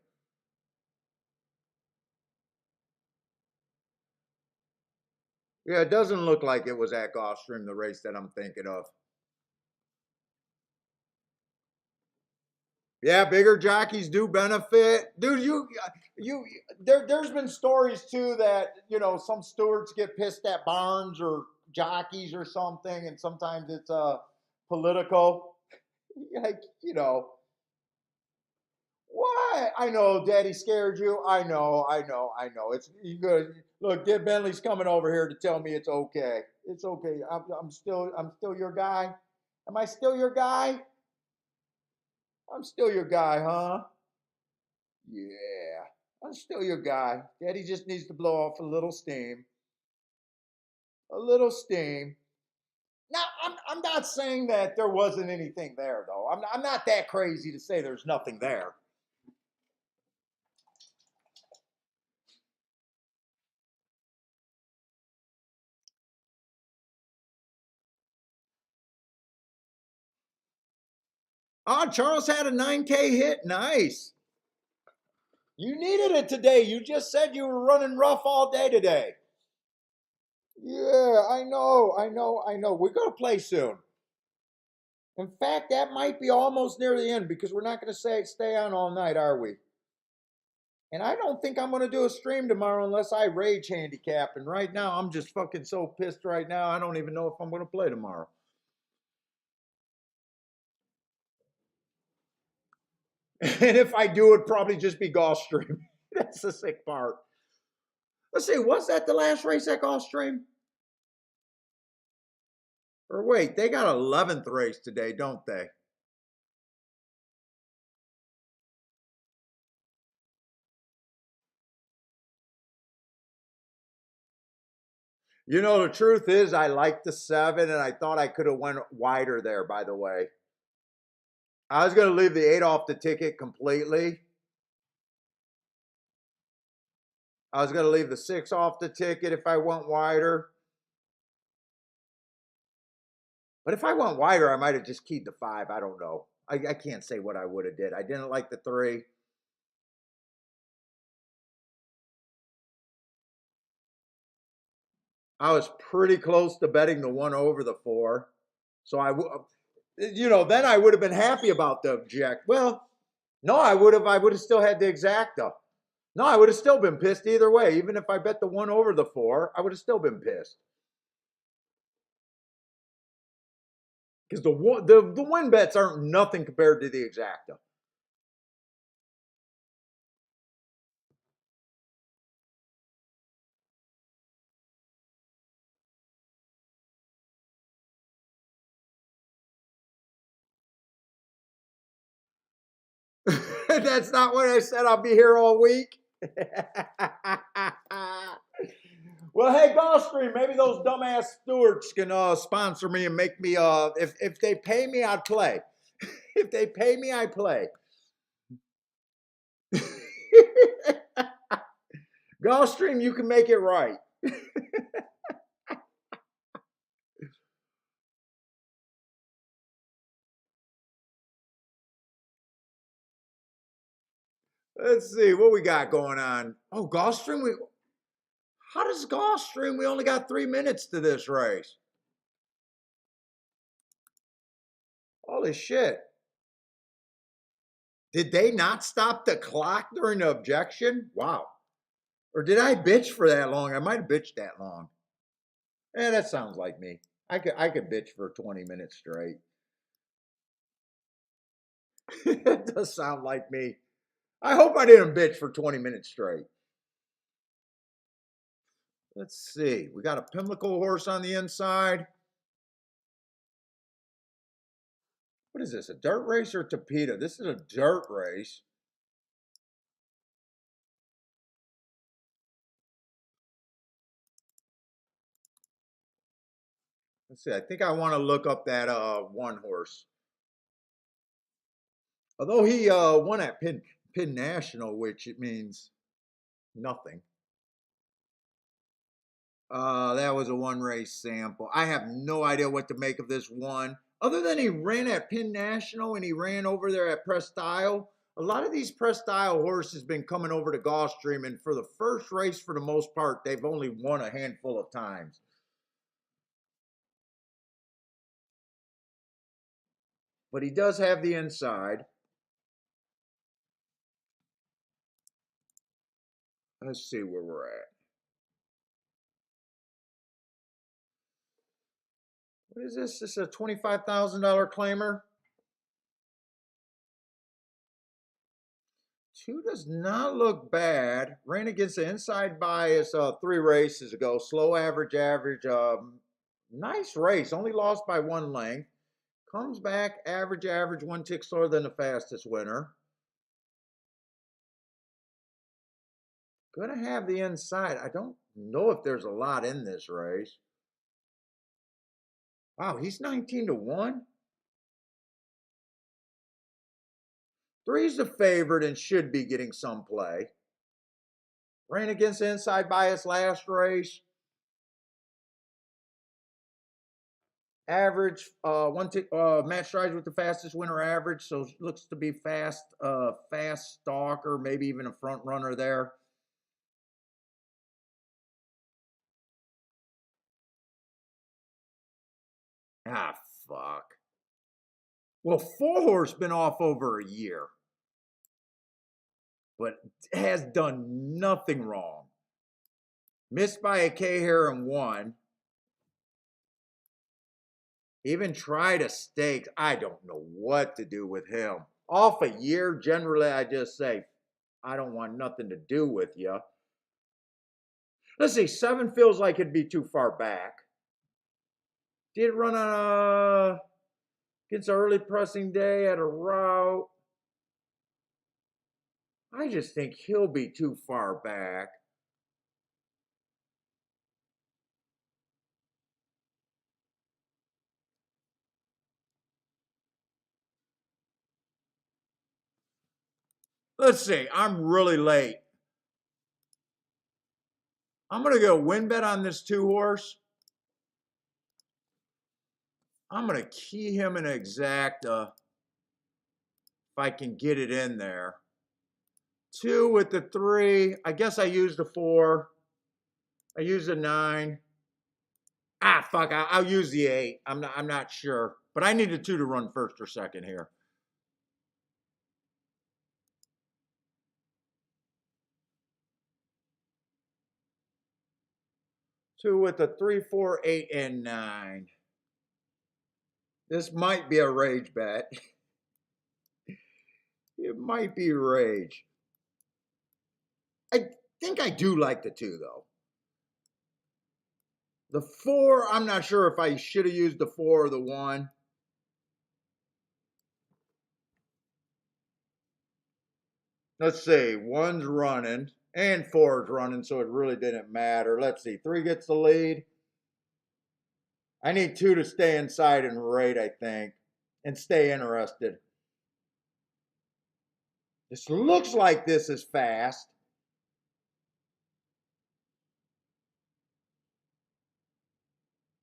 Yeah, it doesn't look like it was at Gulfstream, the race that I'm thinking of. Yeah, bigger jockeys do benefit. Dude, there's been stories too that, some stewards get pissed at barns or jockeys or something, and sometimes it's political. Like, why? I know Daddy scared you. I know. It's you good. Look, Dib Bentley's coming over here to tell me it's okay. It's okay. I'm still your guy. Am I still your guy? I'm still your guy, huh? Yeah, I'm still your guy. Daddy just needs to blow off a little steam. A little steam. Now, I'm not saying that there wasn't anything there, though. I'm not that crazy to say there's nothing there. Oh, Charles had a 9K hit. Nice. You needed it today. You just said you were running rough all day today. Yeah, I know. We're going to play soon. In fact, that might be almost near the end because we're not going to stay on all night, are we? And I don't think I'm going to do a stream tomorrow unless I rage handicap. And right now, I'm just fucking so pissed right now. I don't even know if I'm going to play tomorrow. And if I do, it'd probably just be Gulfstream. That's the sick part. Let's see, was that the last race at Gulfstream? Or wait, they got 11th race today, don't they? The truth is I liked the 7 and I thought I could have went wider there, by the way. I was going to leave the 8 off the ticket completely. I was going to leave the 6 off the ticket if I went wider. But if I went wider, I might have just keyed the 5. I don't know. I can't say what I would have did. I didn't like the 3. I was pretty close to betting the 1 over the 4. So then I would have been happy about the object. Well, no, I would have still had the exacta. No, I would have still been pissed either way. Even if I bet the 1 over the 4, I would have still been pissed. Because the win bets aren't nothing compared to the exacta. That's not what I said. I'll be here all week. Well, hey, Gulfstream, maybe those dumbass stewards can sponsor me and make me. If they pay me, I'd play. If they pay me, I play. Gulfstream, you can make it right. Let's see what we got going on. Oh, Gulfstream. How does Gulfstream? We only got 3 minutes to this race. Holy shit. Did they not stop the clock during the objection? Wow. Or did I bitch for that long? I might have bitched that long. That sounds like me. I could bitch for 20 minutes straight. That does sound like me. I hope I didn't bitch for 20 minutes straight. Let's see. We got a Pimlico horse on the inside. What is this? A dirt race or a torpedo? This is a dirt race. Let's see. I think I want to look up that one horse. Although he won at Penn National, which it means nothing. That was a one race sample. I have no idea what to make of this one. Other than he ran at Penn National and he ran over there at Presque Isle. A lot of these Presque Isle horses been coming over to Gulfstream, and for the first race, for the most part, they've only won a handful of times. But he does have the inside. Let's see where we're at. What is this? This is a $25,000 claimer. 2 does not look bad. Ran against the inside bias 3 races ago. Slow average. Nice race. Only lost by 1 length. Comes back average, 1 tick slower than the fastest winner. Gonna have the inside. I don't know if there's a lot in this race. Wow, he's 19-1. 3's the favorite and should be getting some play. Ran against the inside bias last race. Average, match strides with the fastest winner average, so looks to be fast stalker, maybe even a front runner there. Ah, fuck. Well, 4 horse been off over a year, but has done nothing wrong. Missed by a K-hair and won. Even tried a stake. I don't know what to do with him. Off a year, generally, I just say, I don't want nothing to do with you. Let's see, 7 feels like it'd be too far back. Did run on against an early pressing day at a route. I just think he'll be too far back. Let's see, I'm really late. I'm going to go win bet on this 2 horse. I'm going to key him an exacta if I can get it in there. 2 with the 3. I guess I used the 4. I used the 9. Ah, fuck, I'll use the 8. I'm not sure. But I need the 2 to run first or second here. Two with a 3, 4, 8, and 9. This might be a rage bet. It might be rage. I think I do like the 2, though. The 4, I'm not sure if I should have used the 4 or the 1. Let's see. 1's running and 4's running, so it really didn't matter. Let's see. 3 gets the lead. I need 2 to stay inside and rate, I think, and stay interested. This looks like this is fast.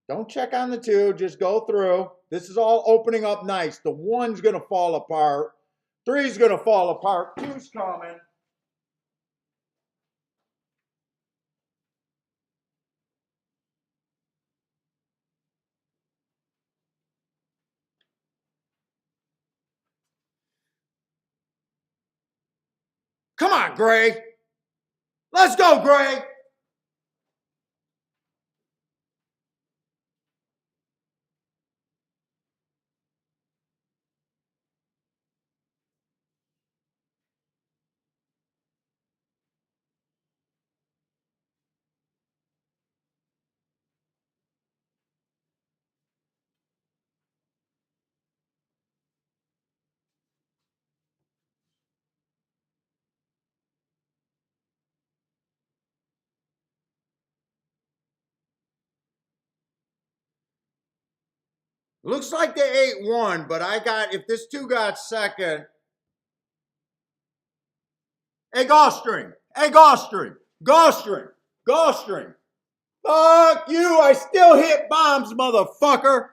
Don't check on the 2, just go through. This is all opening up nice. The 1's going to fall apart. 3's going to fall apart. 2's coming. Come on, Greg. Let's go, Greg. Looks like they ate one, but if this two got second. Hey, Gulfstream. Hey, Gulfstream. Gulfstream. Gulfstream. Fuck you. I still hit bombs, motherfucker.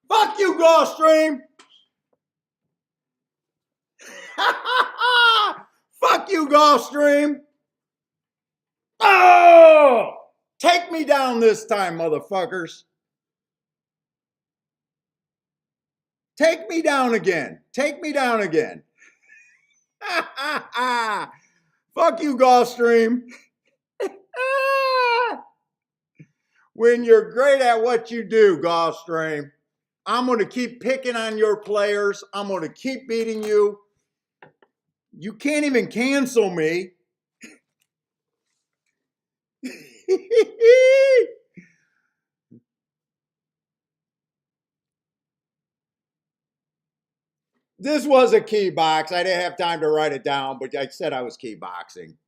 Fuck you, Gulfstream. Fuck you, Gulfstream. Oh! Take me down this time, motherfuckers. Take me down again. Take me down again. Fuck you, Gulfstream. When you're great at what you do, Gulfstream, I'm going to keep picking on your players. I'm going to keep beating you. You can't even cancel me. This was a key box. I didn't have time to write it down, but I said I was key boxing.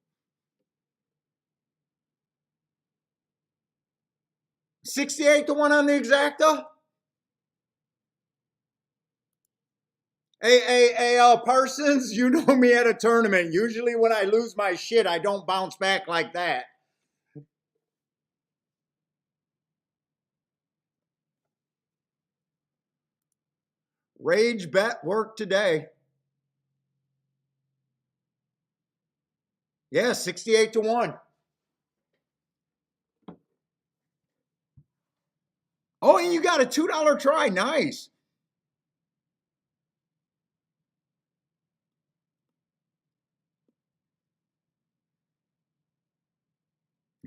68 to 1 on the exacta. Hey, Parsons, you know me at a tournament. Usually when I lose my shit, I don't bounce back like that. Rage bet worked today. Yeah, 68 to 1. Oh, and you got a $2 try. Nice.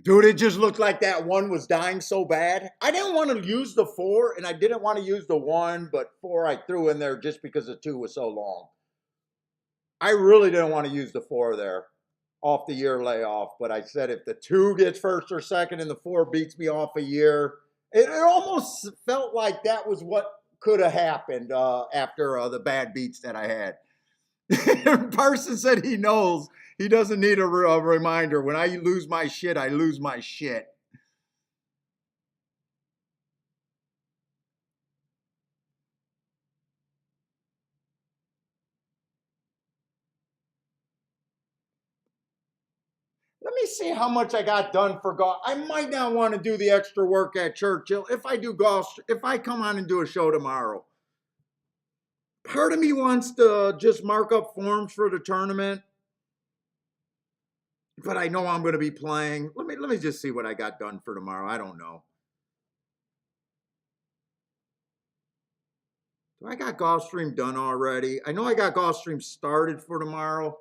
Dude, it just looked like that one was dying so bad. I didn't want to use the 4, and I didn't want to use the 1, but 4 I threw in there just because the 2 was so long. I really didn't want to use the 4 there off the year layoff, but I said if the 2 gets first or second and the 4 beats me off a year, it almost felt like that was what could have happened after the bad beats that I had. Parsons said he knows. He doesn't need a reminder. When I lose my shit, I lose my shit. Let me see how much I got done for golf. I might not want to do the extra work at Churchill if I do golf. If I come on and do a show tomorrow, part of me wants to just mark up forms for the tournament, but I know I'm going to be playing. Let me just see what I got done for tomorrow. I don't know. Do I got Gulfstream done already? I know I got Gulfstream started for tomorrow.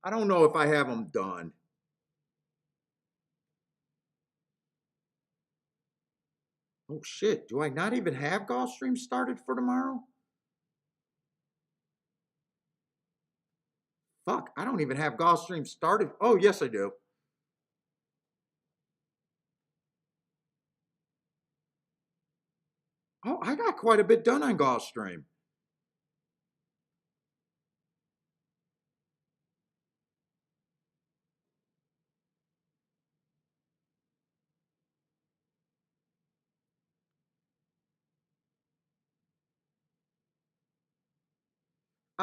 I don't know if I have them done. Oh shit, do I not even have Gulfstream started for tomorrow? Fuck, I don't even have Gulfstream started. Oh, yes, I do. Oh, I got quite a bit done on Gulfstream.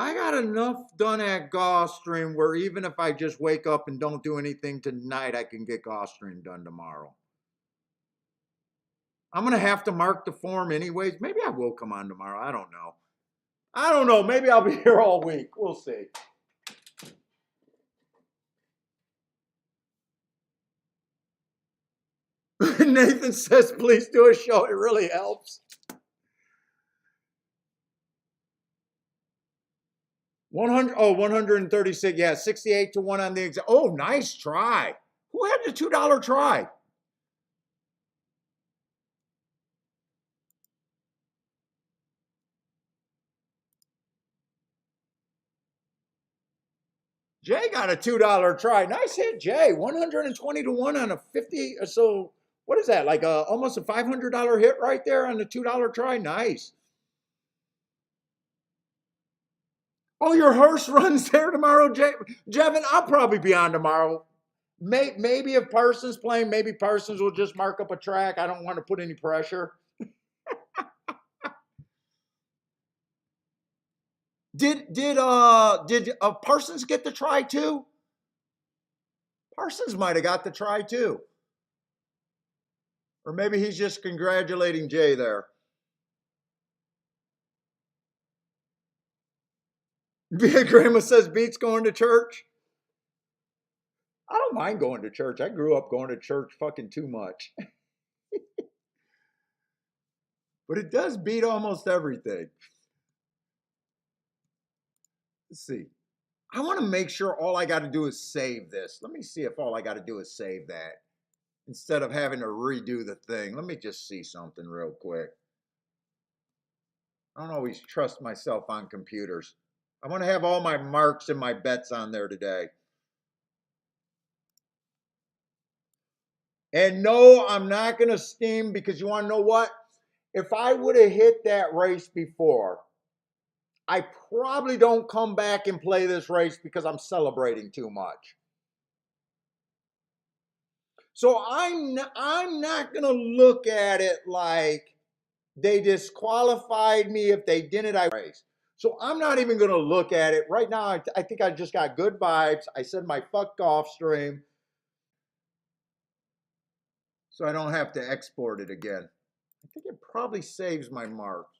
I got enough done at Gulfstream where even if I just wake up and don't do anything tonight, I can get Gulfstream done tomorrow. I'm going to have to mark the form anyways. Maybe I will come on tomorrow. I don't know. I don't know. Maybe I'll be here all week. We'll see. Nathan says, please do a show. It really helps. 100, oh, 136. Yeah, 68 to 1 on the exact. Oh, nice try. Who had the $2 try? Jay got a $2 try. Nice hit, Jay. 120 to 1 on a 50. So, what is that? Like almost a $500 hit right there on the $2 try? Nice. Oh, your horse runs there tomorrow, Jevin? I'll probably be on tomorrow. Maybe if Parsons playing, maybe Parsons will just mark up a track. I don't want to put any pressure. Did Parsons get the try too? Parsons might have got the try too. Or maybe he's just congratulating Jay there. Grandma says Beats going to church. I don't mind going to church. I grew up going to church fucking too much. But it does beat almost everything. Let's see. I want to make sure all I got to do is save this. Let me see if all I got to do is save that instead of having to redo the thing. Let me just see something real quick. I don't always trust myself on computers. I want to have all my marks and my bets on there today. And no, I'm not going to steam because you want to know what? If I would have hit that race before, I probably don't come back and play this race because I'm celebrating too much. So I'm not going to look at it like they disqualified me if they didn't race. So I'm not even going to look at it. Right now, I think I just got good vibes. I said my fuck Gulfstream. So I don't have to export it again. I think it probably saves my marks.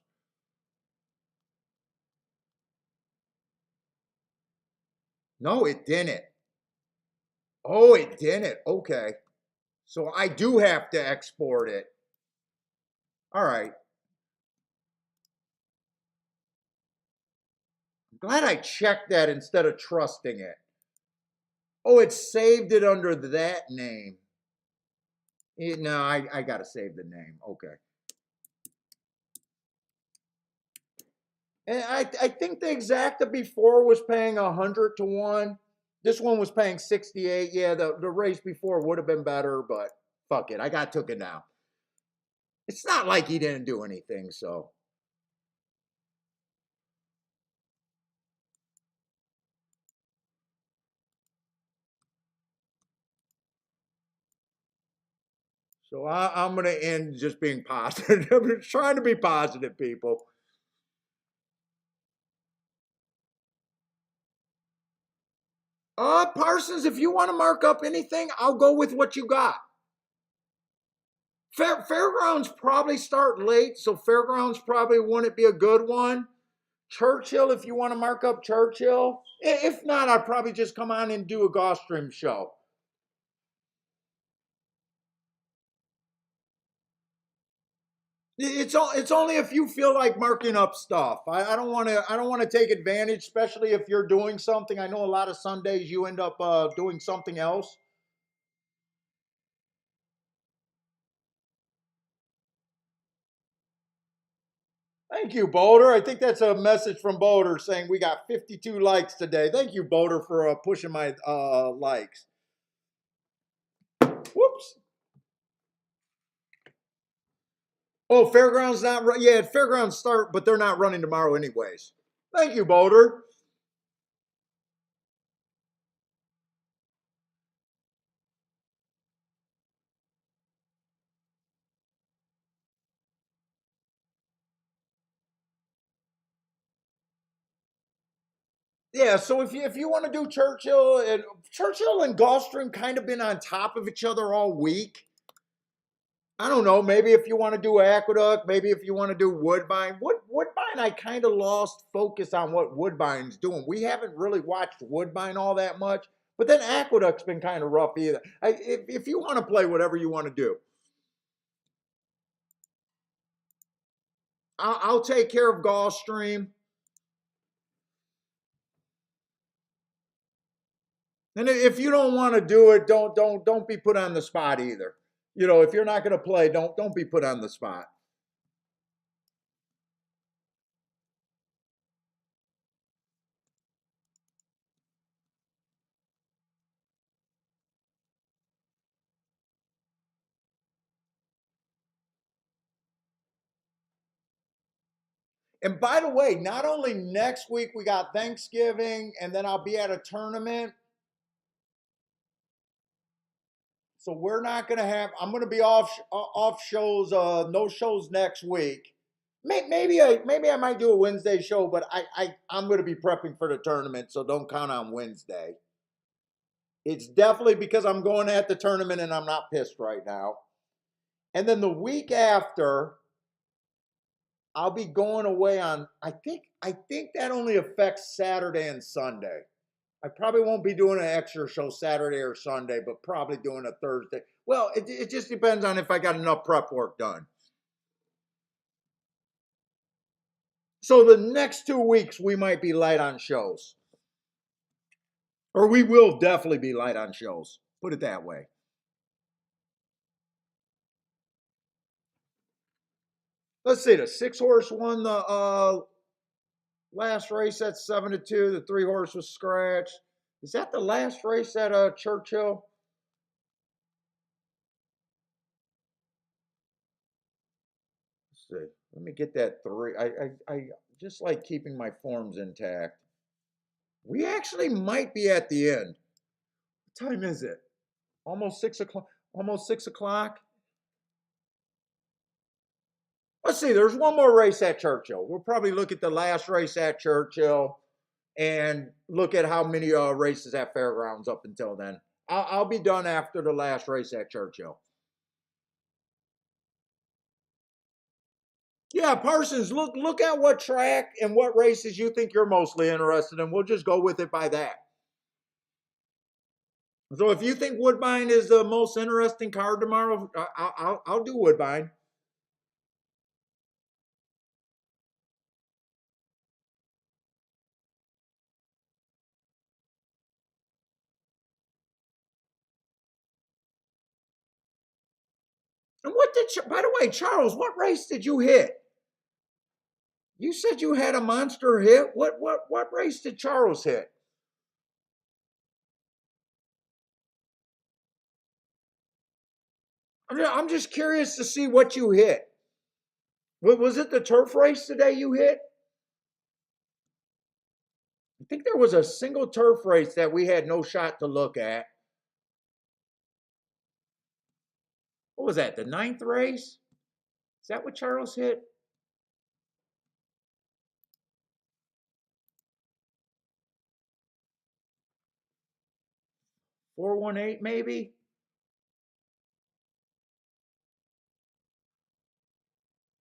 No, it didn't. Oh, it didn't. Okay. So I do have to export it. All right. I'm glad I checked that instead of trusting it. Oh, it saved it under that name. No, I got to save the name. Okay. And I think the exacta before was paying 100 to 1. This one was paying 68. Yeah, the race before would have been better, but fuck it. I got took it down. It's not like he didn't do anything, so. So I'm going to end just being positive. I'm trying to be positive, people. Parsons, if you want to mark up anything, I'll go with what you got. Fairgrounds probably start late, so Fairgrounds probably wouldn't be a good one. Churchill, if you want to mark up Churchill. If not, I'd probably just come on and do a Gulfstream show. It's only if you feel like marking up stuff. I don't want to take advantage, especially if you're doing something. I know a lot of Sundays you end up doing something else. Thank you, Boulder. I think that's a message from Boulder saying we got 52 likes today. Thank you, Boulder, for pushing my likes. Whoops. Oh, Fairgrounds not run. Yeah, Fairgrounds start, but they're not running tomorrow anyways. Thank you, Boulder. Yeah, so if you want to do Churchill and Gulfstream kind of been on top of each other all week. I don't know. Maybe if you want to do Aqueduct, maybe if you want to do Woodbine. Woodbine, I kind of lost focus on what Woodbine's doing. We haven't really watched Woodbine all that much, but then Aqueduct's been kind of rough either. If you want to play whatever you want to do, I'll take care of Gulfstream. And if you don't want to do it, don't be put on the spot either. If you're not going to play, don't be put on the spot. And by the way, not only next week we got Thanksgiving, and then I'll be at a tournament. So we're not going to have. I'm going to be off shows. No shows next week. Maybe I might do a Wednesday show, but I'm going to be prepping for the tournament, so don't count on Wednesday. It's definitely because I'm going at the tournament and I'm not pissed right now. And then the week after, I'll be going away on. I think that only affects Saturday and Sunday. I probably won't be doing an extra show Saturday or Sunday, but probably doing a Thursday. Well, it just depends on if I got enough prep work done. So the next 2 weeks, we might be light on shows. Or we will definitely be light on shows. Put it that way. Let's see. The 6-horse won the last race at 7-2. The 3-horse was scratched. Is that the last race at Churchill? Let's see. Let me get that 3. I just like keeping my forms intact. We actually might be at the end. What time is it? Almost 6 o'clock. Almost 6 o'clock. Let's see. There's one more race at Churchill. We'll probably look at the last race at Churchill and look at how many races at Fairgrounds up until then. I'll be done after the last race at Churchill. Yeah, Parsons, look at what track and what races you think you're mostly interested in. We'll just go with it by that. So if you think Woodbine is the most interesting card tomorrow, I'll do Woodbine. And by the way, Charles, what race did you hit? You said you had a monster hit. What race did Charles hit? I'm just curious to see what you hit. Was it the turf race today you hit? I think there was a single turf race that we had no shot to look at. What was that? The 9th race? Is that what Charles hit? 418 maybe?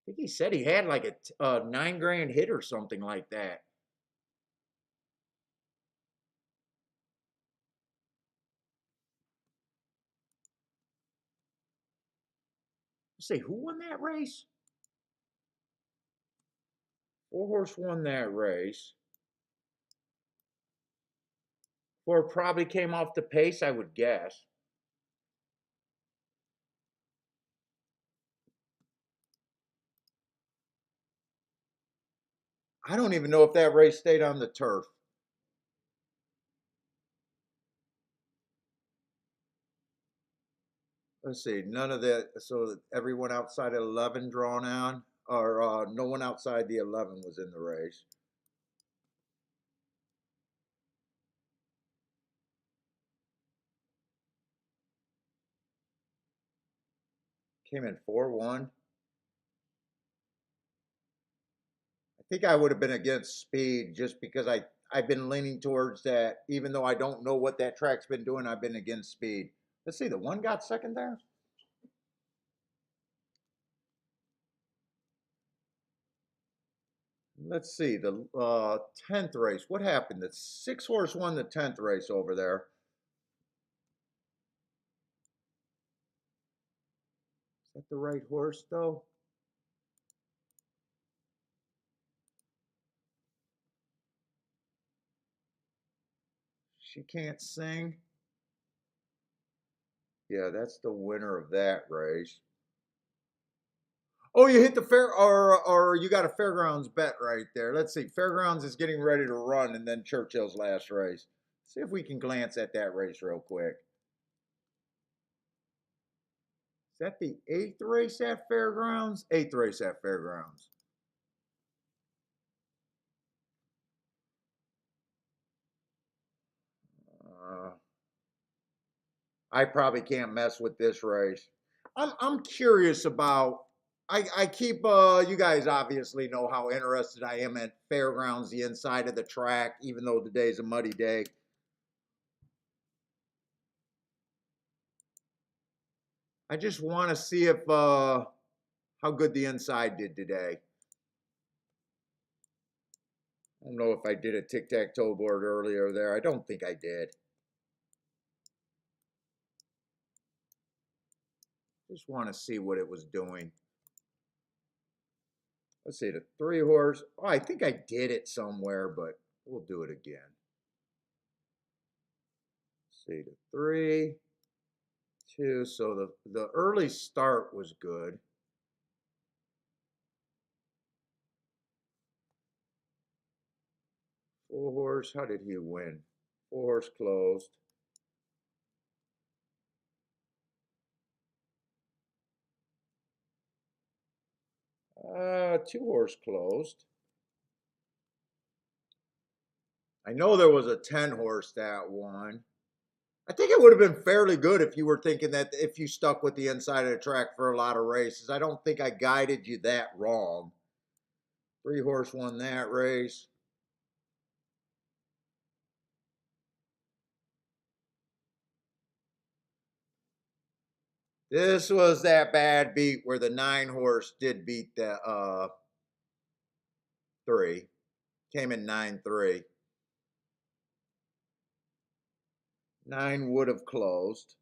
I think he said he had like a 9 grand hit or something like that. Let's see, who won that race? 4-horse won that race. 4 probably came off the pace, I would guess. I don't even know if that race stayed on the turf. Let's see, none of that. So everyone outside of 11 drawn on, or no one outside the 11 was in the race. Came in 4-1. I think I would have been against speed just because I've been leaning towards that. Even though I don't know what that track's been doing, I've been against speed. Let's see, the 1 got second there. Let's see, the 10th race. What happened? The 6-horse won the 10th race over there. Is that the right horse, though? She can't sing. Yeah, that's the winner of that race. Oh, you hit the fair, or you got a Fairgrounds bet right there. Let's see. Fairgrounds is getting ready to run, and then Churchill's last race. See if we can glance at that race real quick. Is that the 8th race at Fairgrounds? 8th race at Fairgrounds. I probably can't mess with this race. I'm curious about. I keep you guys obviously know how interested I am at Fairgrounds, the inside of the track, even though today's a muddy day. I just want to see if how good the inside did today. I don't know if I did a tic-tac-toe board earlier there. I don't think I did. Just want to see what it was doing. Let's see, the 3 horse. Oh, I think I did it somewhere, but we'll do it again. Let's see, the 3, 2. So the early start was good. Four horse, how did he win? 4 horse closed. Two horse closed. I know there was a 10 horse that won. I think it would have been fairly good if you were thinking that if you stuck with the inside of the track for a lot of races. I don't think I guided you that wrong. 3 horse won that race. This was that bad beat where the 9 horse did beat the 3. Came in 9-3. 9 would have closed.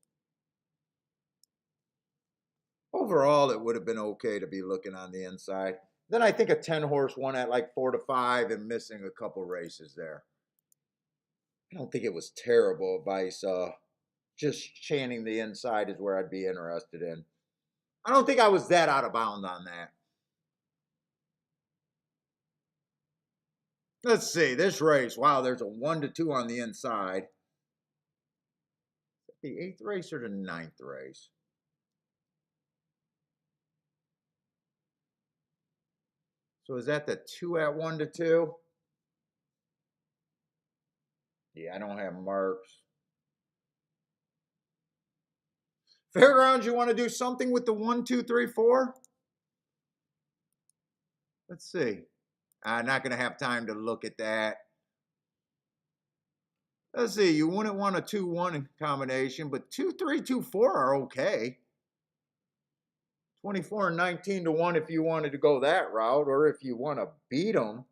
Overall, it would have been okay to be looking on the inside. Then I think a 10 horse won at like 4-5 and missing a couple races there. I don't think it was terrible advice. Just chanting the inside is where I'd be interested in. I don't think I was that out of bounds on that. Let's see, this race. Wow, there's a 1-2 on the inside. The 8th race or the 9th race? So is that the 2 at 1-2? Yeah, I don't have marks. Fairgrounds, you want to do something with the 1, 2, 3, 4? Let's see. I'm not going to have time to look at that. Let's see. You wouldn't want a 2-1 combination, but 2, 3, 2, 4 are okay. 24 and 19-1 if you wanted to go that route, or if you want to beat them.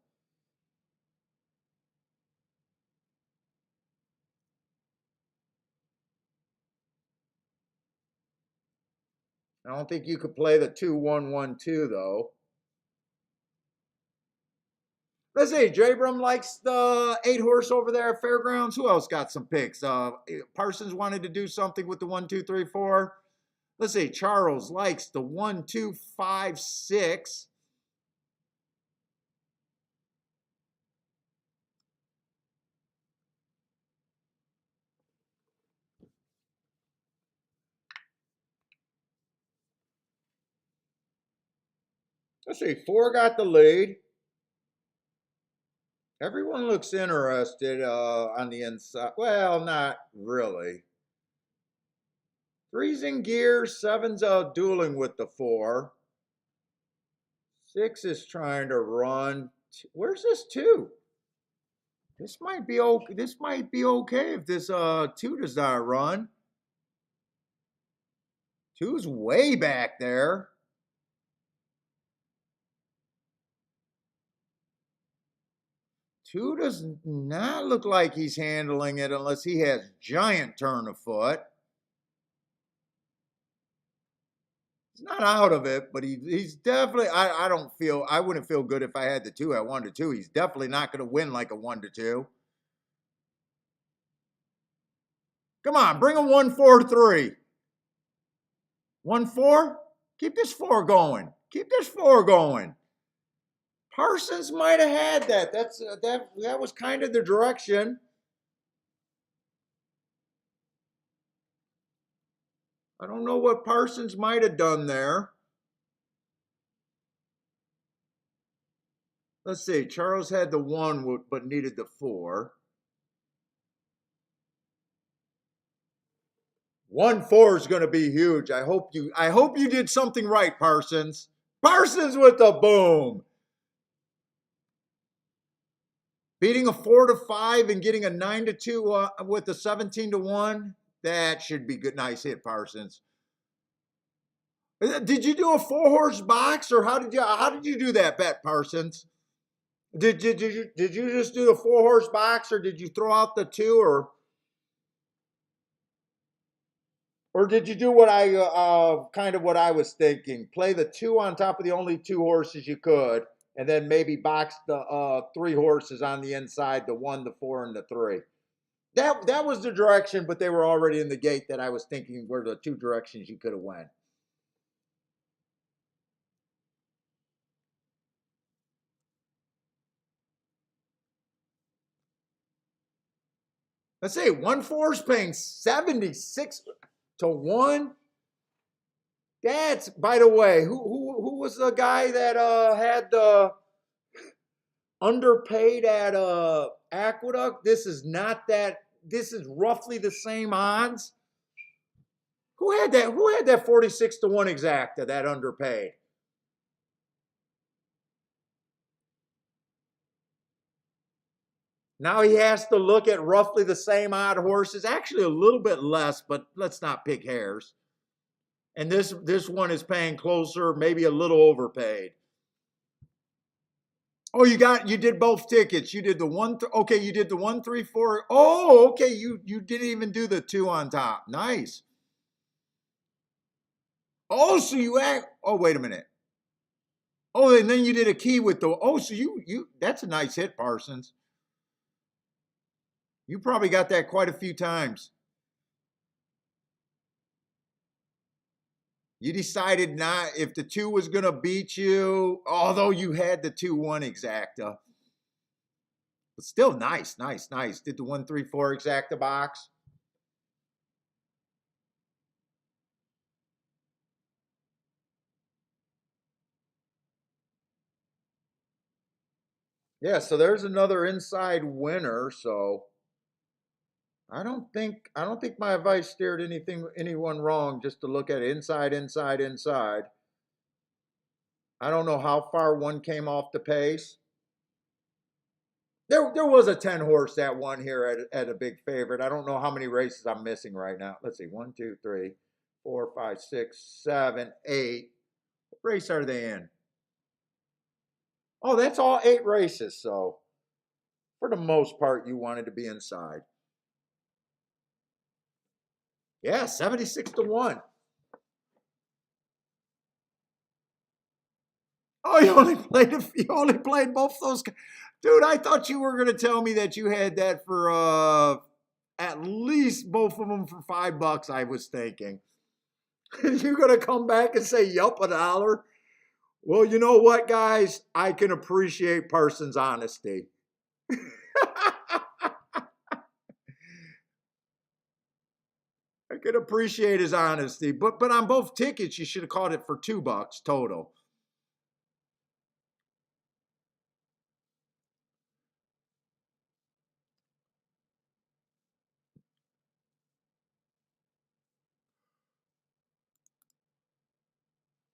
I don't think you could play the 2-1-1-2 though. Let's see. Jabram likes the 8 horse over there at Fairgrounds. Who else got some picks? Parsons wanted to do something with the 1, 2, 3, 4. Let's see. Charles likes the 1, 2, 5, 6. Let's see. 4 got the lead. Everyone looks interested on the inside. Well, not really. 3's in gear. 7's dueling with the 4. 6 is trying to run. Where's this 2? This might be okay. This might be okay if this 2 does not run. 2's way back there. 2 does not look like he's handling it unless he has giant turn of foot. He's not out of it, but he's definitely. I wouldn't feel good if I had the 2 at 1-2. He's definitely not going to win like a 1-2. Come on, bring a 1-4-3. 1-4? Keep this 4 going. Keep this 4 going. Parsons might have had that. That was kind of the direction. I don't know what Parsons might have done there. Let's see. Charles had the 1 but needed the 4. 1-4 is going to be huge. I hope you did something right, Parsons. Parsons with the boom. Beating a 4-5 and getting a 9-2 with a 17-1. That should be good. Nice hit, Parsons. Did you do a 4-horse box, or how did you do that bet, Parsons? Did you just do the 4-horse box, or did you throw out the 2, or did you do what kind of what I was thinking? Play the 2 on top of the only 2 horses you could, and then maybe box the 3 horses on the inside, the 1, the 4, and the 3. That was the direction, but they were already in the gate that I was thinking were the 2 directions you could have went. Let's say 1-4 is paying 76-1. That's, by the way, who was the guy that had the underpaid at Aqueduct? This is not that. This is roughly the same odds. Who had that? Who had that 46-1 exacta, that underpaid? Now he has to look at roughly the same odd horses, actually a little bit less, but let's not pick hairs. And this one is paying closer, maybe a little overpaid. Oh, you did both tickets. You did the 1, okay, you did the 1, 3, 4. Oh, okay, you didn't even do the 2 on top. Nice. Oh, so oh, wait a minute. Oh, and then you did a key with the, oh, so that's a nice hit, Parsons. You probably got that quite a few times. You decided not, if the 2 was going to beat you, although you had the 2-1 exacta. But still nice. Did the 1, 3, 4 exacta box. Yeah, so there's another inside winner. So I don't think my advice steered anyone wrong, just to look at inside. I don't know how far one came off the pace. There was a 10 horse that won here at a big favorite. I don't know how many races I'm missing right now. Let's see. 1, 2, 3, 4, 5, 6, 7, 8. What race are they in? Oh, that's all 8 races. So for the most part, you wanted to be inside. Yeah, 76-1. Oh, you only played both those. Dude, I thought you were going to tell me that you had that for at least both of them for $5, I was thinking. You're going to come back and say, yup, $1? Well, you know what, guys? I can appreciate Parsons' honesty. I can appreciate his honesty. But on both tickets, you should have caught it for $2 total.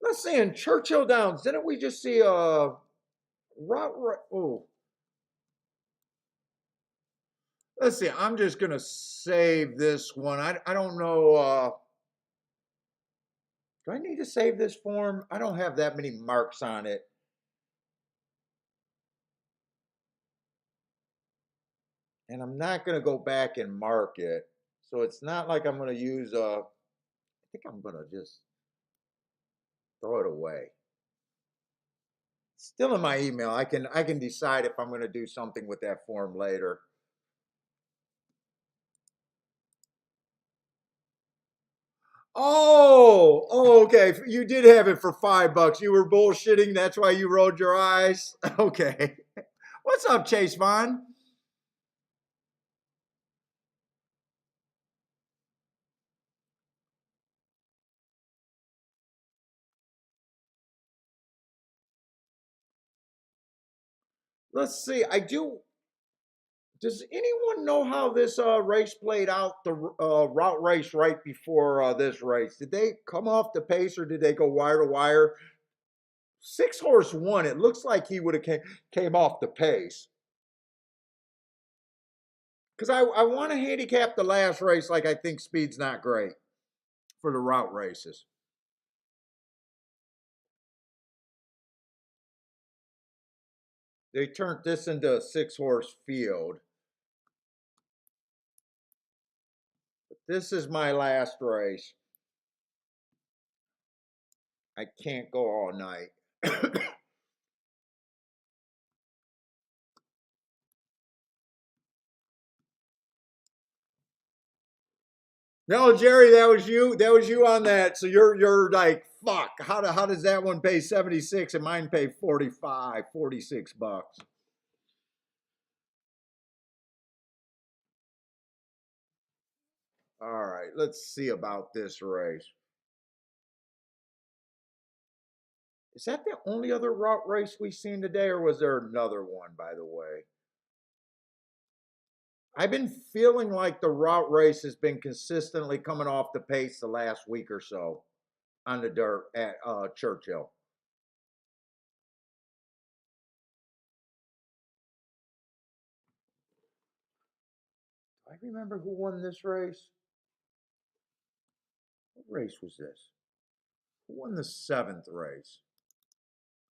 Let's see, in Churchill Downs, didn't we just see a oh. Let's see, I'm just going to save this one. I don't know. Do I need to save this form? I don't have that many marks on it. And I'm not going to go back and mark it. So it's not like I'm going to use I think I'm going to just throw it away. Still in my email. I can decide if I'm going to do something with that form later. Oh, okay. You did have it for $5. You were bullshitting. That's why you rolled your eyes. Okay. What's up, Chase Vaughn? Let's see. I do. Does anyone know how this race played out? The route race right before this race. Did they come off the pace or did they go wire to wire? Six horse won. It looks like he would have came off the pace. Because I want to handicap the last race like I think speed's not great for the route races. They turned this into a six horse field. But this is my last race. I can't go all night. No, Jerry, that was you. That was you on that. So you're like, fuck. How does that one pay 76 and mine pay 45, $46? All right, let's see about this race. Is that the only other route race we've seen today, or was there another one, by the way? I've been feeling like the route race has been consistently coming off the pace the last week or so on the dirt at Churchill. I remember who won this race. What race was this? Who won the seventh race?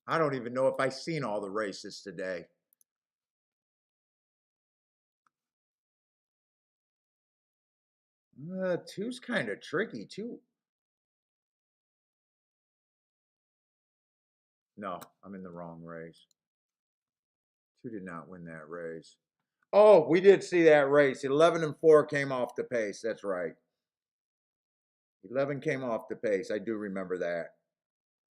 I don't even know if I've seen all the races today. Two's kind of tricky too. No, I'm in the wrong race. Two did not win that race. Oh, we did see that race. 11 and 4 came off the pace. That's right. 11 came off the pace. I do remember that.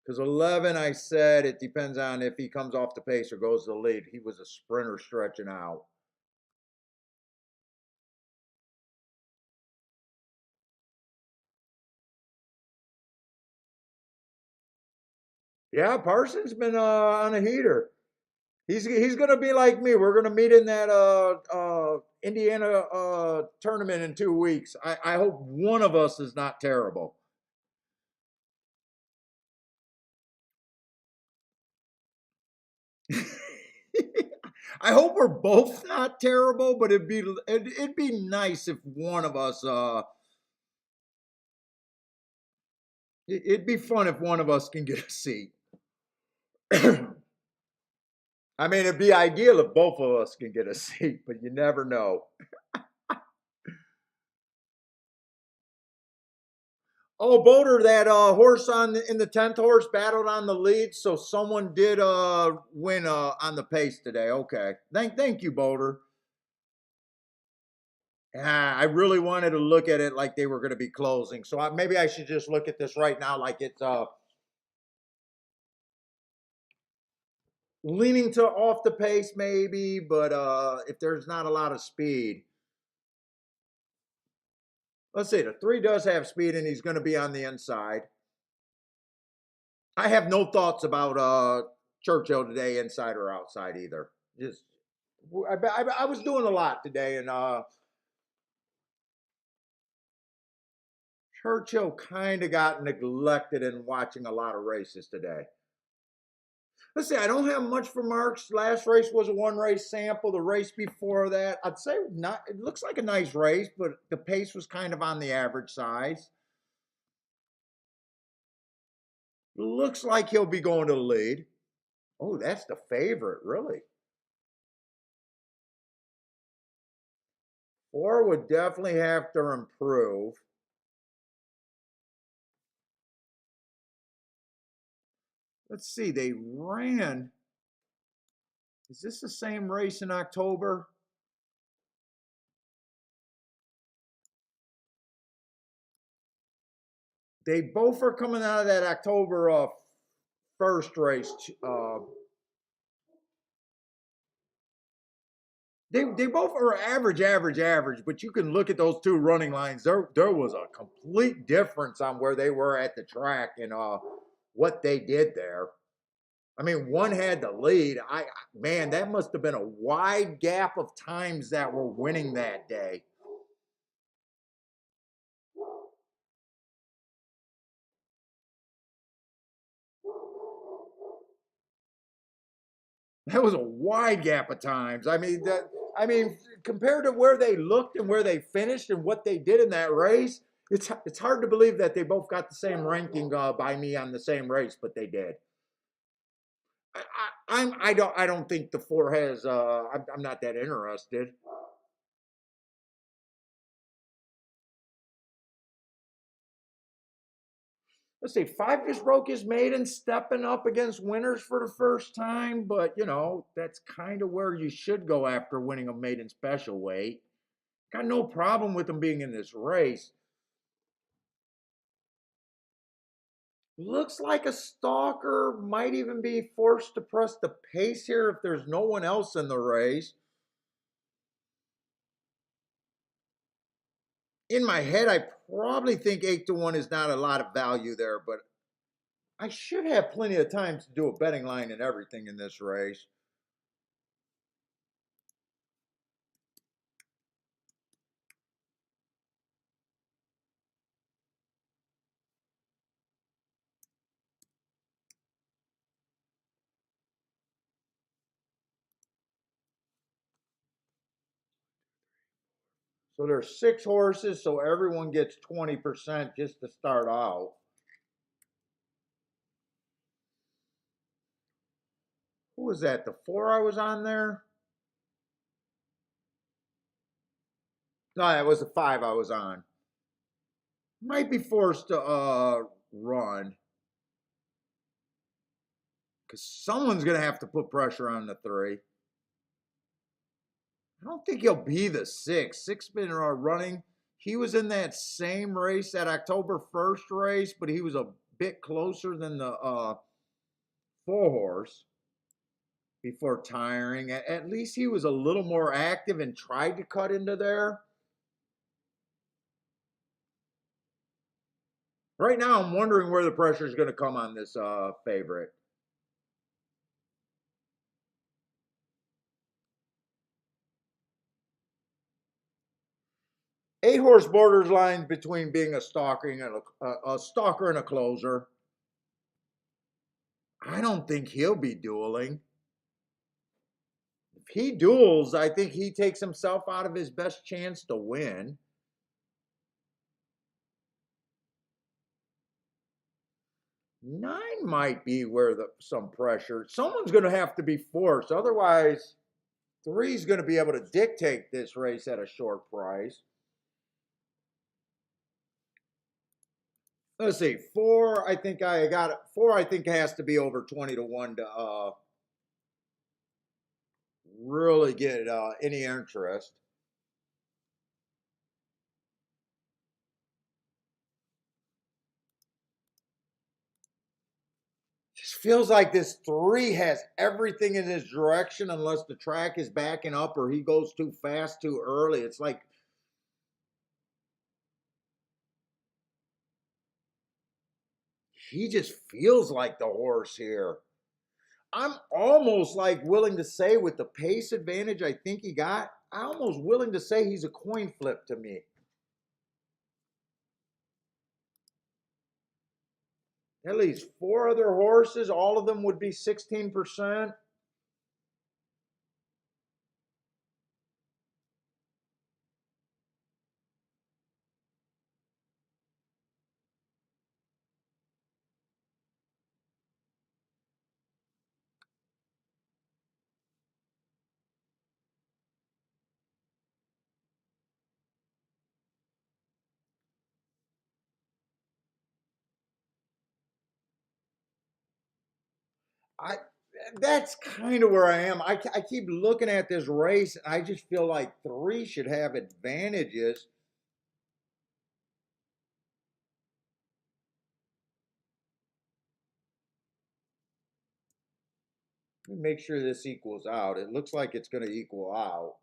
Because 11, I said it depends on if he comes off the pace or goes to the lead. He was a sprinter stretching out. Yeah, Parsons been on a heater. He's gonna be like me. We're gonna meet in that Indiana tournament in 2 weeks. I hope one of us is not terrible. I hope we're both not terrible, but it'd be nice if one of us it'd be fun if one of us can get a seat. I mean, it'd be ideal if both of us can get a seat, but you never know. Oh, Boulder, that horse on in the 10th horse battled on the lead, so someone did win on the pace today. Okay, thank you, Boulder. Yeah, I really wanted to look at it like they were going to be closing, so maybe I should just look at this right now like it's leaning to off the pace maybe, but if there's not a lot of speed. Let's see, the three does have speed and he's going to be on the inside. I have no thoughts about Churchill today, inside or outside either. Just I was doing a lot today, and Churchill kind of got neglected in watching a lot of races today. Let's see, I don't have much for marks. Last race was a one race sample. The race before that, I'd say not. It looks like a nice race, but the pace was kind of on the average size. Looks like he'll be going to the lead. Oh, that's the favorite, really. Four would definitely have to improve. Let's see, they ran. Is this the same race in October? They both are coming out of that October first race. They both are average, but you can look at those two running lines. There was a complete difference on where they were at the track and what they did there. I mean, one had the lead. Man, that must have been a wide gap of times that were winning that day. That was a wide gap of times. I mean, compared to where they looked and where they finished and what they did in that race, it's hard to believe that they both got the same ranking by me on the same race, but they did. I don't think the four has. I'm not that interested. Let's see, five just broke his maiden, stepping up against winners for the first time. But you know that's kind of where you should go after winning a maiden special weight. Got no problem with him being in this race. Looks like a stalker might even be forced to press the pace here if there's no one else in the race. In my head, I probably think 8-1 is not a lot of value there, but I should have plenty of time to do a betting line and everything in this race. So there's 6 horses, so everyone gets 20% just to start out. Who was that? The 4 I was on there? No, that was the 5 I was on. Might be forced to run. Because someone's going to have to put pressure on the 3. I don't think he'll be the 6. 6 been running. He was in that same race, that October 1st race, but he was a bit closer than the 4 horse before tiring. At least he was a little more active and tried to cut into there. Right now, I'm wondering where the pressure is going to come on this favorite. Eight horse borders lines between being a stalker and a closer. I don't think he'll be dueling. If he duels, I think he takes himself out of his best chance to win. 9 might be where some pressure. Someone's going to have to be forced. Otherwise, 3 is going to be able to dictate this race at a short price. Let's see, 4. I think I got it. 4. I think has to be over 20-1 to really get any interest. Just feels like this 3 has everything in his direction unless the track is backing up or he goes too fast too early. It's like he just feels like the horse here. I'm almost like willing to say with the pace advantage I think he got, I'm almost willing to say he's a coin flip to me. At least 4 other horses, all of them would be 16%. I That's kind of where I am. I keep looking at this race and I just feel like 3 should have advantages. Let me make sure this equals out. It looks like it's going to equal out.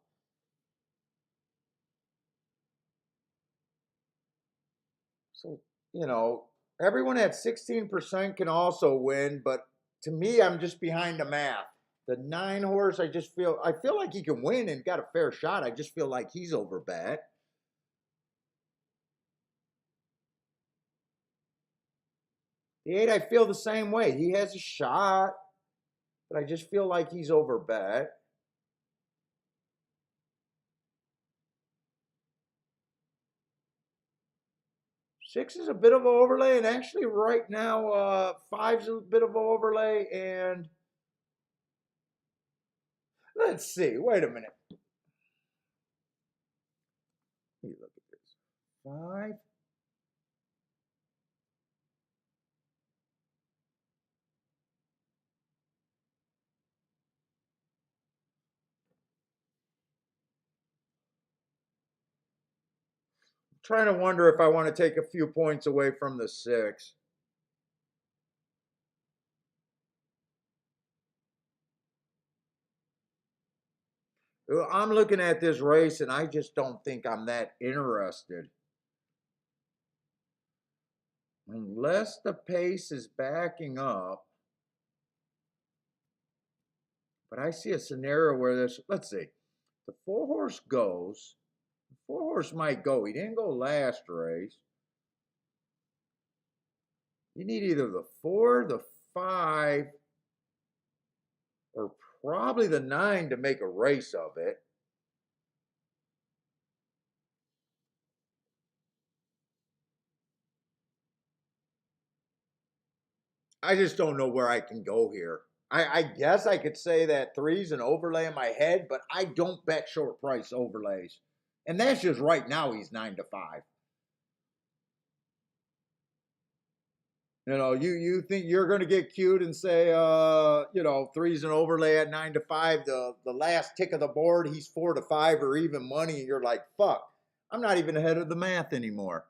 So, everyone at 16% can also win, but to me, I'm just behind the math. The 9 horse, I feel like he can win and got a fair shot. I just feel like he's over bet. The 8, I feel the same way. He has a shot, but I just feel like he's over bet. Six is a bit of an overlay, and actually right now, five's a bit of an overlay, and let's see. Wait a minute. Let me look at this. 5. Trying to wonder if I want to take a few points away from the 6. I'm looking at this race and I just don't think I'm that interested. Unless the pace is backing up. But I see a scenario where this, let's see, the 4-horse goes. The 4-horse might go. He didn't go last race. You need either the 4, the 5, or probably the 9 to make a race of it. I just don't know where I can go here. I guess I could say that 3's an overlay in my head, but I don't bet short price overlays. And that's just right now he's 9 to 5. You think you're going to get cute and say, 3's an overlay at 9 to 5. The last tick of the board, he's 4 to 5 or even money. And you're like, fuck, I'm not even ahead of the math anymore.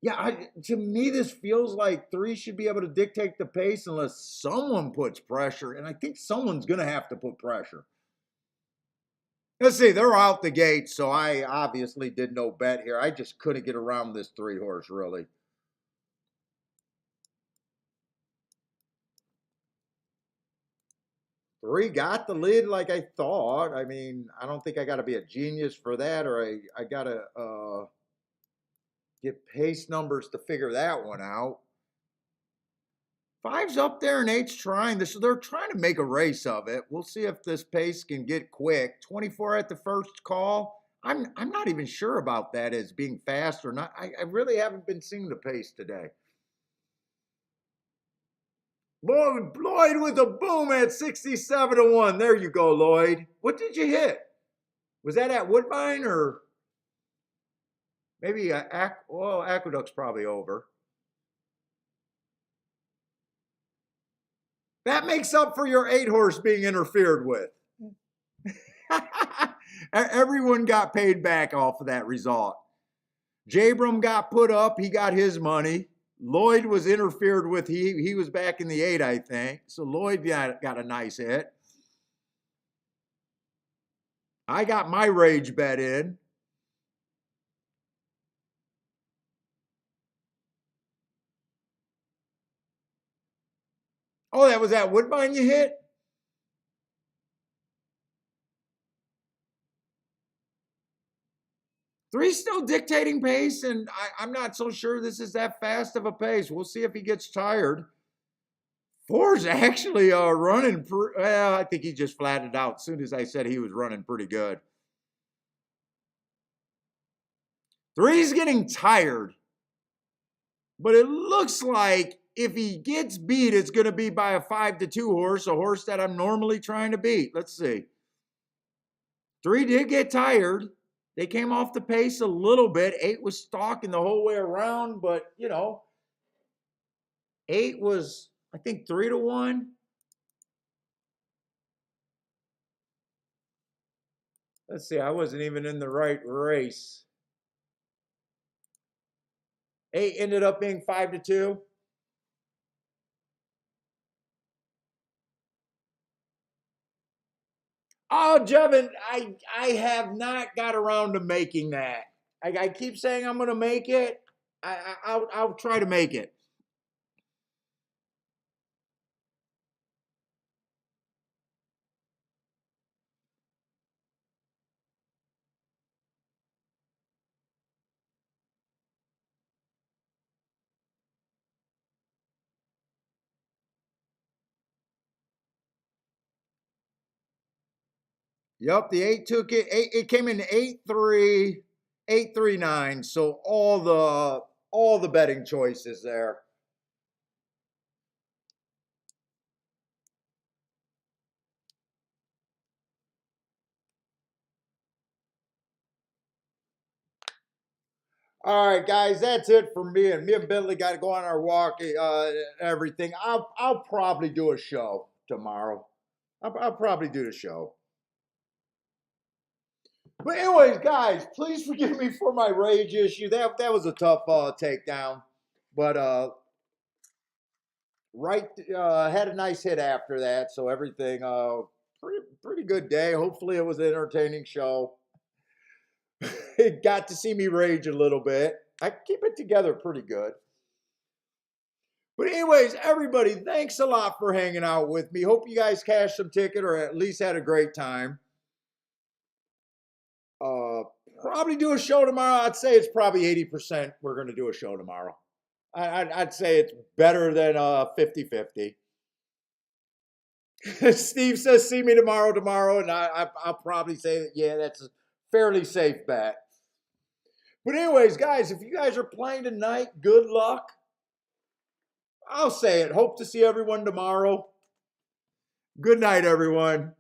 Yeah, to me, this feels like 3 should be able to dictate the pace unless someone puts pressure. And I think someone's going to have to put pressure. Let's see, they're out the gate, so I obviously did no bet here. I just couldn't get around this 3-horse, really. Three got the lead like I thought. I mean, I don't think I got to be a genius for that, or I got to get pace numbers to figure that one out. 5's up there and 8's trying this. They're trying to make a race of it. We'll see if this pace can get quick. 24 at the first call. I'm not even sure about that as being fast or not. I really haven't been seeing the pace today. Lloyd with a boom at 67 to 1. There you go, Lloyd. What did you hit? Was that at Woodbine or maybe Aqueduct's probably over. That makes up for your 8-horse being interfered with. Everyone got paid back off of that result. Jabram got put up. He got his money. Lloyd was interfered with. He was back in the 8, I think. So Lloyd got a nice hit. I got my rage bet in. Oh, that was at Woodbine you hit? Three's still dictating pace, and I'm not so sure this is that fast of a pace. We'll see if he gets tired. 4's actually running. I think he just flattened out as soon as I said he was running pretty good. 3's getting tired, but it looks like if he gets beat, it's going to be by a 5 to 2 horse, a horse that I'm normally trying to beat. Let's see. 3 did get tired. They came off the pace a little bit. 8 was stalking the whole way around, but 8 was, I think, 3 to 1. Let's see, I wasn't even in the right race. 8 ended up being 5 to 2. Oh, Jevin, I have not got around to making that. I keep saying I'm going to make it. I'll try to make it. Yep, the eight took it. It came in 8-3, 8-3-9. So all the betting choices there. All right, guys, that's it for me. And me and Bentley got to go on our walk. Everything. I'll probably do a show tomorrow. I'll probably do the show. But anyways, guys, please forgive me for my rage issue. That was a tough takedown, but right had a nice hit after that. So everything pretty good day. Hopefully it was an entertaining show. It got to see me rage a little bit. I keep it together pretty good. But anyways, everybody, thanks a lot for hanging out with me. Hope you guys cashed some ticket or at least had a great time. Uh, Probably do a show tomorrow. I'd say it's probably 80% we're going to do a show tomorrow. I'd say it's better than 50-50. Steve says, see me tomorrow, and I'll probably say, that, yeah, that's a fairly safe bet. But anyways, guys, if you guys are playing tonight, good luck. I'll say it. Hope to see everyone tomorrow. Good night, everyone.